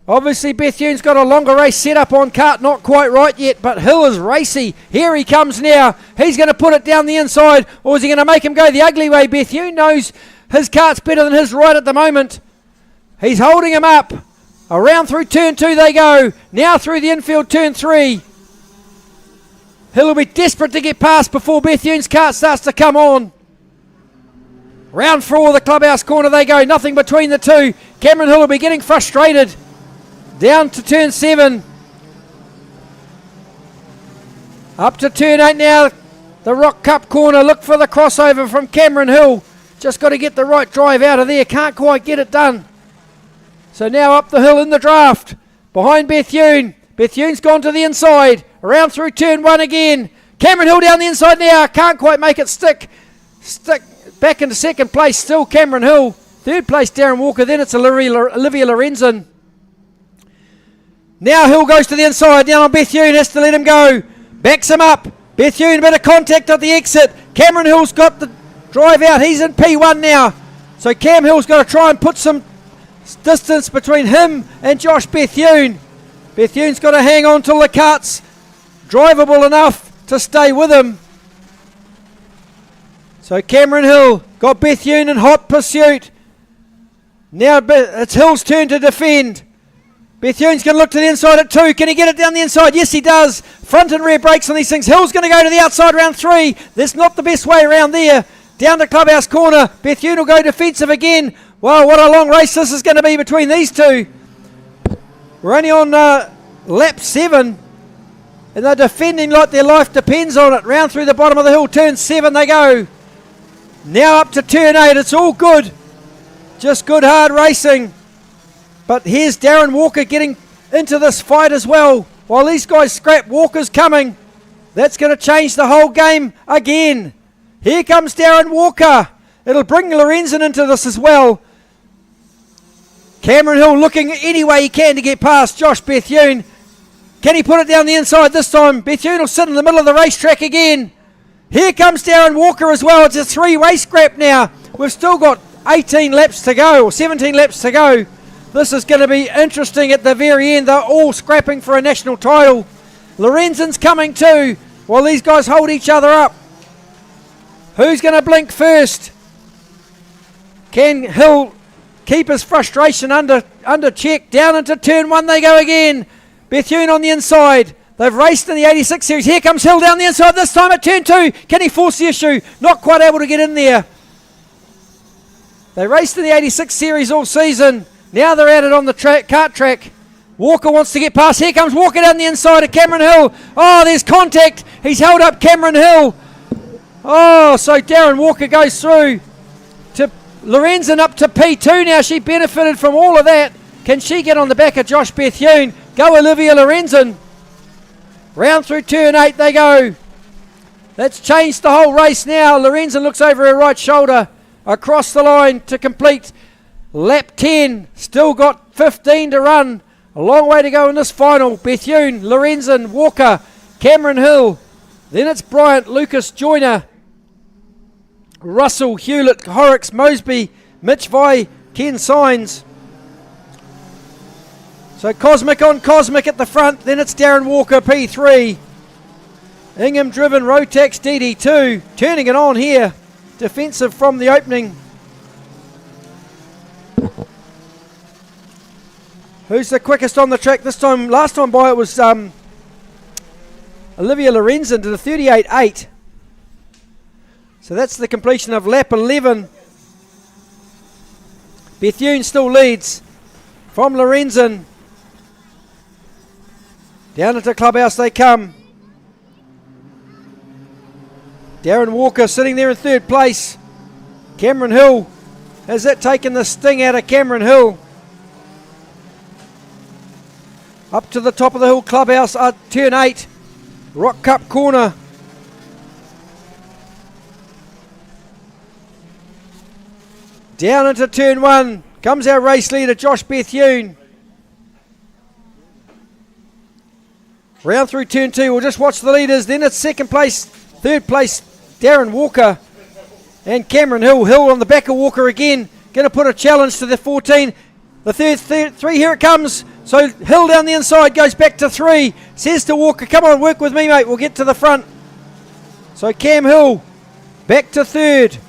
Obviously Bethune's got a longer race set up on kart, not quite right yet, but Hill is racy. Here he comes now. He's going to put it down the inside, or is he going to make him go the ugly way? Bethune knows his kart's better than his right at the moment. He's holding him up. Around through turn 2 they go. Now through the infield turn 3. Hill will be desperate to get past before Bethune's kart starts to come on. Round 4, the Clubhouse Corner they go. Nothing between the two. Cameron Hill will be getting frustrated. Down to turn 7. Up to turn 8 now. The Rock Cup Corner. Look for the crossover from Cameron Hill. Just got to get the right drive out of there. Can't quite get it done. So now up the hill in the draft. Behind Bethune. Bethune's gone to the inside. Around through turn 1 again. Cameron Hill down the inside now. Can't quite make it stick. Back into second place. Still Cameron Hill. Third place Darren Walker. Then it's Olivia Lorenzen. Now Hill goes to the inside. Down on Bethune. Has to let him go. Backs him up. Bethune, a bit of contact at the exit. Cameron Hill's got the drive out. He's in P1 now. So Cam Hill's got to try and put some distance between him and Josh Bethune. Bethune's got to hang on till the kart's drivable enough to stay with him. So Cameron Hill got Bethune in hot pursuit. Now it's Hill's turn to defend. Bethune's going to look to the inside at 2. Can he get it down the inside? Yes, he does. Front and rear brakes on these things. Hill's going to go to the outside round 3. That's not the best way around there. Down the clubhouse corner. Bethune will go defensive again. Wow, what a long race this is going to be between these two. We're only on lap 7. And they're defending like their life depends on it. Round through the bottom of the hill. Turn 7 they go. Now up to turn 8. It's all good. Just good hard racing. But here's Darren Walker getting into this fight as well. While these guys scrap, Walker's coming. That's going to change the whole game again. Here comes Darren Walker. It'll bring Lorenzen into this as well. Cameron Hill looking any way he can to get past Josh Bethune. Can he put it down the inside this time? Bethune will sit in the middle of the racetrack again. Here comes Darren Walker as well. It's a 3-way scrap now. We've still got 18 laps to go, or 17 laps to go. This is going to be interesting at the very end. They're all scrapping for a national title. Lorenzen's coming too, while these guys hold each other up. Who's going to blink first? Can Hill keep his frustration under check? Down into turn 1 they go again. Bethune on the inside. They've raced in the 86 series. Here comes Hill down the inside this time at turn 2. Can he force the issue? Not quite able to get in there. They raced in the 86 series all season. Now they're at it on the kart track. Walker wants to get past. Here comes Walker down the inside of Cameron Hill. Oh, there's contact. He's held up Cameron Hill. Oh, so Darren Walker goes through to Lorenzen up to P2 now. She benefited from all of that. Can she get on the back of Josh Bethune? Go Olivia Lorenzen. Round through turn 8 they go. That's changed the whole race now. Lorenzen looks over her right shoulder. Across the line to complete lap 10. Still got 15 to run. A long way to go in this final. Bethune, Lorenzen, Walker, Cameron Hill. Then it's Bryant, Lucas, Joyner, Russell, Hewlett, Horrocks, Mosby, Mitch Vi, Ken Signs. So Cosmic on Cosmic at the front. Then it's Darren Walker, P3. Ingham driven, Rotax DD2. Turning it on here. Defensive from the opening. Who's the quickest on the track this time? Last time by it was Olivia Lorenzen to the 38.8. So that's the completion of lap 11. Bethune still leads from Lorenzen. Down into clubhouse they come. Darren Walker sitting there in third place. Cameron Hill. Has that taken the sting out of Cameron Hill? Up to the top of the hill, clubhouse, turn 8. Rock Cup corner. Down into turn 1. Comes our race leader, Josh Bethune. Round through turn 2. We'll just watch the leaders. Then it's second place, third place, Darren Walker and Cameron Hill. Hill on the back of Walker again. Going to put a challenge to the 14. The third 3, here it comes. So Hill down the inside, goes back to 3. Says to Walker, come on, work with me, mate. We'll get to the front. So Cam Hill back to 3rd.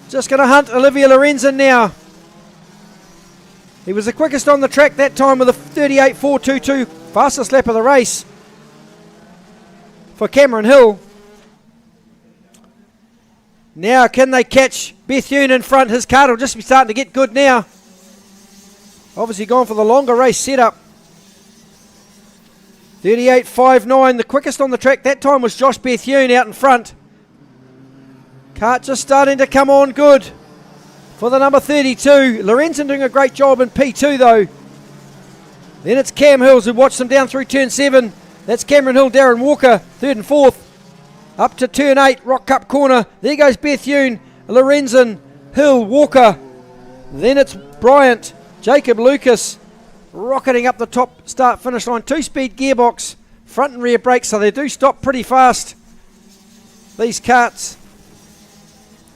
Just going to hunt Olivia Lorenzen now. He was the quickest on the track that time with a 38.422. Fastest lap of the race for Cameron Hill. Now can they catch Bethune in front? His cart will just be starting to get good now. Obviously gone for the longer race setup. 38.59, the quickest on the track that time was Josh Bethune out in front. Cart just starting to come on good for the number 32. Lorenzen doing a great job in P2 though. Then it's Cam Hills who watched them down through turn 7. That's Cameron Hill, Darren Walker, 3rd and 4th. Up to turn 8, Rock Cup corner. There goes Bethune, Lorenzen, Hill, Walker. Then it's Bryant, Jacob Lucas, rocketing up the top start finish line. 2-speed gearbox, front and rear brakes, so they do stop pretty fast, these karts.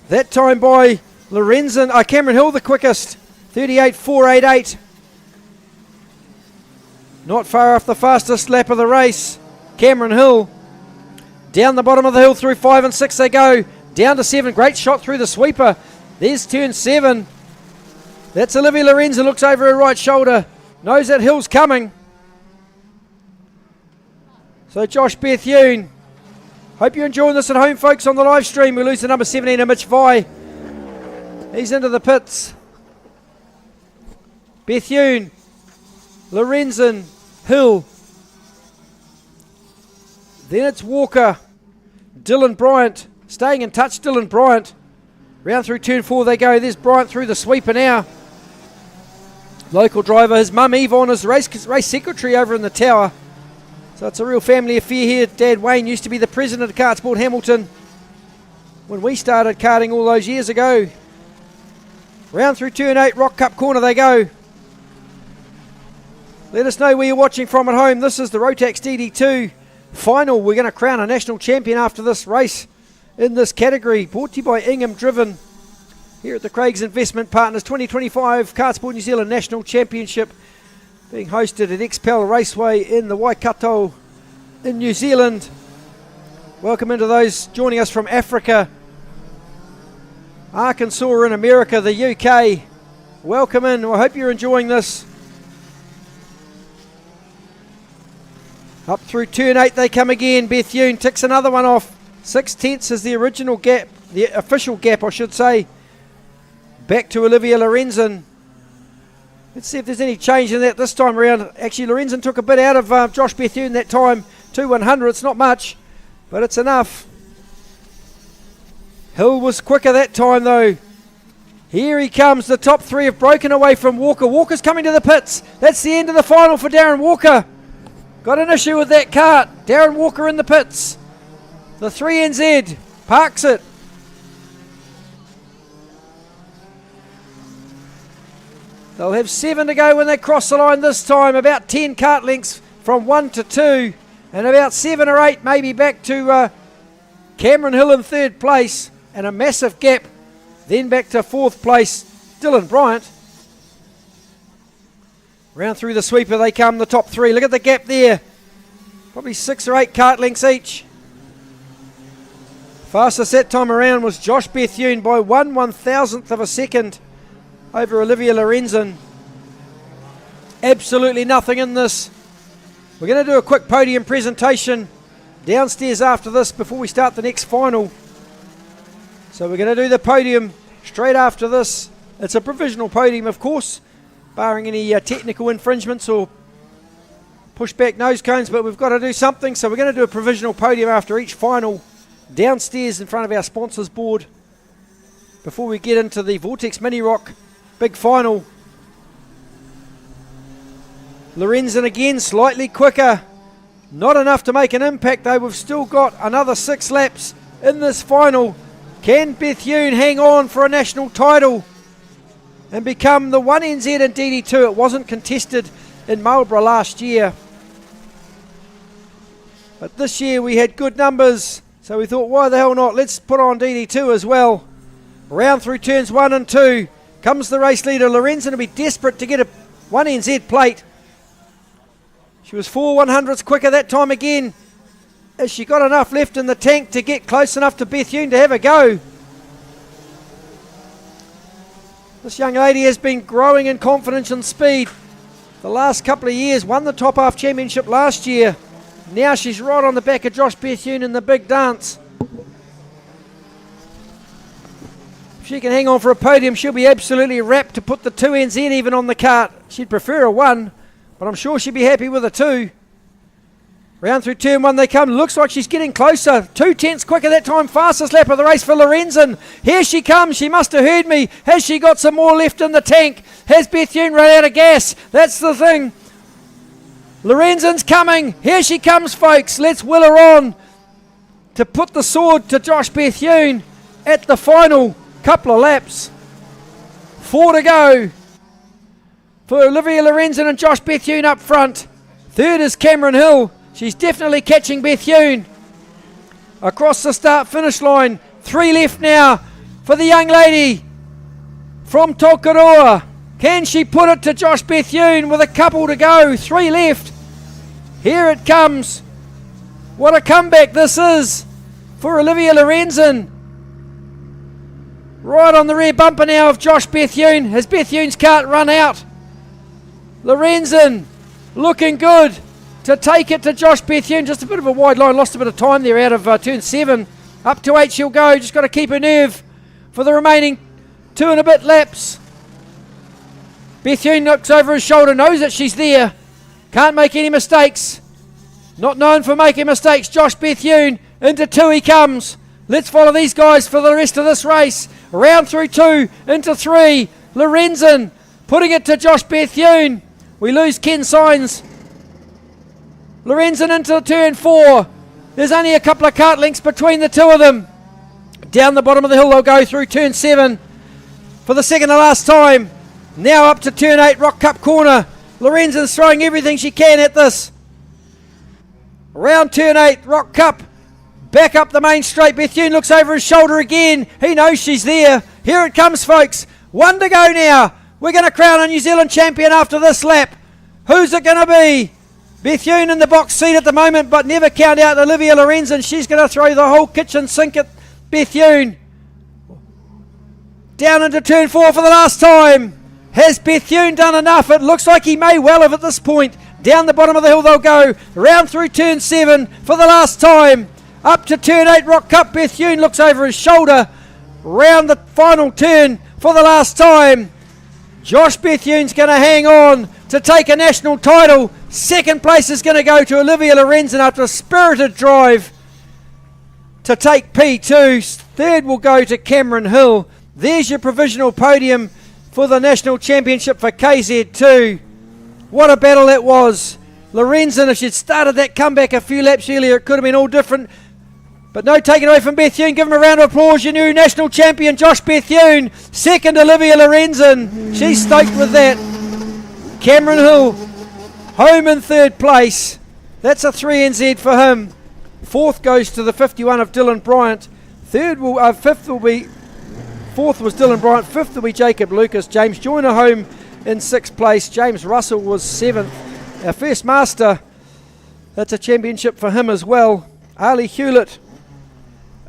That time by Lorenzen, Cameron Hill the quickest, 38.488. Not far off the fastest lap of the race. Cameron Hill. Down the bottom of the hill through 5 and 6 they go. Down to 7. Great shot through the sweeper. There's turn 7. That's Olivia Lorenzen. Looks over her right shoulder. Knows that hill's coming. So Josh Bethune Hope you're enjoying this at home, folks, on the live stream. We lose the number 17, Mitch Vi. He's into the pits. Bethune, Lorenzen, Hill. Then it's Walker, Dylan Bryant. Staying in touch, Dylan Bryant. Round through turn 4 they go. There's Bryant through the sweeper now. Local driver, his mum Yvonne is the race secretary over in the tower. So it's a real family affair here. Dad Wayne used to be the president of Kartsport Hamilton when we started karting all those years ago. Round through turn 8, Rock Cup corner they go. Let us know where you're watching from at home. This is the Rotax DD2 final. We're going to crown a national champion after this race in this category. Brought to you by Ingham Driven here at the Craig's Investment Partners 2025 Kartsport New Zealand National Championship, being hosted at XPEL Raceway in the Waikato in New Zealand. Welcome into those joining us from Africa, Arkansas in America, the UK. Welcome in. I hope you're enjoying this. Up through turn 8 they come again. Bethune ticks another one off. 6/10 is the original gap, the official gap I should say. Back to Olivia Lorenzen. Let's see if there's any change in that this time around. Actually, Lorenzen took a bit out of Josh Bethune that time. 2/100, it's not much, but it's enough. Hill was quicker that time though. Here he comes. The top 3 have broken away from Walker. Walker's coming to the pits. That's the end of the final for Darren Walker. Got an issue with that kart. Darren Walker in the pits. The 3NZ parks it. They'll have 7 to go when they cross the line this time. About 10 kart lengths from 1 to 2. And about 7 or 8 maybe back to Cameron Hill in 3rd place. And a massive gap. Then back to 4th place, Dylan Bryant. Round through the sweeper they come, the top 3. Look at the gap there. Probably 6 or 8 kart lengths each. Fastest that time around was Josh Bethune by 1/1000th of a second over Olivia Lorenzen. Absolutely nothing in this. We're going to do a quick podium presentation downstairs after this before we start the next final. So we're going to do the podium straight after this. It's a provisional podium, of course, barring any technical infringements or pushback nose cones, but we've got to do something. So we're going to do a provisional podium after each final downstairs in front of our sponsors board before we get into the Vortex Mini Rock big final. Lorenzen again slightly quicker, not enough to make an impact though. We've still got another 6 laps in this final. Can Bethune hang on for a national title and become the 1NZ in DD2? It wasn't contested in Marlborough last year, but this year we had good numbers, so we thought, why the hell not? Let's put on DD2 as well. Round through turns 1 and 2 comes the race leader. Lorenzen will be desperate to get a 1NZ plate. She was 4/100ths quicker that time again. Has she got enough left in the tank to get close enough to Bethune to have a go? This young lady has been growing in confidence and speed the last couple of years. Won the top half championship last year. Now she's right on the back of Josh Bethune in the big dance. If she can hang on for a podium, she'll be absolutely wrapped to put the 2NZ even on the kart. She'd prefer a 1, but I'm sure she'd be happy with a 2. Round through turn 1 they come. Looks like she's getting closer. 2/10 quicker that time. Fastest lap of the race for Lorenzen. Here she comes. She must have heard me. Has she got some more left in the tank? Has Bethune run out of gas? That's the thing. Lorenzen's coming. Here she comes, folks. Let's will her on to put the sword to Josh Bethune at the final couple of laps. 4 to go for Olivia Lorenzen and Josh Bethune up front. 3rd is Cameron Hill. She's definitely catching Bethune. Across the start-finish line. 3 left now for the young lady from Tokoroa. Can she put it to Josh Bethune with a couple to go? 3 left. Here it comes. What a comeback this is for Olivia Lorenzen. Right on the rear bumper now of Josh Bethune. Has Bethune's kart run out? Lorenzen looking good. to take it to Josh Bethune. Just a bit of a wide line, lost a bit of time there out of turn 7. Up to 8 she'll go, just got to keep her nerve for the remaining 2 and a bit laps. Bethune looks over his shoulder, knows that she's there, can't make any mistakes. Not known for making mistakes, Josh Bethune. Into 2 he comes. Let's follow these guys for the rest of this race. Round through 2, into 3. Lorenzen putting it to Josh Bethune. We lose Ken Signs. Lorenzen into turn 4. There's only a couple of kart lengths between the two of them. Down the bottom of the hill they'll go through turn 7 for the second and last time. Now up to turn 8, Rock Cup corner. Lorenzen's throwing everything she can at this. Around turn 8, Rock Cup. Back up the main straight. Bethune looks over his shoulder again. He knows she's there. Here it comes, folks. 1 to go now. We're going to crown a New Zealand champion after this lap. Who's it going to be? Bethune in the box seat at the moment, but never count out Olivia Lorenzen. She's going to throw the whole kitchen sink at Bethune. Down into turn 4 for the last time. Has Bethune done enough? It looks like he may well have at this point. Down the bottom of the hill they'll go. Round through turn 7 for the last time. Up to turn 8, Rock Cup. Bethune looks over his shoulder. Round the final turn for the last time. Josh Bethune's going to hang on to take a national title. Second place is going to go to Olivia Lorenzen after a spirited drive to take P2. Third will go to Cameron Hill. There's your provisional podium for the national championship for KZ2. What a battle that was. Lorenzen, if she'd started that comeback a few laps earlier, it could have been all different. But no taking away from Bethune. Give him a round of applause. Your new national champion, Josh Bethune. Second, Olivia Lorenzen. She's stoked with that. Cameron Hill, home in third place. That's a 3NZ for him. Fourth goes to the 51 of Dylan Bryant. Fourth was Dylan Bryant. Fifth will be Jacob Lucas. James Joyner home in sixth place. James Russell was seventh. Our first master, that's a championship for him as well. Ali Hewlett,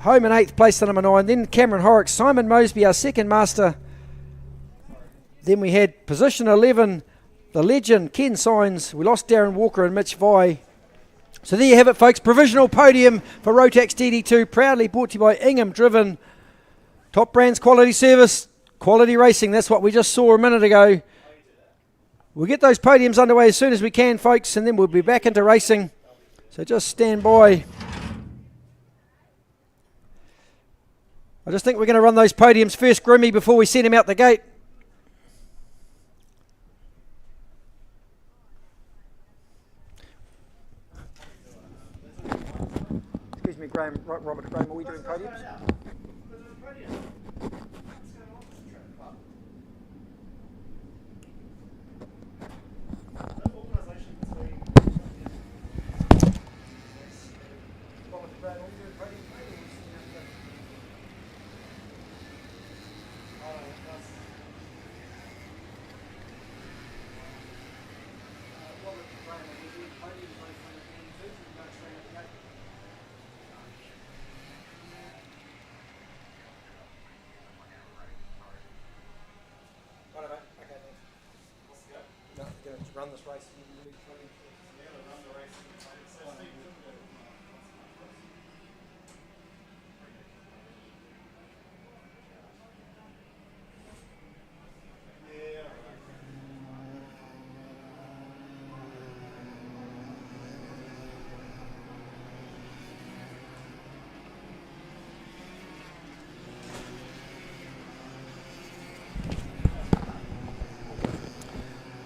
home in 8th place to number 9. Then Cameron Horrocks, Simon Mosby, our second master. Then we had position 11, the legend, Ken Signs. We lost Darren Walker and Mitch Vi. So there you have it, folks. Provisional podium for Rotax DD2, proudly brought to you by Ingham Driven. Top brands, quality service, quality racing. That's what we just saw a minute ago. We'll get those podiums underway as soon as we can, folks, and then we'll be back into racing. So just stand by. I just think we're going to run those podiums first, Grimmy, before we send him out the gate. Excuse me, Graham, Robert Graham, are we doing podiums? Run this race.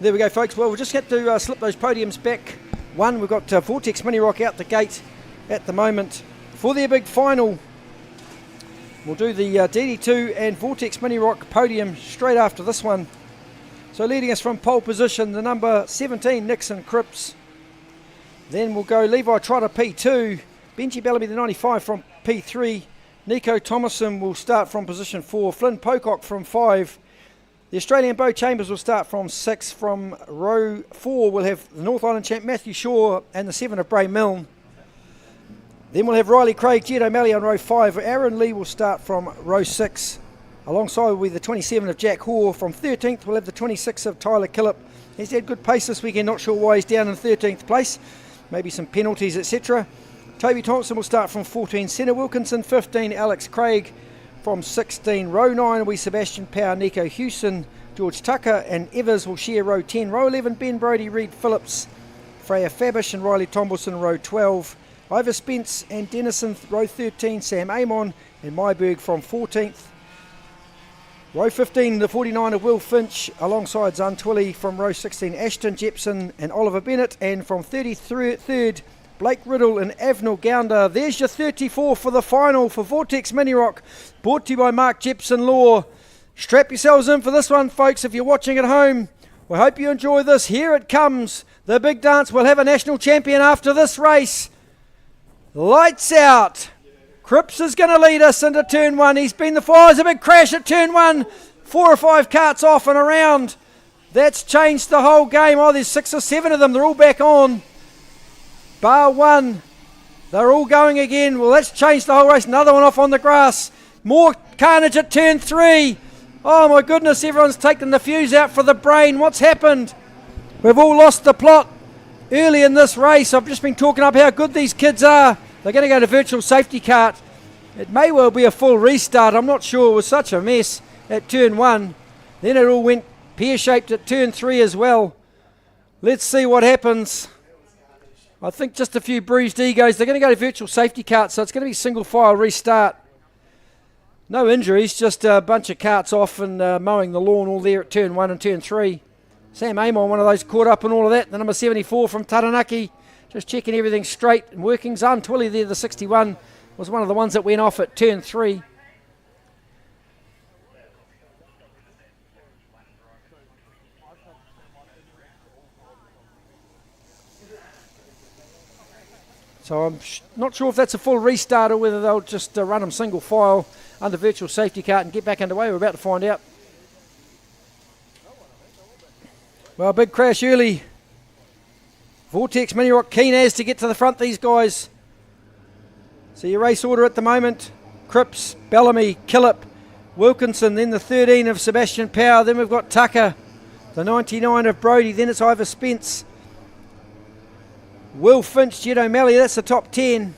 There we go, folks. Well, we'll just have to slip those podiums back. One, we've got Vortex Mini Rock out the gate at the moment for their big final. We'll do the DD2 and Vortex Mini Rock podium straight after this one. So leading us from pole position, the number 17, Nixon Cripps. Then we'll go Levi Trotter P2, Benji Bellamy the 95 from P3, Nico Thomason will start from position 4, Flynn Pocock from 5. The Australian Bo Chambers will start from 6. From row 4, we'll have the North Island champ Matthew Shaw and the 7 of Bray Milne. Then we'll have Riley Craig, Jed O'Malley on row 5. Aaron Lee will start from row 6. Alongside will be the 27 of Jack Hoare. From 13th, we'll have the 26 of Tyler Killip. He's had good pace this weekend, not sure why he's down in 13th place. maybe some penalties, etc. Toby Thompson will start from 14, Senna Wilkinson, 15, Alex Craig, from 16, row 9 will be Sebastian Power, Nico Hewson, George Tucker and Evers will share row 10, row 11, Ben Brodie, Reed Phillips, Freya Fabish and Riley Tombleson, row 12, Ivor Spence and Dennison, row 13, Sam Amon and Myberg from 14th. Row 15, the 49 of Will Finch, alongside Zantwilli from row 16, Ashton Jepson and Oliver Bennett, and from 33rd, Blake Riddle and Avnil Gounder. There's your 34 for the final for Vortex Mini Rock, brought to you by Mark Jepson Law. Strap yourselves in for this one, folks, if you're watching at home. We hope you enjoy this. Here it comes, the big dance. We'll have a national champion after this race. Lights out. Cripps is going to lead us into turn 1. He's been the fire. There's a big crash at turn 1. 4 or 5 carts off and around. That's changed the whole game. Oh, there's 6 or 7 of them. They're all back on. Bar 1. They're all going again. Well, that's changed the whole race. Another one off on the grass. More carnage at turn 3. Oh, my goodness. Everyone's taken the fuse out for the brain. What's happened? We've all lost the plot early in this race. I've just been talking up how good these kids are. They're going to go to virtual safety cart. It may well be a full restart. I'm not sure. It was such a mess at turn 1. Then it all went pear-shaped at turn 3 as well. Let's see what happens. I think just a few bruised egos. They're going to go to virtual safety cart, so it's going to be single file restart. No injuries, just a bunch of carts off and mowing the lawn all there at turn 1 and turn 3. Sam Amon, one of those caught up in all of that. The number 74 from Taranaki. Just checking everything straight and working. Zantwilli there, the 61, was one of the ones that went off at turn 3. So I'm not sure if that's a full restart or whether they'll just run them single file under virtual safety cart and get back underway. We're about to find out. Well, big crash early. Vortex Mini Rock keen as to get to the front, these guys. So your race order at the moment, Cripps, Bellamy, Killip, Wilkinson, then the 13 of Sebastian Power, then we've got Tucker, the 99 of Brodie, then it's Ivor Spence, Will Finch, Jed O'Malley, that's the top 10.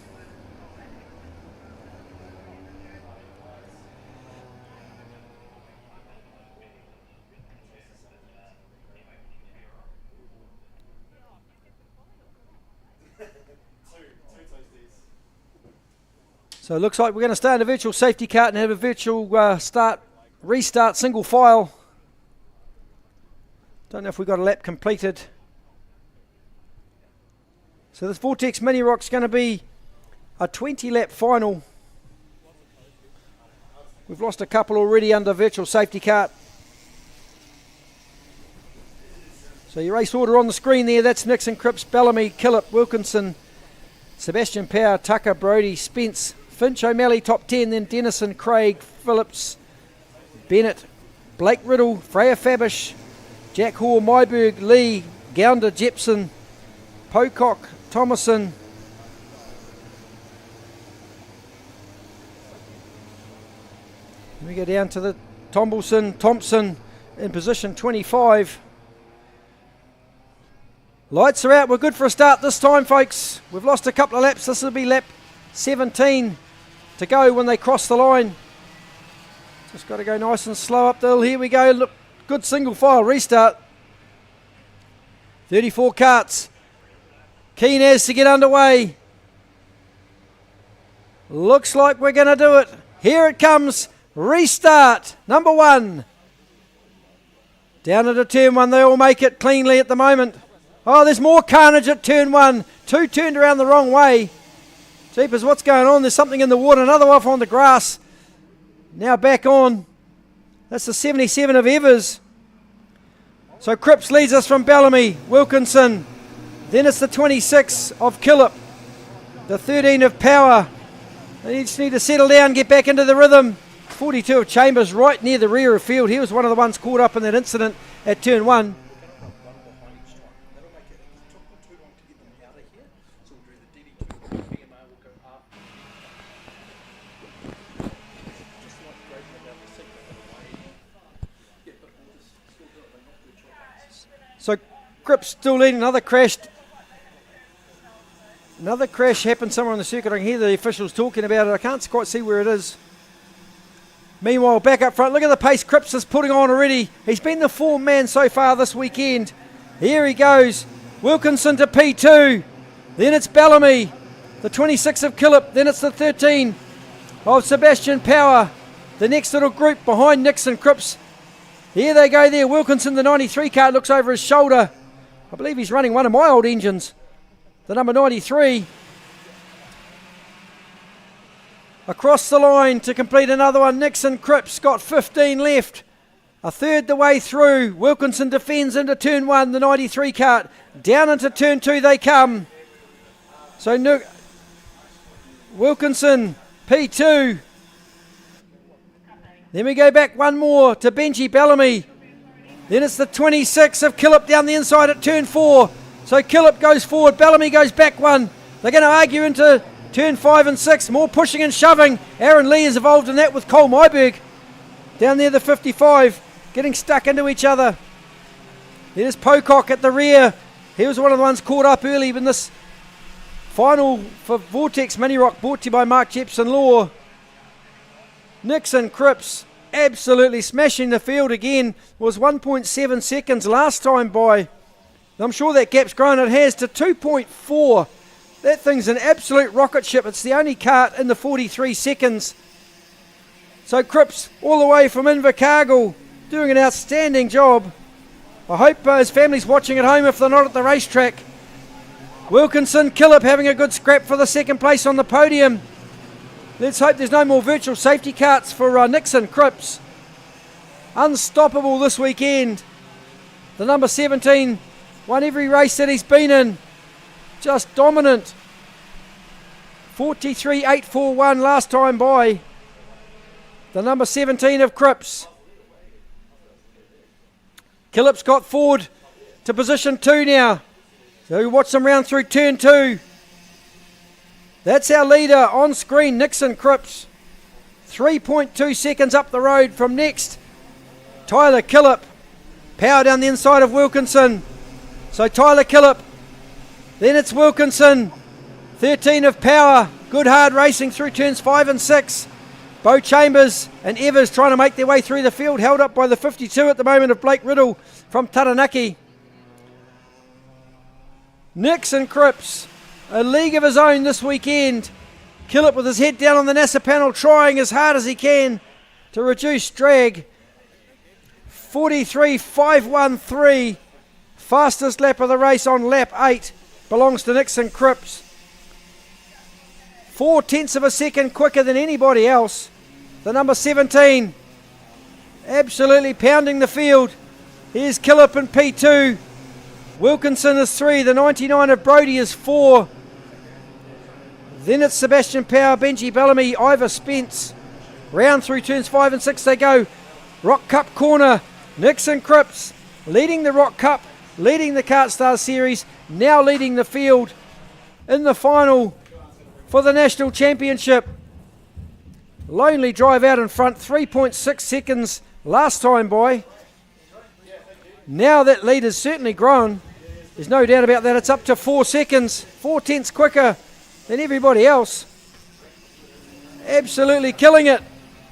So it looks like we're going to start in a virtual safety cart and have a virtual restart single file. Don't know if we got a lap completed. So this Vortex Mini Rock's going to be a 20 lap final. We've lost a couple already under virtual safety cart. So your race order on the screen there, that's Nixon, Cripps, Bellamy, Killip, Wilkinson, Sebastian Power, Tucker, Brodie, Spence, Finch, O'Malley, top 10, then Dennison, Craig, Phillips, Bennett, Blake Riddle, Freya Fabish, Jack Hall, Myberg, Lee, Gounder, Jepson, Pocock, Thomason, we go down to the Tombleson, Thompson in position 25. Lights are out, we're good for a start this time, folks. We've lost a couple of laps, this will be lap 17 to go when they cross the line. Just got to go nice and slow up the hill. Here we go, look, good single file restart. 34 carts. Keen as to get underway. Looks like we're going to do it. Here it comes. Restart. Number 1. Down into turn 1. They all make it cleanly at the moment. Oh, there's more carnage at turn 1. 2 turned around the wrong way. Jeepers, what's going on? There's something in the water. Another off on the grass. Now back on. That's the 77 of Evers. So Cripps leads us from Bellamy. Wilkinson. Then it's the 26 of Killip. The 13 of Power. They just need to settle down, get back into the rhythm. 42 of Chambers right near the rear of field. He was one of the ones caught up in that incident at turn 1. So Cripps still leading, another crash. Another crash happened somewhere on the circuit. I can hear the officials talking about it. I can't quite see where it is. Meanwhile, back up front, look at the pace Cripps is putting on already. He's been the form man so far this weekend. Here he goes. Wilkinson to P2. Then it's Bellamy. The 26 of Killip. Then it's the 13 of Sebastian Power. The next little group behind Nixon Cripps. Here they go there. Wilkinson, the 93 car, looks over his shoulder. I believe he's running one of my old engines. The number 93. Across the line to complete another one. Nixon Cripps got 15 left. A third the way through. Wilkinson defends into turn 1, the 93 kart. Down into turn 2 they come. So Wilkinson, P2. Then we go back one more to Benji Bellamy. Then it's the 26 of Killip down the inside at turn 4. So Killip goes forward, Bellamy goes back one. They're going to argue into turn 5 and 6. More pushing and shoving. Aaron Lee is involved in that with Cole Myberg. Down there the 55, getting stuck into each other. There's Pocock at the rear. He was one of the ones caught up early in this final for Vortex Mini Rock, brought to you by Mark Jepson Law. Nixon Cripps absolutely smashing the field again. Was 1.7 seconds last time by. I'm sure that gap's grown. It has to 2.4. That thing's an absolute rocket ship. It's the only kart in the 43 seconds. So Cripps all the way from Invercargill doing an outstanding job. I hope his family's watching at home if they're not at the racetrack. Wilkinson, Killip having a good scrap for the second place on the podium. Let's hope there's no more virtual safety carts for Nixon Cripps. Unstoppable this weekend. The number 17 won every race that he's been in. Just dominant. 43.841 last time by. The number 17 of Cripps. Killip's got forward to position 2 now. So we watch them round through turn 2. That's our leader on screen, Nixon Cripps. 3.2 seconds up the road from next. Tyler Killip. Power down the inside of Wilkinson. So Tyler Killip. Then it's Wilkinson. 13 of Power. Good hard racing through turns 5 and 6. Bo Chambers and Evers trying to make their way through the field. Held up by the 52 at the moment of Blake Riddle from Taranaki. Nixon Cripps. A league of his own this weekend. Killip with his head down on the NASA panel, trying as hard as he can to reduce drag. 43.513. Fastest lap of the race on lap 8 belongs to Nixon Cripps. 0.4 of a second quicker than anybody else. The number 17 absolutely pounding the field. Here's Killip in P2. Wilkinson is 3. The 99 of Brody is 4. Then it's Sebastian Power, Benji Bellamy, Ivor Spence. Round through turns 5 and 6 they go. Rock Cup corner. Nixon Cripps leading the Rock Cup, leading the KartStars series, now leading the field in the final for the National Championship. Lonely drive out in front, 3.6 seconds last time by. Now that lead has certainly grown. There's no doubt about that. It's up to 4 seconds, 0.4 quicker than everybody else. Absolutely killing it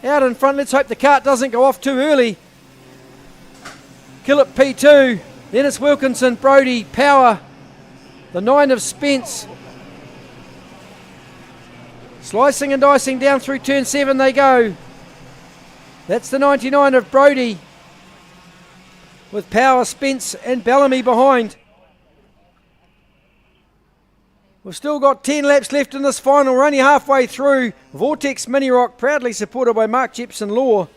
out in front. Let's hope the kart doesn't go off too early. Killip P2. Then it's Wilkinson, Brody, Power. The 9 of Spence. Slicing and dicing down through turn 7 they go. That's the 99 of Brody. With Power, Spence and Bellamy behind. We've still got 10 laps left in this final. We're only halfway through. Vortex Mini Rock, proudly supported by Mark Jepson Law.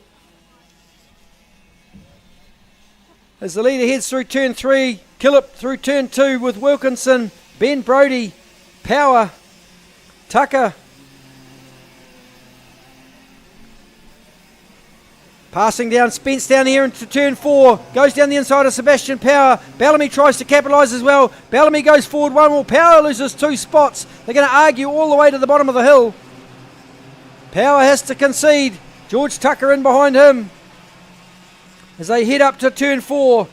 As the leader heads through turn 3, Killip through turn 2 with Wilkinson, Ben Brody, Power, Tucker. Passing down, Spence down here into turn 4. Goes down the inside of Sebastian Power. Bellamy tries to capitalise as well. Bellamy goes forward one more. Power loses 2 spots. They're going to argue all the way to the bottom of the hill. Power has to concede. George Tucker in behind him. As they head up to turn 4.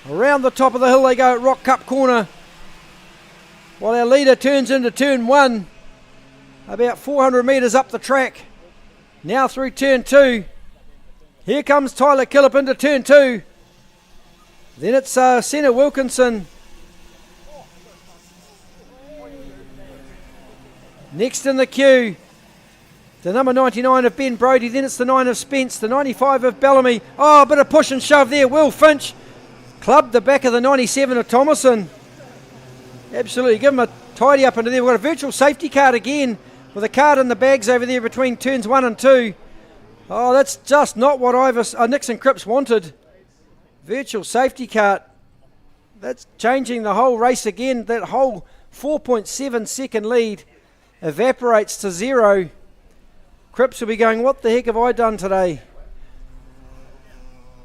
Around the top of the hill they go at Rock Cup corner. while our leader turns into turn 1, about 400 metres up the track. Now through turn 2. Here comes Tyler Killip into turn 2. Then it's Senna Wilkinson. Next in the queue, the number 99 of Ben Brodie. Then it's the 9 of Spence, the 95 of Bellamy. Oh, a bit of push and shove there. Will Finch clubbed the back of the 97 of Thomason. Absolutely, give him a tidy up into there. We've got a virtual safety card again with a card in the bags over there between turns 1 and 2. Oh, that's just not what Nixon Cripps wanted. Virtual safety car. That's changing the whole race again. That whole 4.7 second lead evaporates to 0. Cripps will be going, what the heck have I done today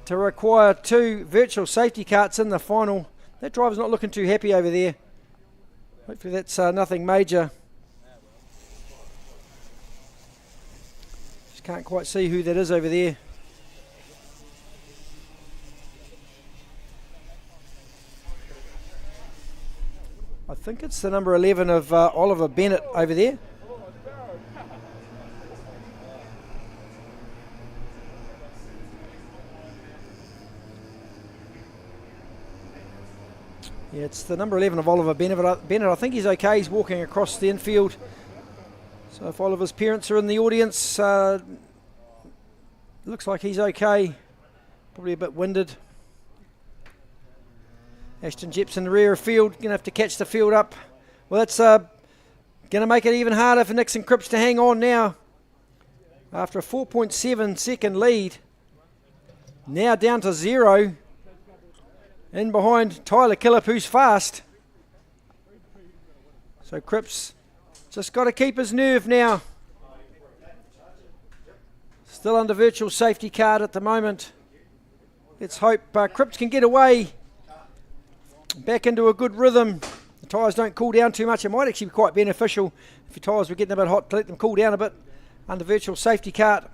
to require 2 virtual safety carts in the final? That driver's not looking too happy over there. Hopefully that's nothing major. Just can't quite see who that is over there. I think it's the number 11 of Oliver Bennett over there. Yeah, it's the number 11 of Oliver Bennett. I think he's okay. He's walking across the infield. So if Oliver's parents are in the audience, looks like he's okay. Probably a bit winded. Ashton Jepson in the rear of field, going to have to catch the field up. Well, that's going to make it even harder for Nixon Cripps to hang on now. After a 4.7 second lead, now down to 0. In behind Tyler Killip, who's fast. So Cripps just got to keep his nerve now. Still under virtual safety card at the moment. Let's hope Cripps can get away. Back into a good rhythm. The tyres don't cool down too much. It might actually be quite beneficial if your tyres were getting a bit hot to let them cool down a bit under virtual safety cart.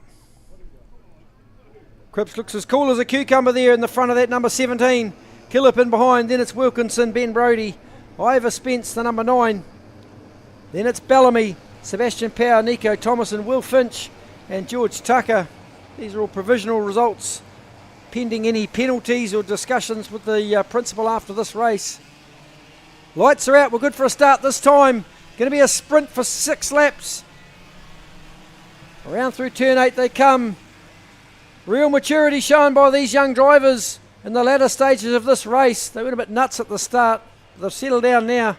Cripps looks as cool as a cucumber there in the front of that number 17. Killip in behind. Then it's Wilkinson, Ben Brodie, Ivor Spence, the number 9. Then it's Bellamy, Sebastian Power, Nico Thomason, Will Finch and George Tucker. These are all provisional results, pending any penalties or discussions with the principal after this race. Lights are out. We're good for a start this time. Going to be a sprint for 6 laps. Around through turn 8 they come. Real maturity shown by these young drivers in the latter stages of this race. They went a bit nuts at the start. They've settled down now.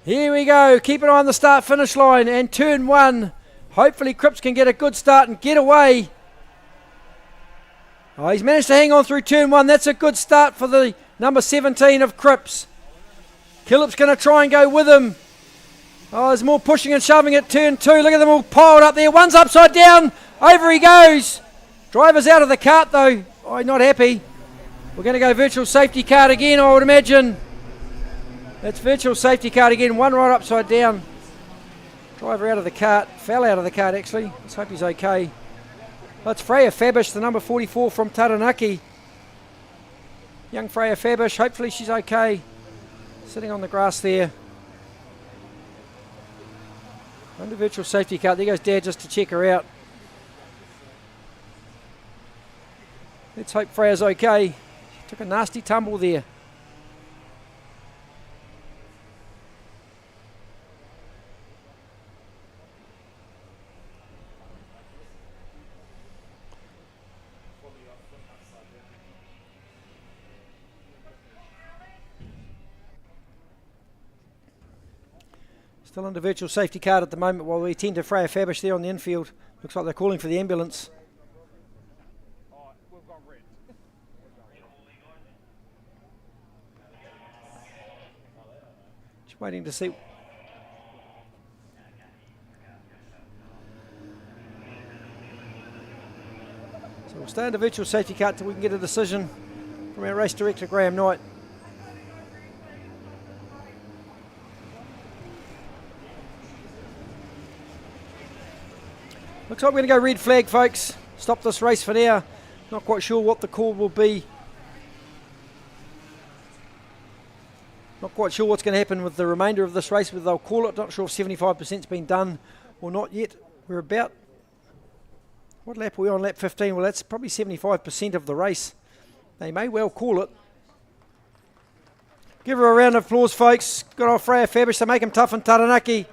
Here we go. Keep an eye on the start-finish line and turn 1. Hopefully Cripps can get a good start and get away. Oh, he's managed to hang on through turn 1. That's a good start for the number 17 of Cripps. Killip's going to try and go with him. Oh, there's more pushing and shoving at turn 2. Look at them all piled up there. One's upside down. Over he goes. Driver's out of the cart though. Oh, not happy. We're going to go virtual safety card again, I would imagine. That's virtual safety card again. One right upside down. Driver out of the cart. Fell out of the cart actually. Let's hope he's okay. That's Freya Fabish, the number 44 from Taranaki. Young Freya Fabish, hopefully she's okay. Sitting on the grass there. Under virtual safety car. There goes Dad just to check her out. Let's hope Freya's okay. Took a nasty tumble there. Still under virtual safety card at the moment while we tend to Freya Fabish there on the infield. Looks like they're calling for the ambulance. Just waiting to see. So we'll stay under virtual safety card until we can get a decision from our race director Graham Knight. Looks like we're going to go red flag, folks. Stop this race for now. Not quite sure what the call will be. Not quite sure what's going to happen with the remainder of this race, whether they'll call it. Not sure if 75%'s been done or not yet. We're about, what lap are we on? Lap 15. Well, that's probably 75% of the race. They may well call it. Give her a round of applause, folks. Good old Freya Fabish to make him tough and Taranaki.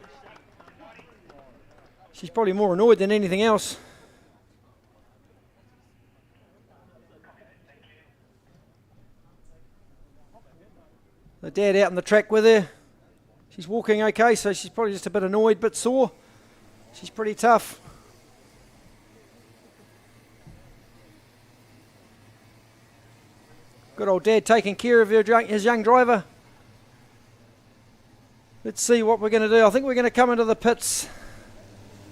She's probably more annoyed than anything else. The dad out on the track with her. She's walking okay, so she's probably just a bit annoyed, bit sore. She's pretty tough. Good old dad taking care of his young driver. Let's see what we're going to do. I think we're going to come into the pits.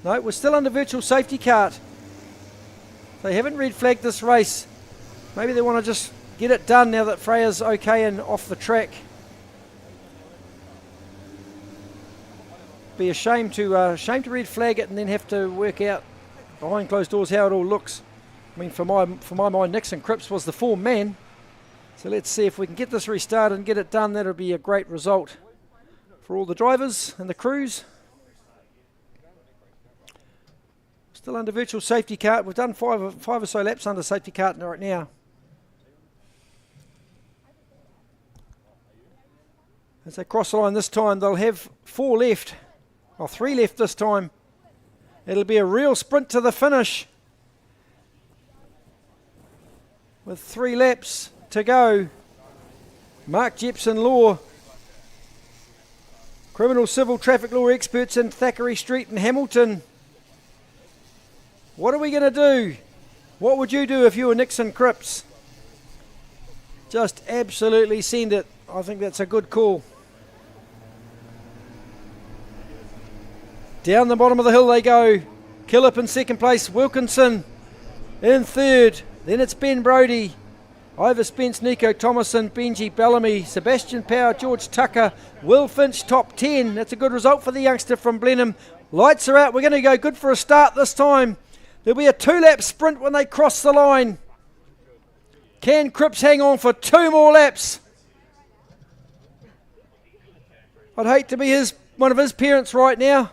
No, we're still under virtual safety cart. They haven't red flagged this race. Maybe they want to just get it done now that Freya's okay and off the track. Be a shame to red flag it and then have to work out behind closed doors how it all looks. I mean, for my mind, Nixon Cripps was the form man. So let's see if we can get this restarted and get it done. That'll be a great result for all the drivers and the crews. Still under virtual safety cart. We've done five or so laps under safety cart right now. As they cross the line this time, they'll have 4 left. Or 3 left this time. It'll be a real sprint to the finish. With 3 laps to go. Mark Jepson Law. Criminal civil traffic law experts in Thackeray Street in Hamilton. What are we going to do? What would you do if you were Nixon Cripps? Just absolutely send it. I think that's a good call. Down the bottom of the hill they go. Killip in second place. Wilkinson in third. Then it's Ben Brodie. Over Spence, Nico Thomason, Benji Bellamy, Sebastian Power, George Tucker, Will Finch, top 10. That's a good result for the youngster from Blenheim. Lights are out. We're going to go good for a start this time. There'll be a 2-lap sprint when they cross the line. Can Cripps hang on for 2 more laps? I'd hate to be one of his parents right now.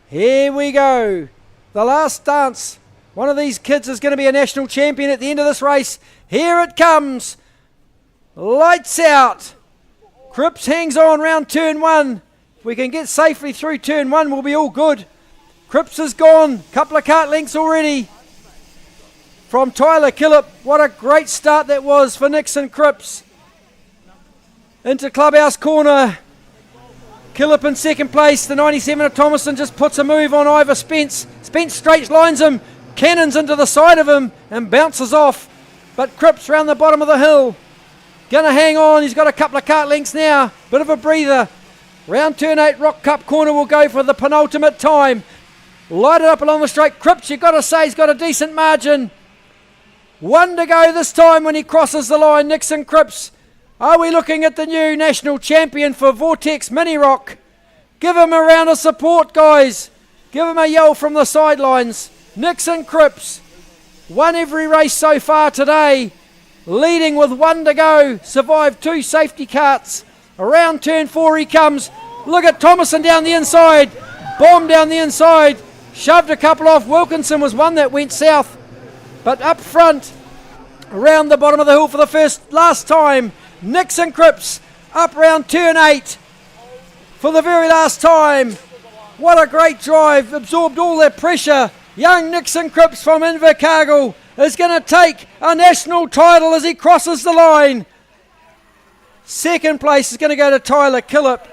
Here we go. The last dance. One of these kids is going to be a national champion at the end of this race. Here it comes. Lights out. Cripps hangs on round turn 1. If we can get safely through turn 1, we'll be all good. Cripps is gone. Couple of cart lengths already from Tyler Killip. What a great start that was for Nixon Cripps. Into Clubhouse Corner. Killip in second place. The 97 of Thomason just puts a move on Ivor Spence. Spence straight lines him. Cannons into the side of him and bounces off. But Cripps round the bottom of the hill. Gonna hang on. He's got a couple of cart lengths now. Bit of a breather. Round turn 8, Rock Cup Corner will go for the penultimate time. Light it up along the straight. Cripps, you've got to say, he's got a decent margin. 1 to go this time when he crosses the line. Nixon Cripps. Are we looking at the new national champion for Vortex Mini Rock? Give him a round of support, guys. Give him a yell from the sidelines. Nixon Cripps won every race so far today. Leading with 1 to go. Survived 2 safety carts. Around turn 4 he comes. Look at Thomason down the inside. Bomb down the inside. Shoved a couple off. Wilkinson was one that went south. But up front, around the bottom of the hill for the last time, Nixon Cripps up round turn 8 for the very last time. What a great drive. Absorbed all that pressure. Young Nixon Cripps from Invercargill is going to take a national title as he crosses the line. Second place is going to go to Tyler Killip.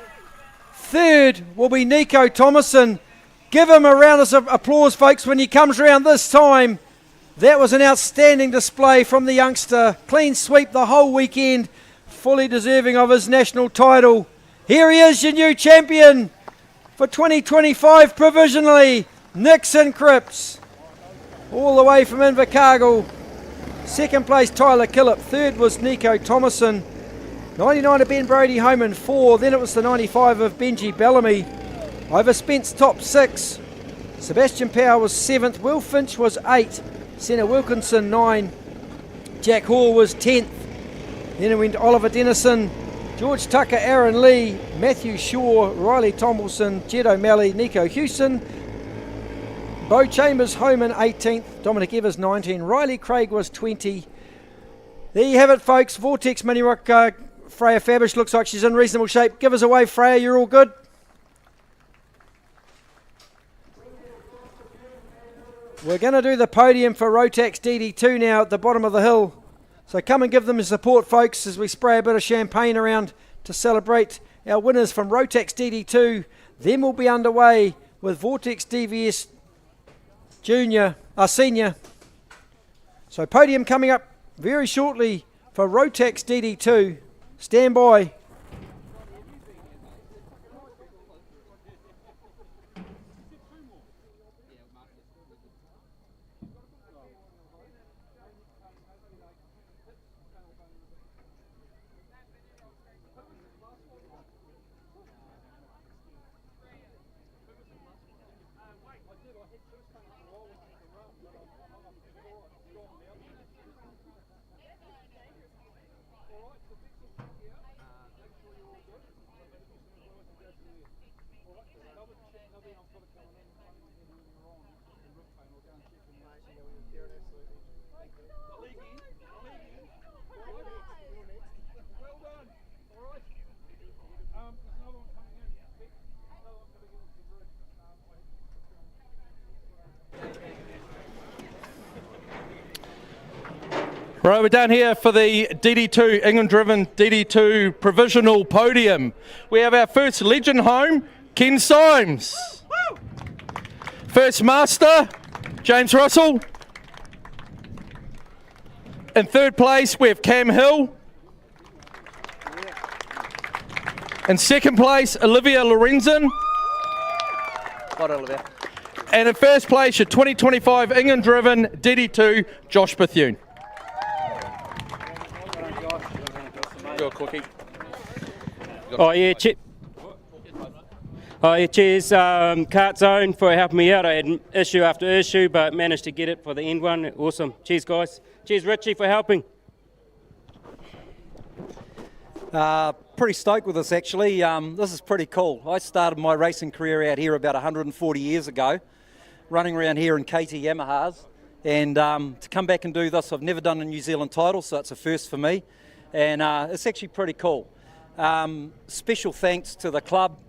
Third will be Nico Thomason. Give him a round of applause, folks, when he comes around this time. That was an outstanding display from the youngster. Clean sweep the whole weekend. Fully deserving of his national title. Here he is, your new champion for 2025 provisionally. Nixon Cripps. All the way from Invercargill. Second place, Tyler Killip. Third was Nico Thomason. 99 of Ben Brodie home in 4. Then it was the 95 of Benji Bellamy. Over Spence top 6. Sebastian Power was 7th. Will Finch was 8th. Senna Wilkinson 9. Jack Hall was 10th. Then it went Oliver Dennison, George Tucker, Aaron Lee, Matthew Shaw, Riley Tomlinson, Jed O'Malley, Nico Hewson, Bo Chambers, Homan 18th, Dominic Evers 19, Riley Craig was 20. There you have it, folks. Vortex Mini Rock, Freya Fabish looks like she's in reasonable shape. Give us a wave, Freya, you're all good? We're going to do the podium for Rotax DD2 now at the bottom of the hill. So come and give them your support, folks, as we spray a bit of champagne around to celebrate our winners from Rotax DD2. Then we'll be underway with Vortex DVS Junior, Senior. So podium coming up very shortly for Rotax DD2. Stand by. Right, we're down here for the DD2, England-driven DD2 provisional podium. We have our first legend home, Ken Symes. First master, James Russell. In third place, we have Cam Hill. In second place, Olivia Lorenzen. Well done, Olivia. And in first place, your 2025 England-driven DD2, Josh Bethune. Go quickie. Oh yeah, cheers, Kart Zone, for helping me out. I had issue after issue, but managed to get it for the end one. Awesome. Cheers, guys. Cheers, Richie, for helping. Pretty stoked with this, actually. This is pretty cool. I started my racing career out here about 140 years ago, running around here in KT Yamahas. And to come back and do this, I've never done a New Zealand title, so it's a first for me. And it's actually pretty cool. Special thanks to the club.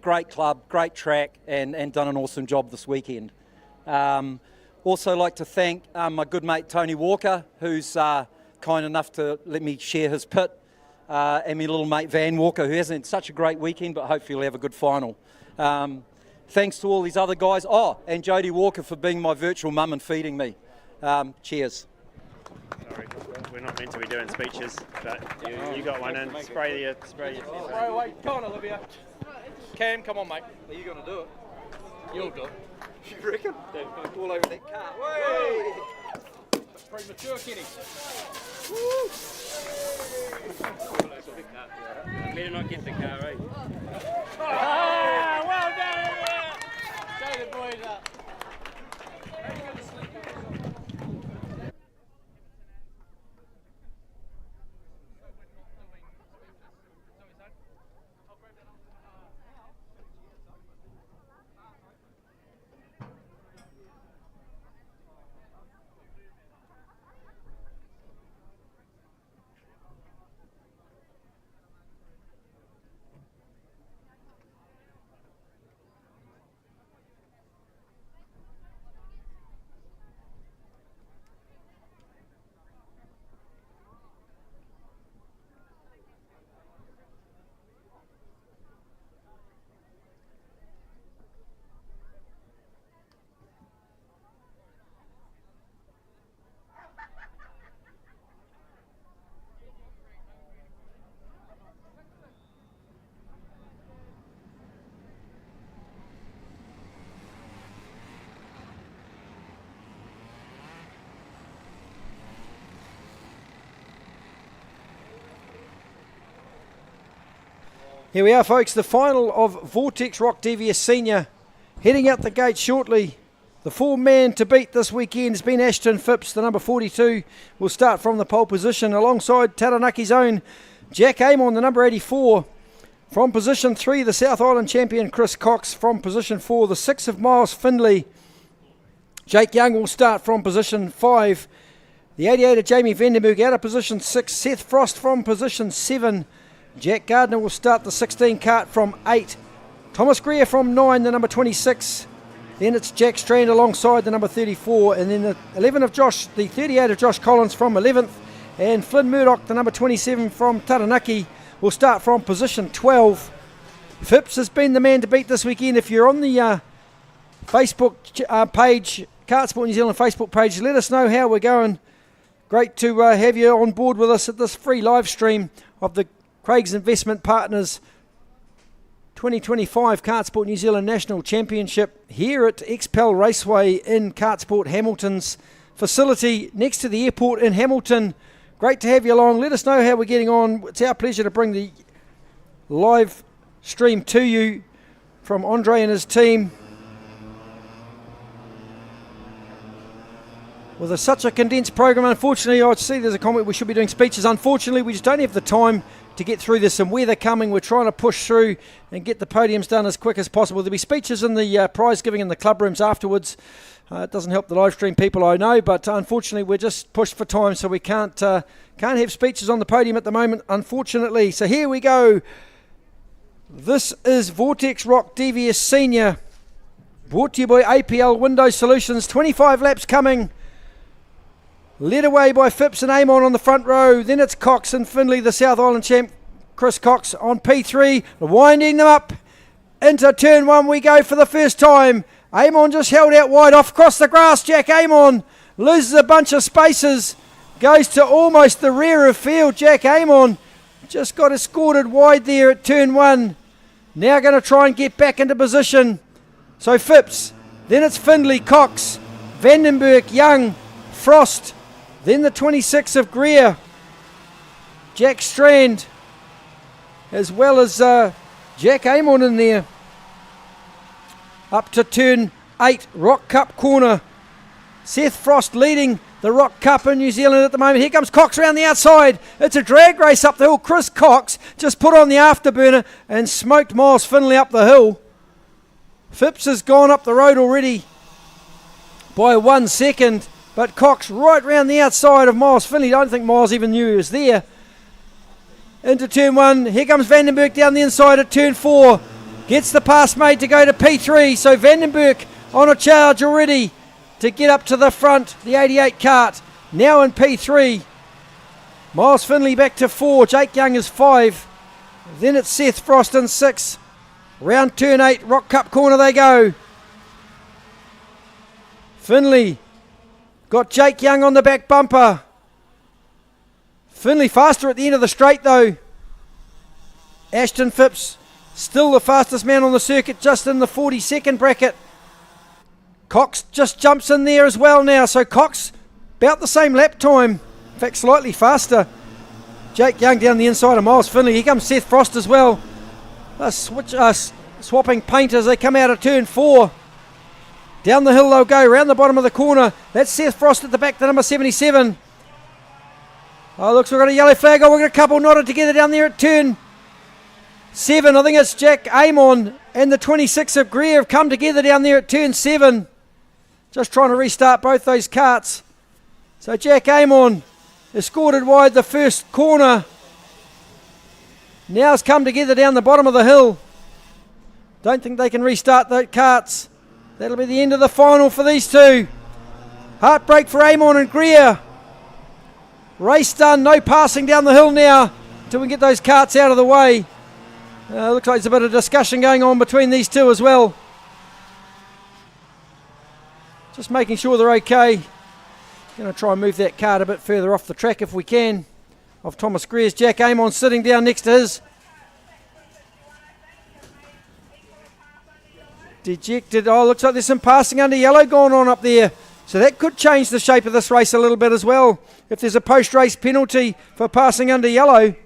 Great club, great track, and done an awesome job this weekend. Also like to thank my good mate Tony Walker, who's kind enough to let me share his pit, and my little mate Van Walker, who hasn't had such a great weekend, but hopefully he'll have a good final. Thanks to all these other guys. Oh, and Jodie Walker for being my virtual mum and feeding me. Cheers. Sorry, we're not meant to be doing speeches, but you got one in. Spray your Spray away. Come on, Olivia. Cam, come on, mate. Are you going to do it? You'll do it. You reckon? All over that car. Way! Premature, Kenny. Better not get the car, eh? Ah, well done, Olivia. Show the boys up. Here we are, folks, the final of Vortex ROK DVS Senior. Heading out the gate shortly, The 4-man to beat this weekend has been Ashton Phipps. The number 42 will start from the pole position alongside Taranaki's own Jack Amon, the number 84. From position 3, the South Island champion Chris Cox. From position 4, the 6 of Miles Findlay. Jake Young will start from position 5. The 88 of Jamie Vandenberg out of position 6. Seth Frost from position 7. Jack Gardner will start the 16 kart from 8. Thomas Greer from 9, the number 26. Then it's Jack Strand alongside the number 34. And then the 11 of Josh, the 38 of Josh Collins from 11th. And Flynn Murdoch, the number 27 from Taranaki, will start from position 12. Phipps has been the man to beat this weekend. If you're on the Facebook page, Kartsport New Zealand Facebook page, let us know how we're going. Great to have you on board with us at this free live stream of the Craig's Investment Partners 2025 Kartsport New Zealand National Championship here at XPEL Raceway in Kartsport Hamilton's facility next to the airport in Hamilton. Great to have you along. Let us know how we're getting on. It's our pleasure to bring the live stream to you from Andre and his team. With such a condensed program, unfortunately, I see there's a comment we should be doing speeches. Unfortunately, we just don't have the time to get through. There's some weather coming. We're trying to push through and get the podiums done as quick as possible. There'll be speeches in the prize giving in the club rooms afterwards. It doesn't help the live stream people, I know, but unfortunately we're just pushed for time, so we can't have speeches on the podium at the moment, unfortunately. So here we go. This is Rotax ROK DVS Senior, brought to you by APL Window Solutions. 25 laps coming. Led away by Phipps and Amon on the front row. Then it's Cox and Findlay, the South Island champ, Chris Cox on P3, winding them up. Into turn 1 we go for the first time. Amon just held out wide off across the grass. Jack Amon loses a bunch of spaces. Goes to almost the rear of field. Jack Amon just got escorted wide there at turn 1. Now going to try and get back into position. So Phipps, then it's Findlay, Cox, Vandenberg, Young, Frost. Then the 26 of Greer, Jack Strand, as well as Jack Amon in there. Up to turn 8, Rock Cup corner. Seth Frost leading the Rock Cup in New Zealand at the moment. Here comes Cox around the outside. It's a drag race up the hill. Chris Cox just put on the afterburner and smoked Miles Findlay up the hill. Phipps has gone up the road already by 1 second. But Cox right round the outside of Miles Findlay. I don't think Miles even knew he was there. Into turn 1. Here comes Vandenberg down the inside at turn 4. Gets the pass made to go to P3. So Vandenberg on a charge already to get up to the front. The 88 kart now in P3. Miles Findlay back to 4. Jake Young is 5. Then it's Seth Frost in 6. Round turn 8. Rock Cup corner they go. Findlay got Jake Young on the back bumper. Findlay faster at the end of the straight though. Ashton Phipps still the fastest man on the circuit, just in the 42nd bracket. Cox just jumps in there as well now. So Cox about the same lap time. In fact, slightly faster. Jake Young down the inside of Miles Findlay. Here comes Seth Frost as well. Swapping paint as they come out of turn 4. Down the hill they'll go, round the bottom of the corner. That's Seth Frost at the back, the number 77. Oh, looks we've got a yellow flag. Oh, we've got a couple knotted together down there at turn 7. I think it's Jack Amon and the 26 of Greer have come together down there at turn 7. Just trying to restart both those karts. So Jack Amon escorted wide the first corner. Now it's come together down the bottom of the hill. Don't think they can restart those karts. That'll be the end of the final for these two. Heartbreak for Amon and Greer. Race done, no passing down the hill now until we get those karts out of the way. Looks like there's a bit of discussion going on between these two as well. Just making sure they're okay. Going to try and move that kart a bit further off the track if we can. Of Thomas Greer's Jack Amon sitting down next to his. Dejected. Oh, looks like there's some passing under yellow going on up there. So that could change the shape of this race a little bit as well. If there's a post-race penalty for passing under yellow.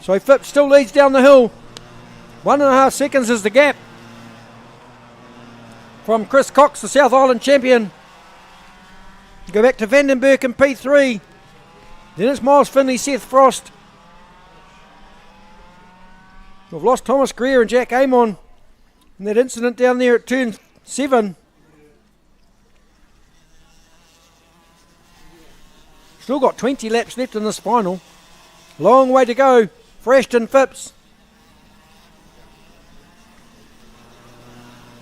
So Phipps still leads down the hill. 1.5 seconds is the gap from Chris Cox, the South Island champion. Go back to Vandenberg in P3. Then it's Miles Finley, Seth Frost. We've lost Thomas Greer and Jack Amon in that incident down there at turn 7. Still got 20 laps left in this final. Long way to go for Ashton Phipps.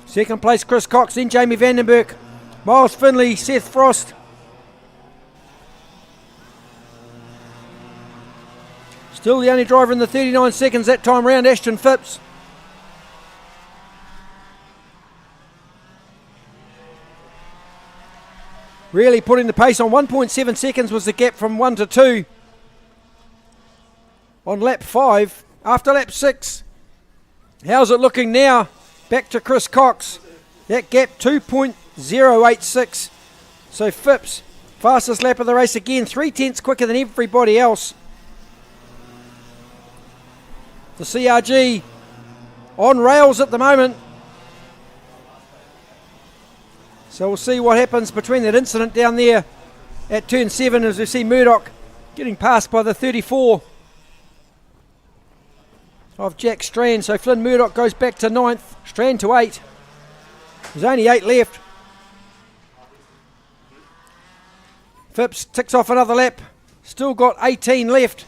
Second place Chris Cox, then Jamie Vandenberg, Miles Finley, Seth Frost. Still the only driver in the 39 seconds that time round, Ashton Phipps. Really putting the pace on. 1.7 seconds was the gap from 1 to 2 on lap 5. After lap 6, how's it looking now? Back to Chris Cox. That gap 2.086. So Phipps, fastest lap of the race again, 3/10 quicker than everybody else. The CRG on rails at the moment. So we'll see what happens between that incident down there at turn 7 as we see Murdoch getting passed by the 34 of Jack Strand. So Flynn Murdoch goes back to 9th, Strand to 8. There's only 8 left. Phipps ticks off another lap. Still got 18 left.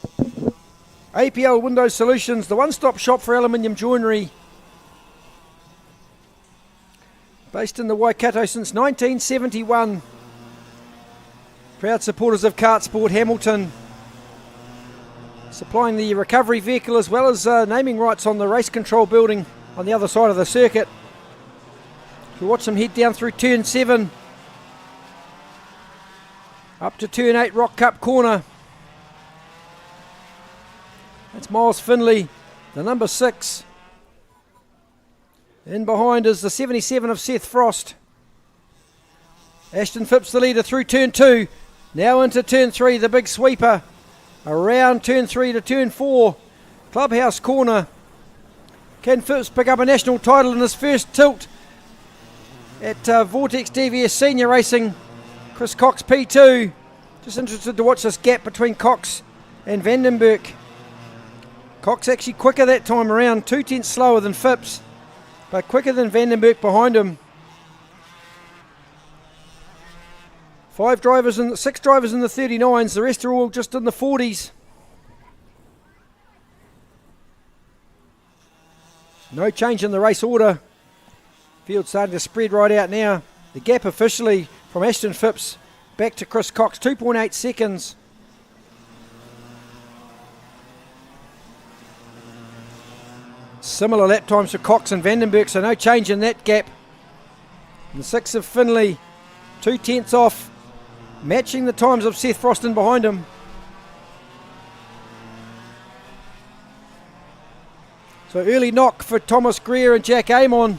APL Window Solutions, the one-stop shop for aluminium joinery. Based in the Waikato since 1971. Proud supporters of Kartsport Hamilton. Supplying the recovery vehicle as well as naming rights on the race control building on the other side of the circuit. We watch them head down through turn 7. Up to turn 8, Rock Cup corner. That's Miles Finley, the number 6. In behind is the 77 of Seth Frost. Ashton Phipps the leader through turn 2. Now into turn 3, the big sweeper. Around turn 3 to turn 4. Clubhouse corner. Can Phipps pick up a national title in his first tilt at Vortex DVS Senior Racing? Chris Cox P2. Just interested to watch this gap between Cox and Vandenberg. Cox actually quicker that time around, 2/10 slower than Phipps, but quicker than Vandenberg behind him. 6 drivers in the 39s, the rest are all just in the 40s. No change in the race order. Field starting to spread right out now. The gap officially from Ashton Phipps back to Chris Cox, 2.8 seconds. Similar lap times for Cox and Vandenberg, so no change in that gap. And the 6 of Finley, 2/10 off, matching the times of Seth Frost in behind him. So early knock for Thomas Greer and Jack Amon.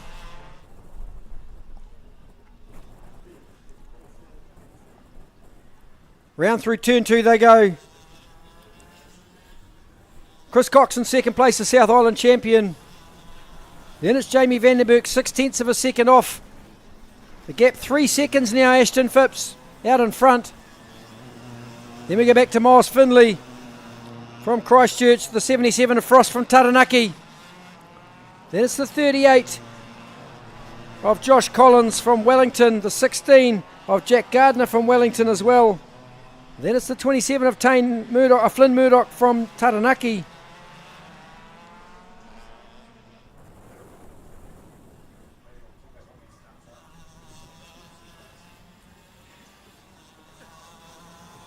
Round through turn 2 they go. Chris Cox in second place, the South Island champion. Then it's Jamie Vandenberg, 6/10 of a second off. The gap 3 seconds now, Ashton Phipps out in front. Then we go back to Miles Finley from Christchurch, the 77 of Frost from Taranaki. Then it's the 38 of Josh Collins from Wellington, the 16 of Jack Gardner from Wellington as well. Then it's the 27 of Flynn Murdoch from Taranaki.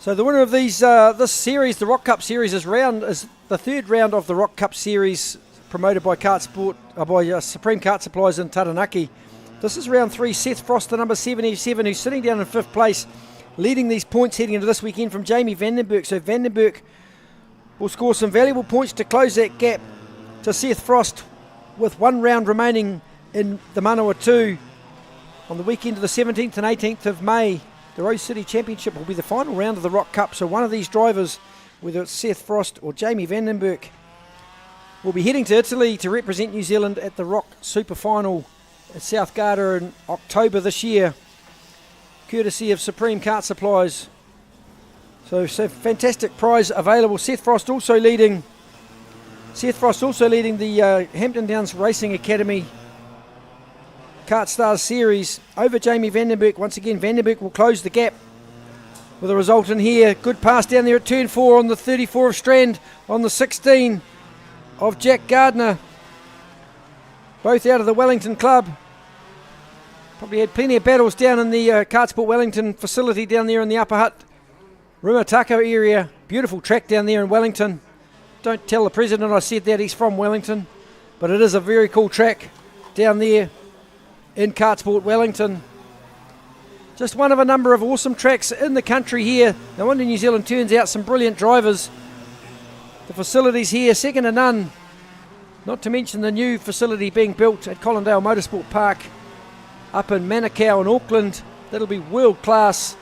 So the winner of these this series, the Rock Cup series, is the third round of the Rock Cup series promoted by Kartsport, by Supreme Kart Supplies in Taranaki. This is round 3. Seth Frost, the number 77, who's sitting down in 5th place, leading these points heading into this weekend from Jamie Vandenberg. So Vandenberg will score some valuable points to close that gap to Seth Frost with 1 round remaining in the Manawatu on the weekend of the 17th and 18th of May. The Rose City Championship will be the final round of the Rock Cup, so one of these drivers, whether it's Seth Frost or Jamie Vandenberg, will be heading to Italy to represent New Zealand at the ROK Super Final at South Garda in October this year, courtesy of Supreme Kart Supplies. So fantastic prize available. Seth Frost also leading the Hampton Downs Racing Academy KartStars series over Jamie Vandenberg. Once again, Vandenberg will close the gap with a result in here. Good pass down there at turn 4 on the 34 of Strand, on the 16 of Jack Gardner. Both out of the Wellington club. Probably had plenty of battles down in the Kartsport Wellington facility down there in the Upper Hutt, Rumatako area. Beautiful track down there in Wellington. Don't tell the president I said that, he's from Wellington. But it is a very cool track down there in Kartsport Wellington. Just one of a number of awesome tracks in the country here. No wonder New Zealand turns out some brilliant drivers. The facilities here, second to none. Not to mention the new facility being built at Collindale Motorsport Park up in Manukau in Auckland. That'll be world class.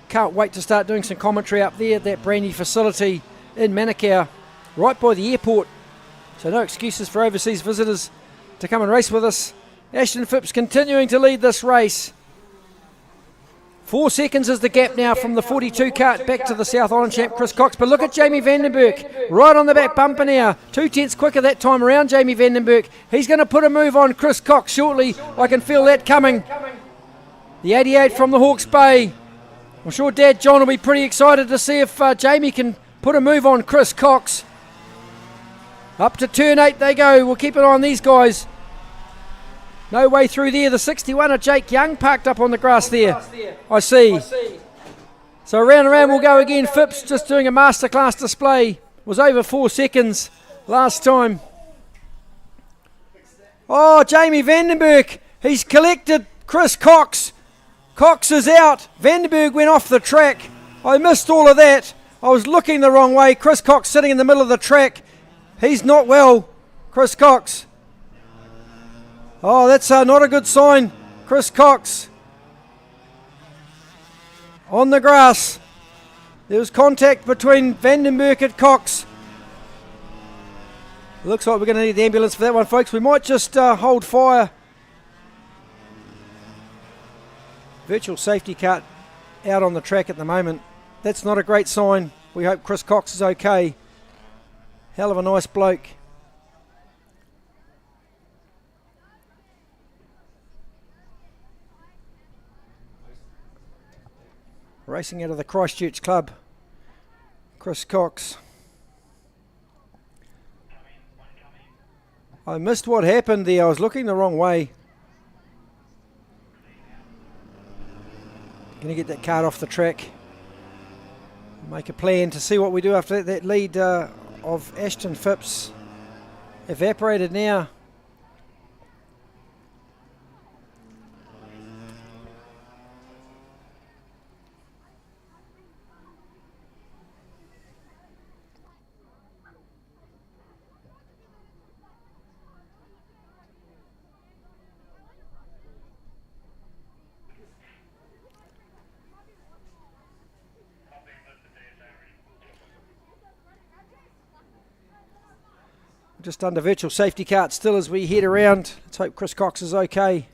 Can't wait to start doing some commentary up there at that brand new facility in Manukau, right by the airport. So no excuses for overseas visitors to come and race with us. Ashton Phipps continuing to lead this race. 4 seconds is the gap now from the 42 kart back to the South Island champ Chris Cox. But look at Jamie Vandenberg right on the back bumper now. 2 tenths quicker that time around, Jamie Vandenberg. He's going to put a move on Chris Cox shortly. I can feel that coming. The 88 from the Hawke's Bay. I'm sure Dad John will be pretty excited to see if Jamie can put a move on Chris Cox. Up to turn 8 they go. We'll keep an eye on these guys. No way through there. The 61 of Jake Young parked up on the grass there. I see. So round and round we'll go again. Phipps just doing a masterclass display. Was over 4 seconds last time. Oh, Jamie Vandenberg. He's collected Chris Cox. Cox is out. Vandenberg went off the track. I missed all of that. I was looking the wrong way. Chris Cox sitting in the middle of the track. He's not well, Chris Cox. Oh, that's not a good sign. Chris Cox on the grass. There was contact between Vandenberg and Cox. Looks like we're going to need the ambulance for that one, folks. We might just hold fire. Virtual safety car out on the track at the moment. That's not a great sign. We hope Chris Cox is okay. Hell of a nice bloke. Racing out of the Christchurch club, Chris Cox. I missed what happened there. I was looking the wrong way. Going to get that cart off the track. Make a plan to see what we do after that lead of Ashton Phipps evaporated now. Just under virtual safety cart still as we head around. Let's hope Chris Cox is okay.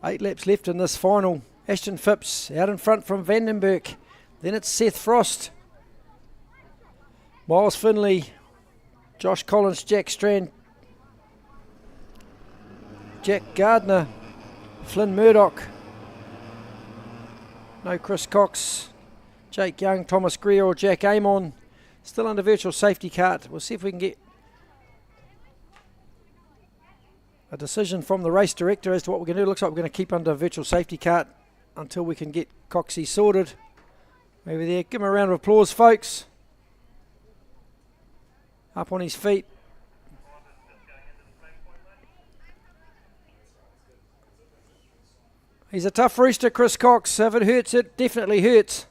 8 laps left in this final. Ashton Phipps out in front from Vandenberg. Then it's Seth Frost, Miles Finley, Josh Collins, Jack Strand, Jack Gardner, Flynn Murdoch. No Chris Cox. Jake Young, Thomas Greer or Jack Amon. Still under virtual safety cart. We'll see if we can get a decision from the race director as to what we're going to do. Looks like we're going to keep under virtual safety cart until we can get Coxie sorted. Over there. Give him a round of applause, folks. Up on his feet. He's a tough rooster, Chris Cox. If it hurts, it definitely hurts.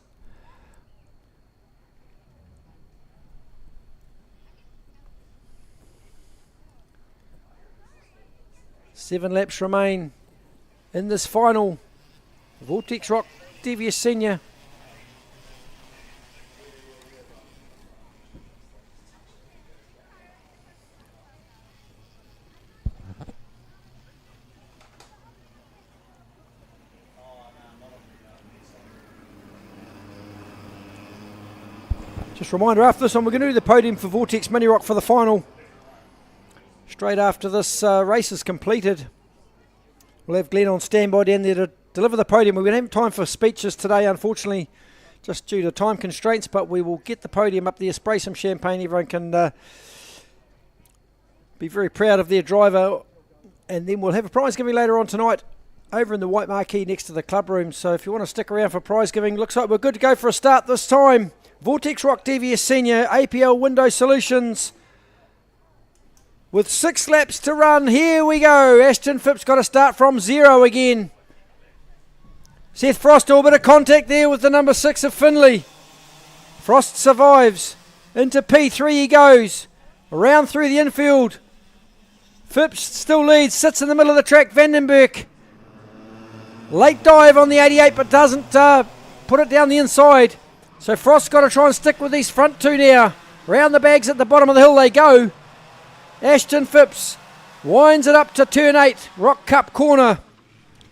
Seven laps remain in this final. Rotax ROK DVS Senior. Just a reminder, after this one, we're going to do the podium for Vortex Mini Rock for the final. Straight after this race is completed, we'll have Glenn on standby down there to deliver the podium. We're going to have time for speeches today, unfortunately, just due to time constraints, but we will get the podium up there, spray some champagne. Everyone can be very proud of their driver, and then we'll have a prize giving later on tonight over in the white marquee next to the club room. So if you want to stick around for prize giving, looks like we're good to go for a start this time. Rotax ROK DVS Senior, APL Window Solutions. With 6 laps to run, here we go. Ashton Phipps got to start from 0 again. Seth Frost, a bit of contact there with the number 6 of Finley. Frost survives. Into P3 he goes. Around through the infield. Phipps still leads, sits in the middle of the track. Vandenberg. Late dive on the 88, but doesn't put it down the inside. So Frost's got to try and stick with these front two now. Round the bags at the bottom of the hill they go. Ashton Phipps winds it up to turn 8, Rock Cup corner.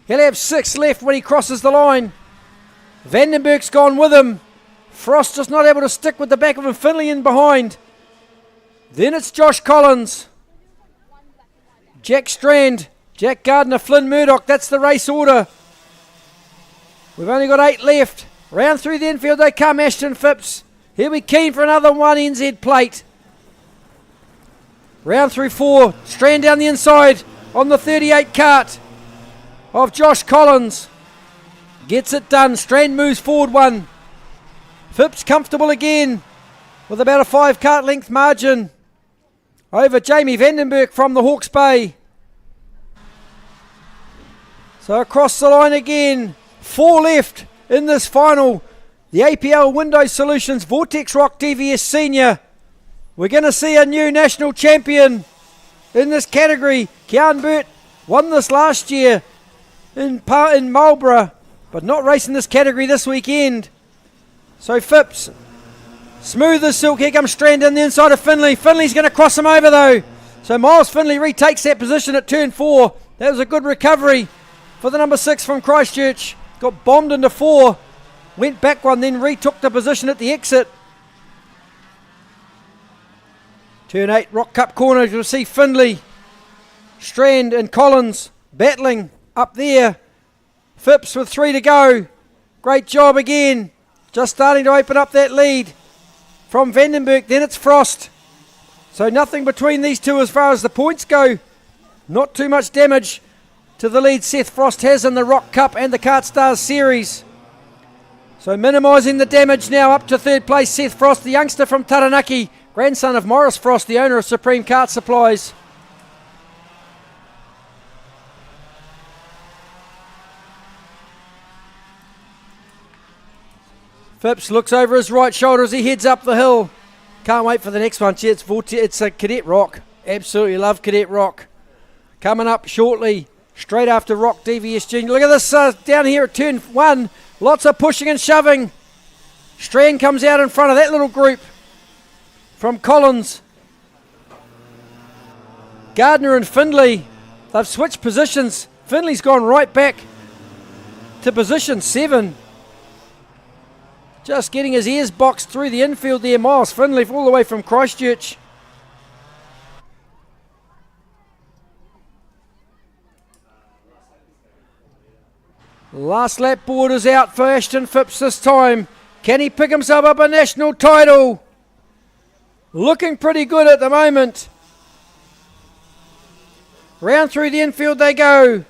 He'll have 6 left when he crosses the line. Vandenberg's gone with him. Frost just not able to stick with the back of him. Finley in behind. Then it's Josh Collins. Jack Strand, Jack Gardner, Flynn Murdoch. That's the race order. We've only got 8 left. Round through the infield they come, Ashton Phipps. He'll be keen for another 1 NZ plate. Round through 4, Strand down the inside on the 38 kart of Josh Collins. Gets it done, Strand moves forward 1. Phipps comfortable again with about a 5 kart length margin over Jamie Vandenberg from the Hawke's Bay. So across the line again, 4 left in this final. The APL Window Solutions Rotax ROK DVS Senior. We're going to see a new national champion in this category. Kian Burt won this last year in Marlborough, but not racing this category this weekend. So Phipps, smooth as silk. Here comes Strand on the inside of Finley. Finley's going to cross him over though. So Miles Finley retakes that position at turn 4. That was a good recovery for the number 6 from Christchurch. Got bombed into 4. Went back 1, then retook the position at the exit. Turn 8, Rock Cup corner. You'll see Finley, Strand and Collins battling up there. Phipps with 3 to go. Great job again. Just starting to open up that lead from Vandenberg. Then it's Frost. So nothing between these two as far as the points go. Not too much damage to the lead Seth Frost has in the Rock Cup and the KartStars series. So minimising the damage now, up to 3rd place Seth Frost, the youngster from Taranaki, grandson of Morris Frost, the owner of Supreme Kart Supplies. Phipps looks over his right shoulder as he heads up the hill. Can't wait for the next one. It's a Cadet ROK. Absolutely love Cadet ROK. Coming up shortly, straight after ROK DVS Junior. Look at this down here at turn 1. Lots of pushing and shoving. Strand comes out in front of that little group from Collins. Gardner and Finley, they've switched positions. Finley's gone right back to position 7. Just getting his ears boxed through the infield there. Miles Finley all the way from Christchurch. Last lap board is out for Ashton Phipps this time. Can he pick himself up a national title? Looking pretty good at the moment. Round through the infield they go.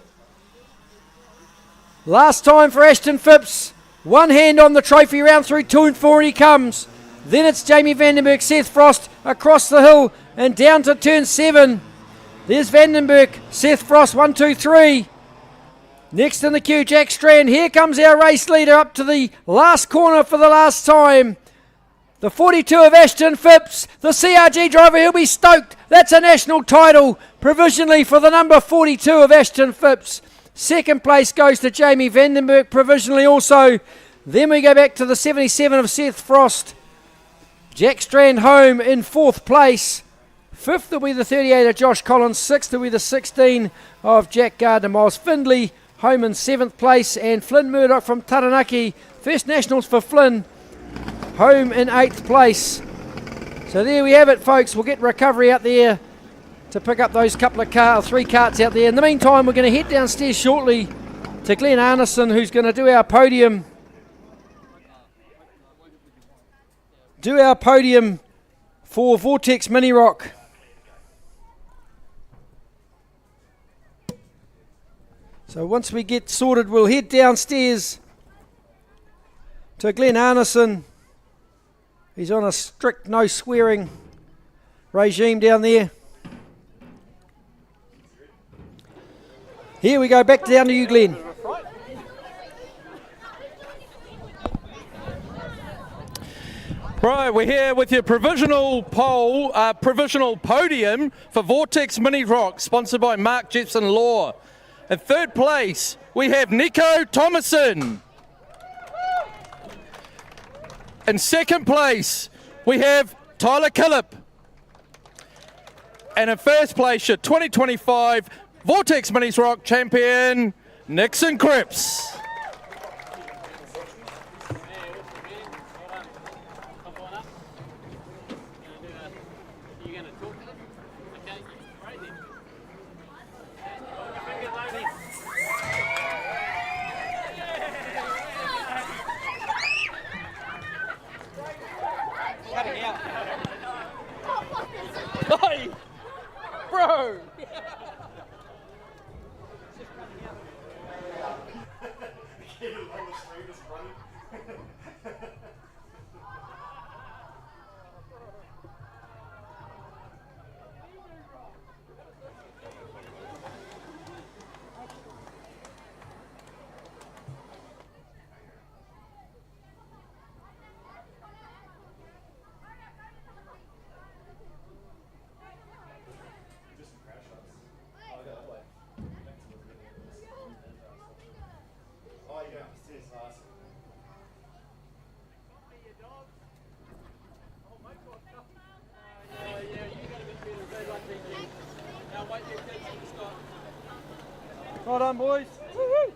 Last time for Ashton Phipps. 1 hand on the trophy, round through 2 and 4 and he comes. Then it's Jamie Vandenberg, Seth Frost across the hill and down to turn 7. There's Vandenberg, Seth Frost, 1, 2, 3. Next in the queue, Jack Strand. Here comes our race leader up to the last corner for the last time. The 42 of Ashton Phipps, the CRG driver, he'll be stoked. That's a national title provisionally for the number 42 of Ashton Phipps. 2nd place goes to Jamie Vandenberg provisionally also. Then we go back to the 77 of Seth Frost. Jack Strand home in 4th place. 5th will be the 38 of Josh Collins. 6th will be the 16 of Jack Gardner. Miles Findley home in 7th place. And Flynn Murdoch from Taranaki. First nationals for Flynn. home in 8th place. So there we have it, folks. We'll get recovery out there to pick up those couple of 3 carts out there. In the meantime, we're going to head downstairs shortly to Glenn Arneson, who's going to do our podium. For Vortex Mini Rock. So once we get sorted, we'll head downstairs to Glenn Arneson. He's on a strict no swearing regime down there. Here we go, back down to you, Glenn. Right, we're here with your provisional podium for Vortex Mini Rock, sponsored by Mark Jepson Law. In 3rd place, we have Nico Thomason. In 2nd place, we have Tyler Killip. And in 1st place, your 2025 Vortex Mini Rock champion, Nixon Cripps. Hey, bro! Well done, boys. Woo-hoo.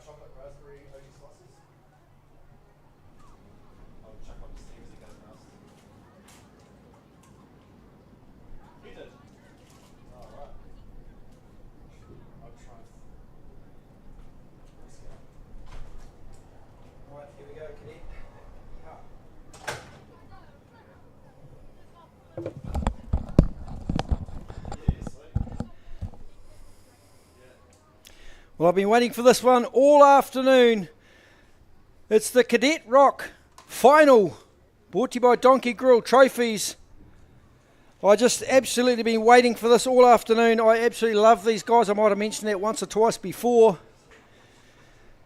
Chocolate raspberry OG slices. I'll chuck on the steam as it goes past. Well, I've been waiting for this one all afternoon. It's the Cadet ROK final, brought to you by Donkey Grill Trophies. I just absolutely been waiting for this all afternoon. I absolutely love these guys. I might have mentioned that once or twice before.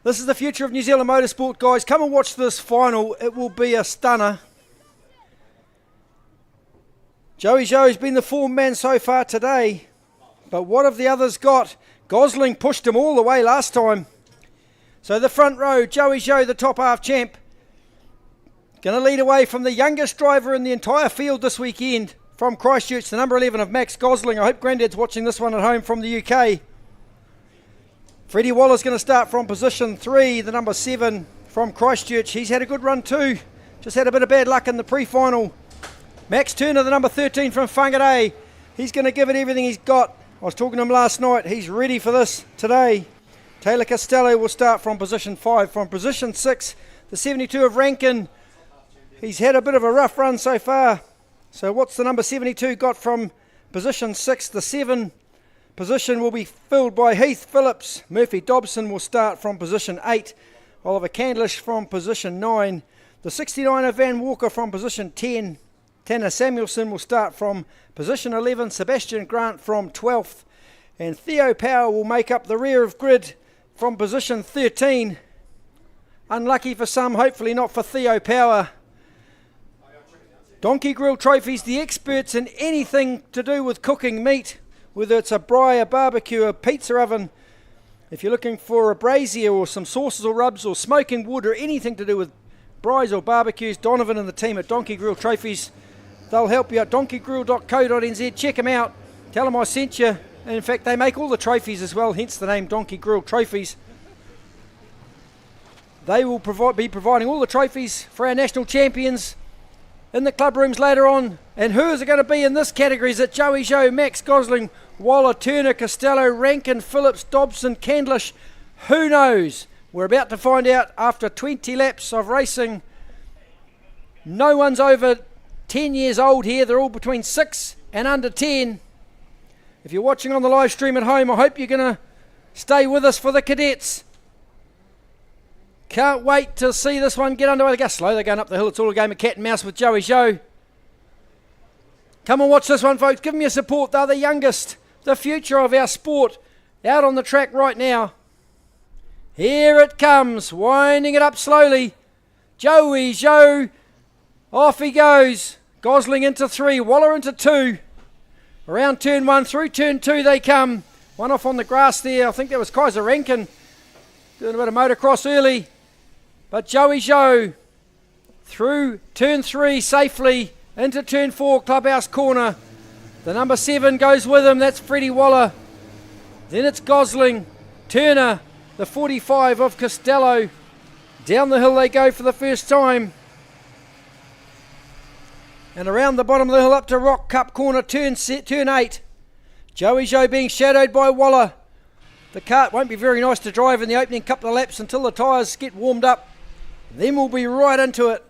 This is the future of New Zealand motorsport, guys. Come and watch this final. It will be a stunner. Joey Joe's been the form man so far today. But what have the others got? Gosling pushed him all the way last time. So the front row, Joey Joe, the top half champ. Going to lead away from the youngest driver in the entire field this weekend. From Christchurch, the number 11 of Max Gosling. I hope Grandad's watching this one at home from the UK. Freddie Waller's going to start from position 3, the number 7 from Christchurch. He's had a good run too. Just had a bit of bad luck in the pre-final. Max Turner, the number 13 from Whangarei. He's going to give it everything he's got. I was talking to him last night. He's ready for this today. Taylor Costello will start from position 5. From position 6, the 72 of Rankin. He's had a bit of a rough run so far. So what's the number 72 got from position 6? The 7 position will be filled by Heath Phillips. Murphy Dobson will start from position 8. Oliver Candlish from position 9. The 69 of Van Walker from position 10. Tanner Samuelson will start from position 11. Sebastian Grant from 12th. And Theo Power will make up the rear of grid from position 13. Unlucky for some, hopefully not for Theo Power. Donkey Grill Trophies, the experts in anything to do with cooking meat, whether it's a braai, a barbecue, a pizza oven. If you're looking for a brazier or some sauces or rubs or smoking wood or anything to do with braais or barbecues, Donovan and the team at Donkey Grill Trophies, they'll help you out. donkeygrill.co.nz, check them out. Tell them I sent you. And in fact, they make all the trophies as well, hence the name Donkey Grill Trophies. They will be providing all the trophies for our national champions in the club rooms later on. And who is it going to be in this category? Is it Joey Joe, Max Gosling, Waller, Turner, Costello, Rankin, Phillips, Dobson, Candlish? Who knows? We're about to find out after 20 laps of racing. No one's over 10 years old here. They're all between 6 and under 10. If you're watching on the live stream at home, I hope you're going to stay with us for the cadets. Can't wait to see this one get underway. They go slow, they're going up the hill. It's all a game of cat and mouse with Joey Joe. Come and watch this one, folks. Give them your support. They're the youngest, the future of our sport, out on the track right now. Here it comes, winding it up slowly. Joey Joe, off he goes. Gosling into 3, Waller into 2. Around turn 1, through turn 2 they come. One off on the grass there. I think that was Kaiser Rankin doing a bit of motocross early. But Joey Joe through turn 3 safely into turn 4, clubhouse corner. The number 7 goes with him. That's Freddie Waller. Then it's Gosling, Turner, the 45 of Costello. Down the hill they go for the first time. And around the bottom of the hill up to Rock Cup corner, turn 8. Joey Joe being shadowed by Waller. The kart won't be very nice to drive in the opening couple of laps until the tyres get warmed up. Then we'll be right into it.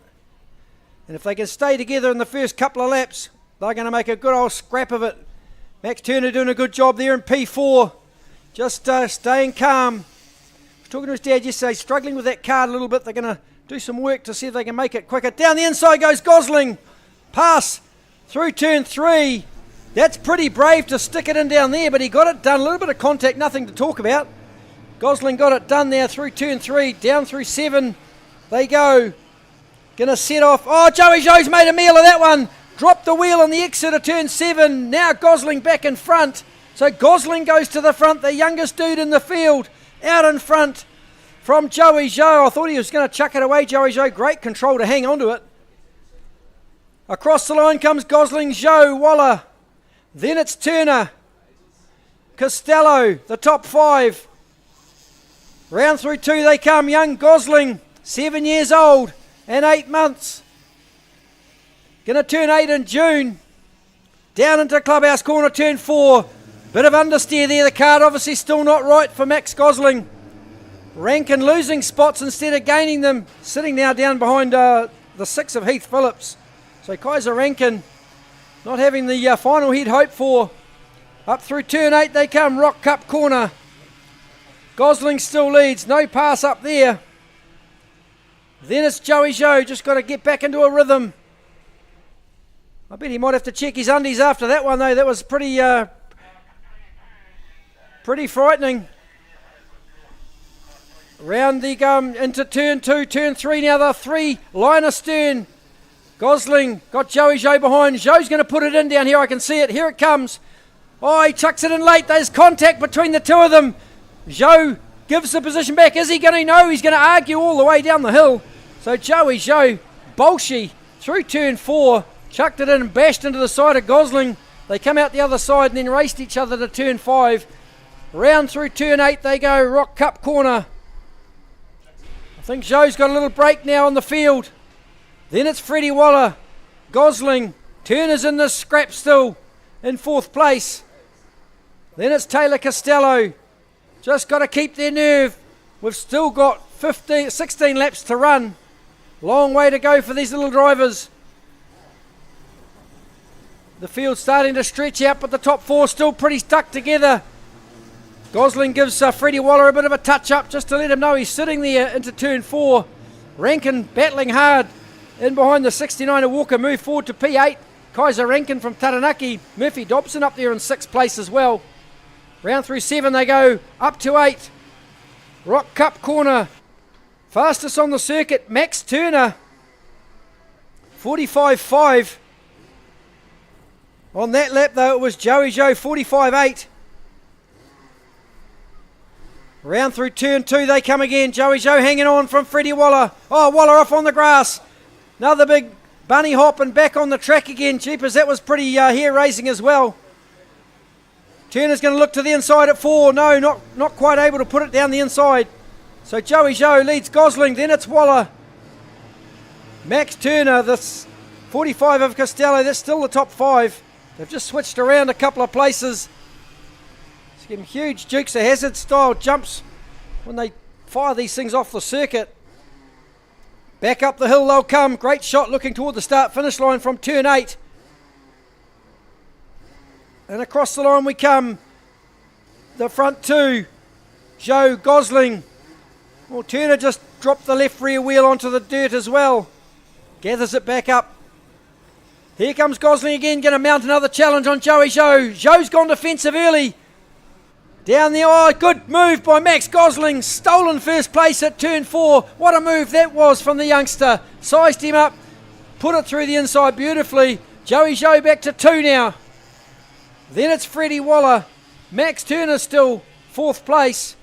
And if they can stay together in the first couple of laps, they're going to make a good old scrap of it. Max Turner doing a good job there in P4. Just staying calm. I was talking to his dad yesterday, struggling with that kart a little bit. They're going to do some work to see if they can make it quicker. Down the inside goes Gosling. Pass through turn 3. That's pretty brave to stick it in down there, but he got it done. A little bit of contact, nothing to talk about. Gosling got it done there through turn 3, down through 7. They go. Going to set off. Oh, Joey Joe's made a meal of that one. Dropped the wheel on the exit of turn 7. Now Gosling back in front. So Gosling goes to the front, the youngest dude in the field, out in front from Joey Joe. I thought he was going to chuck it away, Joey Joe. Great control to hang on to it. Across the line comes Gosling, Joe, Waller. Then it's Turner, Costello, the top 5. Round through 2 they come. Young Gosling, 7 years old and 8 months. Going to turn 8 in June. Down into clubhouse corner, turn 4. Bit of understeer there. The kart obviously still not right for Max Gosling. Rankin losing spots instead of gaining them. Sitting now down behind the 6 of Heath Phillips. So Kaiser Rankin not having the final he'd hoped for. Up through turn 8 they come. Rock Cup corner. Gosling still leads, no pass up there. Then it's Joey Joe, just got to get back into a rhythm. I bet he might have to check his undies after that one though. That was pretty frightening. Round the into turn 2, turn 3 now, the 3 line astern. Gosling got Joey Joe behind. Joe's going to put it in down here, I can see it. Here it comes. Oh, he chucks it in late. There's contact between the two of them. Joe gives the position back. Is he going to know? He's going to argue all the way down the hill. So Joey Joe, Bolshe, through turn 4, chucked it in and bashed into the side of Gosling. They come out the other side and then raced each other to turn 5. Round through turn 8 they go, Rock Cup corner. I think Joe's got a little break now on the field. Then it's Freddie Waller, Gosling. Turner's in the scrap still in 4th place. Then it's Taylor Costello. Just got to keep their nerve. We've still got 16 laps to run. Long way to go for these little drivers. The field's starting to stretch out, but the top 4 still pretty stuck together. Gosling gives Freddie Waller a bit of a touch-up just to let him know he's sitting there into turn 4. Rankin battling hard in behind the 69er Walker. Move forward to P8. Kaiser Rankin from Taranaki. Murphy Dobson up there in 6th place as well. Round through 7 they go up to 8. Rock Cup corner. Fastest on the circuit, Max Turner. 45.5. On that lap though it was Joey Joe, 45.8. Round through turn 2 they come again. Joey Joe hanging on from Freddie Waller. Oh, Waller off on the grass. Another big bunny hop and back on the track again. Jeepers, that was pretty hair raising as well. Turner's going to look to the inside at 4. No, not quite able to put it down the inside. So Joey Joe leads Gosling. Then it's Waller. Max Turner, this 45 of Costello. That's still the top 5. They've just switched around a couple of places. It's getting huge Dukes of Hazzard style jumps when they fire these things off the circuit. Back up the hill they'll come. Great shot looking toward the start-finish line from turn 8. And across the line we come. The front 2. Joe, Gosling. Well, Turner just dropped the left rear wheel onto the dirt as well. Gathers it back up. Here comes Gosling again, going to mount another challenge on Joey Joe. Joe's gone defensive early. Down the eye, good move by Max Gosling. Stolen first place at turn 4. What a move that was from the youngster. Sized him up, put it through the inside beautifully. Joey Joe back to 2 now. Then it's Freddie Waller. Max Turner still 4th place.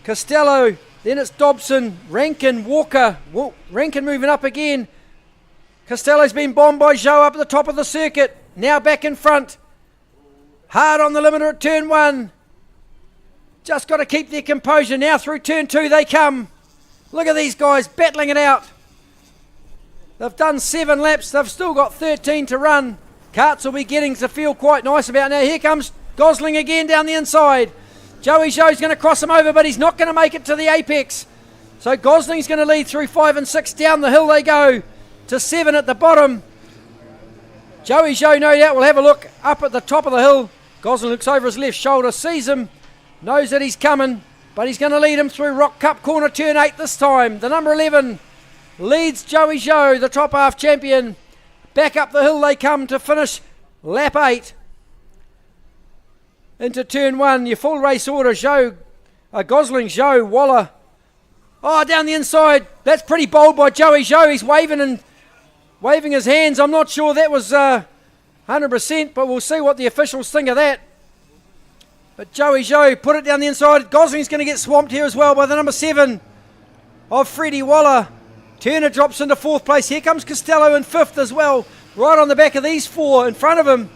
Costello. Then it's Dobson. Rankin, Walker. Rankin moving up again. Costello's been bombed by Joe up at the top of the circuit. Now back in front. Hard on the limiter at turn 1. Just got to keep their composure. Now through turn 2 they come. Look at these guys battling it out. They've done 7 laps. They've still got 13 to run. Karts will be getting to feel quite nice about now. Here comes Gosling again down the inside. Joey Joe's going to cross him over, but he's not going to make it to the apex. So Gosling's going to lead through 5 and 6. Down the hill they go to 7 at the bottom. Joey Joe no doubt will have a look up at the top of the hill. Gosling looks over his left shoulder, sees him, knows that he's coming, but he's going to lead him through Rock Cup corner turn 8 this time. The number 11 leads Joey Joe, the top half champion. Back up the hill they come to finish lap 8. Into turn 1, your full race order, Gosling, Joe, Waller. Oh, down the inside. That's pretty bold by Joey Joe. He's waving his hands. I'm not sure that was 100%, but we'll see what the officials think of that. But Joey Joe put it down the inside. Gosling's going to get swamped here as well by the number 7 of Freddie Waller. Turner drops into 4th place. Here comes Costello in 5th as well. Right on the back of these 4 in front of him.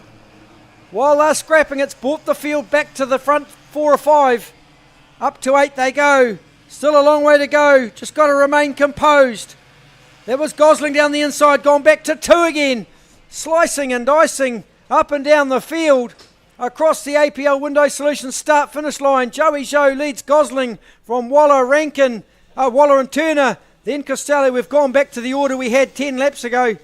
While they're scrapping, it's brought the field back to the front 4 or 5. Up to 8 they go. Still a long way to go. Just got to remain composed. That was Gosling down the inside, gone back to 2 again. Slicing and dicing up and down the field. Across the APL Window Solutions start-finish line. Joey Joe leads Gosling from Waller and Turner. Then Costello. We've gone back to the order we had 10 laps ago.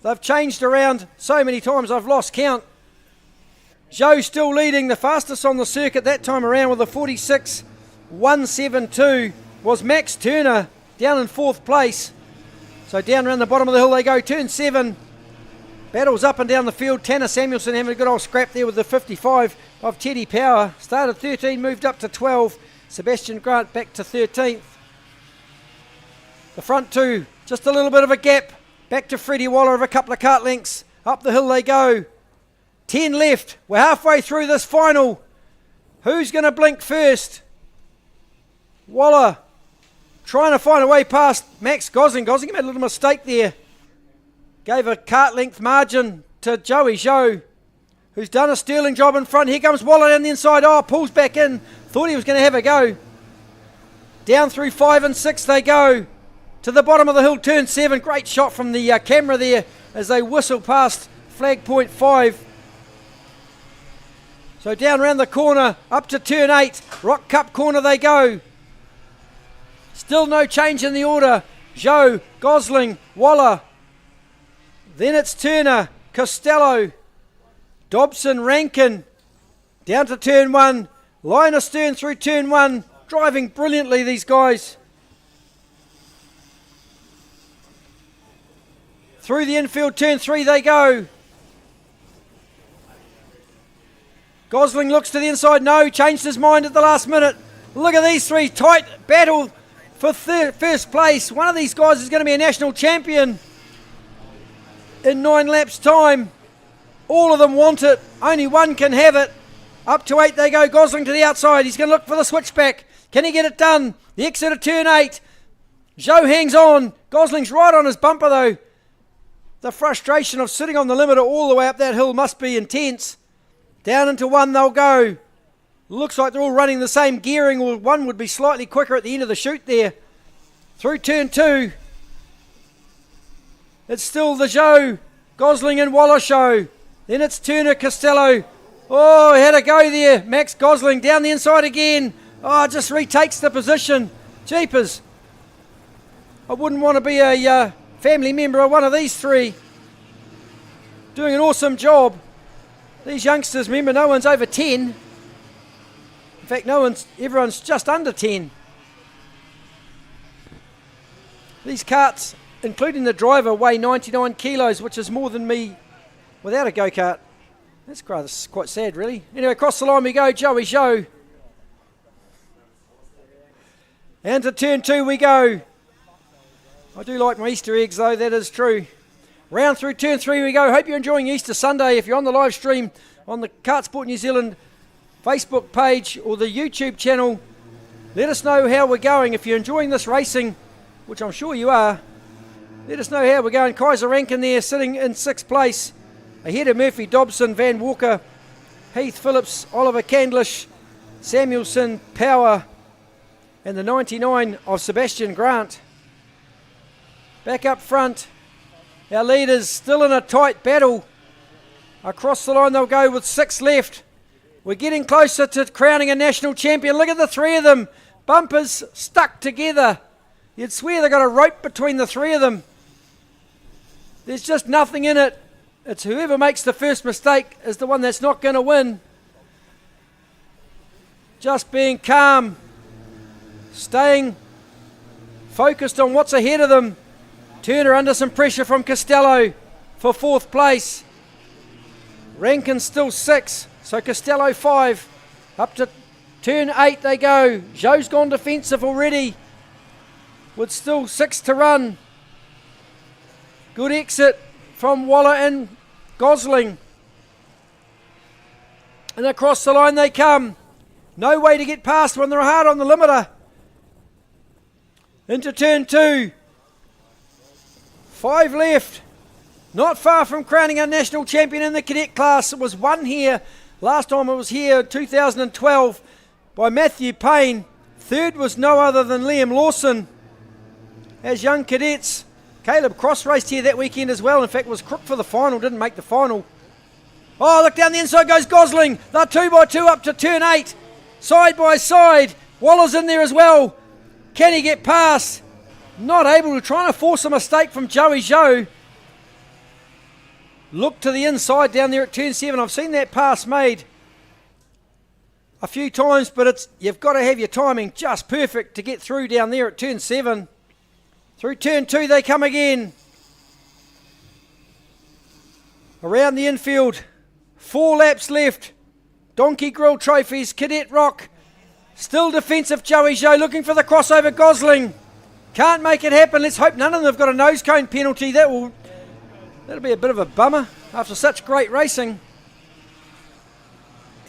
They've changed around so many times I've lost count. Joe still leading, the fastest on the circuit that time around with a 46.172 was Max Turner down in 4th place. So down around the bottom of the hill they go, turn 7. Battles up and down the field. Tanner Samuelson having a good old scrap there with the 55 of Teddy Power. Started 13, moved up to 12. Sebastian Grant back to 13th. The front two, just a little bit of a gap. Back to Freddie Waller of a couple of kart lengths. Up the hill they go. 10 left. We're halfway through this final. Who's going to blink first? Waller trying to find a way past Max Gosling. Gosling made a little mistake there. Gave a kart length margin to Joey Zhou, who's done a sterling job in front. Here comes Waller down the inside. Oh, pulls back in. Thought he was going to have a go. Down through 5 and 6 they go. To the bottom of the hill, turn 7. Great shot from the camera there as they whistle past flag point 5. So down around the corner, up to turn 8. Rock Cup corner they go. Still no change in the order. Zhou, Gosling, Waller. Then it's Turner, Costello, Dobson, Rankin. Down to turn 1. Line astern through turn 1. Driving brilliantly, these guys. Through the infield, turn 3 they go. Gosling looks to the inside. No, changed his mind at the last minute. Look at these three. Tight battle for first place. One of these guys is going to be a national champion in 9 laps' time. All of them want it. Only one can have it. Up to 8 they go. Gosling to the outside. He's going to look for the switchback. Can he get it done? The exit of turn 8. Zhou hangs on. Gosling's right on his bumper though. The frustration of sitting on the limiter all the way up that hill must be intense. Down into 1 they'll go. Looks like they're all running the same gearing, or one would be slightly quicker at the end of the chute there. Through turn 2. It's still the Zhou, Gosling and Waller show. Then it's Turner, Costello. Oh, had a go there. Max Gosling down the inside again. Oh, just retakes the position. Jeepers. I wouldn't want to be a family member of one of these three. Doing an awesome job. These youngsters, remember, no one's over 10. In fact, everyone's just under 10. These karts, including the driver, weigh 99 kilos, which is more than me without a go-kart. That's quite sad, really. Anyway, across the line we go, Joey Zhou. And to turn 2 we go. I do like my Easter eggs, though, that is true. Round through turn 3 we go. Hope you're enjoying Easter Sunday. If you're on the live stream on the Kartsport New Zealand Facebook page or the YouTube channel, let us know how we're going. If you're enjoying this racing, which I'm sure you are, let us know how we're going. Kaiser Rankin there sitting in 6th place. Ahead of Murphy, Dobson, Van Walker, Heath Phillips, Oliver Candlish, Samuelson, Power, and the 99 of Sebastian Grant. Back up front, our leaders still in a tight battle. Across the line they'll go with 6 left. We're getting closer to crowning a national champion. Look at the 3 of them. Bumpers stuck together. You'd swear they got a rope between the 3 of them. There's just nothing in it. It's whoever makes the first mistake is the one that's not going to win. Just being calm. Staying focused on what's ahead of them. Turner under some pressure from Costello for 4th place. Rankin still 6, so Costello 5. Up to turn 8 they go. Zhou's gone defensive already with still 6 to run. Good exit from Waller and Gosling. And across the line they come. No way to get past when they're hard on the limiter. Into turn 2. 5 left. Not far from crowning a national champion in the cadet class. It was won here. Last time it was here in 2012 by Matthew Payne. 3rd was no other than Liam Lawson. As young cadets, Caleb Cross raced here that weekend as well. In fact, was crook for the final, didn't make the final. Oh, look down the inside goes Gosling. They're 2x2 up to turn 8. Side by side. Waller's in there as well. Can he get past? Not able to, trying to force a mistake from Joey Zhou. Look to the inside down there at turn 7. I've seen that pass made a few times, but you've got to have your timing just perfect to get through down there at turn 7. Through turn 2 they come again. Around the infield, 4 laps left. Donkey Grill Trophies, Cadet ROK. Still defensive, Joey Joe looking for the crossover. Gosling can't make it happen. Let's hope none of them have got a nose cone penalty. That'll be a bit of a bummer after such great racing.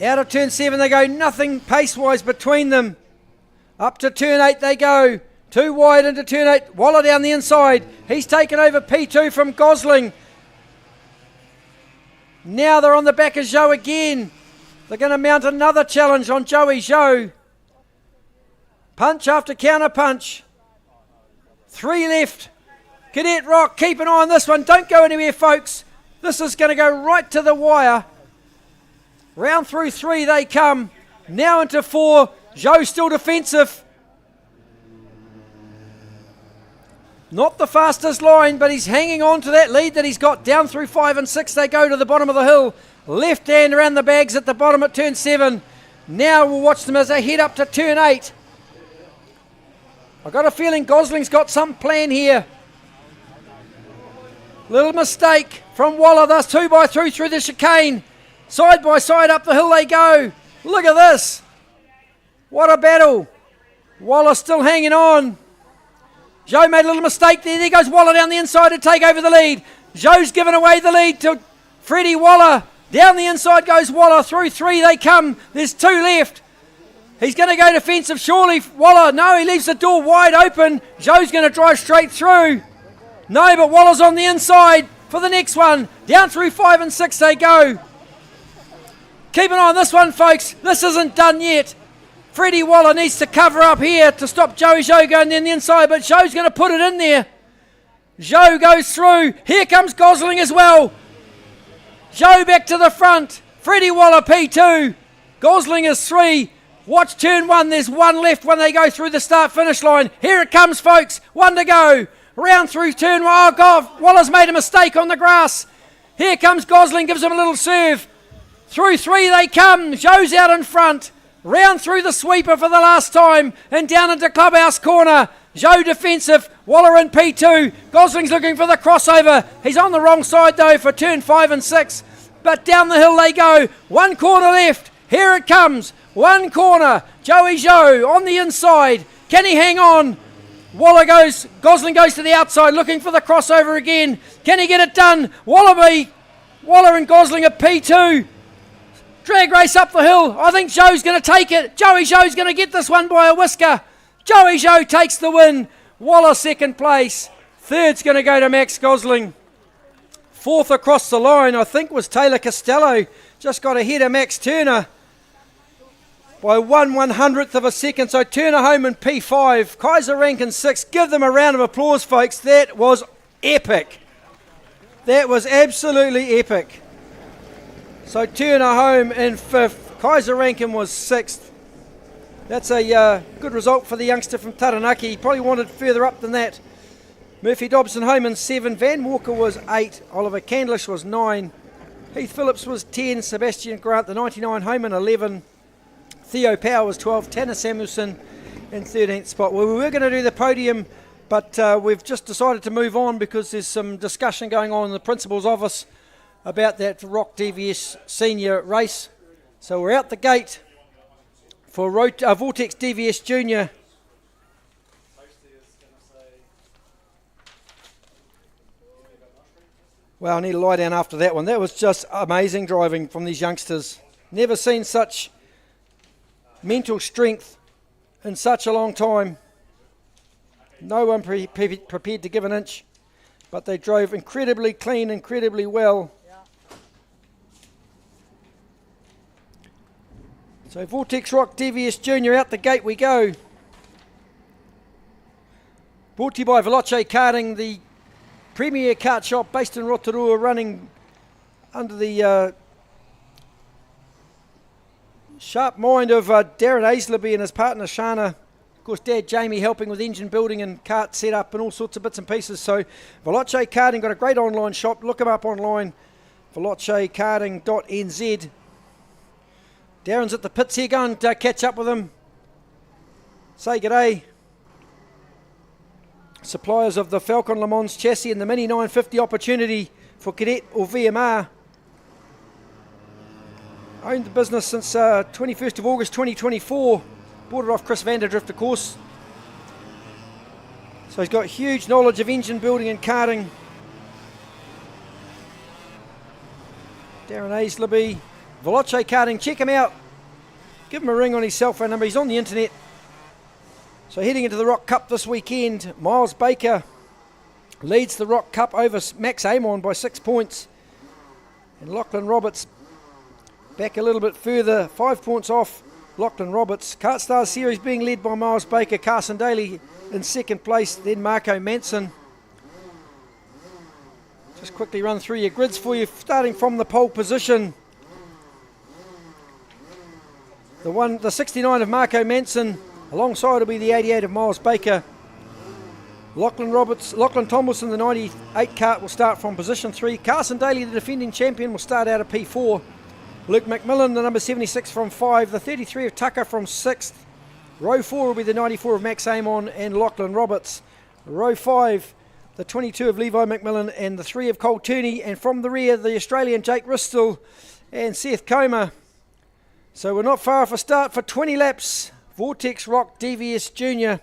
Out of turn 7 they go, nothing pace-wise between them. Up to turn 8 they go. 2 wide into turn 8. Waller down the inside. He's taken over P2 from Gosling. Now they're on the back of Joe again. They're going to mount another challenge on Joey Joe. Punch after counter punch. 3 left. Cadet ROK, keep an eye on this one. Don't go anywhere, folks. This is going to go right to the wire. Round through 3 they come. Now into 4. Joe still defensive. Not the fastest line, but he's hanging on to that lead that he's got. Down through 5 and 6 they go to the bottom of the hill. Left hand around the bags at the bottom at turn 7. Now we'll watch them as they head up to turn 8. I've got a feeling Gosling's got some plan here. Little mistake from Waller. Thus 2 by 3 through the chicane. Side by side up the hill they go. Look at this. What a battle. Waller still hanging on. Joe made a little mistake there. There goes Waller down the inside to take over the lead. Joe's given away the lead to Freddie Waller. Down the inside goes Waller. Through 3 they come. There's 2 left. He's going to go defensive, surely. Waller, no, he leaves the door wide open. Joe's going to drive straight through. No, but Waller's on the inside for the next one. Down through 5 and 6 they go. Keep an eye on this one, folks. This isn't done yet. Freddie Waller needs to cover up here to stop Joey Joe going down the inside, but Joe's going to put it in there. Joe goes through. Here comes Gosling as well. Joe back to the front. Freddie Waller P2. Gosling is 3. Watch turn 1. There's 1 left when they go through the start-finish line. Here it comes, folks. 1 to go. Round through turn 1. Oh, God. Waller's made a mistake on the grass. Here comes Gosling. Gives him a little serve. Through 3 they come. Joe's out in front. Round through the sweeper for the last time. And down into Clubhouse Corner. Joe defensive. Waller in P2. Gosling's looking for the crossover. He's on the wrong side, though, for turn 5 and 6. But down the hill they go. 1 corner left. Here it comes. 1 corner. Joey Joe on the inside. Can he hang on? Gosling goes to the outside looking for the crossover again. Can he get it done? Waller and Gosling at P2. Drag race up the hill. I think Joe's going to take it. Joey Joe's going to get this one by a whisker. Joey Joe takes the win. Waller second place. Third's going to go to Max Gosling. 4th across the line, I think, was Taylor Costello. Just got ahead of Max Turner by 1/100th of a second. So Turner home in P5. Kaiser Rankin 6th. Give them a round of applause, folks. That was epic. That was absolutely epic. So Turner home in 5th. Kaiser Rankin was 6th. That's a good result for the youngster from Taranaki. He probably wanted further up than that. Murphy Dobson home in 7. Van Walker was 8. Oliver Candlish was 9. Heath Phillips was 10. Sebastian Grant, the 99, home in 11. Theo Power was 12. Tanner Samuelson in 13th spot. Well, we were going to do the podium, but we've just decided to move on because there's some discussion going on in the principal's office about that ROK DVS Senior race. So we're out the gate for Vortex DVS Junior. Well, I need to lie down after that one. That was just amazing driving from these youngsters. Never seen such mental strength in such a long time. No one prepared to give an inch, but they drove incredibly clean, incredibly well. So Vortex ROK DVS Junior, out the gate we go. Brought to you by Veloce Karting, the premier kart shop based in Rotorua, running under the sharp mind of Darren Aisleby and his partner Shana. Of course, Dad Jamie helping with engine building and kart setup and all sorts of bits and pieces. So Veloce Karting got a great online shop. Look them up online. velocekarting.nz. Darren's at the pits here, going to catch up with him. Say g'day. Suppliers of the Falcon Le Mans chassis and the Mini 950 opportunity for Cadet or VMR. Owned the business since 21st of August 2024. Bought it off Chris Vanderdrift, of course. So he's got huge knowledge of engine building and karting. Darren Aisleby, Veloce Karting, check him out. Give him a ring on his cell phone number, he's on the internet. So heading into the Rock Cup this weekend, Miles Baker leads the Rock Cup over Max Amon by 6 points. And Lachlan Roberts back a little bit further, 5 points off Lachlan Roberts. KartStars series being led by Miles Baker, Carson Daly in second place, then Marco Manson. Just quickly run through your grids for you, starting from the pole position. The 69 of Marco Manson, alongside will be the 88 of Miles Baker. Lachlan Tomlinson, the 98 kart, will start from position 3. Carson Daly, the defending champion, will start out of P4. Luke McMillan, the number 76 from 5. The 33 of Tucker from 6th. Row 4 will be the 94 of Max Amon and Lachlan Roberts. Row 5, the 22 of Levi McMillan and the 3 of Cole Turney. And from the rear, the Australian Jake Ristel and Seth Comer. So we're not far off a start for 20 laps. Rotax ROK DVS Junior.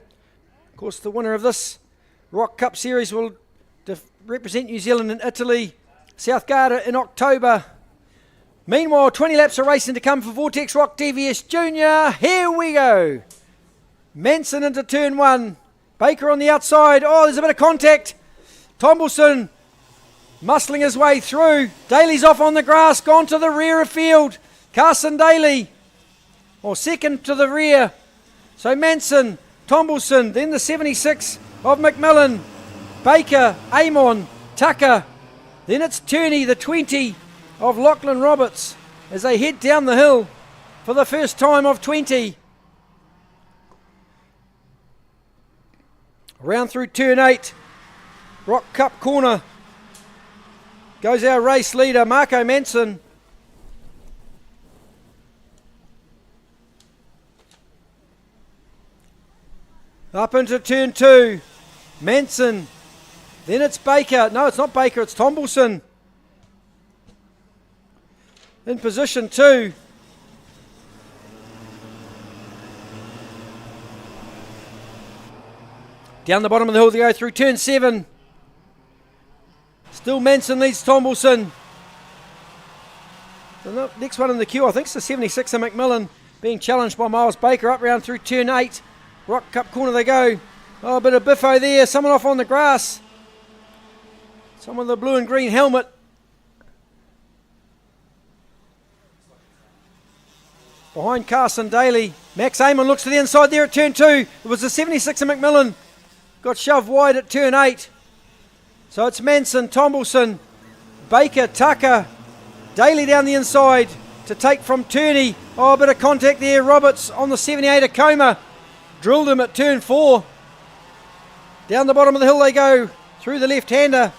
Of course, the winner of this Rock Cup Series will represent New Zealand in Italy, South Garda in October. Meanwhile, 20 laps of racing to come for Rotax ROK DVS Junior. Here we go. Manson into turn 1. Baker on the outside. Oh, there's a bit of contact. Tomlinson muscling his way through. Daly's off on the grass, gone to the rear of field. Carson Daly, or second to the rear. So Manson, Tomlinson, then the 76 of McMillan, Baker, Amon, Tucker. Then it's Turney, the 20 of Lachlan Roberts, as they head down the hill for the first time of 20. Around through turn 8, Rock Cup corner, goes our race leader, Marco Manson. Up into turn 2, Manson. Then it's Baker. No, it's not Baker, it's Tomlinson. In position 2. Down the bottom of the hill they go through turn 7. Still Manson leads Tomlinson. The next one in the queue, I think it's the 76 of McMillan, being challenged by Miles Baker up round through turn 8. Rock Cup corner they go. Oh, a bit of biffo there. Someone off on the grass. Someone with a blue and green helmet. Behind Carson Daly. Max Amon looks to the inside there at turn 2. It was the 76 of McMillan. Got shoved wide at turn 8. So it's Manson, Tomlinson, Baker, Tucker, Daly down the inside to take from Turney. Oh, a bit of contact there. Roberts on the 78 of Comer. Drilled him at turn 4. Down the bottom of the hill they go through the left-hander.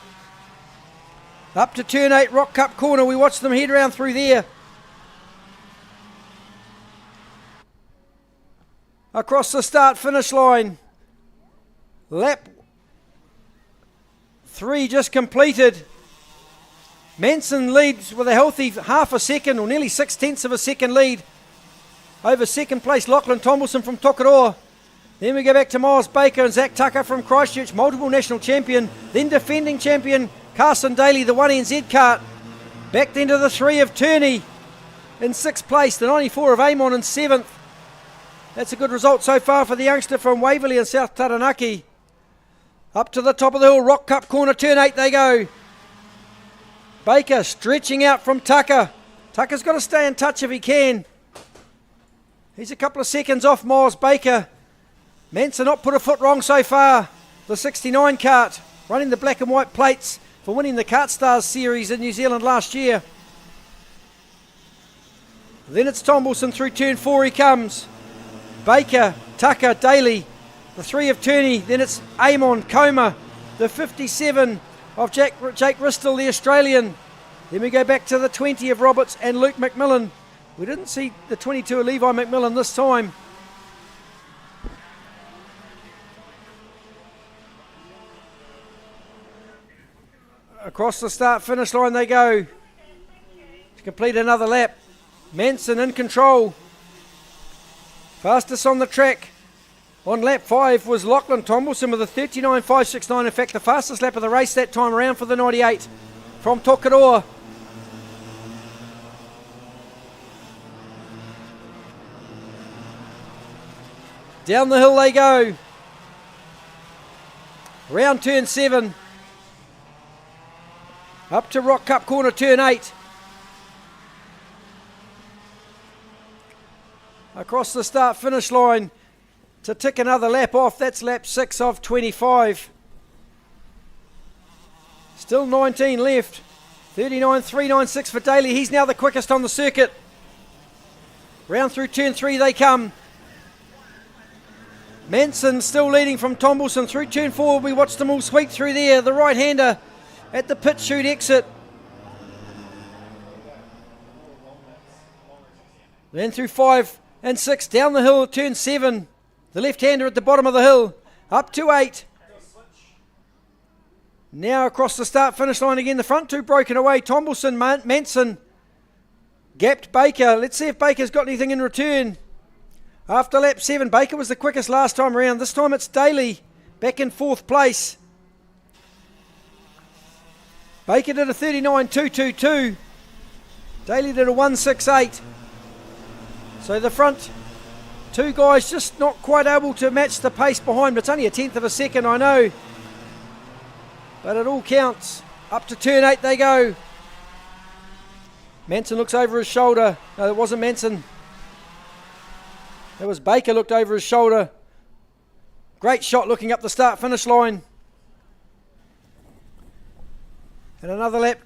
Up to turn 8, Rock Cup corner. We watch them head around through there. Across the start-finish line. Lap 3 just completed. Manson leads with a healthy half a second, or nearly 6/10 of a second lead. Over second place, Lachlan Tomlinson from Tokoroa. Then we go back to Miles Baker and Zach Tucker from Christchurch, multiple national champion. Then defending champion Carson Daly, the 1NZ kart. Backed into the 3 of Turney in 6th place, the 94 of Amon in 7th. That's a good result so far for the youngster from Waverley and South Taranaki. Up to the top of the hill, Rock Cup corner, turn 8 they go. Baker stretching out from Tucker. Tucker's got to stay in touch if he can. He's a couple of seconds off Miles Baker. Manson not put a foot wrong so far. The 69 kart running the black and white plates for winning the KartStars series in New Zealand last year. Then it's Tomlinson through turn 4 he comes. Baker, Tucker, Daly, the 3 of Turney. Then it's Amon, Comer, the 57 of Jake Ristel, the Australian. Then we go back to the 20 of Roberts and Luke McMillan. We didn't see the 22 of Levi McMillan this time. Across the start-finish line they go to complete another lap. Manson in control. Fastest on the track on lap 5 was Lachlan Tomlinson with a 39.569. In fact, the fastest lap of the race that time around for the 98 from Tokoroa. Down the hill they go. Round turn 7. Up to Rock Cup corner turn 8. Across the start finish line to tick another lap off. That's lap 6 of 25. Still 19 left. 39.396 for Daly. He's now the quickest on the circuit. Round through turn 3 they come. Manson still leading from Tomlinson through turn 4. We watched them all sweep through there. The right-hander at the pit chute exit. Then through 5 and 6 down the hill, turn 7. The left-hander at the bottom of the hill. Up to 8. Now across the start-finish line again. The front two broken away. Tomlinson, Manson gapped Baker. Let's see if Baker's got anything in return. After lap 7, Baker was the quickest last time around. This time it's Daly back in 4th place. Baker did a 39.222. Daly did a 1.68. So the front two guys just not quite able to match the pace behind. But it's only a 1/10 of a second, I know. But it all counts. Up to turn 8 they go. Manson looks over his shoulder. No, it wasn't Manson. It was Baker looked over his shoulder. Great shot looking up the start-finish line. And another lap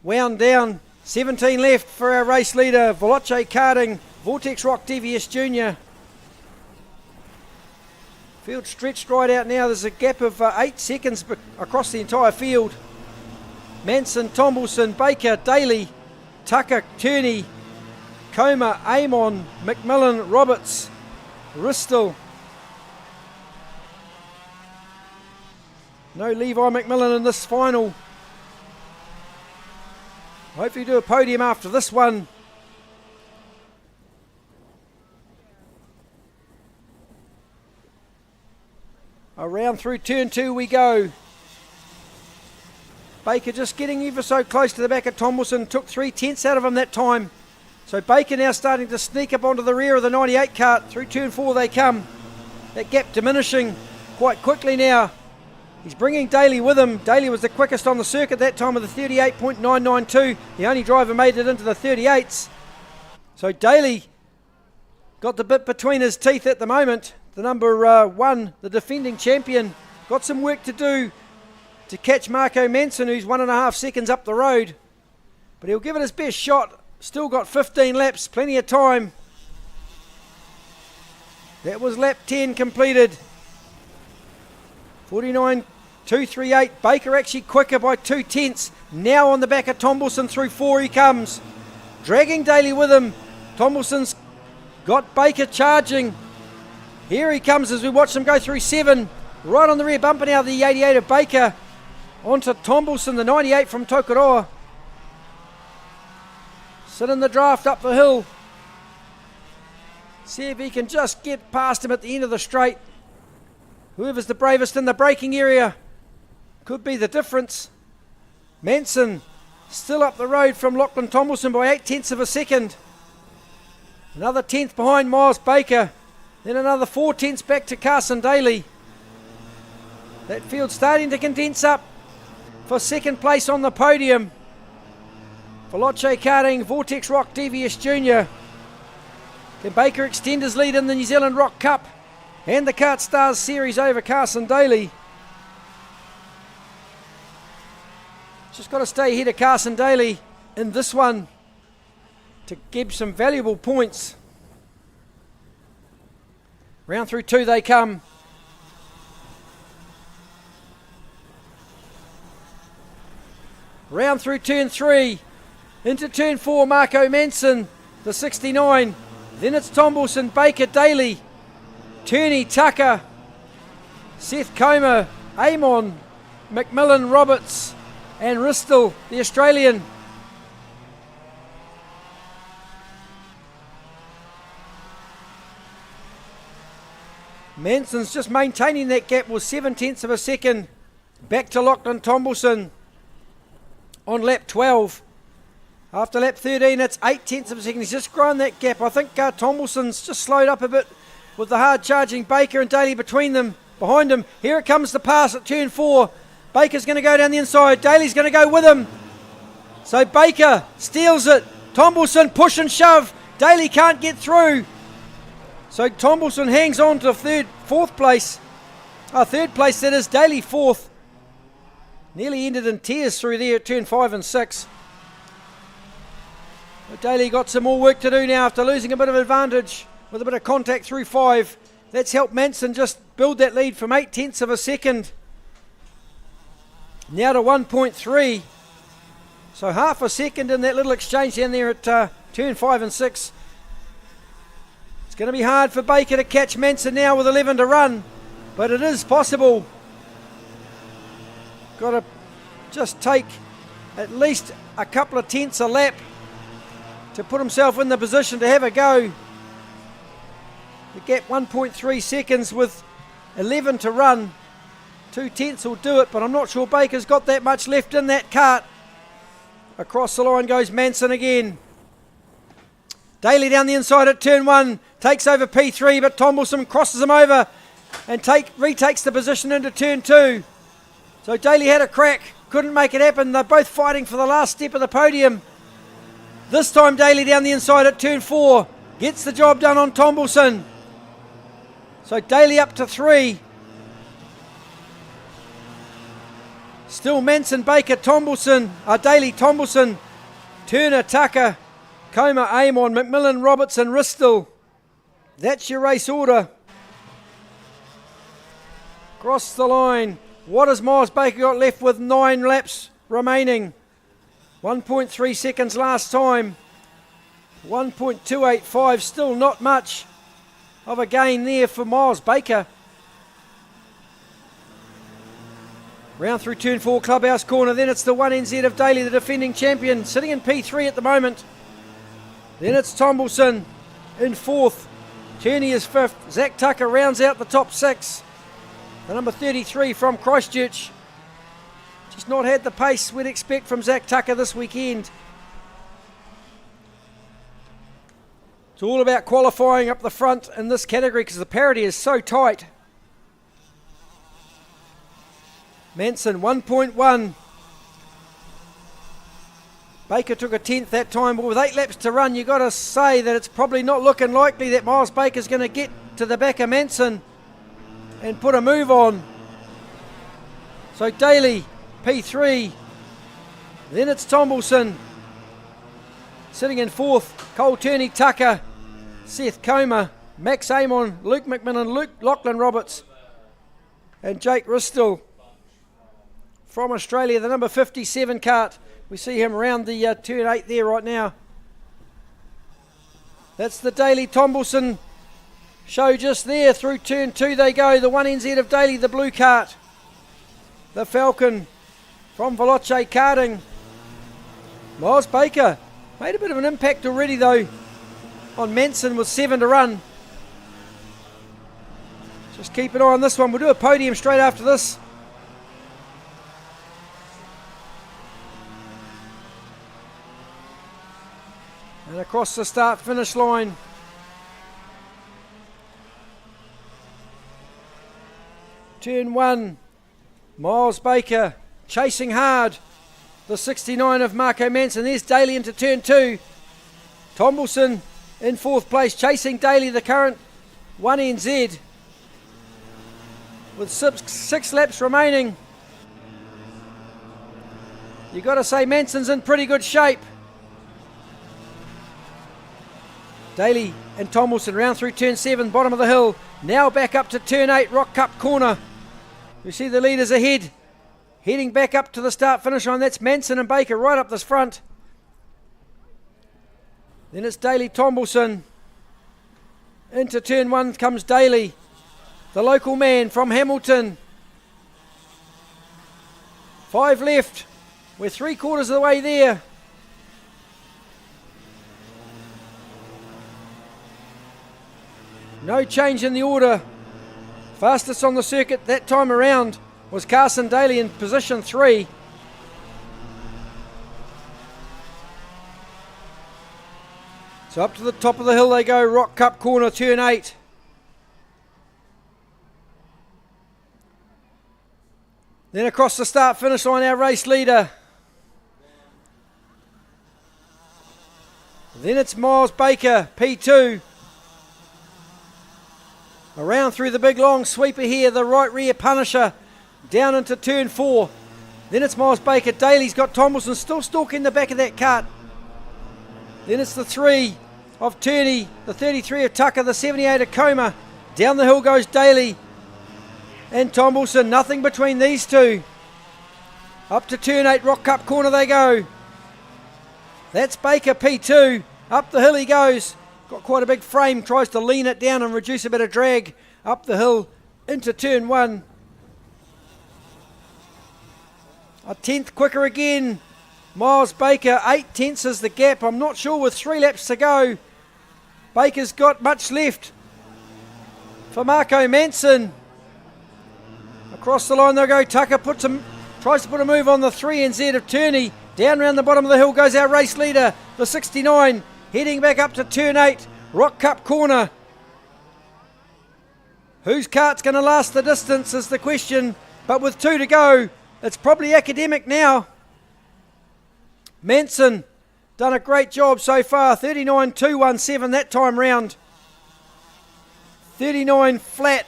wound down. 17 left for our race leader, Veloce Karting, Rotax ROK DVS Junior. Field stretched right out now. There's a gap of 8 seconds across the entire field. Manson, Tomlinson, Baker, Daly, Tucker, Turney, Coma, Amon, McMillan, Roberts, Ristel. No Levi McMillan in this final. Hopefully do a podium after this one. Around through turn 2 we go. Baker just getting ever so close to the back of Tomlinson. Took 3/10 out of him that time. So Baker now starting to sneak up onto the rear of the 98 cart. Through turn 4 they come. That gap diminishing quite quickly now. He's bringing Daly with him. Daly was the quickest on the circuit that time with a 38.992. The only driver made it into the 38s. So Daly got the bit between his teeth at the moment. The number 1, the defending champion, got some work to do to catch Marco Manson, who's 1.5 seconds up the road. But he'll give it his best shot. Still got 15 laps, plenty of time. That was lap 10 completed. 49.238. Baker actually quicker by 2/10. Now on the back of Tomlinson through 4 he comes. Dragging Daly with him. Tomlinson's got Baker charging. Here he comes as we watch them go through 7. Right on the rear bumper now, the 88 of Baker. Onto Tomlinson, the 98 from Tokoroa. Sit in the draft up the hill. See if he can just get past him at the end of the straight. Whoever's the bravest in the braking area could be the difference. Manson still up the road from Lachlan Tomlinson by 0.8 of a second. Another 10th behind Miles Baker. Then another 4/10 back to Carson Daly. That field starting to condense up for second place on the podium. Veloce Karting, Rotax ROK DVS Junior. Can Baker extend his lead in the New Zealand Rock Cup and the KartStars series over Carson Daly? Just got to stay ahead of Carson Daly in this one to give some valuable points. Round through 2 they come. Round through turn 3. Into turn 4, Marco Manson, the 69. Then it's Tomlinson, Baker, Daly, Turney, Tucker, Seth Comer, Amon, McMillan, Roberts, and Ristel, the Australian. Manson's just maintaining that gap with 7/10 of a second. Back to Lachlan Tomlinson on lap 12. After lap 13, it's 8/10 of a second. He's just grown that gap. I think Tomlinson's just slowed up a bit with the hard charging Baker and Daly between them, behind him. Here it comes the pass at turn 4. Baker's going to go down the inside. Daly's going to go with him. So Baker steals it. Tomlinson push and shove. Daly can't get through. So Tomlinson hangs on to third place, that is. Daly fourth. Nearly ended in tears through there at turn 5 and 6. But Daly got some more work to do now after losing a bit of advantage with a bit of contact through 5. That's helped Manson just build that lead from 8/10 of a second. Now to 1.3. So half a second in that little exchange down there at turn 5 and 6. It's going to be hard for Baker to catch Manson now with 11 to run, but it is possible. Got to just take at least a couple of tenths a lap to put himself in the position to have a go. The gap 1.3 seconds with 11 to run. 2 tenths will do it, but I'm not sure Baker's got that much left in that kart. Across the line goes Manson again. Daly down the inside at turn 1, takes over P3, but Tomlinson crosses him over and retakes the position into turn 2. So Daly had a crack, couldn't make it happen. They're both fighting for the last step of the podium. This time Daly down the inside at turn 4, gets the job done on Tomlinson. So Daly up to 3. Still Manson, Baker, Daly, Tomlinson, Turner, Tucker, Comer, Amon, McMillan, Roberts and Ristel. That's your race order. Cross the line. What has Miles Baker got left with 9 laps remaining? 1.3 seconds last time. 1.285, still not much of a gain there for Miles Baker. Round through turn 4, clubhouse corner. Then it's the 1NZ of Daly, the defending champion, sitting in P3 at the moment. Then it's Tomlinson in 4th. Turney is 5th. Zach Tucker rounds out the top 6. The number 33 from Christchurch. Just not had the pace we'd expect from Zach Tucker this weekend. It's all about qualifying up the front in this category because the parity is so tight. Manson 1.1. Baker took a 10th that time, but with 8 laps to run, you've got to say that it's probably not looking likely that Miles Baker's going to get to the back of Manson and put a move on. So Daly, P3. Then it's Tomlinson. Sitting in 4th, Cole Turney, Tucker, Seth Comer, Max Amon, Luke McMillan, Lachlan Roberts, and Jake Ristel. From Australia, the number 57 kart. We see him around the turn 8 there right now. That's the Daly Tomlinson show just there. Through turn 2 they go. The 1NZ of Daly, the blue kart. The Falcon from Veloce Karting. Miles Baker made a bit of an impact already though on Manson with 7 to run. Just keep an eye on this one. We'll do a podium straight after this. And across the start-finish line. Turn 1, Miles Baker chasing hard. The 69 of Marco Manson. There's Daly into turn 2. Tomlinson in 4th place, chasing Daly, the current 1NZ. With 6 laps remaining. You've got to say Manson's in pretty good shape. Daly and Tomlinson round through turn 7, bottom of the hill. Now back up to turn 8, Rock Cup corner. You see the leaders ahead. Heading back up to the start-finish line. That's Manson and Baker right up this front. Then it's Daly Tomlinson. Into turn 1 comes Daly, the local man from Hamilton. 5 left. We're 3/4 of the way there. No change in the order. Fastest on the circuit that time around was Carson Daly in position 3. So up to the top of the hill they go, Rock Cup corner, turn 8. Then across the start-finish line, our race leader. Then it's Miles Baker, P2. Around through the big long sweeper here, the right rear punisher, down into turn 4. Then it's Miles Baker. Daly's got Tomlinson still stalking the back of that cart. Then it's the 3 of Turney, the 33 of Tucker, the 78 of Coma. Down the hill goes Daly and Tomlinson, nothing between these two. Up to turn 8, Rock Cup corner they go. That's Baker, P2. Up the hill he goes. Got quite a big frame, tries to lean it down and reduce a bit of drag. Up the hill into turn 1. A tenth quicker again. Miles Baker, 8 tenths is the gap. I'm not sure with 3 laps to go. Baker's got much left. For Marco Manson. Across the line they'll go. Tucker tries to put a move on the 3NZ of Turney. Down round the bottom of the hill goes our race leader, the 69. Heading back up to turn 8. Rock Cup corner. Whose cart's going to last the distance is the question. But with 2 to go, it's probably Academic now. Manson done a great job so far. 39.217 that time round. 39 flat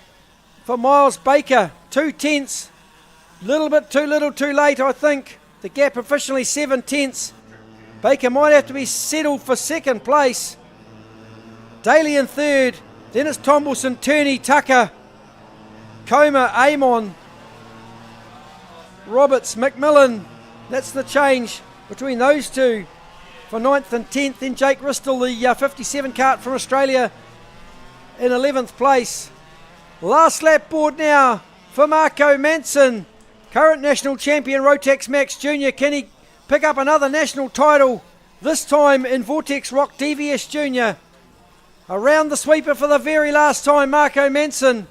for Miles Baker. 2 tenths. Little bit too little too late, I think. The gap officially 7 tenths. Baker might have to be settled for second place. Daly in third. Then it's Tomlinson, Turney, Tucker, Coma, Amon, Roberts, McMillan. That's the change between those two for 9th and 10th. Then Jake Ristel, the 57 kart from Australia, in 11th place. Last lap board now for Marco Manson, current national champion Rotax Max Junior. Can he pick up another national title, this time in Vortex Rock DVS Junior? Around the sweeper for the very last time, Marco Manson.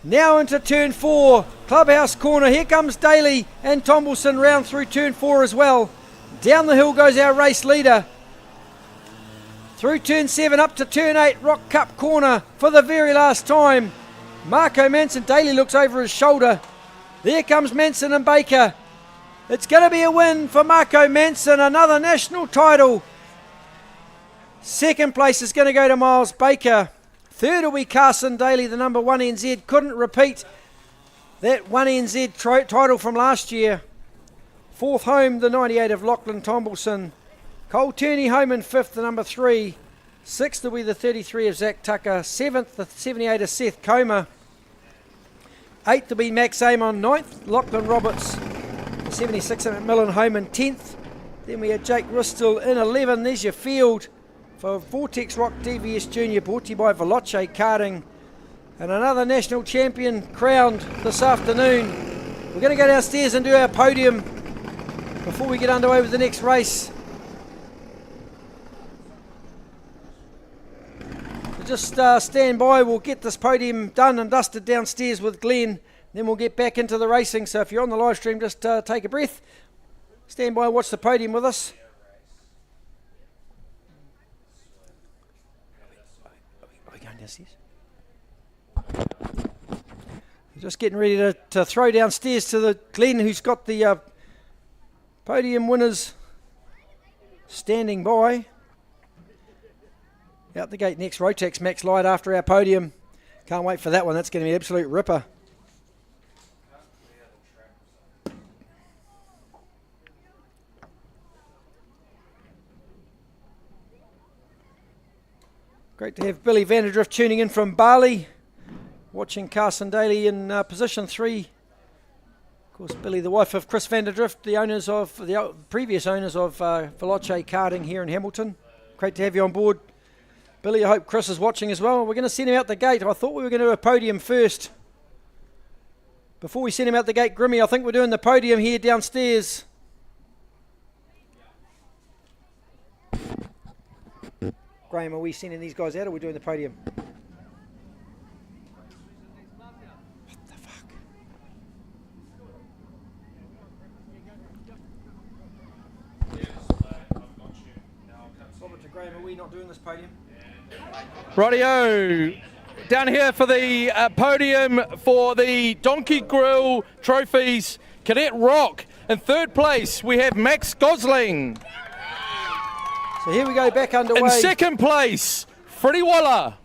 Now into turn 4, clubhouse corner. Here comes Daly and Tomlinson round through turn 4 as well. Down the hill goes our race leader. Through turn 7 up to turn 8, Rock Cup corner for the very last time. Marco Manson, Daly looks over his shoulder. There comes Manson and Baker. It's going to be a win for Marco Manson, another national title. Second place is going to go to Miles Baker. Third will be Carson Daly, the number 1 NZ. Couldn't repeat that 1 NZ title from last year. Fourth home, the 98 of Lachlan Tomlinson. Cole Turney home in 5th, the number 3. 6th will be the 33 of Zach Tucker. 7th, the 78 of Seth Coma. 8th will be Max Amon. 9th, Lachlan Roberts. The 76 of McMillan home in 10th. Then we had Jake Ristel in 11. There's your field for Vortex Rock DVS Junior, brought to you by Veloce Karting. And another national champion crowned this afternoon. We're going to go downstairs and do our podium before we get underway with the next race. So just stand by, we'll get this podium done and dusted downstairs with Glenn, then we'll get back into the racing. So if you're on the live stream, just take a breath, stand by and watch the podium with us. Are we going downstairs? Just getting ready to throw downstairs to the Glenn, who's got the podium winners standing by. Out the gate next, Rotax Max Light after our podium. Can't wait for that one, that's going to be an absolute ripper. Great to have Billy Vanderdrift tuning in from Bali, watching Carson Daly in position 3. Of course, Billy, the wife of Chris Vanderdrift, the previous owners of Veloce Karting here in Hamilton. Great to have you on board. Billy, I hope Chris is watching as well. We're going to send him out the gate. I thought we were going to do a podium first. Before we send him out the gate, Grimmy, I think we're doing the podium here downstairs. Graham, are we sending these guys out or are we doing the podium? What the fuck? Robert to Graham, are we not doing this podium? Rightio. Down here for the podium for the Donkey Grill Trophies, Cadet ROK. In third place, we have Max Gosling. So here we go, back underway. In second place, Freddie Waller.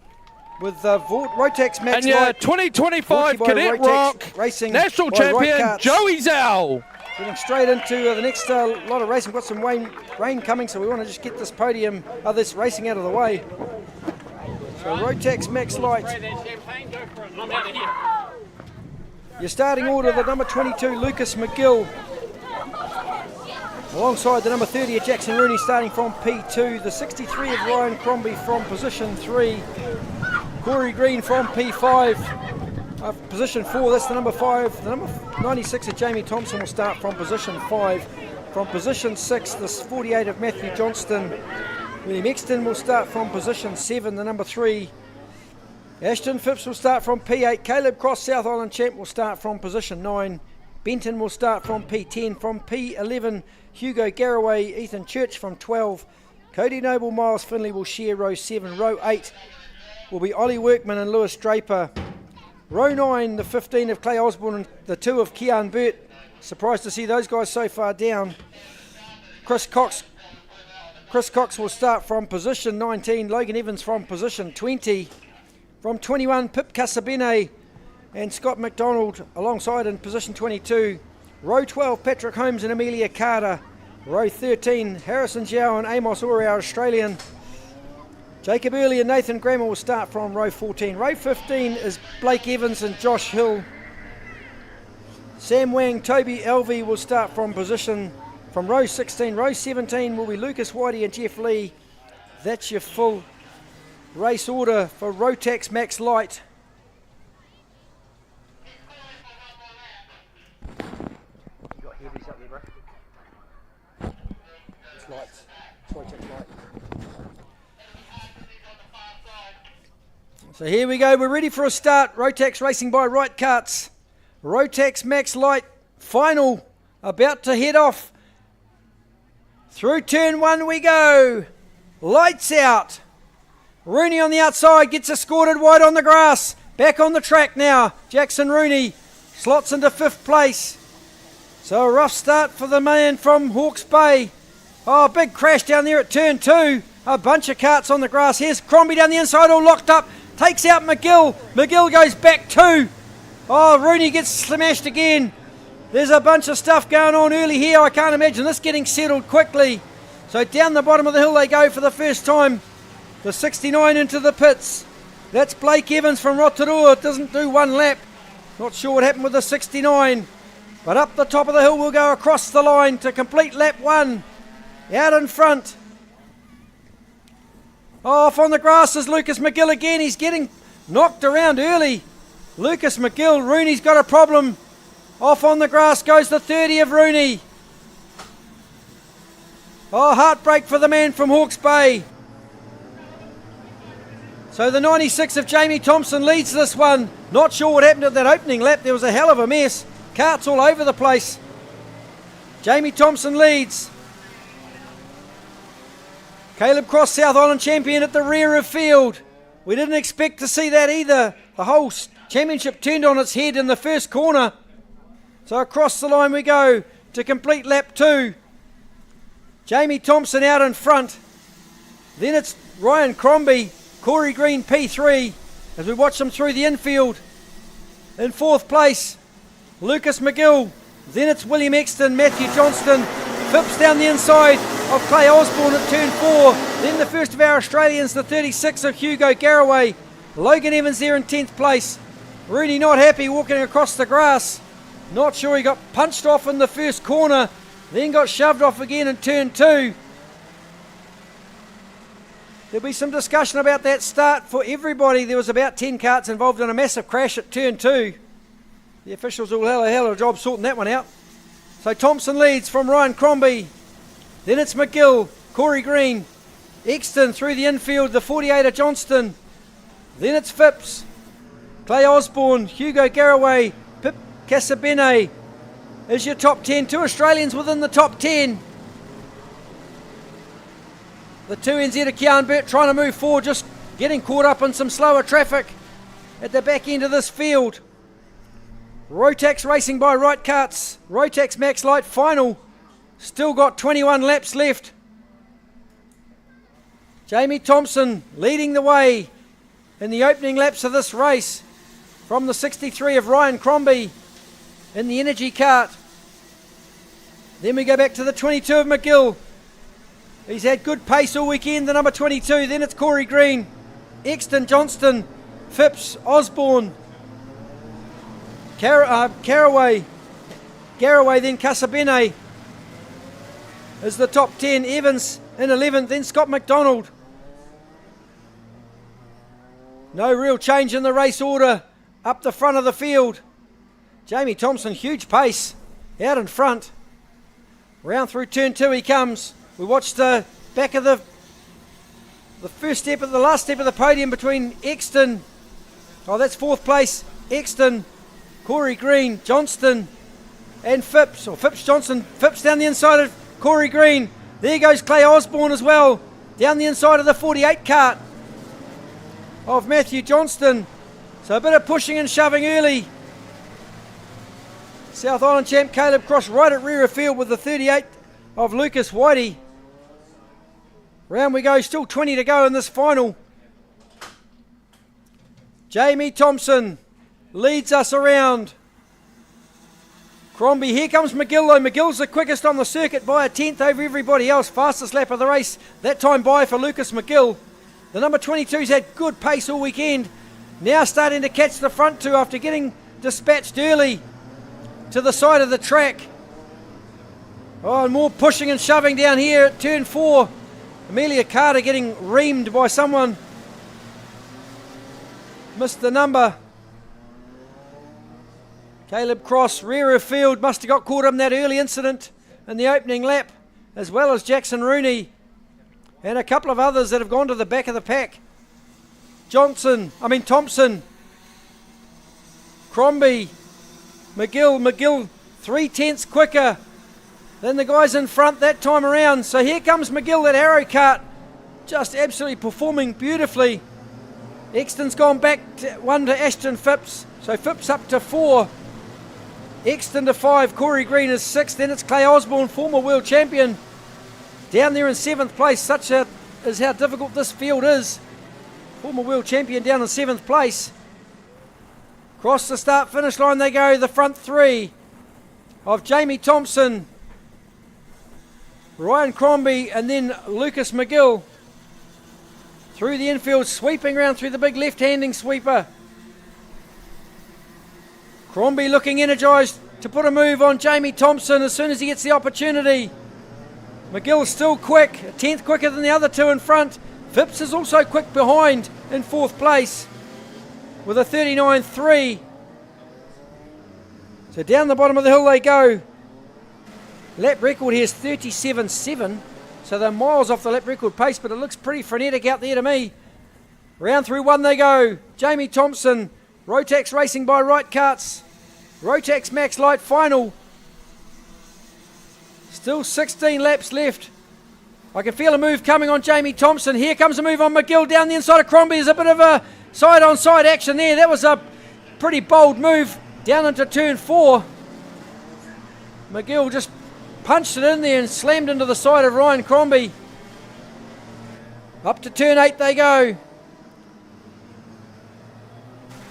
With Rotax Max and your Light. 2025 Cadet ROK Racing National Champion, Joey Zhao. Getting straight into the next lot of racing. We've got some rain coming, so we want to just get this podium, this racing out of the way. So Rotax Max Light. Your starting order, the number 22, Lucas McGill. Alongside the number 30 of Jackson Rooney starting from P2. The 63 of Ryan Crombie from position 3. Corey Green from P5. Position 4, that's the number 5. The number 96 of Jamie Thompson will start from position 5. From position 6, the 48 of Matthew Johnston. William Exton will start from position 7, the number 3. Ashton Phipps will start from P8. Caleb Cross, South Island champ, will start from position 9. Benton will start from P10. From P11, Hugo Garraway, Ethan Church from 12. Cody Noble, Miles Finley will share row 7. Row 8 will be Ollie Workman and Lewis Draper. Row 9, the 15 of Clay Osborne and the 2 of Kean Burt. Surprised to see those guys so far down. Chris Cox will start from position 19. Logan Evans from position 20. From 21, Pip Casabene and Scott McDonald alongside in position 22. Row 12, Patrick Holmes and Amelia Carter. Row 13, Harrison Zhao and Amos Ori, our Australian. Jacob Earley and Nathan Grammer will start from row 14. Row 15 is Blake Evans and Josh Hill. Sam Wang, Toby Elvey will start from row 16. Row 17 will be Lucas Whitey and Jeff Lee. That's your full race order for Rotax Max Light. You got heavies up there, bro. It's lights. It's Rotax Light. So here we go. We're ready for a start. Rotax Racing by Right Karts. Rotax Max Light final about to head off. Through turn 1 we go. Lights out. Rooney on the outside gets escorted wide on the grass. Back on the track now. Jackson Rooney slots into 5th place. So a rough start for the man from Hawke's Bay. Oh, big crash down there at turn 2. A bunch of karts on the grass. Here's Crombie down the inside all locked up. Takes out McGill. McGill goes back 2. Oh, Rooney gets smashed again. There's a bunch of stuff going on early here. I can't imagine this getting settled quickly. So down the bottom of the hill they go for the first time. The 69 into the pits. That's Blake Evans from Rotorua. Doesn't do 1 lap. Not sure what happened with the 69. But up the top of the hill we'll go across the line to complete lap 1. Out in front. Off on the grass is Lucas McGill again. He's getting knocked around early. Lucas McGill. Rooney's got a problem. Off on the grass goes the 30 of Rooney. Oh, heartbreak for the man from Hawke's Bay. So the 96 of Jamie Thompson leads this one. Not sure what happened at that opening lap. There was a hell of a mess. Karts all over the place. Jamie Thompson leads. Caleb Cross, South Island champion at the rear of field. We didn't expect to see that either. The whole championship turned on its head in the first corner. So across the line we go to complete lap 2. Jamie Thompson out in front. Then it's Ryan Crombie, Corey Green P3 as we watch them through the infield. In 4th place, Lucas McGill. Then it's William Exton, Matthew Johnston. Phipps down the inside of Clay Osborne at turn 4. Then the first of our Australians, the 36 of Hugo Garraway. Logan Evans there in 10th place. Rooney not happy walking across the grass. Not sure, he got punched off in the first corner. Then got shoved off again in turn 2. There'll be some discussion about that start for everybody. There was about 10 karts involved in a massive crash at turn 2. The officials will have a hell of a job sorting that one out. So Thompson leads from Ryan Crombie. Then it's McGill, Corey Green, Exton through the infield, the 48 of Johnston. Then it's Phipps, Clay Osborne, Hugo Garraway, Pip Casabene is your top 10. 2 Australians within the top 10. The 2NZ of Kian Burt trying to move forward, just getting caught up in some slower traffic at the back end of this field. Rotax racing by Right Karts. Rotax Max Light final. Still got 21 laps left. Jamie Thompson leading the way in the opening laps of this race from the 63 of Ryan Crombie in the Energy Kart. Then we go back to the 22 of McGill. He's had good pace all weekend, the number 22. Then it's Corey Green, Exton, Johnston, Phipps, Osborne, Garraway, then Casabene is the top 10. Evans in 11th, then Scott McDonald. No real change in the race order up the front of the field. Jamie Thompson, huge pace out in front. Round through turn 2 he comes. We watched the back of the last step of the podium between Exton, that's 4th place, Exton, Corey Green, Johnston and Phipps, Johnson, Phipps down the inside of Corey Green. There goes Clay Osborne as well, down the inside of the 48 kart of Matthew Johnston. So a bit of pushing and shoving early. South Island champ Caleb Cross right at rear of field with the 38 of Lucas Whitey. Round we go, still 20 to go in this final. Jamie Thompson leads us around. Crombie, here comes McGill though. McGill's the quickest on the circuit by a 10th over everybody else. Fastest lap of the race, that time by for Lucas McGill. The number 22's had good pace all weekend. Now starting to catch the front two after getting dispatched early to the side of the track. And more pushing and shoving down here at turn 4. Amelia Carter getting reamed by someone. Missed the number. Caleb Cross, rear of field, must have got caught up in that early incident in the opening lap, as well as Jackson Rooney and a couple of others that have gone to the back of the pack. Thompson, Crombie, McGill 3/10 quicker than the guys in front that time around. So here comes McGill, that arrow kart, just absolutely performing beautifully. Exton's gone back to 1 to Ashton Phipps, so Phipps up to 4. Exton to 5, Corey Green is 6, then it's Clay Osborne, former world champion, down there in 7th place. Such is how difficult this field is. Former world champion down in 7th place. Across the start-finish line they go, the front 3 of Jamie Thompson, Ryan Crombie and then Lucas McGill. Through the infield, sweeping around through the big left-handing sweeper. Crombie looking energised to put a move on Jamie Thompson as soon as he gets the opportunity. McGill still quick, a 10th quicker than the other two in front. Phipps is also quick behind in 4th place with a 39.3. So down the bottom of the hill they go. Lap record here is 37.7, so they're miles off the lap record pace, but it looks pretty frenetic out there to me. Round through 1 they go. Jamie Thompson, Rotax racing by Right Karts. Rotax Max Light final. Still 16 laps left. I can feel a move coming on Jamie Thompson. Here comes a move on McGill down the inside of Crombie. There's a bit of a side-on-side action there. That was a pretty bold move down into turn 4. McGill just punched it in there and slammed into the side of Ryan Crombie. Up to turn 8 they go.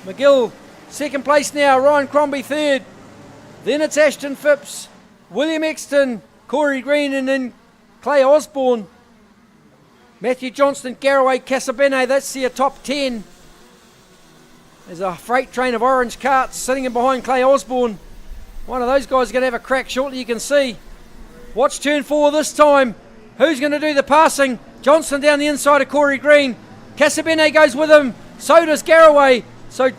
McGill 2nd place now, Ryan Crombie 3rd. Then it's Ashton Phipps, William Exton, Corey Green and then Clay Osborne. Matthew Johnston, Garraway, Casabene, that's your top 10. There's a freight train of orange carts sitting in behind Clay Osborne. One of those guys is going to have a crack shortly, you can see. Watch turn 4 this time. Who's going to do the passing? Johnston down the inside of Corey Green. Casabene goes with him. So does Garraway. So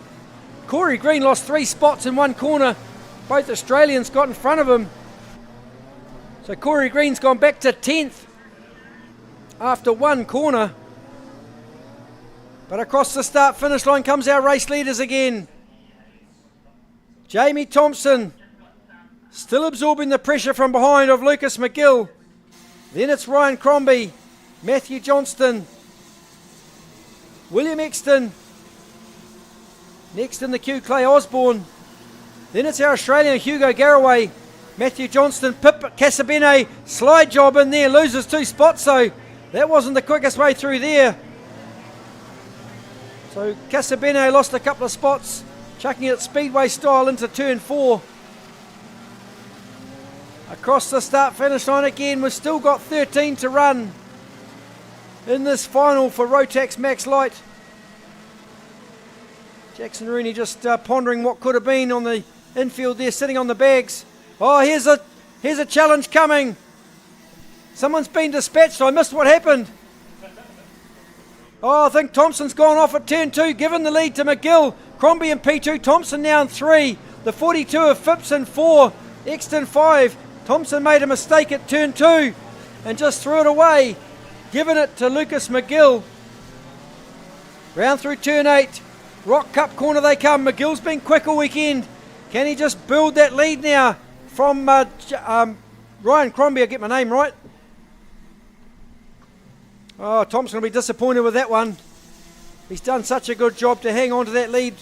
Corey Green lost 3 spots in one corner. Both Australians got in front of him. So Corey Green's gone back to 10th after one corner. But across the start-finish line comes our race leaders again. Jamie Thompson still absorbing the pressure from behind of Lucas McGill. Then it's Ryan Crombie, Matthew Johnston, William Exton. Next in the queue, Clay Osborne. Then it's our Australian Hugo Garraway, Matthew Johnston, Pip Casabene, slide job in there, loses 2 spots, so that wasn't the quickest way through there. So Casabene lost a couple of spots, chucking it speedway style into turn 4. Across the start-finish line again, we've still got 13 to run in this final for Rotax Max Light. Jackson Rooney just pondering what could have been on the infield there, sitting on the bags. Oh, here's a challenge coming. Someone's been dispatched. I missed what happened. Oh, I think Thompson's gone off at turn 2, given the lead to McGill. Crombie in P2, Thompson now in 3. The 42 of Phipps in 4, Exton 5. Thompson made a mistake at turn 2 and just threw it away, giving it to Lucas McGill. Round through turn 8. Rock Cup corner they come. McGill's been quick all weekend. Can he just build that lead now from Ryan Crombie? I get my name right. Oh, Thompson will be disappointed with that one. He's done such a good job to hang on to that lead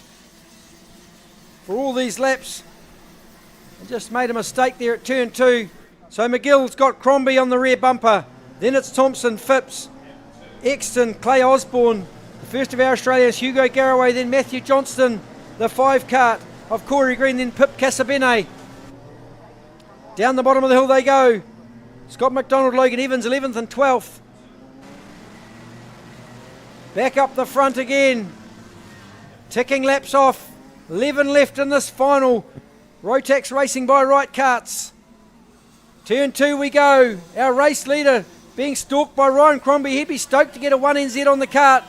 for all these laps. And just made a mistake there at turn 2. So McGill's got Crombie on the rear bumper. Then it's Thompson, Phipps, Exton, Clay Osborne. The first of our Australians, Hugo Garraway, then Matthew Johnston, the 5 kart of Corey Green, then Pip Casabene. Down the bottom of the hill they go. Scott McDonald, Logan Evans, 11th and 12th. Back up the front again. Ticking laps off. 11 left in this final. Rotax racing by Right Karts. Turn 2 we go. Our race leader being stalked by Ryan Crombie. He'd be stoked to get a 1NZ on the kart.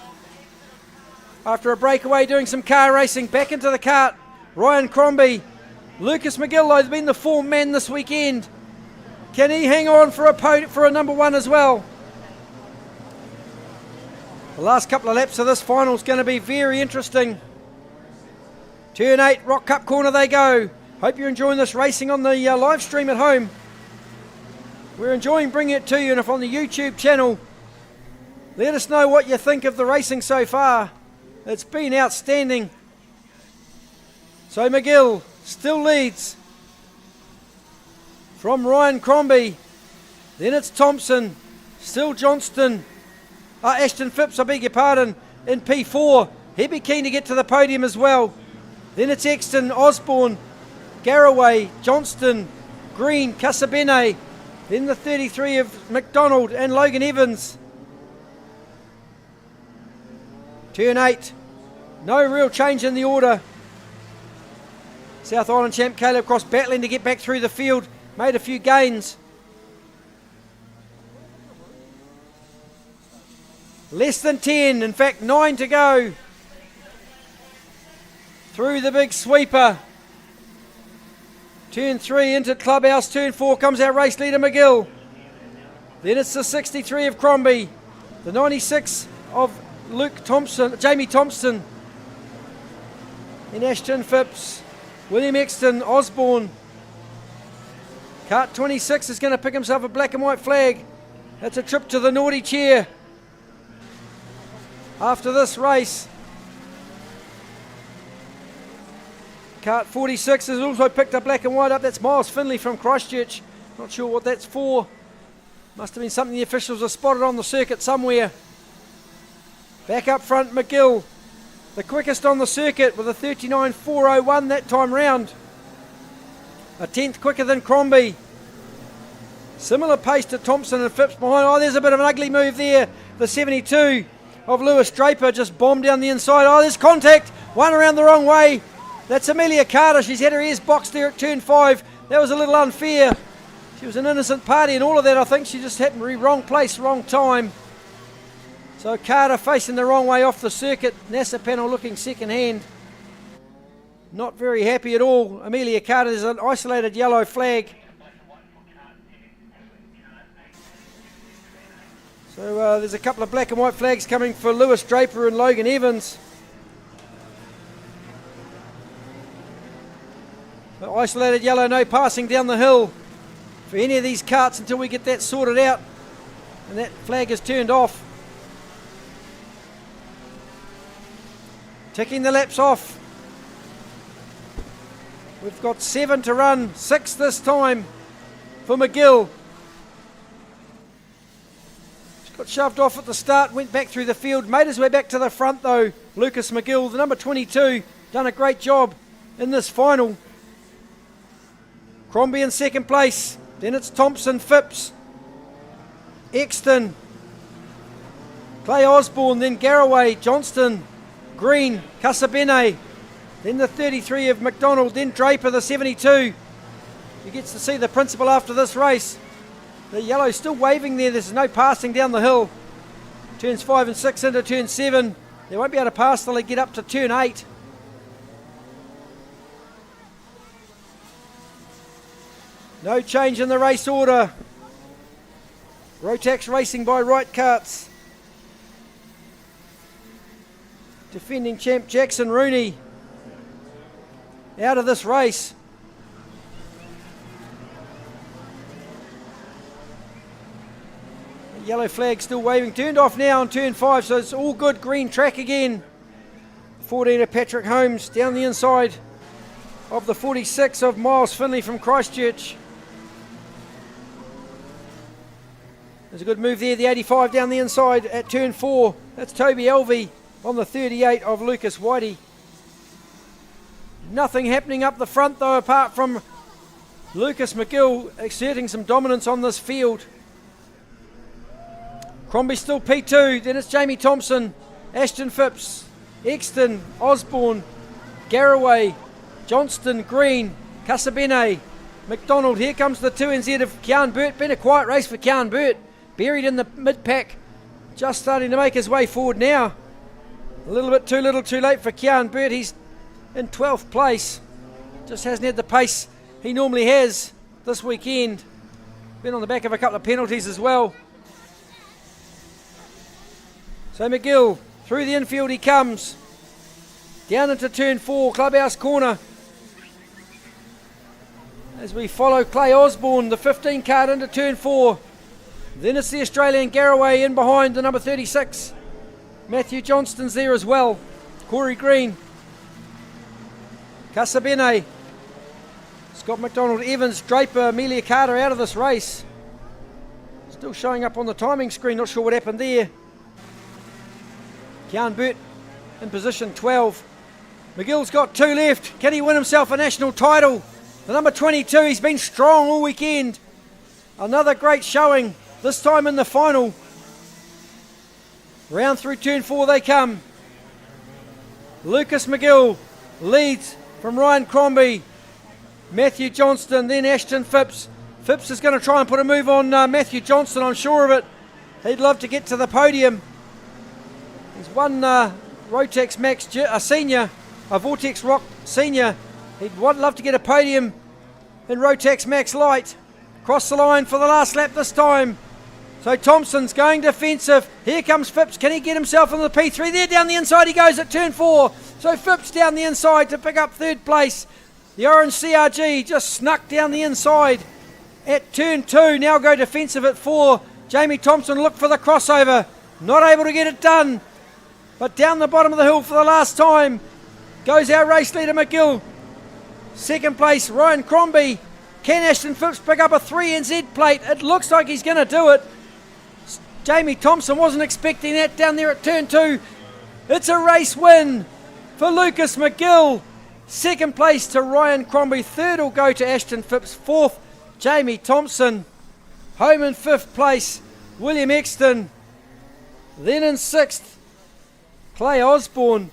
After a breakaway doing some car racing, back into the kart. Ryan Crombie. Lucas McGill, though, has been the form man this weekend. Can he hang on for a number 1 as well? The last couple of laps of this final is going to be very interesting. Turn 8, Rock Cup corner they go. Hope you're enjoying this racing on the live stream at home. We're enjoying bringing it to you, and if on the YouTube channel, let us know what you think of the racing so far. It's been outstanding. So McGill still leads from Ryan Crombie. Then it's Thompson, still Johnston. Ashton Phipps, I beg your pardon, in P4. He'd be keen to get to the podium as well. Then it's Exton, Osborne, Garraway, Johnston, Green, Casabene. Then the 33 of McDonald and Logan Evans. Turn 8. No real change in the order. South Island champ Caleb Cross battling to get back through the field. Made a few gains. Less than 10, in fact 9 to go. Through the big sweeper. Turn 3 into Clubhouse. Turn 4 comes our race leader McGill. Then it's the 63 of Crombie. The 96 of Jamie Thompson. Then Ashton Phipps. William Exton, Osborne. Kart 26 is going to pick himself a black and white flag. That's a trip to the naughty chair. After this race, Kart 46 has also picked a black and white up. That's Miles Finley from Christchurch. Not sure what that's for. Must have been something the officials have spotted on the circuit somewhere. Back up front, McGill, the quickest on the circuit with a 39.401 that time round. A 10th quicker than Crombie. Similar pace to Thompson and Phipps behind. Oh, there's a bit of an ugly move there. The 72 of Lewis Draper just bombed down the inside. Oh, there's contact. One around the wrong way. That's Amelia Carter. She's had her ears boxed there at turn 5. That was a little unfair. She was an innocent party and all of that. I think she just happened to be wrong place, wrong time. So Carter facing the wrong way off the circuit. NASA panel looking second hand. Not very happy at all. Amelia Carter, there's an isolated yellow flag. So there's a couple of black and white flags coming for Lewis Draper and Logan Evans. The isolated yellow, no passing down the hill for any of these karts until we get that sorted out. And that flag is turned off. Ticking the laps off. We've got 7 to run, 6 this time for McGill. Just got shoved off at the start, went back through the field, made his way back to the front though. Lucas McGill, the number 22, done a great job in this final. Crombie in second place, then it's Thompson, Phipps, Exton, Clay Osborne, then Garraway, Johnston, Green, Casabene, then the 33 of McDonald, then Draper, the 72. He gets to see the principal after this race. The yellow still waving there, there's no passing down the hill. Turns 5 and 6 into turn 7. They won't be able to pass till they get up to turn 8. No change in the race order. Rotax racing by Right Karts. Defending champ Jackson Rooney out of this race. The yellow flag still waving. Turned off now on turn 5, so it's all good. Green track again. 14 of Patrick Holmes down the inside of the 46 of Miles Finley from Christchurch. There's a good move there, the 85 down the inside at turn 4. That's Toby Elvey on the 38 of Lucas Whitey. Nothing happening up the front though, apart from Lucas McGill exerting some dominance on this field. Crombie still P2, then it's Jamie Thompson, Ashton Phipps, Exton, Osborne, Garraway, Johnston, Green, Casabene, McDonald. Here comes the 2NZ of Kian Burt. Been a quiet race for Kian Burt. Buried in the mid-pack, just starting to make his way forward now. A little bit too little too late for Kian Burt. He's in 12th place. Just hasn't had the pace he normally has this weekend. Been on the back of a couple of penalties as well. So McGill, through the infield he comes. Down into turn 4, clubhouse corner. As we follow Clay Osborne, the 15 card into turn 4. Then it's the Australian Garraway in behind the number 36. Matthew Johnston's there as well. Corey Green. Casabene. Scott McDonald, Evans, Draper, Amelia Carter out of this race. Still showing up on the timing screen, not sure what happened there. Kian Burt in position 12. McGill's got 2 left. Can he win himself a national title? The number 22, he's been strong all weekend. Another great showing, this time in the final. Round through turn 4 they come. Lucas McGill leads from Ryan Crombie. Matthew Johnston, then Ashton Phipps. Phipps is going to try and put a move on Matthew Johnston, I'm sure of it. He'd love to get to the podium. He's won Rotax Max Senior, a Vortex Rock Senior. He'd love to get a podium in Rotax Max Light. Cross the line for the last lap this time. So Thompson's going defensive. Here comes Phipps. Can he get himself into the P3? There down the inside he goes at turn 4. So Phipps down the inside to pick up 3rd place. The orange CRG just snuck down the inside at turn 2. Now go defensive at 4. Jamie Thompson looked for the crossover. Not able to get it done. But down the bottom of the hill for the last time goes our race leader McGill. 2nd place Ryan Crombie. Can Ashton Phipps pick up a 3NZ plate? It looks like he's going to do it. Jamie Thompson wasn't expecting that down there at turn 2. It's a race win for Lucas McGill. 2nd place to Ryan Crombie. 3rd will go to Ashton Phipps. 4th, Jamie Thompson. Home in 5th place, William Exton. Then in 6th, Clay Osborne.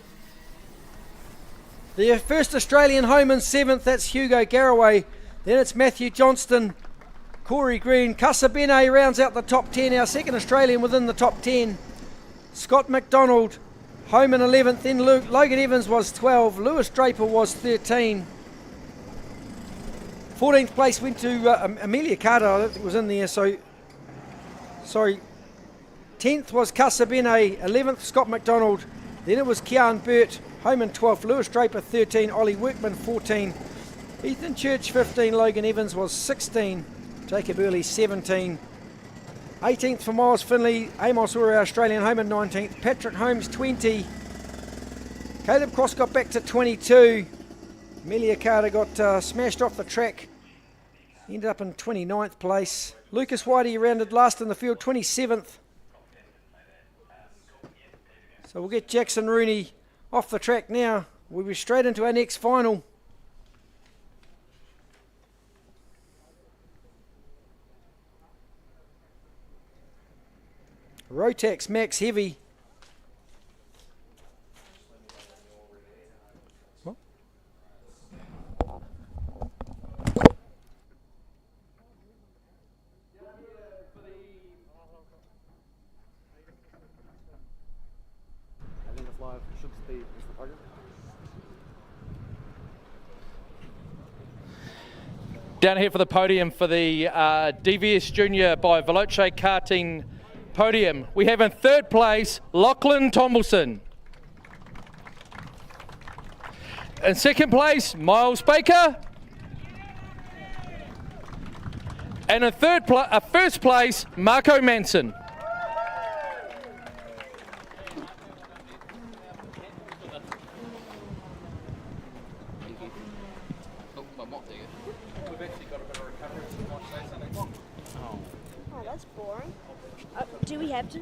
The first Australian home in 7th, that's Hugo Garraway. Then it's Matthew Johnston, Corey Green. Casabene rounds out the top 10, our 2nd Australian within the top 10. Scott McDonald home in 11th. Then Logan Evans was 12. Lewis Draper was 13. 14th place went to Amelia Carter. I don't think was in there. So, sorry. 10th was Kasabene. 11th Scott McDonald. Then it was Kian Burt home in 12th. Lewis Draper 13. Ollie Workman 14. Ethan Church 15. Logan Evans was 16. Jacob Early 17. 18th for Miles Finley. Amos Uri, Australian, home in 19th. Patrick Holmes 20. Caleb Cross got back to 22. Amelia Carter got smashed off the track. Ended up in 29th place. Lucas Whitey rounded last in the field, 27th. So we'll get Jackson Rooney off the track now. We'll be straight into our next final. Rotax Max Heavy. What? Down here for the podium for the DVS Junior by Veloce Karting Podium. We have in third place, Lachlan Tomlinson. In second place, Miles Baker. And in first place, Marco Manson. Oh, that's boring. Do we have to?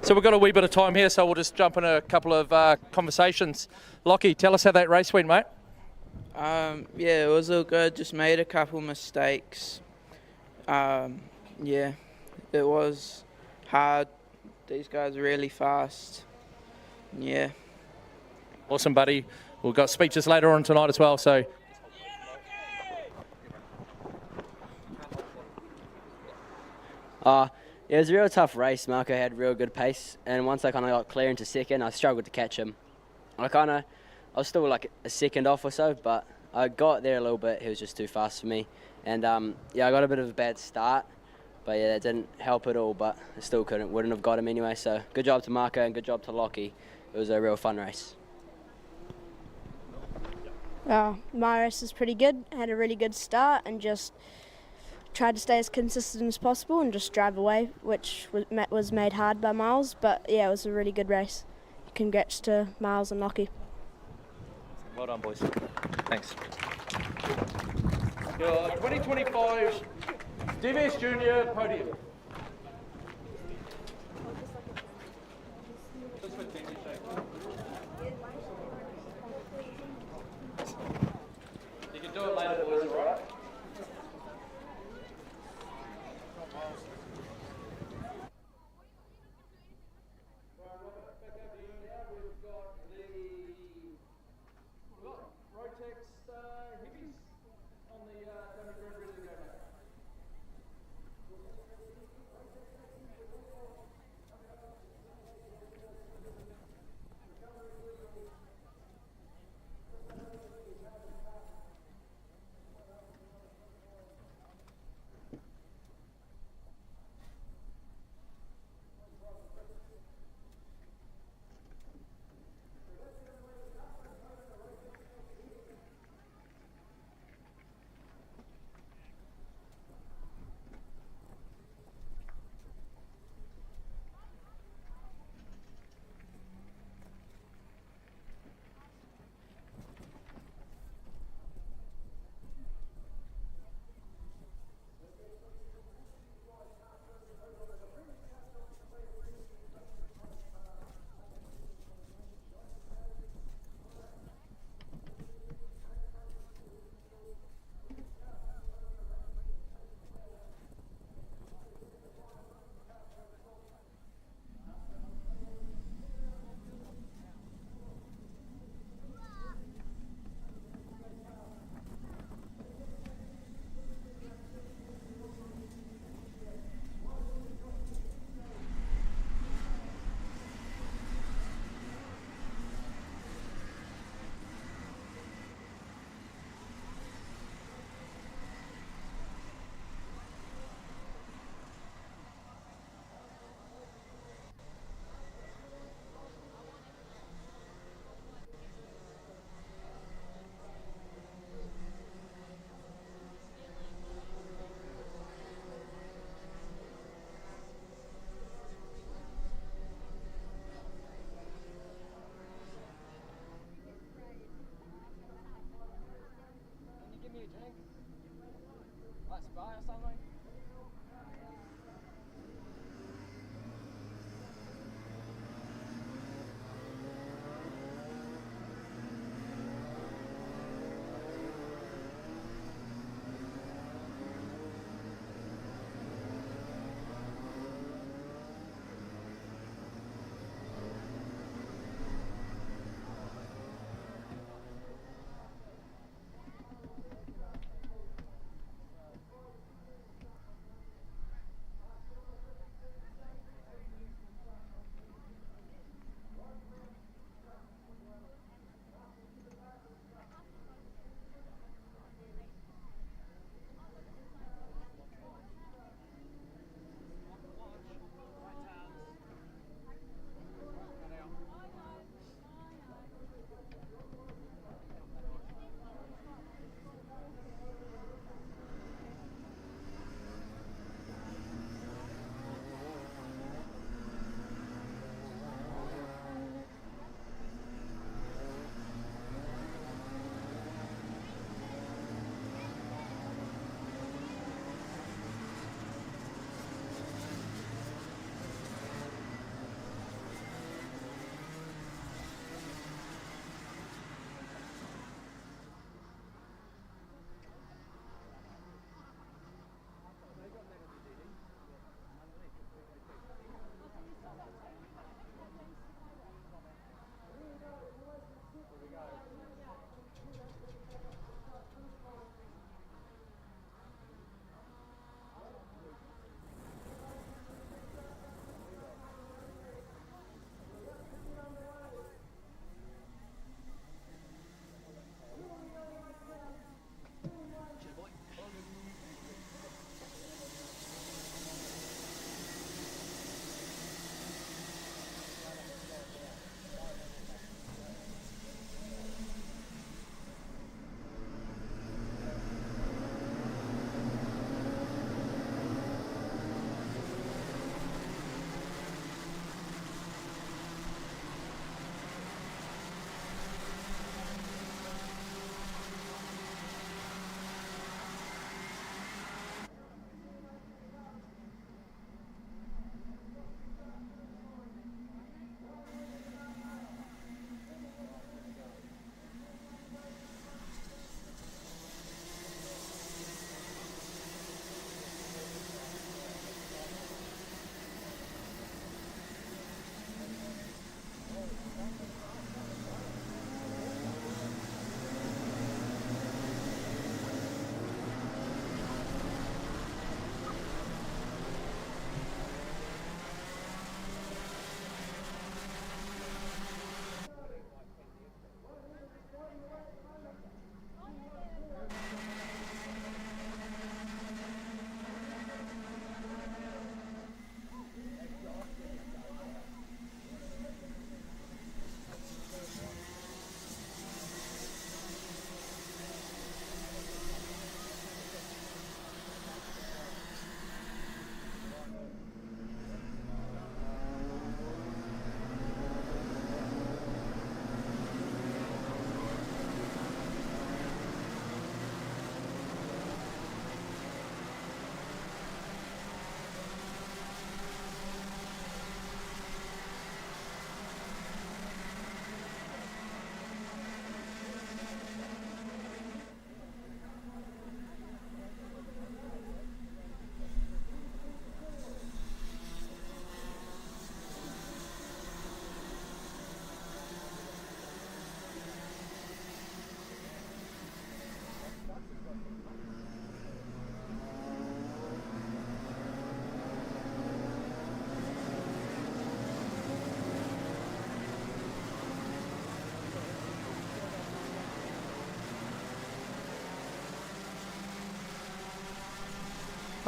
So we've got a wee bit of time here, so we'll just jump in a couple of conversations. Lockie, tell us how that race went, mate. Yeah, it was all good. Just made a couple mistakes. Yeah, it was hard. These guys are really fast. Yeah. Awesome, buddy. We've got speeches later on tonight as well, so. It was a real tough race. Marco had real good pace, and once I kind of got clear into second, I struggled to catch him. I was still like a second off or so, but I got there a little bit. He was just too fast for me, and yeah, I got a bit of a bad start, but yeah, that didn't help at all. But I still wouldn't have got him anyway. So good job to Marco and good job to Lockie. It was a real fun race. My race was pretty good. I had a really good start and just tried to stay as consistent as possible and just drive away, which was made hard by Miles. But yeah, it was a really good race. Congrats to Miles and Lockie. Well done, boys. Thanks. Your 2025 DVS Junior Podium. You can do it later, boys, all right? Rotax Heavies on the ready to go.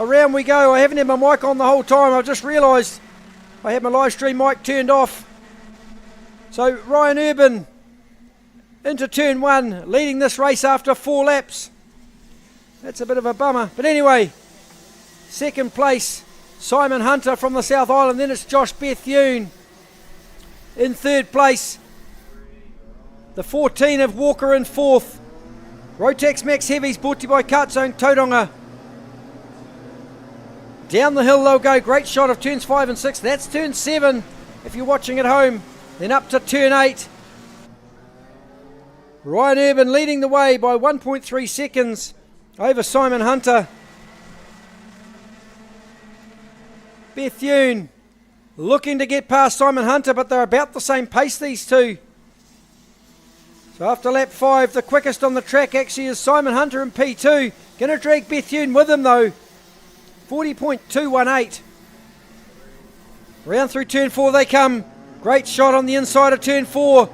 Around we go. I haven't had my mic on the whole time. I've just realised I had my live stream mic turned off. So Ryan Urban into turn 1, leading this race after 4 laps. That's a bit of a bummer. But anyway, second place, Simon Hunter from the South Island. Then it's Josh Bethune in third place. The 14 of Walker in fourth. Rotax Max Heavy's brought to you by KartStars Tauranga. Down the hill they'll go. Great shot of turns 5 and 6. That's turn 7 if you're watching at home. Then up to turn 8. Ryan Urban leading the way by 1.3 seconds over Simon Hunter. Bethune looking to get past Simon Hunter, but they're about the same pace, these two. So after lap 5, the quickest on the track actually is Simon Hunter in P2. Going to drag Bethune with him though. 40.218. Round through turn 4 they come. Great shot on the inside of turn 4.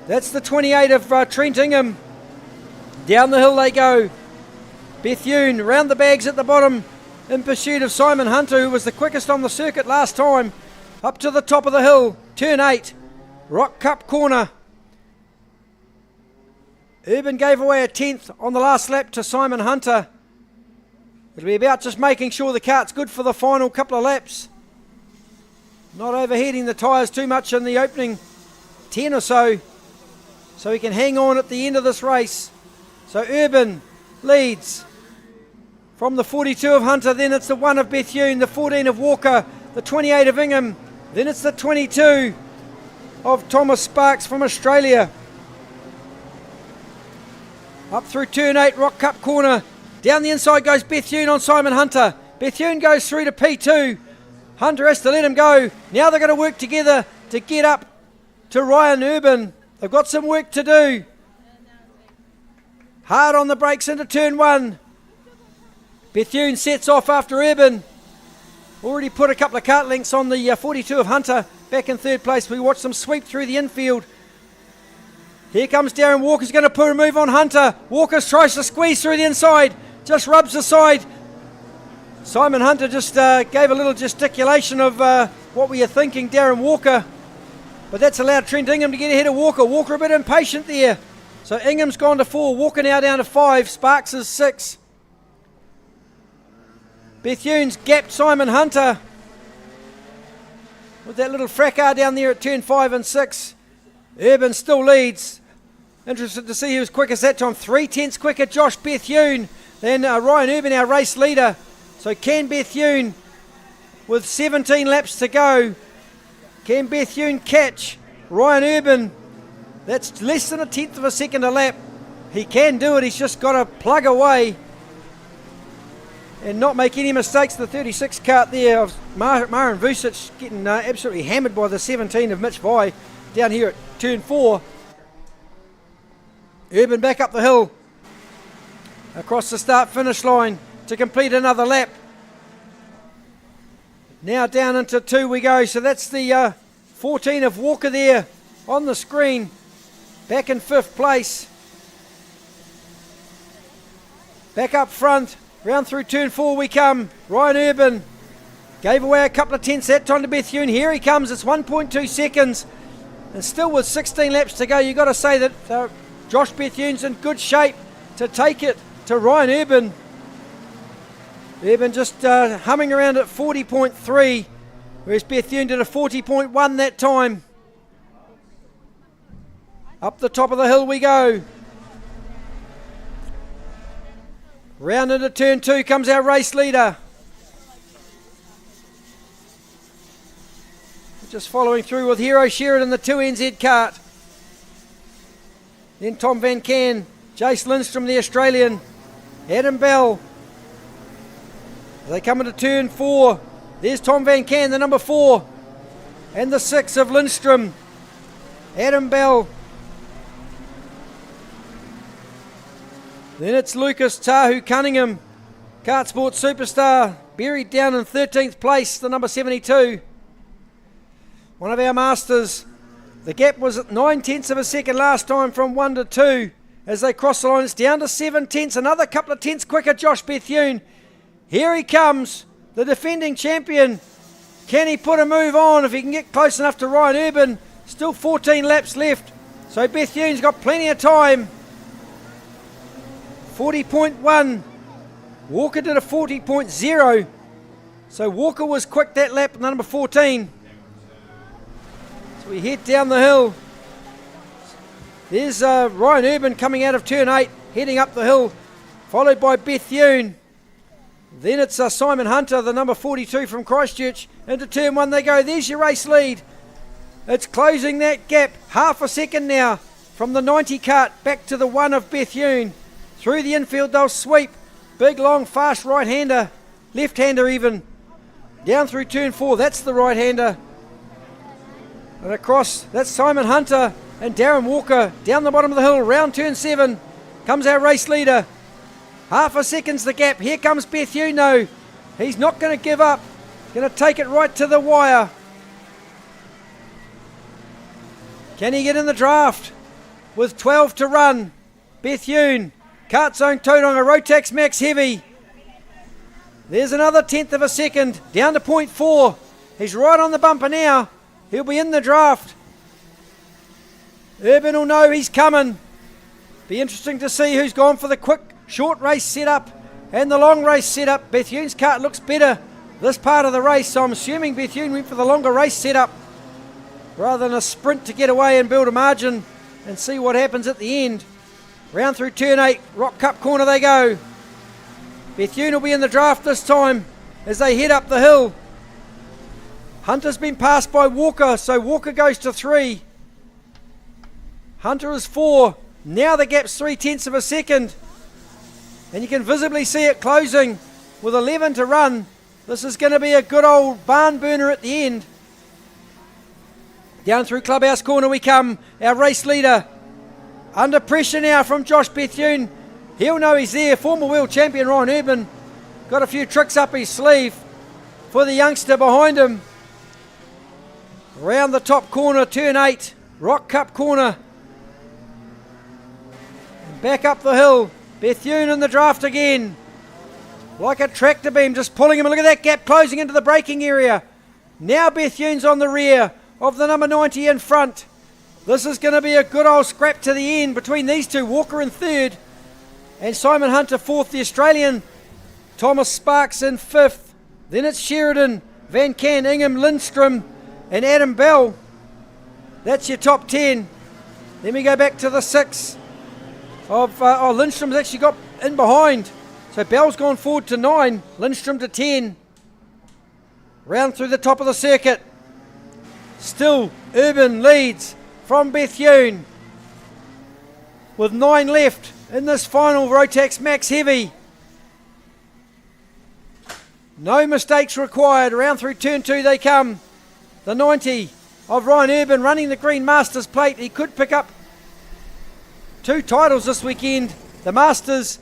That's the 28 of Trent Ingham. Down the hill they go. Bethune round the bags at the bottom in pursuit of Simon Hunter, who was the quickest on the circuit last time. Up to the top of the hill, turn 8, Rock Cup corner. Urban gave away a 10th on the last lap to Simon Hunter. It'll be about just making sure the kart's good for the final couple of laps. Not overheating the tyres too much in the opening 10 or so he can hang on at the end of this race. So Urban leads from the 42 of Hunter, then it's the 1 of Bethune, the 14 of Walker, the 28 of Ingham, then it's the 22 of Thomas Sparks from Australia. Up through turn 8, Rock Cup corner. Down the inside goes Bethune on Simon Hunter. Bethune goes through to P2. Hunter has to let him go. Now they're going to work together to get up to Ryan Urban. They've got some work to do. Hard on the brakes into turn 1. Bethune sets off after Urban. Already put a couple of kart lengths on the 42 of Hunter. Back in third place. We watch them sweep through the infield. Here comes Darren Walker's going to put a move on Hunter. Walker tries to squeeze through the inside. Just rubs the side. Simon Hunter just gave a little gesticulation of what were you thinking, Darren Walker. But that's allowed Trent Ingham to get ahead of Walker. Walker a bit impatient there. So Ingham's gone to 4. Walker now down to 5. Sparks is 6. Bethune's gapped Simon Hunter with that little fracas down there at turn 5 and 6. Urban still leads. Interested to see who's quickest that time. 3/10 quicker Josh Bethune than Ryan Urban, our race leader. So can Bethune, with 17 laps to go, can Bethune catch Ryan Urban? That's less than 1/10 of a second a lap. He can do it. He's just got to plug away and not make any mistakes. The 36 kart there of Marin Vucic getting absolutely hammered by the 17 of Mitch Vai down here at turn 4. Urban back up the hill across the start-finish line to complete another lap. Now down into 2 we go. So that's the 14 of Walker there on the screen. Back in 5th place. Back up front. Round through turn 4 we come. Ryan Urban gave away a couple of tenths that time to Bethune. Here he comes. It's 1.2 seconds. And still with 16 laps to go, you've got to say that Josh Bethune's in good shape to take it to Ryan Urban. Urban just humming around at 40.3, whereas Bethune did a 40.1 that time. Up the top of the hill we go. Round into turn 2 comes our race leader. Just following through with Hero Sheridan, the 2NZ kart. Then Tom Van Can, Jace Lindstrom, the Australian, Adam Bell. They come into turn 4. There's Tom Van Can, the number 4, and the 6 of Lindstrom. Adam Bell. Then it's Lucas Tahu Cunningham, Kartsport superstar, buried down in 13th place, the number 72. One of our masters. The gap was at 9/10 of a second last time from 1 to 2. As they cross the line, it's down to 7/10. Another couple of tenths quicker, Josh Bethune. Here he comes, the defending champion. Can he put a move on if he can get close enough to Ryan Urban? Still 14 laps left, so Bethune's got plenty of time. 40.1. Walker did a 40.0. So Walker was quick that lap, number 14. So we head down the hill. There's Ryan Urban coming out of turn 8, heading up the hill, followed by Bethune. Then it's Simon Hunter, the number 42 from Christchurch. Into turn 1 they go. There's your race lead. It's closing that gap. Half a second now from the 90 kart back to the 1 of Bethune. Through the infield they'll sweep. Big, long, fast right-hander. Left-hander even. Down through turn 4. That's the right-hander. And across, that's Simon Hunter and Darren Walker. Down the bottom of the hill, round turn 7. Comes our race leader. Half a second's the gap. Here comes Bethune though. He's not going to give up. Going to take it right to the wire. Can he get in the draft? With 12 to run. Bethune. Kart Zone Tauranga, Rotax Max Heavy. There's another 1/10 of a second. Down to 0.4. He's right on the bumper now. He'll be in the draft. Urban will know he's coming. Be interesting to see who's gone for the quick short race setup and the long race setup. Bethune's kart looks better this part of the race, so I'm assuming Bethune went for the longer race setup rather than a sprint to get away and build a margin and see what happens at the end. Round through turn 8, Rock Cup corner they go. Bethune will be in the draft this time as they head up the hill. Hunter's been passed by Walker, so Walker goes to 3. Hunter is 4. Now the gap's 3/10 of a second. And you can visibly see it closing with 11 to run. This is going to be a good old barn burner at the end. Down through Clubhouse corner we come. Our race leader under pressure now from Josh Bethune. He'll know he's there. Former world champion Ryan Urban. Got a few tricks up his sleeve for the youngster behind him. Round the top corner, turn 8. Rock Cup corner. And back up the hill. Bethune in the draft again. Like a tractor beam, just pulling him. Look at that gap closing into the braking area. Now Bethune's on the rear of the number 90 in front. This is going to be a good old scrap to the end between these two. Walker in 3rd and Simon Hunter 4th. The Australian Thomas Sparks in 5th. Then it's Sheridan, Van Can, Ingham, Lindstrom and Adam Bell. That's your top 10. Then we go back to the 6 of Lindstrom's actually got in behind. So Bell's gone forward to 9, Lindstrom to 10. Round through the top of the circuit. Still Urban leads from Bethune with 9 left in this final Rotax Max Heavy. No mistakes required. Round through turn 2 they come. The 90 of Ryan Urban running the Green Masters plate. He could pick up 2 titles this weekend, the Masters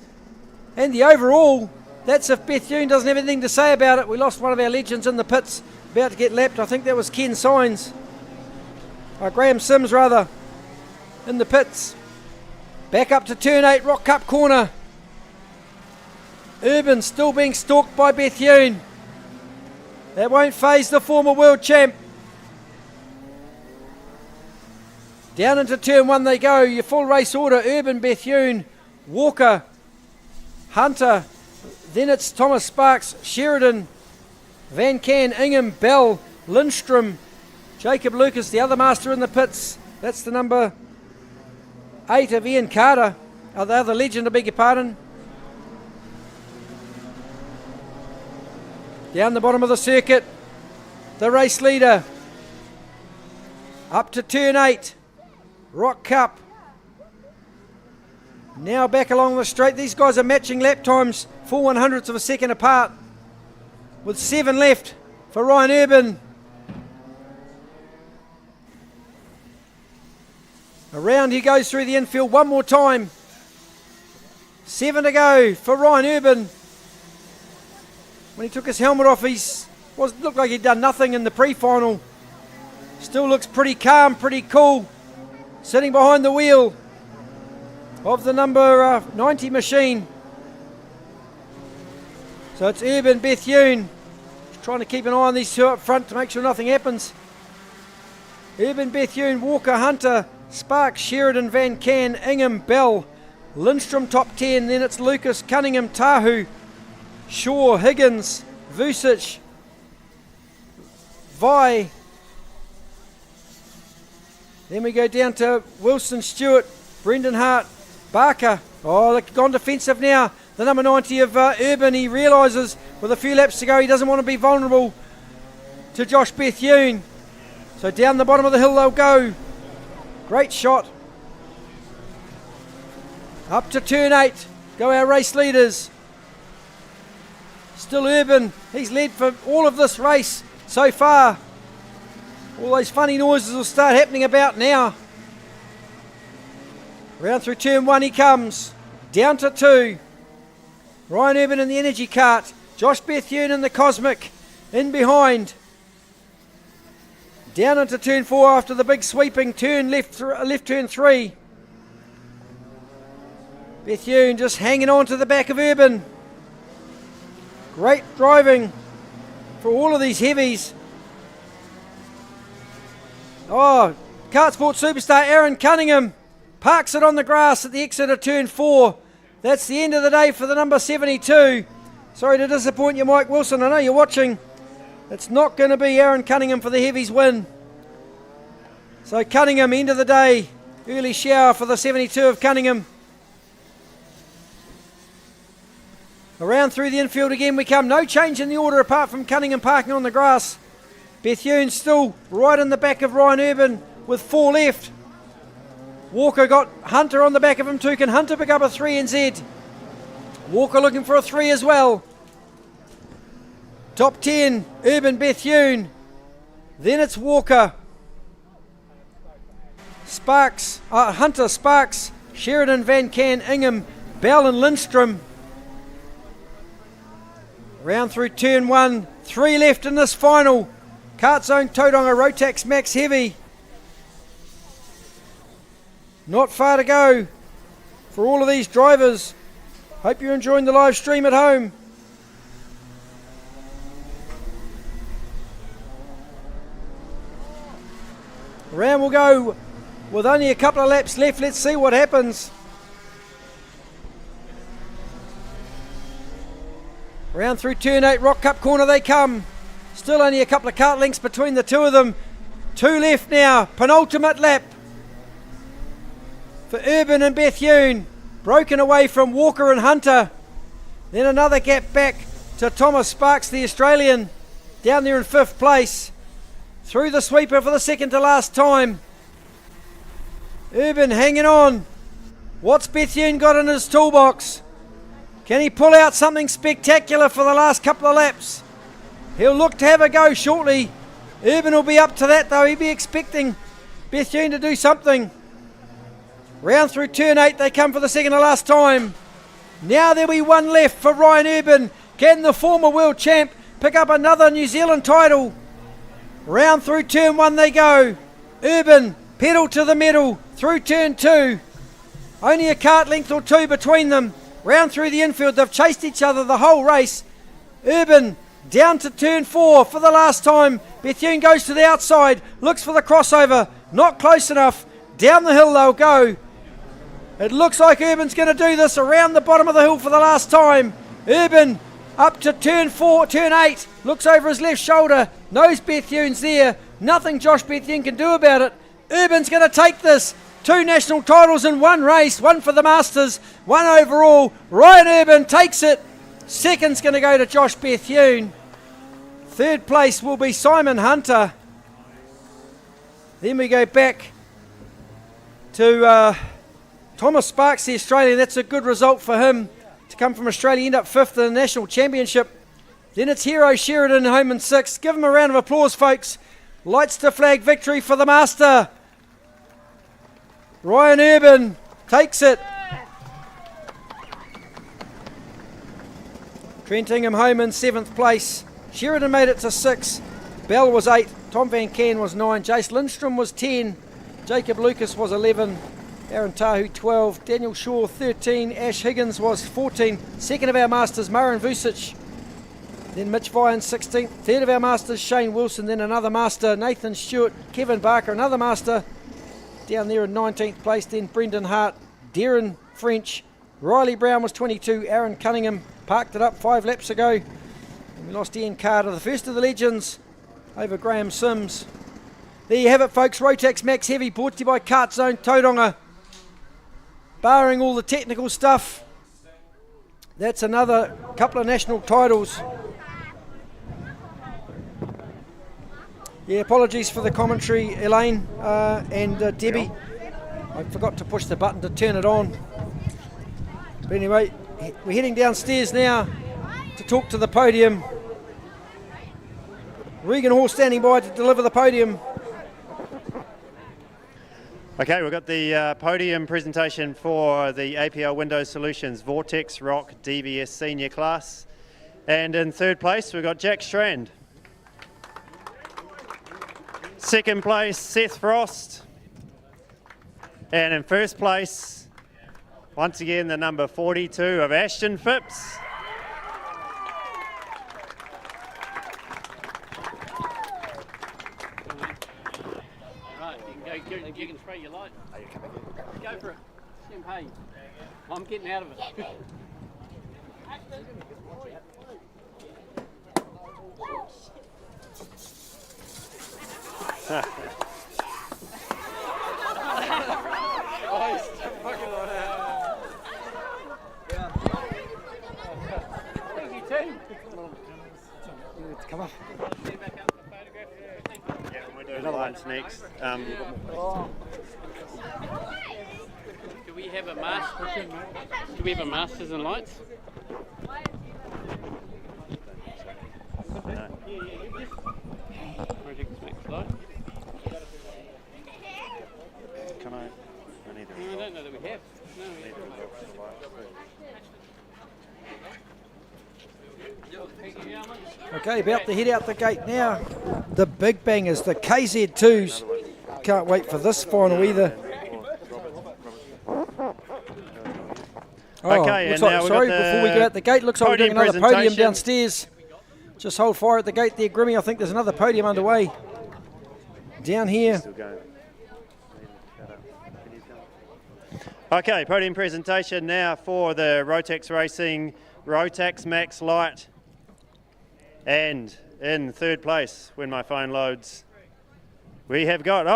and the overall. That's if Bethune doesn't have anything to say about it. We lost one of our legends in the pits, about to get lapped. I think that was Ken Sines. Graham Sims rather, in the pits. Back up to turn 8, Rock Cup corner. Urban still being stalked by Bethune. That won't faze the former world champ. Down into turn 1 they go. Your full race order: Urban, Bethune, Walker, Hunter. Then it's Thomas Sparks, Sheridan, Van Can, Ingham, Bell, Lindstrom, Jacob Lucas, the other master in the pits. That's the number 8 of Ian Carter, the other legend, I beg your pardon. Down the bottom of the circuit, the race leader. Up to turn 8. Rock Cup. Now back along the straight. These guys are matching lap times 4/100ths of a second apart, with 7 left for Ryan Urban. Around he goes through the infield one more time. 7 to go for Ryan Urban. When he took his helmet off, looked like he'd done nothing in the pre-final. Still looks pretty calm, pretty cool, sitting behind the wheel of the number 90 machine. So it's Urban, Bethune, trying to keep an eye on these two up front to make sure nothing happens. Urban, Bethune, Walker, Hunter, Sparks, Sheridan, Van Can, Ingham, Bell, Lindstrom top 10, then it's Lucas, Cunningham, Tahu, Shaw, Higgins, Vucic, Vi. Then we go down to Wilson, Stewart, Brendan Hart, Barker. Oh, they've gone defensive now. The number 90 of Urban, he realises with a few laps to go he doesn't want to be vulnerable to Josh Bethune. So down the bottom of the hill they'll go. Great shot. Up to turn 8 go our race leaders. Still Urban, he's led for all of this race so far. All those funny noises will start happening about now. Round through turn 1 he comes. Down to 2. Ryan Urban in the energy cart. Josh Bethune in the Cosmic. In behind. Down into turn 4 after the big sweeping turn, left turn 3. Bethune just hanging on to the back of Urban. Great driving for all of these heavies. Oh, Kartsport superstar Aaron Cunningham parks it on the grass at the exit of turn 4. That's the end of the day for the number 72. Sorry to disappoint you, Mike Wilson. I know you're watching. It's not going to be Aaron Cunningham for the heavies win. So Cunningham, end of the day. Early shower for the 72 of Cunningham. Around through the infield again we come. No change in the order apart from Cunningham parking on the grass. Bethune still right in the back of Ryan Urban with 4 left. Walker got Hunter on the back of him too. Can Hunter pick up a 3 NZ? Walker looking for a 3 as well. Top 10, Urban, Bethune. Then it's Walker. Sparks, Hunter, Sparks, Sheridan, Van Can, Ingham, Bell and Lindstrom. Round through turn 1, 3 left in this final. Kart Zone Tauranga, Rotax Max Heavy. Not far to go for all of these drivers. Hope you're enjoying the live stream at home. Round will go with only a couple of laps left. Let's see what happens. Round through turn 8, Rock Cup corner they come. Still only a couple of kart lengths between the two of them. 2 left now, penultimate lap for Urban and Bethune. Broken away from Walker and Hunter. Then another gap back to Thomas Sparks, the Australian, down there in 5th place. Through the sweeper for the second to last time. Urban hanging on. What's Bethune got in his toolbox? Can he pull out something spectacular for the last couple of laps? He'll look to have a go shortly. Urban will be up to that though. He'll be expecting Bethune to do something. Round through turn 8 they come for the second to last time. Now there'll be 1 left for Ryan Urban. Can the former world champ pick up another New Zealand title? Round through turn 1 they go. Urban, pedal to the metal through turn 2. Only a kart length or 2 between them. Round through the infield, they've chased each other the whole race. Urban down to turn 4 for the last time. Bethune goes to the outside, looks for the crossover, not close enough. Down the hill they'll go. It looks like Urban's going to do this around the bottom of the hill for the last time. Urban up to turn 8, looks over his left shoulder, knows Bethune's there. Nothing Josh Bethune can do about it. Urban's going to take this. 2 national titles in 1 race, 1 for the Masters, 1 overall. Ryan Urban takes it. Second's going to go to Josh Bethune. 3rd place will be Simon Hunter. Then we go back to Thomas Sparks, the Australian. That's a good result for him to come from Australia, end up 5th in the National Championship. Then it's Hero Sheridan home in 6th. Give him a round of applause, folks. Lights to flag victory for the Master. Ryan Urban takes it. Trent Ingham home in 7th place. Sheridan made it to 6. Bell was 8. Tom Van Can was 9. Jace Lindstrom was 10. Jacob Lucas was 11. Aaron Tahu 12. Daniel Shaw 13. Ash Higgins was 14. Second of our Masters, Murray Vucic Then Mitch Vine 16th. Third of our masters, Shane Wilson. Then another master, Nathan Stewart. Kevin Barker, another master. Down there in 19th place. Then Brendan Hart, Darren French. Riley Brown was 22. Aaron Cunningham parked it up 5 laps ago. And we lost Ian Carter, the first of the legends, over Graham Sims. There you have it, folks. Rotax Max Heavy, brought to you by KartZone Tauranga. Barring all the technical stuff, that's another couple of national titles. Yeah, apologies for the commentary, Elaine and Debbie. I forgot to push the button to turn it on. But anyway, we're heading downstairs now to talk to the podium. Regan Hall standing by to deliver the podium. Okay, we've got the podium presentation for the APL Windows Solutions Rotax ROK DVS Senior class. And in third place, we've got Jack Strand. Second place, Seth Frost. And in first place, once again, the number 42 of Ashton Phipps. You can spray your light. Go for it. Champagne. I'm getting out of it. Come on. Yeah, we'll do another one's next. Do we have a master? Do we have a masters and lights? No. Rotax Max Light. Can I? I don't know that we have. No. Okay, about to head out the gate now. The big bangers, the KZ2s. Can't wait for this final either. Okay, looks and like, now sorry, we've got before we go out the gate, looks like we're doing another podium presentation. downstairs. Just hold fire at the gate there, Grimmy. I think there's another podium underway. Down here. Okay, podium presentation now for the Rotax Racing Rotax Max Light. And in third place, when my phone loads, we have got,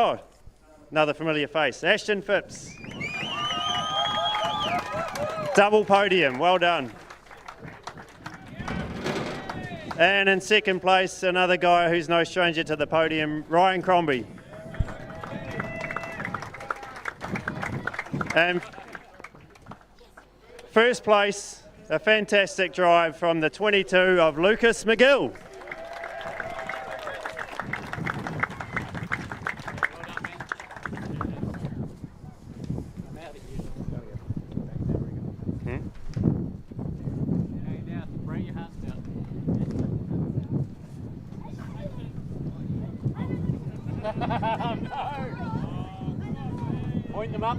another familiar face, Ashton Phipps. Double podium, well done. And in second place, another guy who's no stranger to the podium, Ryan Crombie. And first place, a fantastic drive from the 22 of Lucas McGill. Point them up.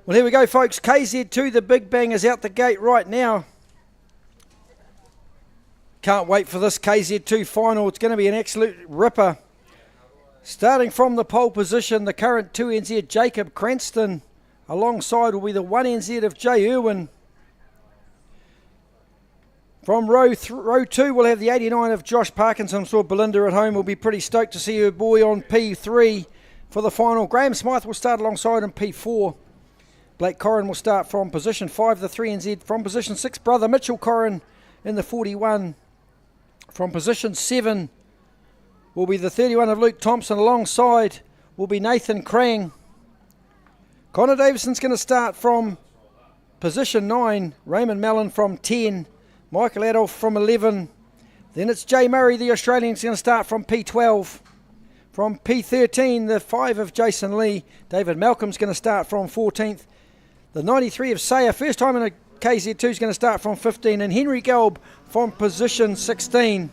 Well, here we go, folks. KZ2, the big bang, is out the gate right now. Can't wait for this KZ2 final. It's going to be an absolute ripper. Starting from the pole position, the current 2NZ, Jacob Cranston. Alongside will be the 1NZ of Jay Irwin. From row 2, we'll have the 89 of Josh Parkinson. I'm sure Belinda at home will be pretty stoked to see her boy on P3 for the final. Graham Smythe will start alongside in P4. Blake Corrin will start from position 5, the 3NZ. From position 6, brother Mitchell Corrin in the 41. From position 7 will be the 31 of Luke Thompson. Alongside will be Nathan Krang. Connor Davison's going to start from position 9. Raymond Mellon from 10. Michael Adolph from 11. Then it's Jay Murray, the Australian, is going to start from P12. from P13, the 5 of Jason Lee. David Malcolm's going to start from 14th. The 93 of Sayer, first time in a KZ2, is going to start from 15. And Henry Gelb from position 16.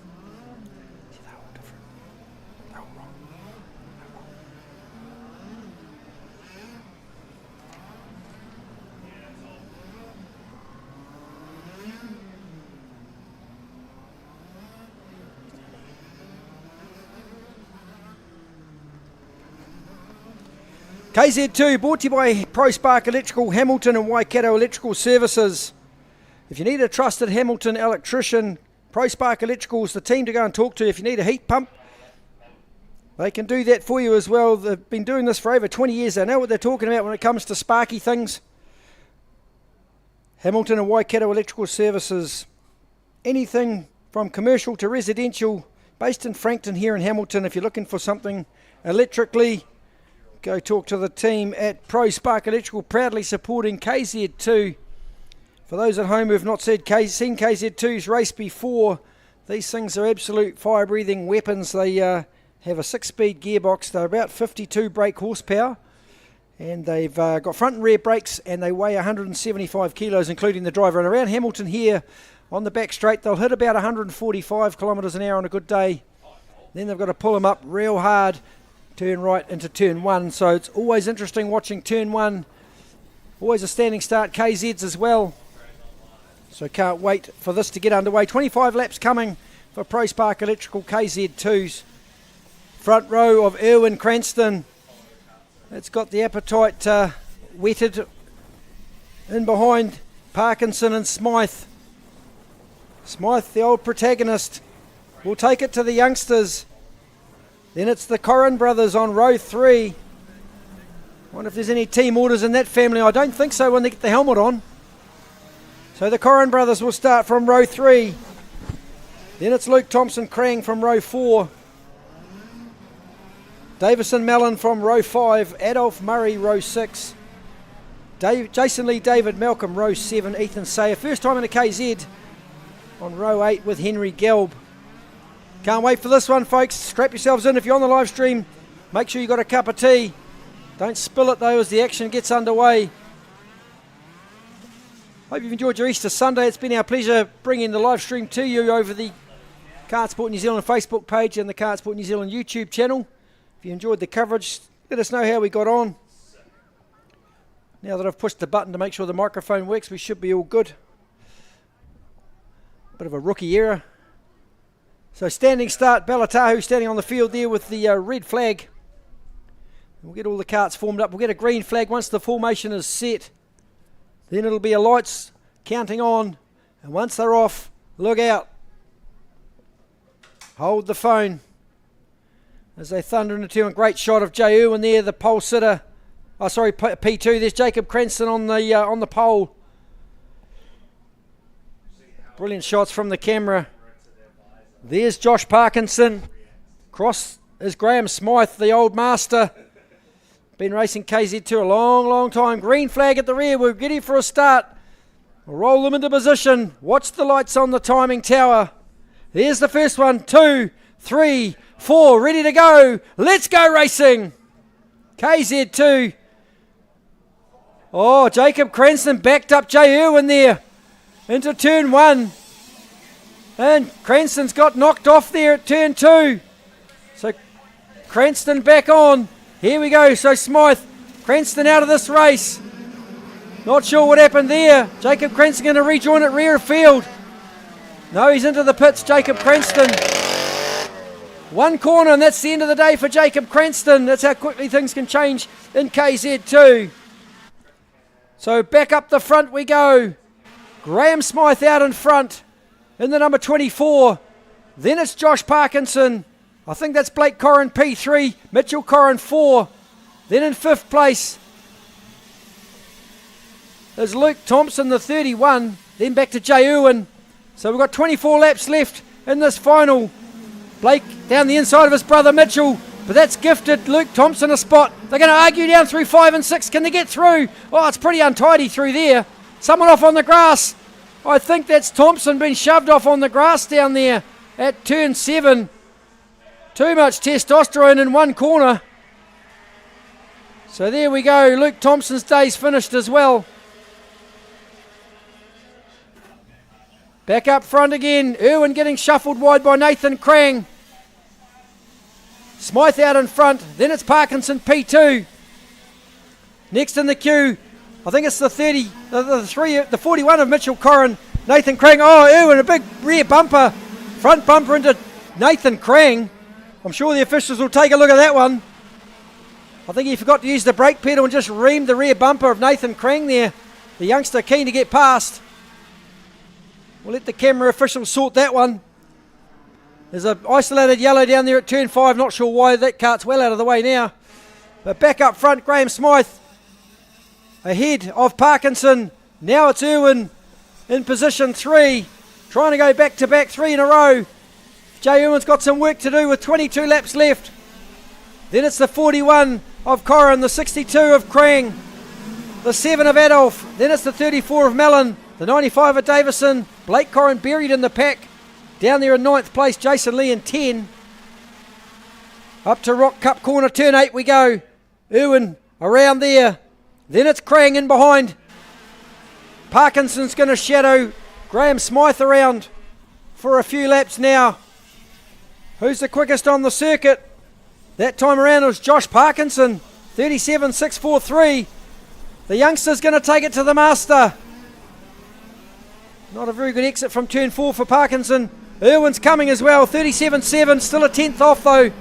KZ2 brought to you by ProSpark Electrical, Hamilton and Waikato Electrical Services. If you need a trusted Hamilton electrician, ProSpark Electrical is the team to go and talk to. If you need a heat pump, they can do that for you as well. They've been doing this for over 20 years. They know what they're talking about when it comes to sparky things. Hamilton and Waikato Electrical Services. Anything from commercial to residential, based in Frankton here in Hamilton. If you're looking for something electrically, go talk to the team at ProSpark Electrical, proudly supporting KZ2. For those at home who have not seen KZ2's race before, these things are absolute fire-breathing weapons. They have a 6-speed gearbox. They're about 52 brake horsepower, and they've got front and rear brakes, and they weigh 175 kilos, including the driver. And around Hamilton here, on the back straight, they'll hit about 145 kilometres an hour on a good day. Then they've got to pull them up real hard, turn right into turn 1. So it's always interesting watching turn 1. Always a standing start, KZs as well. So can't wait for this to get underway. 25 laps coming for ProSpark Electrical KZ2s. Front row of Erwin Cranston. It's got the appetite whetted. In behind, Parkinson and Smythe. Smythe, the old protagonist, will take it to the youngsters. Then it's the Corrin brothers on row 3. Wonder if there's any team orders in that family. I don't think so when they get the helmet on. So the Corrin brothers will start from row 3. Then it's Luke Thompson Krang from row 4. Davison Mellon from row 5. Adolph Murray row 6. Jason Lee, David Malcolm row 7. Ethan Sayer, first time in a KZ, on row 8 with Henry Gelb. Can't wait for this one, folks. Strap yourselves in if you're on the live stream. Make sure you got a cup of tea. Don't spill it though as the action gets underway. Hope you've enjoyed your Easter Sunday. It's been our pleasure bringing the live stream to you over the Kartsport New Zealand Facebook page and the Kartsport New Zealand YouTube channel. If you enjoyed the coverage, let us know how we got on. Now that I've pushed the button to make sure the microphone works, we should be all good. Bit of a rookie error. So standing start, Balatahu standing on the field there with the red flag. We'll get all the carts formed up. We'll get a green flag once the formation is set. Then it'll be a lights counting on. And once they're off, look out. Hold the phone. As they thunder into turn. Great shot of Jay Irwin there, the pole sitter. Oh, sorry, P2. There's Jacob Cranston on the pole. Brilliant shots from the camera. There's Josh Parkinson. Cross is Graham Smythe, the old master. Been racing KZ2 a long, long time. Green flag at the rear. We're ready for a start. We'll roll them into position. Watch the lights on the timing tower. There's the first one. 2, 3, 4. Ready to go. Let's go racing. KZ2. Oh, Jacob Cranston backed up Jay Irwin there into turn 1. And Cranston's got knocked off there at turn 2. So Cranston back on. Here we go. So Smythe, Cranston out of this race. Not sure what happened there. Jacob Cranston going to rejoin at rear field. No, he's into the pits, Jacob Cranston. One corner, and that's the end of the day for Jacob Cranston. That's how quickly things can change in KZ2. So back up the front we go. Graham Smythe out in front in the number 24. Then it's Josh Parkinson. I think that's Blake Corrin P3. Mitchell Corrin 4. Then in 5th place is Luke Thompson, the 31. Then back to Jay Irwin. So we've got 24 laps left in this final. Blake down the inside of his brother Mitchell. But that's gifted Luke Thompson a spot. They're going to argue down through 5 and 6. Can they get through? Oh, it's pretty untidy through there. Someone off on the grass. I think that's Thompson being shoved off on the grass down there at turn 7. Too much testosterone in one corner. So there we go. Luke Thompson's day's finished as well. Back up front again. Irwin getting shuffled wide by Nathan Krang. Smythe out in front. Then it's Parkinson P2. Next in the queue, I think it's the 41 of Mitchell Corrin. Nathan Krang. Oh, Irwin, a big rear bumper. Front bumper into Nathan Krang. I'm sure the officials will take a look at that one. I think he forgot to use the brake pedal and just reamed the rear bumper of Nathan Krang there. The youngster keen to get past. We'll let the camera officials sort that one. There's an isolated yellow down there at turn 5. Not sure why. That cart's well out of the way now. But back up front, Graham Smythe ahead of Parkinson. Now it's Irwin in position 3. Trying to go back-to-back 3 in a row. Jay Irwin's got some work to do with 22 laps left. Then it's the 41 of Corrin, the 62 of Krang, the 7 of Adolf. Then it's the 34 of Mellon, the 95 of Davison. Blake Corrin buried in the pack. Down there in 9th place, Jason Lee in 10. Up to Rock Cup corner, turn 8 we go. Irwin around there. Then it's Krang in behind. Parkinson's going to shadow Graham Smythe around for a few laps now. Who's the quickest on the circuit? That time around it was Josh Parkinson, 37.643. The youngster's going to take it to the master. Not a very good exit from turn 4 for Parkinson. Irwin's coming as well, 37.7, still a 10th off though.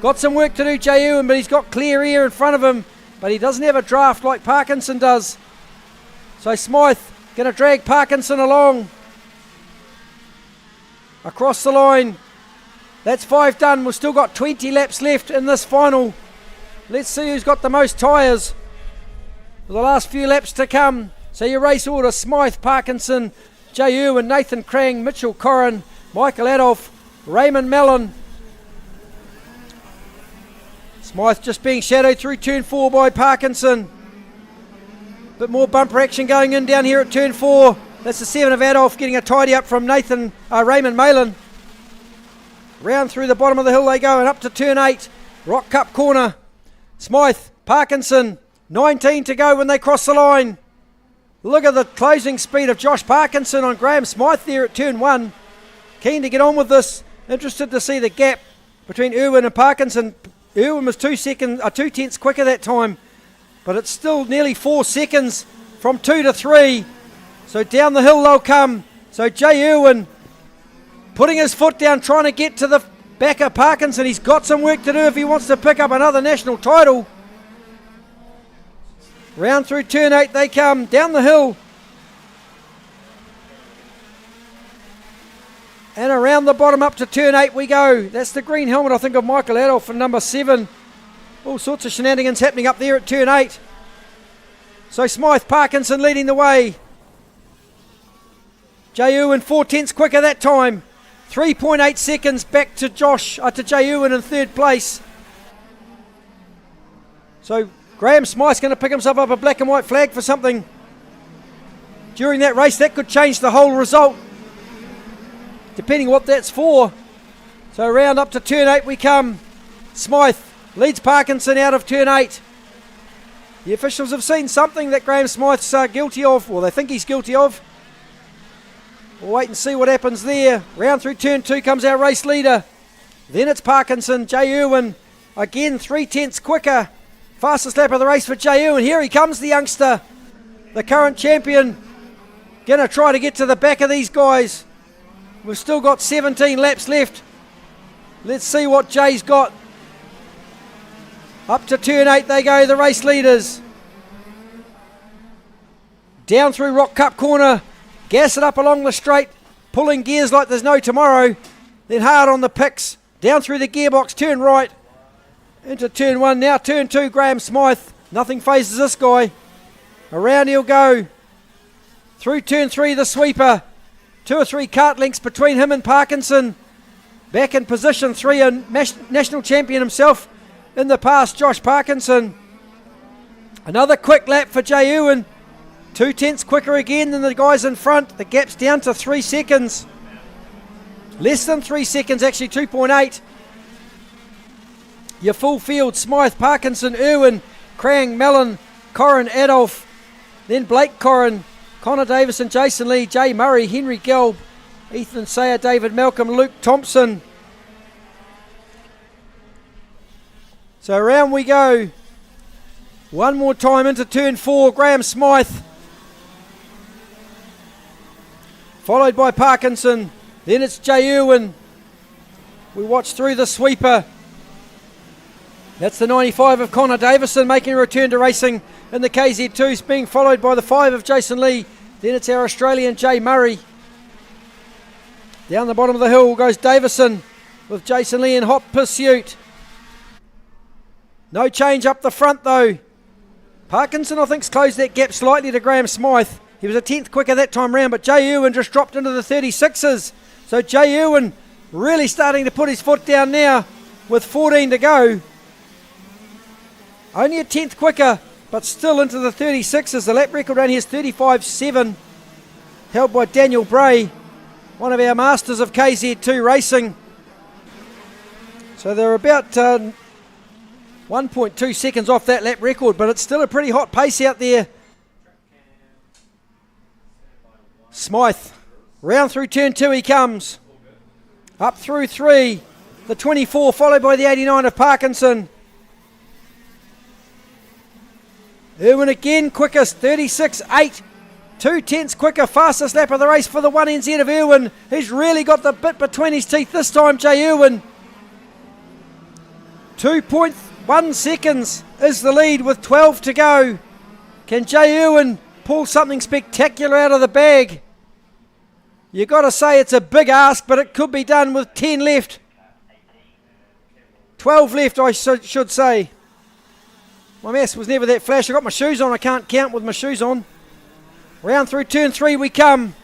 Got some work to do, Jay Irwin, but he's got clear air in front of him. But he doesn't have a draft like Parkinson does. So Smythe going to drag Parkinson along. Across the line. That's 5 done. We've still got 20 laps left in this final. Let's see who's got the most tyres. The last few laps to come. So your race order: Smythe, Parkinson, Jay Irwin, Nathan Krang, Mitchell Corrin, Michael Adolf, Raymond Mellon. Smythe just being shadowed through turn 4 by Parkinson. Bit more bumper action going in down here at turn 4. That's the 7 of Adolf getting a tidy up from Raymond Malin. Round through the bottom of the hill they go and up to turn 8. Rock Cup corner. Smythe, Parkinson, 19 to go when they cross the line. Look at the closing speed of Josh Parkinson on Graham Smythe there at turn 1. Keen to get on with this. Interested to see the gap between Irwin and Parkinson. Irwin was 2 tenths quicker that time, but it's still nearly 4 seconds from 2 to 3. So down the hill they'll come. So Jay Irwin putting his foot down, trying to get to the back of Parkinson. He's got some work to do if he wants to pick up another national title. Round through turn 8 they come, down the hill. And around the bottom up to turn 8 we go. That's the green helmet, I think, of Michael Adolf for number 7. All sorts of shenanigans happening up there at turn 8. So Smythe, Parkinson leading the way. Jay Irwin 4 tenths quicker that time. 3.8 seconds back to Jay Irwin in 3rd place. So Graham Smythe's going to pick himself up a black and white flag for something during that race. That could change the whole result, depending what that's for. So round up to turn 8 we come. Smythe leads Parkinson out of turn 8. The officials have seen something that Graham Smythe's guilty of, or they think he's guilty of. We'll wait and see what happens there. Round through turn 2 comes our race leader. Then it's Parkinson. Jay Irwin again 3 tenths quicker. Fastest lap of the race for Jay Irwin. Here he comes, the youngster, the current champion. Going to try to get to the back of these guys. We've still got 17 laps left. Let's see what Jay's got. Up to turn 8 they go, the race leaders. Down through Rock Cup corner. Gas it up along the straight, pulling gears like there's no tomorrow. Then hard on the picks, down through the gearbox, turn right, into turn 1. Now turn 2, Graham Smythe. Nothing phases this guy. Around he'll go. Through turn 3, the sweeper. 2 or 3 kart links between him and Parkinson. Back in position 3, a national champion himself in the past, Josh Parkinson. Another quick lap for Jay Irwin. 2 tenths quicker again than the guys in front. The gap's down to 3 seconds. Less than 3 seconds, actually 2.8. Your full field, Smythe, Parkinson, Irwin, Krang, Mellon, Corrin, Adolf, then Blake Corrin, Connor Davison, Jason Lee, Jay Murray, Henry Gelb, Ethan Sayer, David Malcolm, Luke Thompson. So around we go. One more time into turn 4, Graham Smythe. Followed by Parkinson. Then it's Jay Irwin. We watch through the sweeper. That's the 95 of Connor Davison making a return to racing in the KZ2s, being followed by the 5 of Jason Lee. Then it's our Australian Jay Murray. Down the bottom of the hill goes Davison with Jason Lee in hot pursuit. No change up the front though. Parkinson, I think, has closed that gap slightly to Graham Smythe. He was a 10th quicker that time round, but Jay Irwin just dropped into the 36s. So Jay Irwin really starting to put his foot down now with 14 to go. Only a 10th quicker, but still into the 36s. The lap record around here is 35.7, held by Daniel Bray, one of our masters of KZ2 racing. So they're about 1.2 seconds off that lap record, but it's still a pretty hot pace out there. Smythe, round through turn 2 he comes. Up through 3, the 24 followed by the 89 of Parkinson. Irwin again quickest, 36.8. 2 tenths quicker, fastest lap of the race for the 1NZ of Irwin. He's really got the bit between his teeth this time, Jay Irwin. 2.1 seconds is the lead with 12 to go. Can Jay Irwin pull something spectacular out of the bag? You got to say it's a big ask, but it could be done with 10 left. 12 left, I should say. My maths was never that flash. I got my shoes on. I can't count with my shoes on. Round through turn 3 we come.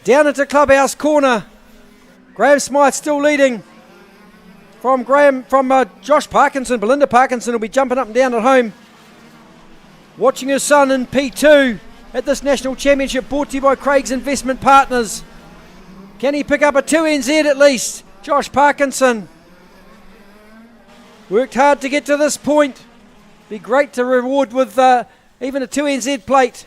Down into Clubhouse Corner. Graham Smythe still leading from Josh Parkinson. Belinda Parkinson will be jumping up and down at home, watching her son in P2 at this National Championship brought to you by Craig's Investment Partners. Can he pick up a 2NZ at least? Josh Parkinson worked hard to get to this point. Be great to reward with even a 2NZ plate.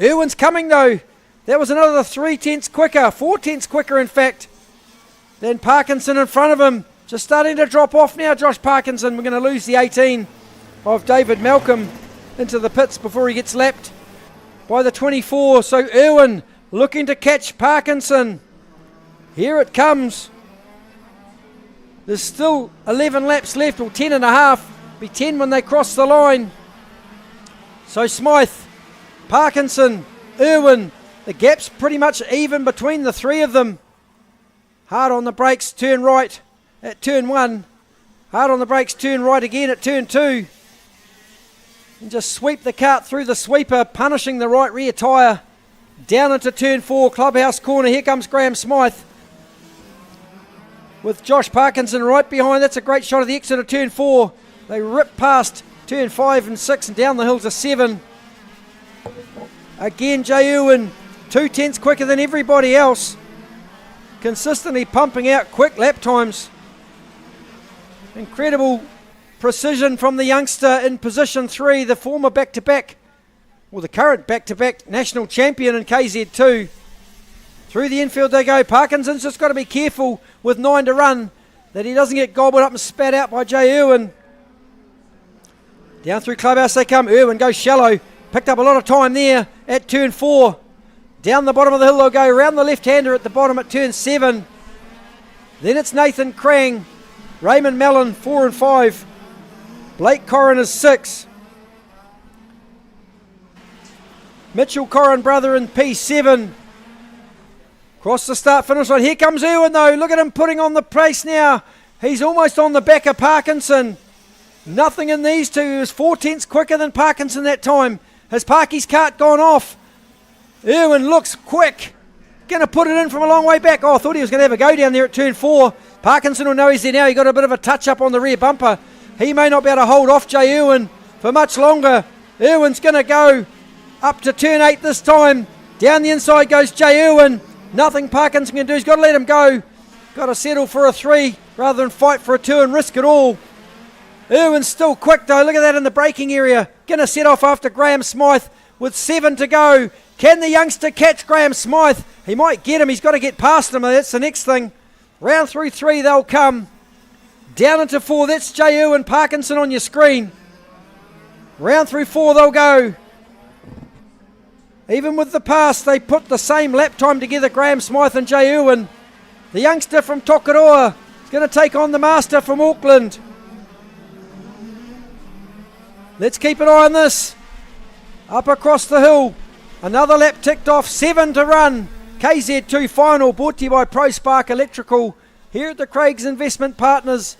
Irwin's coming though. That was another 3 tenths quicker, 4 tenths quicker in fact, than Parkinson in front of him. Just starting to drop off now, Josh Parkinson. We're going to lose the 18 of David Malcolm into the pits before he gets lapped by the 24. So Irwin looking to catch Parkinson. Here it comes. There's still 11 laps left, or 10 and a half. Be 10 when they cross the line. So Smythe, Parkinson, Irwin, the gap's pretty much even between the three of them. Hard on the brakes, turn right at turn 1. Hard on the brakes, turn right again at turn 2. And just sweep the kart through the sweeper, punishing the right rear tyre. Down into turn 4, Clubhouse Corner. Here comes Graham Smythe with Josh Parkinson right behind. That's a great shot of the exit of turn 4. They rip past turn 5 and 6 and down the hill to 7. Again, Jay Irwin, 2 tenths quicker than everybody else. Consistently pumping out quick lap times. Incredible precision from the youngster in position 3, the former back-to-back, or the current back-to-back national champion in KZ2. Through the infield they go. Parkinson's just got to be careful with 9 to run that he doesn't get gobbled up and spat out by Jay Irwin. Down through Clubhouse they come. Irwin goes shallow. Picked up a lot of time there at turn 4. Down the bottom of the hill they'll go. Around the left-hander at the bottom at turn 7. Then it's Nathan Krang. Raymond Mellon 4 and 5. Blake Corrin is 6. Mitchell Corrin brother in P7. Cross the start-finish line. Here comes Irwin though. Look at him putting on the pace now. He's almost on the back of Parkinson. Nothing in these two. He was 4 tenths quicker than Parkinson that time. Has Parky's kart gone off? Irwin looks quick. Going to put it in from a long way back. Oh, I thought he was going to have a go down there at turn 4. Parkinson will know he's there now. He got a bit of a touch-up on the rear bumper. He may not be able to hold off Jay Irwin for much longer. Irwin's going to go up to turn 8 this time. Down the inside goes Jay Irwin. Nothing Parkinson can do. He's got to let him go. Got to settle for a 3 rather than fight for a 2 and risk it all. Irwin's still quick though. Look at that in the braking area. Going to set off after Graham Smythe with 7 to go. Can the youngster catch Graham Smythe? He might get him. He's got to get past him. That's the next thing. Round through 3 they'll come. Down into 4. That's J. Irwin Parkinson on your screen. Round through 4 they'll go. Even with the pass, they put the same lap time together, Graham Smythe and J. Irwin. The youngster from Tokoroa is going to take on the master from Auckland. Let's keep an eye on this. Up across the hill. Another lap ticked off. 7 to run. KZ2 final brought to you by ProSpark Electrical here at the Craig's Investment Partners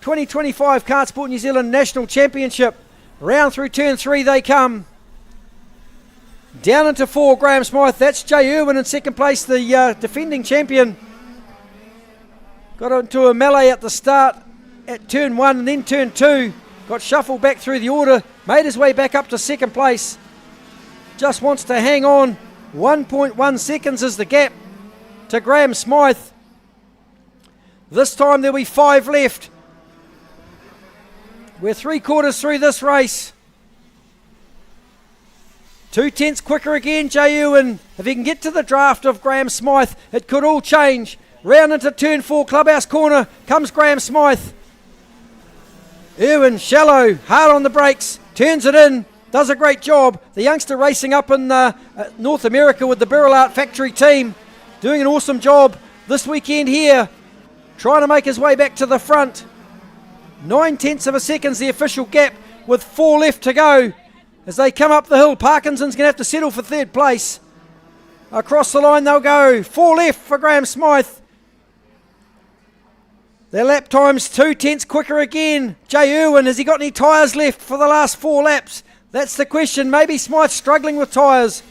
2025 Kartsport New Zealand National Championship. Round through turn 3 they come. Down into 4, Graham Smythe. That's J. Irwin in second place, the defending champion. Got into a melee at the start at turn 1 and then turn 2. Got shuffled back through the order. Made his way back up to second place. Just wants to hang on. 1.1 seconds is the gap to Graham Smythe. This time there'll be 5 left. We're 3/4 through this race. 2 tenths quicker again, J. Irwin. If he can get to the draft of Graham Smythe, it could all change. Round into turn 4, clubhouse corner, comes Graham Smythe. Irwin, shallow, hard on the brakes, turns it in, does a great job. The youngster racing up in North America with the Barrel Art Factory team, doing an awesome job this weekend here, trying to make his way back to the front. 9 tenths of a second's the official gap with 4 left to go. As they come up the hill, Parkinson's going to have to settle for 3rd place. Across the line they'll go. 4 left for Graham Smythe. Their lap time's 2 tenths quicker again. J. Irwin, has he got any tyres left for the last 4 laps? That's the question. Maybe Smythe's struggling with tyres.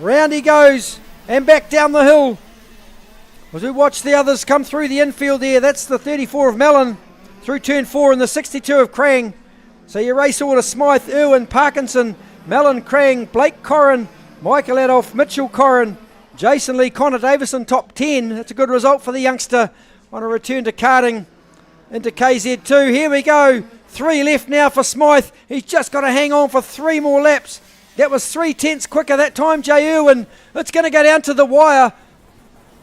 Round he goes and back down the hill. As we watch the others come through the infield there. That's the 34 of Mellon through turn 4 and the 62 of Krang. So your race order: Smythe, Irwin, Parkinson, Mellon, Krang, Blake Corrin, Michael Adolf, Mitchell Corrin, Jason Lee, Connor Davison, top 10. That's a good result for the youngster on a return to karting into KZ2. Here we go. 3 left now for Smythe. He's just got to hang on for 3 more laps. That was 3 tenths quicker that time, J. Irwin. It's going to go down to the wire.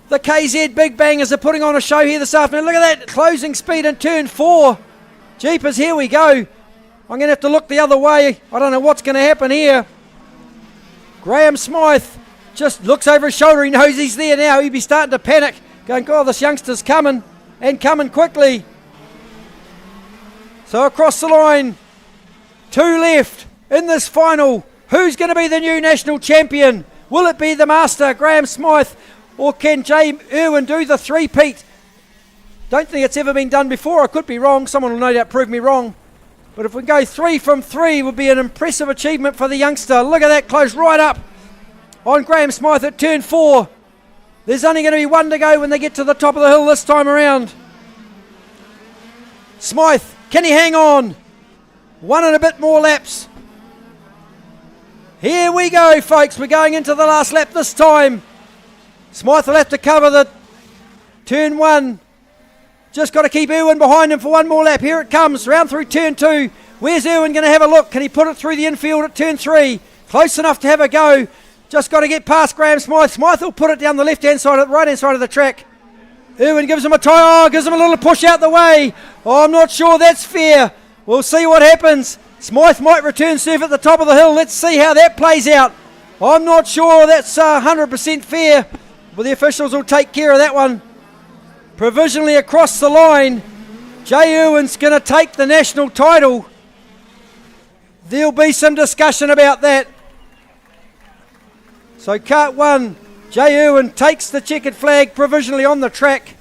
The KZ Big Bangers are putting on a show here this afternoon. Look at that closing speed in turn 4. Jeepers, here we go. I'm going to have to look the other way. I don't know what's going to happen here. Graham Smythe just looks over his shoulder. He knows he's there now. He'd be starting to panic, going, God, this youngster's coming, and coming quickly. So across the line, 2 left in this final. Who's going to be the new national champion? Will it be the master, Graham Smythe, or can J. Irwin do the 3-peat? Don't think it's ever been done before. I could be wrong. Someone will no doubt prove me wrong. But if we go 3 from 3, would be an impressive achievement for the youngster. Look at that, close right up on Graham Smythe at turn 4. There's only going to be 1 to go when they get to the top of the hill this time around. Smythe, can he hang on? 1 and a bit more laps. Here we go, folks. We're going into the last lap this time. Smythe will have to cover the turn 1. Just got to keep Irwin behind him for 1 more lap. Here it comes, round through turn 2. Where's Irwin going to have a look? Can he put it through the infield at turn 3? Close enough to have a go. Just got to get past Graham Smythe. Smythe will put it down the left-hand side, right-hand side of the track. Irwin gives him a tie. Oh, gives him a little push out the way. Oh, I'm not sure that's fair. We'll see what happens. Smythe might return serve at the top of the hill. Let's see how that plays out. I'm not sure that's 100% fair, but the officials will take care of that one. Provisionally across the line, J. Irwin's going to take the national title. There'll be some discussion about that. So kart 1, J. Irwin takes the checkered flag provisionally on the track.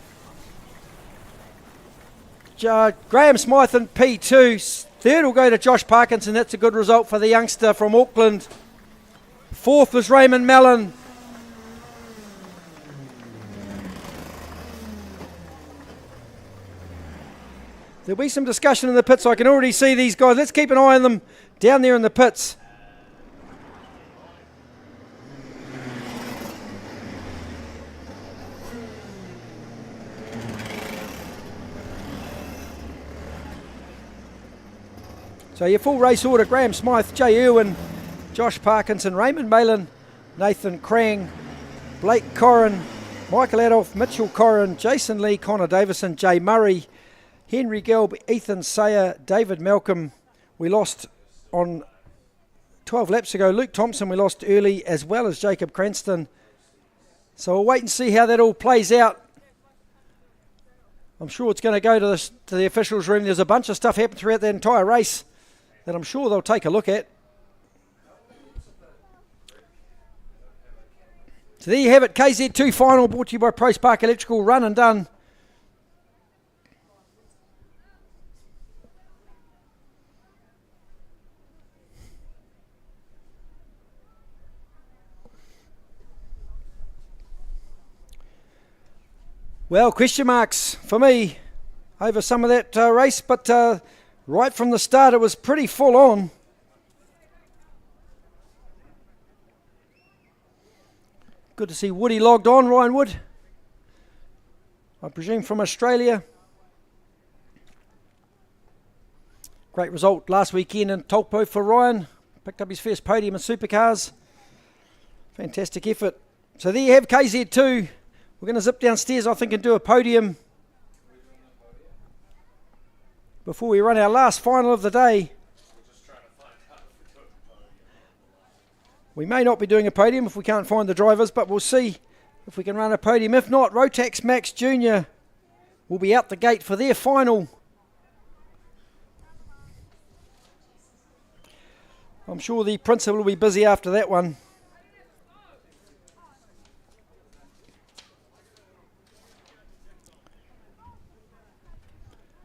Graham Smythe in P2. 3rd will go to Josh Parkinson. That's a good result for the youngster from Auckland. 4th was Raymond Mellon. There'll be some discussion in the pits. I can already see these guys. Let's keep an eye on them down there in the pits. So your full race order: Graham Smythe, Jay Irwin, Josh Parkinson, Raymond Malin, Nathan Crang, Blake Corrin, Michael Adolph, Mitchell Corrin, Jason Lee, Connor Davison, Jay Murray, Henry Gelb, Ethan Sayer, David Malcolm. We lost on 12 laps ago. Luke Thompson we lost early, as well as Jacob Cranston. So we'll wait and see how that all plays out. I'm sure it's going to go to the officials' room. There's a bunch of stuff happened throughout that entire race that I'm sure they'll take a look at. So there you have it, KZ2 final, brought to you by Pro Spark Electrical, run and done. Well, question marks for me over some of that race, but right from the start it was pretty full on. Good to see Woody logged on, Ryan Wood, I presume from Australia. Great result last weekend in Taupo for Ryan. Picked up his first podium in supercars. Fantastic effort. So there you have KZ2. We're going to zip downstairs, I think, and do a podium before we run our last final of the day. We may not be doing a podium if we can't find the drivers, but we'll see if we can run a podium. If not, Rotax Max Junior will be out the gate for their final. I'm sure the principal will be busy after that one.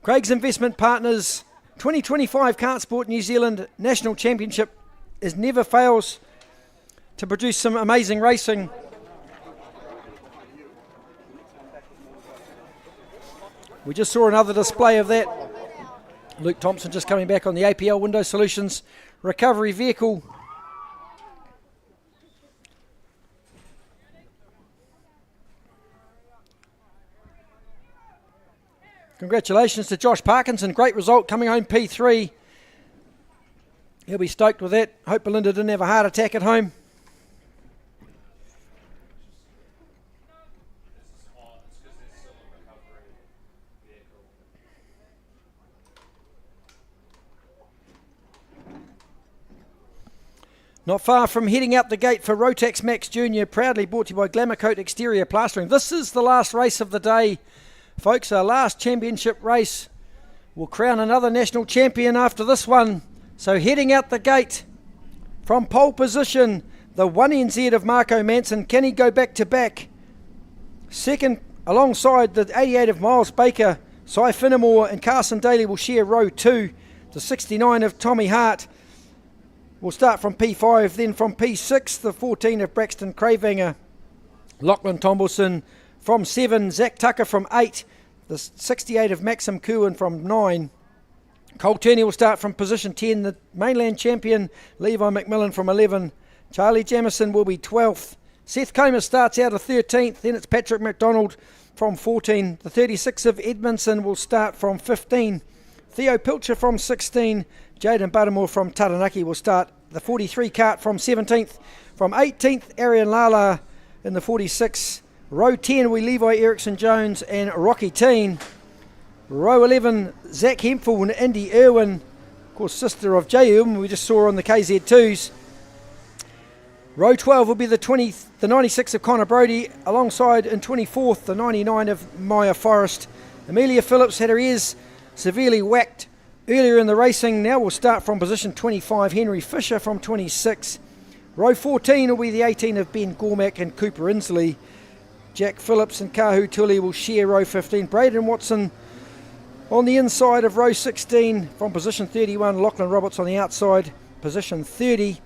Craig's Investment Partners 2025 Kartsport New Zealand National Championship never fails to produce some amazing racing. We just saw another display of that. Luke Thompson just coming back on the APL Window Solutions recovery vehicle. Congratulations to Josh Parkinson. Great result, coming home P3. He'll be stoked with that. Hope Belinda didn't have a heart attack at home. Not far from heading out the gate for Rotax Max Junior, proudly brought to you by Glamour Coat Exterior Plastering. This is the last race of the day, folks. Our last championship race. We'll crown another national champion after this one. So heading out the gate from pole position, the 1NZ of Marco Manson. Can he go back to back? Second, alongside the 88 of Miles Baker, Cy Finnemore and Carson Daly will share row 2. The 69 of Tommy Hart will start from P5, then from P6, the 14 of Braxton Cravenger. Lachlan Tombleson from 7, Zach Tucker from 8, the 68 of Maxim Kuhn from 9. Cole Turney will start from position 10, the mainland champion Levi McMillan from 11. Charlie Jamison will be 12th. Seth Comer starts out of 13th, then it's Patrick McDonald from 14. The 36 of Edmondson will start from 15. Theo Pilcher from 16. Jaden Buttermore from Taranaki will start the 43 kart from 17th. From 18th, Arian Lala in the 46. Row 10 will be Levi Erickson-Jones and Rocky Teen. Row 11, Zach Hemphill and Indy Irwin, of course sister of Jay Irwin, we just saw on the KZ2s. Row 12 will be the 96 of Connor Brody, alongside in 24th, the 99 of Maya Forrest. Amelia Phillips had her ears severely whacked earlier in the racing. Now we'll start from position 25, Henry Fisher from 26. Row 14 will be the 18 of Ben Gormack and Cooper Inslee. Jack Phillips and Kahu Tully will share row 15. Braden Watson on the inside of row 16 from position 31. Lachlan Roberts on the outside, position 30.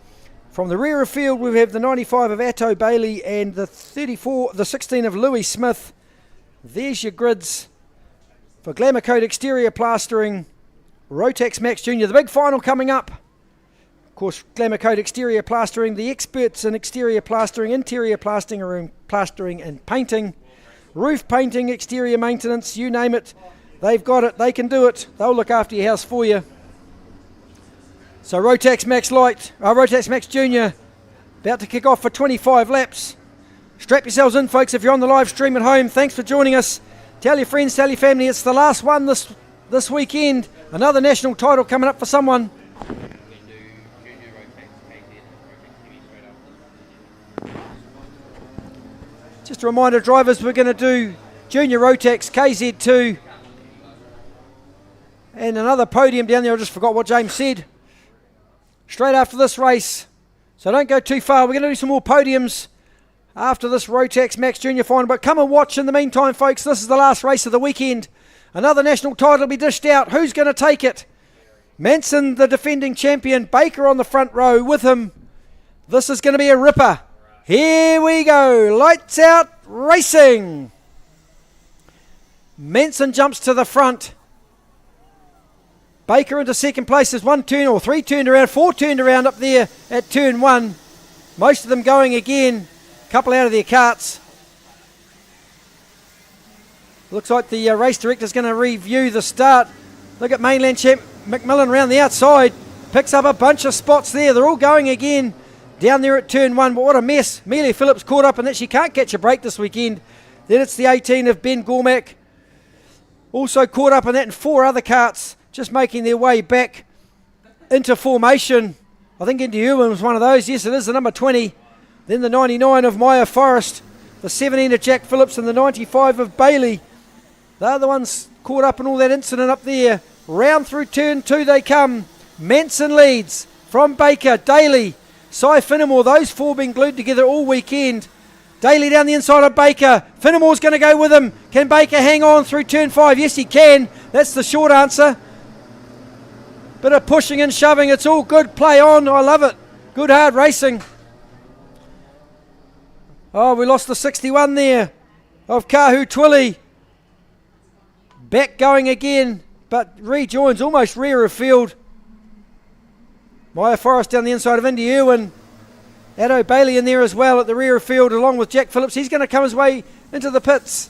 From the rear of field, we have the 95 of Atto Bailey and the 16 of Louis Smith. There's your grids for Glamour Coat Exterior Plastering, Rotax Max Junior. The big final coming up. Of course, Glamour Coat Exterior Plastering, the experts in exterior plastering, interior plastering and painting, roof painting, exterior maintenance, you name it. They've got it, they can do it. They'll look after your house for you. So Rotax Max Light, Rotax Max Junior, about to kick off for 25 laps. Strap yourselves in, folks, if you're on the live stream at home. Thanks for joining us. Tell your friends, tell your family, it's the last one this weekend. Another national title coming up for someone. Just a reminder, drivers, we're going to do Junior Rotax KZ2 and another podium down there. I just forgot what James said. Straight after this race. So don't go too far. We're going to do some more podiums after this Rotax Max Junior final. But come and watch in the meantime, folks. This is the last race of the weekend. Another national title will be dished out. Who's going to take it? Manson, the defending champion. Baker on the front row with him. This is going to be a ripper. Here we go. Lights out racing. Manson jumps to the front. Baker into second place. There's 1 turn or 3 turned around, 4 turned around up there at turn 1. Most of them going again. Couple out of their carts. Looks like the race director's going to review the start. Look at mainland champ McMillan around the outside. Picks up a bunch of spots there. They're all going again down there at turn 1. But what a mess. Amelia Phillips caught up in that. She can't catch a break this weekend. Then it's the 18 of Ben Gormack. Also caught up in that, and 4 other carts just making their way back into formation. I think Indy Irwin was one of those. Yes, it is the number 20. Then the 99 of Maya Forrest, the 17 of Jack Phillips, and the 95 of Bailey. They're the ones caught up in all that incident up there. Round through turn 2 they come. Manson leads from Baker, Daly, Cy Finnemore. Those 4 been glued together all weekend. Daly down the inside of Baker. Finnemore's going to go with him. Can Baker hang on through turn 5? Yes, he can. That's the short answer. Bit of pushing and shoving. It's all good. Play on. I love it. Good hard racing. Oh, we lost the 61 there of Kahu Twilly. Back going again, but rejoins almost rear of field. Maya Forrest down the inside of Indy Irwin. Addo Bailey in there as well at the rear of field along with Jack Phillips. He's going to come his way into the pits.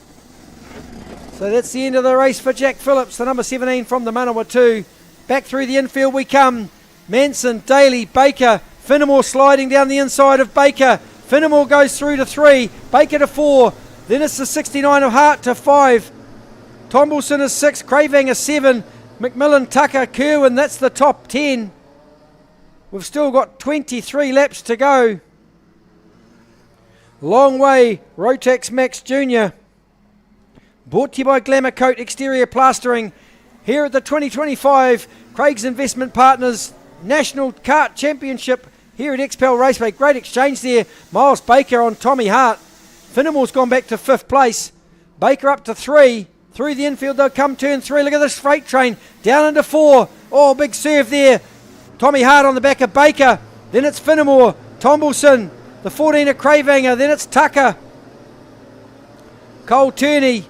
So that's the end of the race for Jack Phillips, the number 17 from the Manawatu. Back through the infield we come. Manson, Daly, Baker, Finnemore sliding down the inside of Baker. Finnemore goes through to 3, Baker to 4. Then it's the 69 of Hart to 5. Tombleson is 6, Cravang is 7. McMillan, Tucker, Kerwin, that's the top 10. We've still got 23 laps to go. Long way, Rotax Max Junior. Brought to you by Glamour Coat Exterior Plastering. Here at the 2025 Craig's Investment Partners National Kart Championship here at XPEL Raceway. Great exchange there. Miles Baker on Tommy Hart. Finnemore's gone back to 5th place. Baker up to 3. Through the infield they'll come turn 3. Look at this freight train. Down into 4. Oh, big serve there. Tommy Hart on the back of Baker. Then it's Finnemore. Tombleson. The 14 of Cravanger. Then it's Tucker. Cole Turney.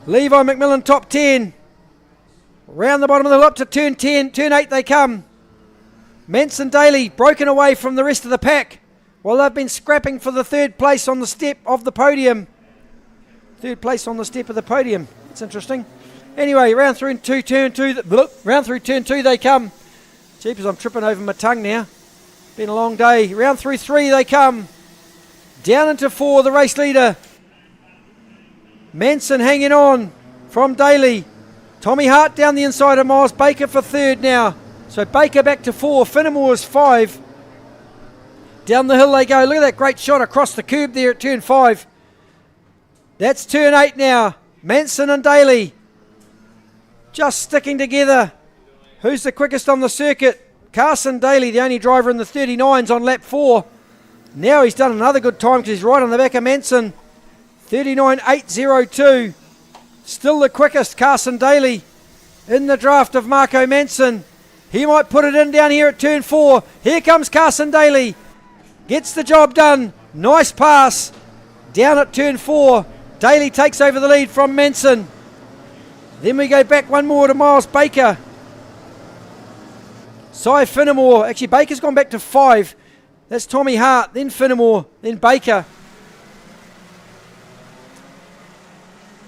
Levi McMillan top 10. Round the bottom of the hill up to turn 10. Turn 8 they come. Manson Daly broken away from the rest of the pack. Well, they've been scrapping for the 3rd place on the step of the podium. 3rd place on the step of the podium. That's interesting. Anyway, round through turn 2 they come. Jeepers, I'm tripping over my tongue now. Been a long day. Round through 3 they come. Down into 4, the race leader. Manson hanging on from Daly. Tommy Hart down the inside of Miles Baker for 3rd now. So Baker back to 4. Finnemore is 5. Down the hill they go. Look at that great shot across the curb there at turn 5. That's turn 8 now. Manson and Daly just sticking together. Who's the quickest on the circuit? Carson Daly, the only driver in the 39s on lap 4. Now he's done another good time because he's right on the back of Manson. 39.802. Still the quickest, Carson Daly in the draft of Marco Manson. He might put it in down here at turn 4. Here comes Carson Daly. Gets the job done. Nice pass. Down at turn 4. Daly takes over the lead from Manson. Then we go back one more to Miles Baker. Cy Finnemore. Actually, Baker's gone back to 5. That's Tommy Hart, then Finnemore, then Baker.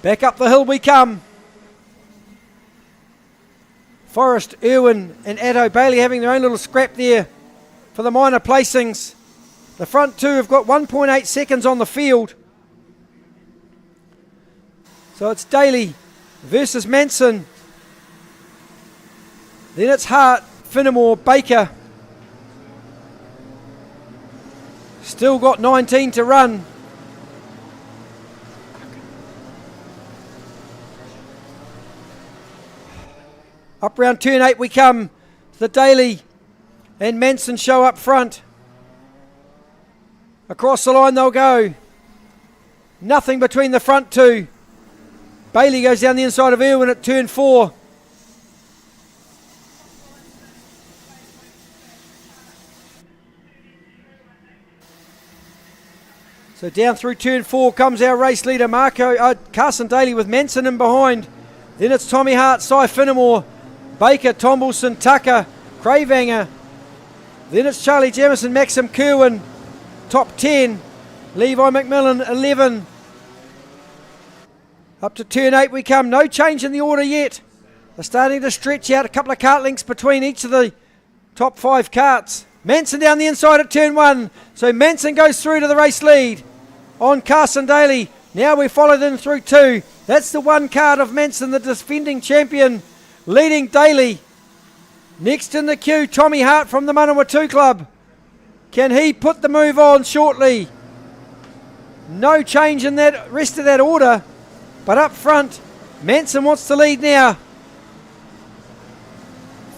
Back up the hill we come. Forrest, Irwin and Addo Bailey having their own little scrap there for the minor placings. The front two have got 1.8 seconds on the field. So it's Daly versus Manson. Then it's Hart, Finnemore, Baker. Still got 19 to run. Up round turn 8 we come. The Daly and Manson show up front. Across the line they'll go. Nothing between the front two. Bailey goes down the inside of Irwin at turn 4. So down through turn 4 comes our race leader, Carson Daly with Manson in behind. Then it's Tommy Hart, Cy Finnemore, Baker, Tombleson, Tucker, Cravanger. Then it's Charlie Jamison, Maxim Kerwin, top 10. Levi McMillan, 11. Up to turn 8 we come. No change in the order yet. They're starting to stretch out a couple of cart links between each of the top 5 carts. Manson down the inside at turn 1. So Manson goes through to the race lead on Carson Daly. Now we follow them through 2. That's the one cart of Manson, the defending champion, leading Daly. Next in the queue, Tommy Hart from the Manawatu Club. Can he put the move on shortly? No change in that rest of that order. But up front, Manson wants to lead now.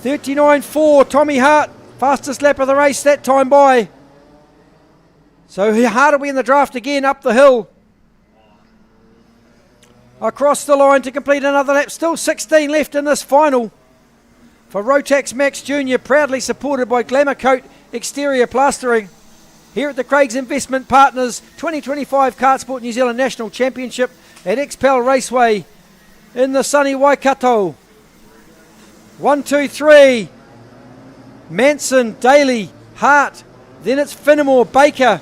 39.4, Tommy Hart, fastest lap of the race that time by. So Hart will be in the draft again up the hill. Across the line to complete another lap. Still 16 left in this final. For Rotax Max Junior, proudly supported by Glamour Coat Exterior Plastering. Here at the Craig's Investment Partners 2025 Kartsport New Zealand National Championship at XPEL Raceway in the sunny Waikato. 1, 2, 3. Manson, Daly, Hart. Then it's Finnemore, Baker,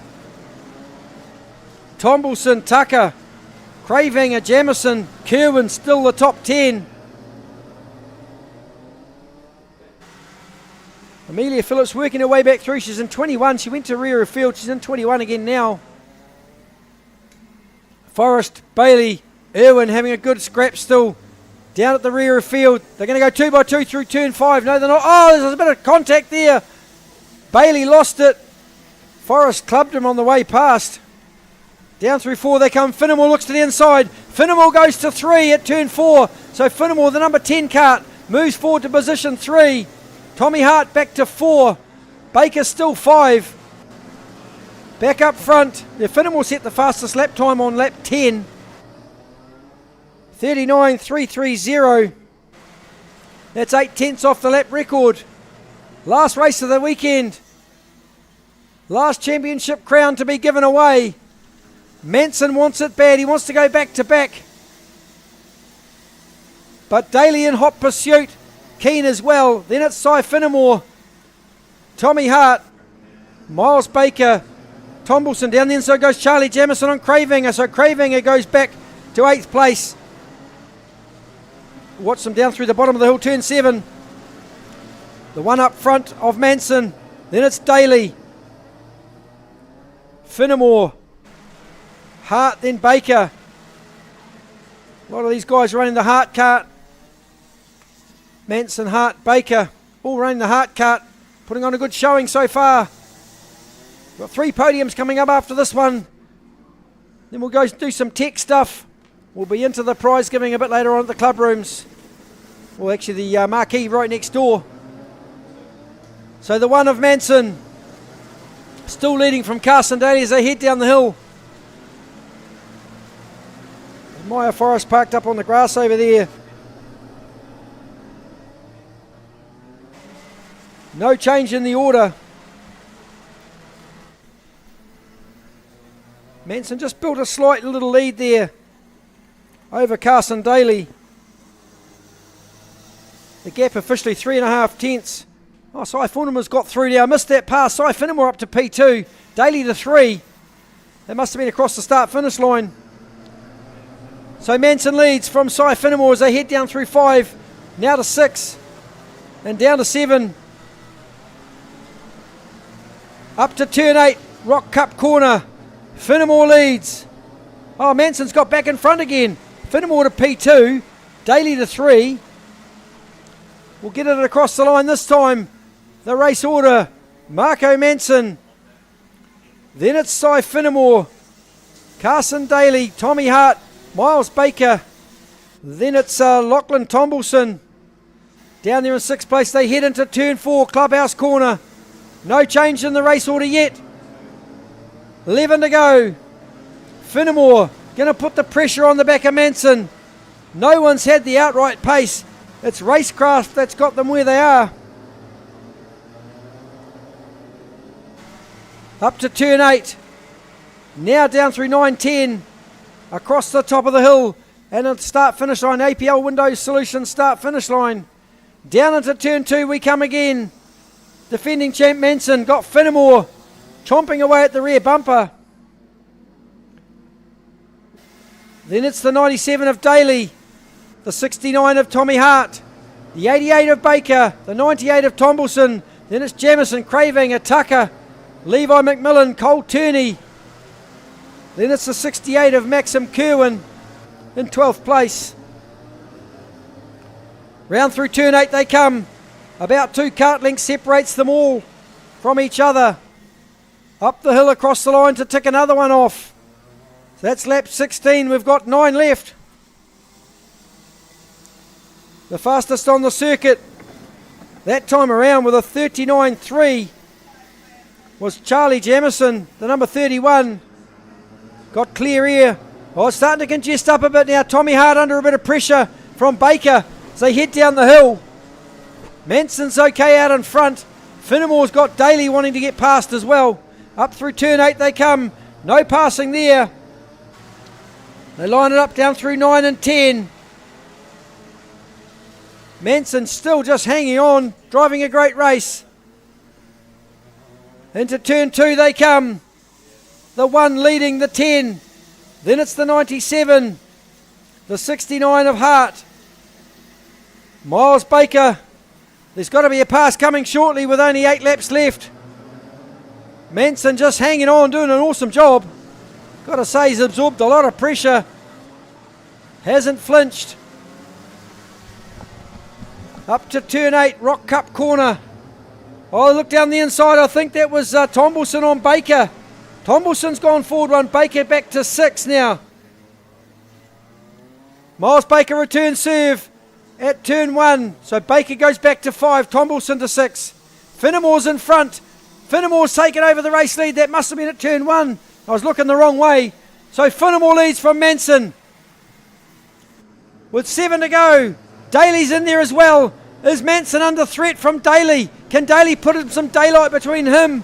Tombleson, Tucker, Cravanger, Jamison, Kerwin still the top 10. Amelia Phillips working her way back through. She's in 21. She went to rear of field. She's in 21 again now. Forrest, Bailey, Irwin having a good scrap still. Down at the rear of field. They're going to go 2 by 2 through turn 5. No, they're not. Oh, there's a bit of contact there. Bailey lost it. Forrest clubbed him on the way past. Down through 4 they come. Finnemore looks to the inside. Finnemore goes to 3 at turn 4. So Finnemore, the number 10 cart, moves forward to position 3. Tommy Hart back to 4. Baker still 5. Back up front. Finnemore set the fastest lap time on lap 10. 39.330. That's 8 tenths off the lap record. Last race of the weekend. Last championship crown to be given away. Manson wants it bad. He wants to go back to back. But Daly in hot pursuit. Keen as well. Then it's Cy Finnemore, Tommy Hart, Miles Baker, Tombleson. Down the inside goes Charlie Jamison on Cravanger. So Cravanger goes back to 8th place. Watch them down through the bottom of the hill, turn 7. The one up front of Manson. Then it's Daly, Finnemore, Hart, then Baker. A lot of these guys running the Hart cart. Manson, Hart, Baker, all running the Hart cart, putting on a good showing so far. Got 3 podiums coming up after this one. Then we'll go do some tech stuff. We'll be into the prize giving a bit later on at the club rooms. Well, actually the marquee right next door. So the one of Manson still leading from Carson Daly as they head down the hill. Maya Forrest parked up on the grass over there. No change in the order. Manson just built a slight little lead there over Carson Daly. The gap officially 3.5 tenths. Oh, Cy Finnemore's got through now. Missed that pass. Cy Finnemore up to P2. Daly to 3. That must have been across the start-finish line. So Manson leads from Cy Finnemore as they head down through 5. Now to 6. and down to 7. Up to turn 8, Rock Cup corner. Finnemore leads. Oh, Manson's got back in front again. Finnemore to P2, Daly to 3. We'll get it across the line this time. The race order, Marco Manson. Then it's Cy Finnemore, Carson Daly, Tommy Hart, Miles Baker. Then it's Lachlan Tombleson. Down there in 6th place, they head into turn 4, Clubhouse corner. No change in the race order yet. 11 to go. Finnemore going to put the pressure on the back of Manson. No one's had the outright pace. It's Racecraft that's got them where they are. Up to turn 8. Now down through 9-10. Across the top of the hill. And at the start-finish line, APL Windows Solutions start-finish line. Down into turn 2 we come again. Defending champ Manson got Finnemore chomping away at the rear bumper. Then it's the 97 of Daly, the 69 of Tommy Hart, the 88 of Baker, the 98 of Tombleson. Then it's Jamison, Craving, Tucker, Levi McMillan, Cole Turney. Then it's the 68 of Maxim Kerwin in 12th place. Round through turn 8 they come. About 2 kart lengths separates them all from each other. Up the hill across the line to tick another one off. So that's lap 16. We've got 9 left. The fastest on the circuit that time around with a 39.3 was Charlie Jamison, the number 31. Got clear air. Oh, it's starting to congest up a bit now. Tommy Hart under a bit of pressure from Baker as they head down the hill. Manson's okay out in front. Finnemore's got Daly wanting to get past as well. Up through turn 8 they come. No passing there. They line it up down through 9 and 10. Manson still just hanging on, driving a great race. Into turn 2 they come. The 1 leading the 10. Then it's the 97. The 69 of Hart. Miles Baker. There's got to be a pass coming shortly with only 8 laps left. Manson just hanging on, doing an awesome job. Got to say he's absorbed a lot of pressure. Hasn't flinched. Up to turn 8, Rock Cup corner. Oh, look down the inside. I think that was Tombleson on Baker. Tombleson's gone forward one. Baker back to 6 now. Miles Baker returns serve at turn 1. So Baker goes back to 5. Tombleson to 6. Finnemore's in front. Finnemore's taken over the race lead. That must have been at turn 1. I was looking the wrong way. So Finnemore leads from Manson. With 7 to go. Daly's in there as well. Is Manson under threat from Daly? Can Daly put in some daylight between him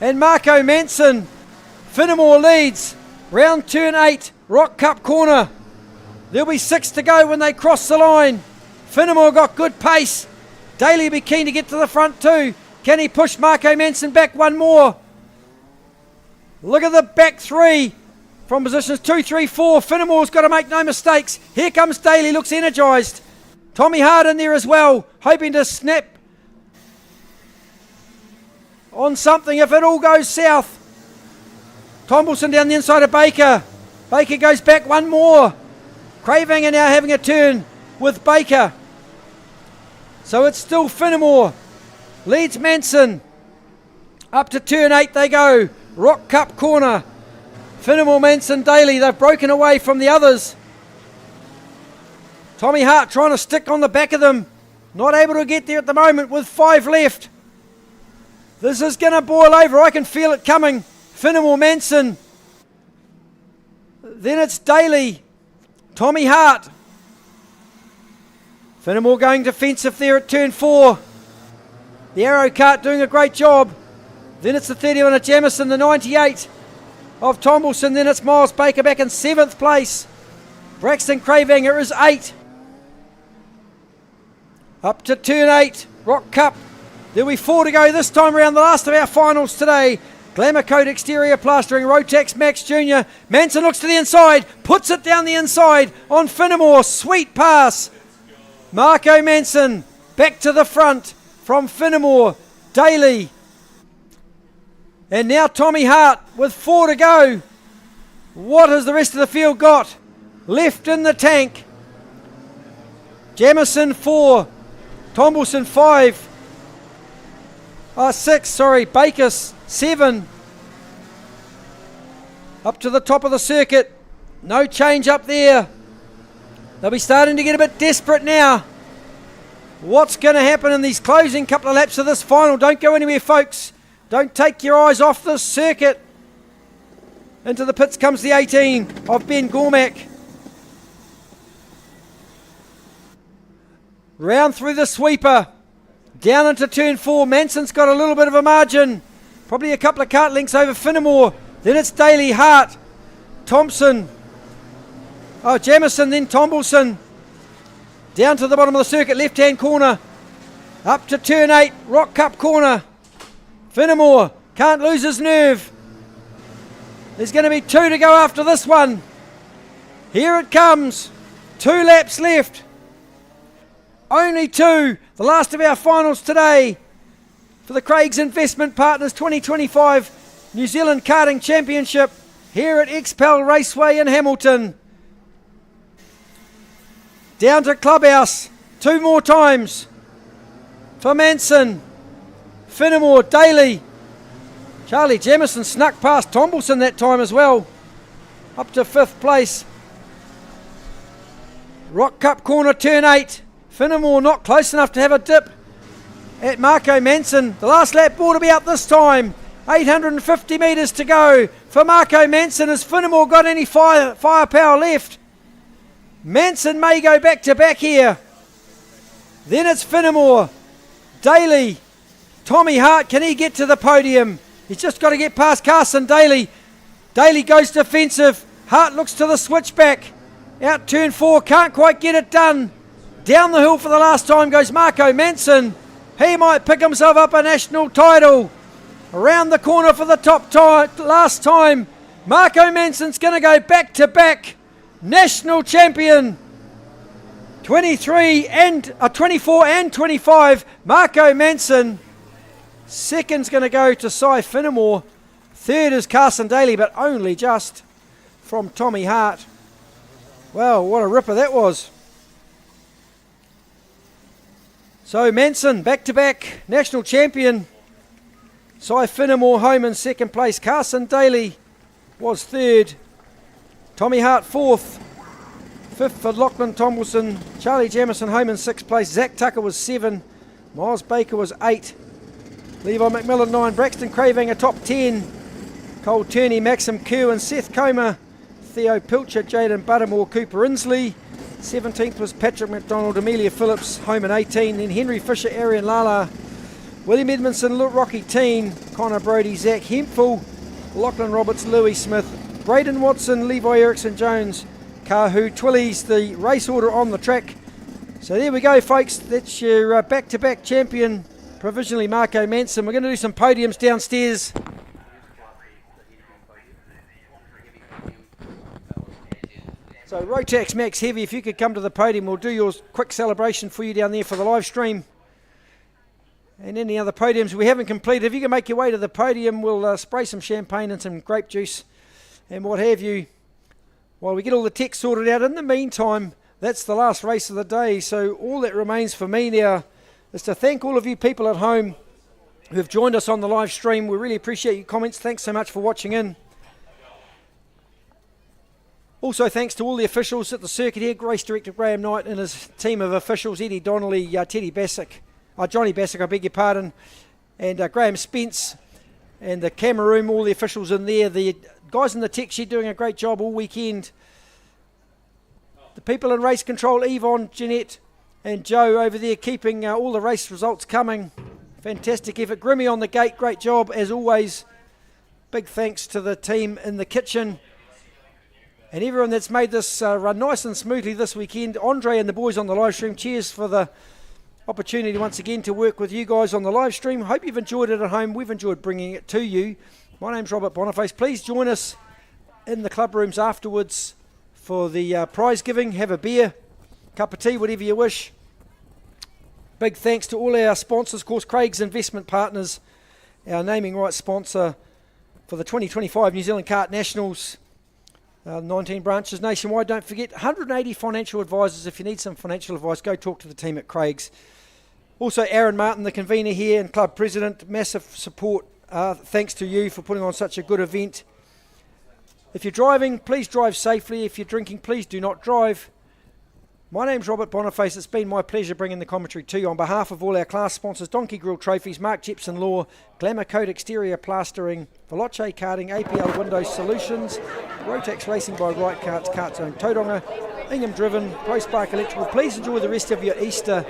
and Marco Manson? Finnemore leads. Round turn 8. Rock Cup corner. There'll be 6 to go when they cross the line. Finnemore got good pace. Daly will be keen to get to the front too. Can he push Marco Manson back one more? Look at the back 3 from positions 2, 3, 4. Finnemore's got to make no mistakes. Here comes Daly, looks energised. Tommy Hart in there as well, hoping to snap on something if it all goes south. Tombleson down the inside of Baker. Baker goes back one more. Craving are now having a turn with Baker. So it's still Finnemore. Leads Manson. Up to turn 8 they go. Rock Cup corner. Finnemore, Manson, Daly. They've broken away from the others. Tommy Hart trying to stick on the back of them. Not able to get there at the moment with 5 left. This is going to boil over. I can feel it coming. Finnemore, Manson. Then it's Daly. Tommy Hart. Finnemore going defensive there at turn 4. The Arrow kart doing a great job. Then it's the 31 of Jamison, the 98 of Tombleson. Then it's Miles Baker back in 7th place. Braxton Cravanger is 8. Up to turn 8, Rock Cup. There'll be 4 to go this time around, the last of our finals today. Glamour Coat exterior plastering, Rotax Max Junior. Manson looks to the inside, puts it down the inside on Finnemore. Sweet pass. Marco Manson back to the front from Finnemore, Daly. And now Tommy Hart with 4 to go. What has the rest of the field got? Left in the tank. Jamison 4, Tombleson 5. 6, sorry, Baker 7. Up to the top of the circuit. No change up there. They'll be starting to get a bit desperate now. What's going to happen in these closing couple of laps of this final? Don't go anywhere, folks. Don't take your eyes off this circuit. Into the pits comes the 18 of Ben Gormack. Round through the sweeper. Down into turn 4. Manson's got a little bit of a margin. Probably a couple of kart lengths over Finnemore. Then it's Daly, Hart, Thompson. Jamison, then Tombleson. Down to the bottom of the circuit, left-hand corner. Up to turn 8, Rock Cup corner. Finnemore can't lose his nerve. There's going to be 2 to go after this one. Here it comes. 2 laps left. Only 2. The last of our finals today for the Craig's Investment Partners 2025 New Zealand Karting Championship here at XPEL Raceway in Hamilton. Down to Clubhouse. 2 more times for Manson. Finnemore, Daly. Charlie Jamison snuck past Tombleson that time as well. Up to 5th place. Rock Cup corner, turn 8. Finnemore not close enough to have a dip at Marco Manson. The last lap ball to be up this time. 850 metres to go for Marco Manson. Has Finnemore got any firepower left? Manson may go back to back here. Then it's Finnemore, Daly, Tommy Hart. Can he get to the podium? He's just got to get past Carson Daly. Daly goes defensive. Hart looks to the switchback. Out turn 4, can't quite get it done. Down the hill for the last time goes Marco Manson. He might pick himself up a national title. Around the corner for the top last time. Marco Manson's going to go back to back. National champion. 24 and 25. Marco Manson. Second's going to go to Cy Finnemore. Third is Carson Daly, but only just from Tommy Hart. Well, what a ripper that was. So Manson, back-to-back national champion. Cy Finnemore home in 2nd place. Carson Daly was 3rd. Tommy Hart 4th. 5th for Lachlan Tombleson. Charlie Jamison home in 6th place. Zach Tucker was 7. Miles Baker was 8. Levi McMillan 9. Braxton Craving a top 10. Cole Turney, Maxim Kerwin, Seth Comer, Theo Pilcher, Jaden Buttermore, Cooper Inslee. 17th was Patrick McDonald, Amelia Phillips, home in 18. Then Henry Fisher, Arian Lala, William Edmondson, Rocky Teen, Connor Brody, Zach Hempful, Lachlan Roberts, Louis Smith, Braden Watson, Levi Erickson Jones, Kahu Twillies, the race order on the track. So there we go, folks. That's your back-to-back champion, provisionally Marco Manson. We're going to do some podiums downstairs. So Rotax Max Heavy, if you could come to the podium, we'll do your quick celebration for you down there for the live stream. And any other podiums we haven't completed, if you can make your way to the podium, we'll spray some champagne and some grape juice and what have you while we get all the tech sorted out. In the meantime, that's the last race of the day. So all that remains for me now is to thank all of you people at home who have joined us on the live stream. We really appreciate your comments. Thanks so much for watching in. Also, thanks to all the officials at the circuit here, Race Director Graham Knight and his team of officials, Eddie Donnelly, Johnny Bassick, I beg your pardon, and Graham Spence, and the camera room, all the officials in there. The guys in the tech shed doing a great job all weekend. The people in race control, Yvonne, Jeanette, and Joe over there keeping all the race results coming. Fantastic effort. Grimmy on the gate, great job as always. Big thanks to the team in the kitchen. And everyone that's made this run nice and smoothly this weekend. Andre and the boys on the live stream, cheers for the opportunity once again to work with you guys on the live stream. Hope you've enjoyed it at home. We've enjoyed bringing it to you. My name's Robert Boniface. Please join us in the club rooms afterwards for the prize giving. Have a beer, cup of tea, whatever you wish. Big thanks to all our sponsors, of course, Craig's Investment Partners, our naming rights sponsor for the 2025 New Zealand Kart Nationals. 19 branches nationwide. Don't forget, 180 financial advisors. If you need some financial advice, go talk to the team at Craig's. Also, Aaron Martin, the convener here and club president, massive support. Thanks to you for putting on such a good event. If you're driving, please drive safely. If you're drinking, please do not drive. My name's Robert Boniface. It's been my pleasure bringing the commentary to you on behalf of all our class sponsors, Donkey Grill Trophies, Mark Jepson Law, Glamour Coat Exterior Plastering, Veloce Karting, APL Windows Solutions, Rotax Racing by Right Karts, KartZone Tauranga, Ingham Driven, ProSpark Electrical. Please enjoy the rest of your Easter.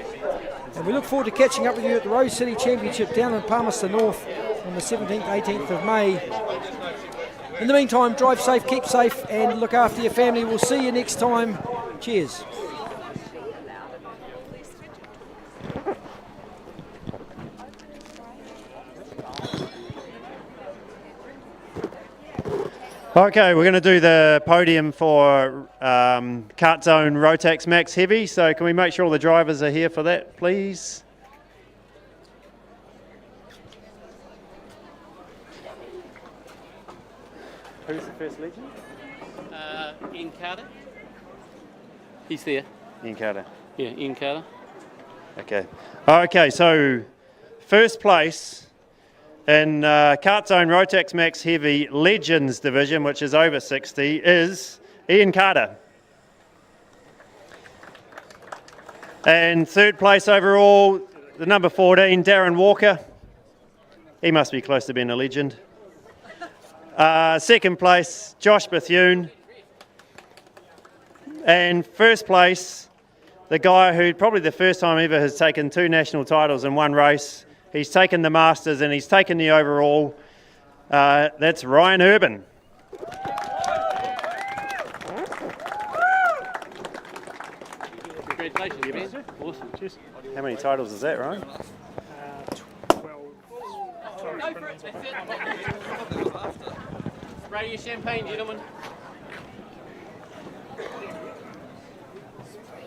And we look forward to catching up with you at the Rose City Championship down in Palmerston North on the 17th, 18th of May. In the meantime, drive safe, keep safe, and look after your family. We'll see you next time. Cheers. Okay, we're going to do the podium for KartZone Rotax Max Heavy. So can we make sure all the drivers are here for that, please? Who's the first legend? Ian Carter. He's there. Ian Carter. Yeah, Ian Carter. Okay. Okay, so first place in KartZone Rotax Max Heavy Legends Division, which is over 60, is Ian Carter. And third place overall, the number 14, Darren Walker. He must be close to being a legend. Second place, Josh Bethune. And first place, the guy who probably the first time ever has taken 2 national titles in one race. He's taken the Masters and he's taken the overall. That's Ryan Urban. Congratulations, man. Awesome. Cheers. How many titles is that, Ryan? 12. Spray your champagne, gentlemen.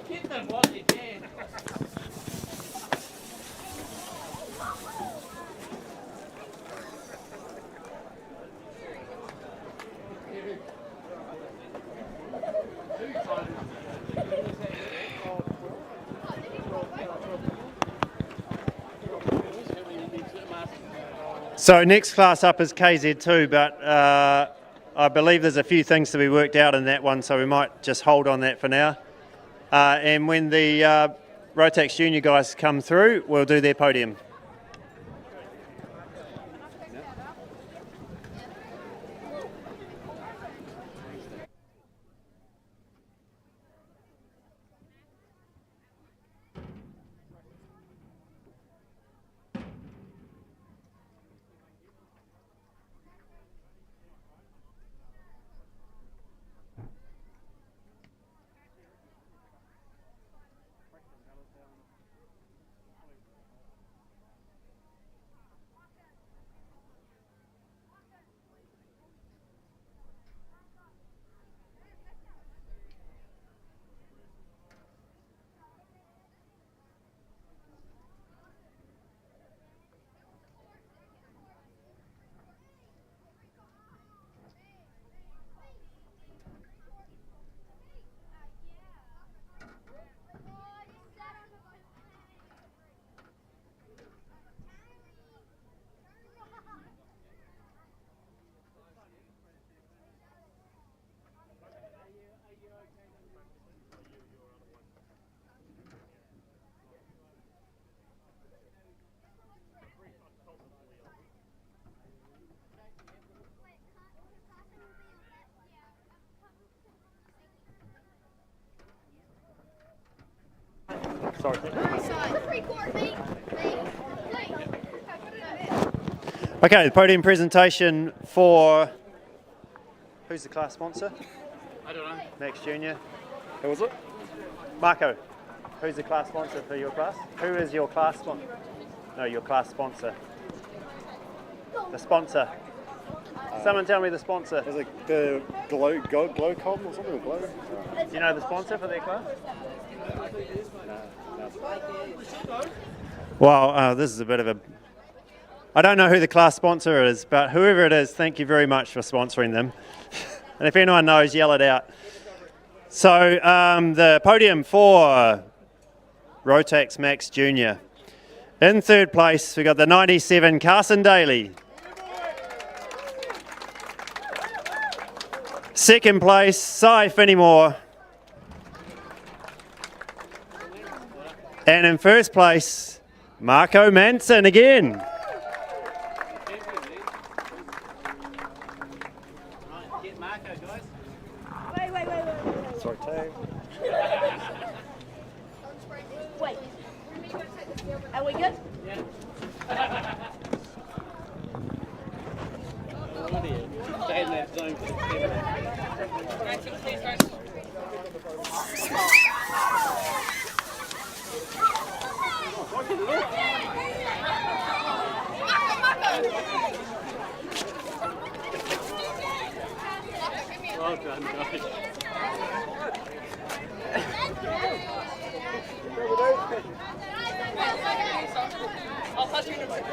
Get them while you can. So next class up is KZ2, but I believe there's a few things to be worked out in that one, so we might just hold on that for now. And when the Rotax Junior guys come through, we'll do their podium. Sorry. Okay, the podium presentation for, who's the class sponsor? I don't know. Max Junior. Who was it? Marco. Who's the class sponsor for your class? Who is your class sponsor? No, your class sponsor. The sponsor. Someone tell me the sponsor. Is it the Glowcom or something? Glow? Do you know the sponsor for their class? No. Well, this is a bit of a... I don't know who the class sponsor is, but whoever it is, thank you very much for sponsoring them. And if anyone knows, yell it out. So the podium for Rotax Max Junior. In third place, we got the 97 Carson Daly. Second place, Cy Finnimore. And in first place, Marco Manson again. Sorry, team. Wait. Are we good? Well done, guys. I'll touch you in a minute.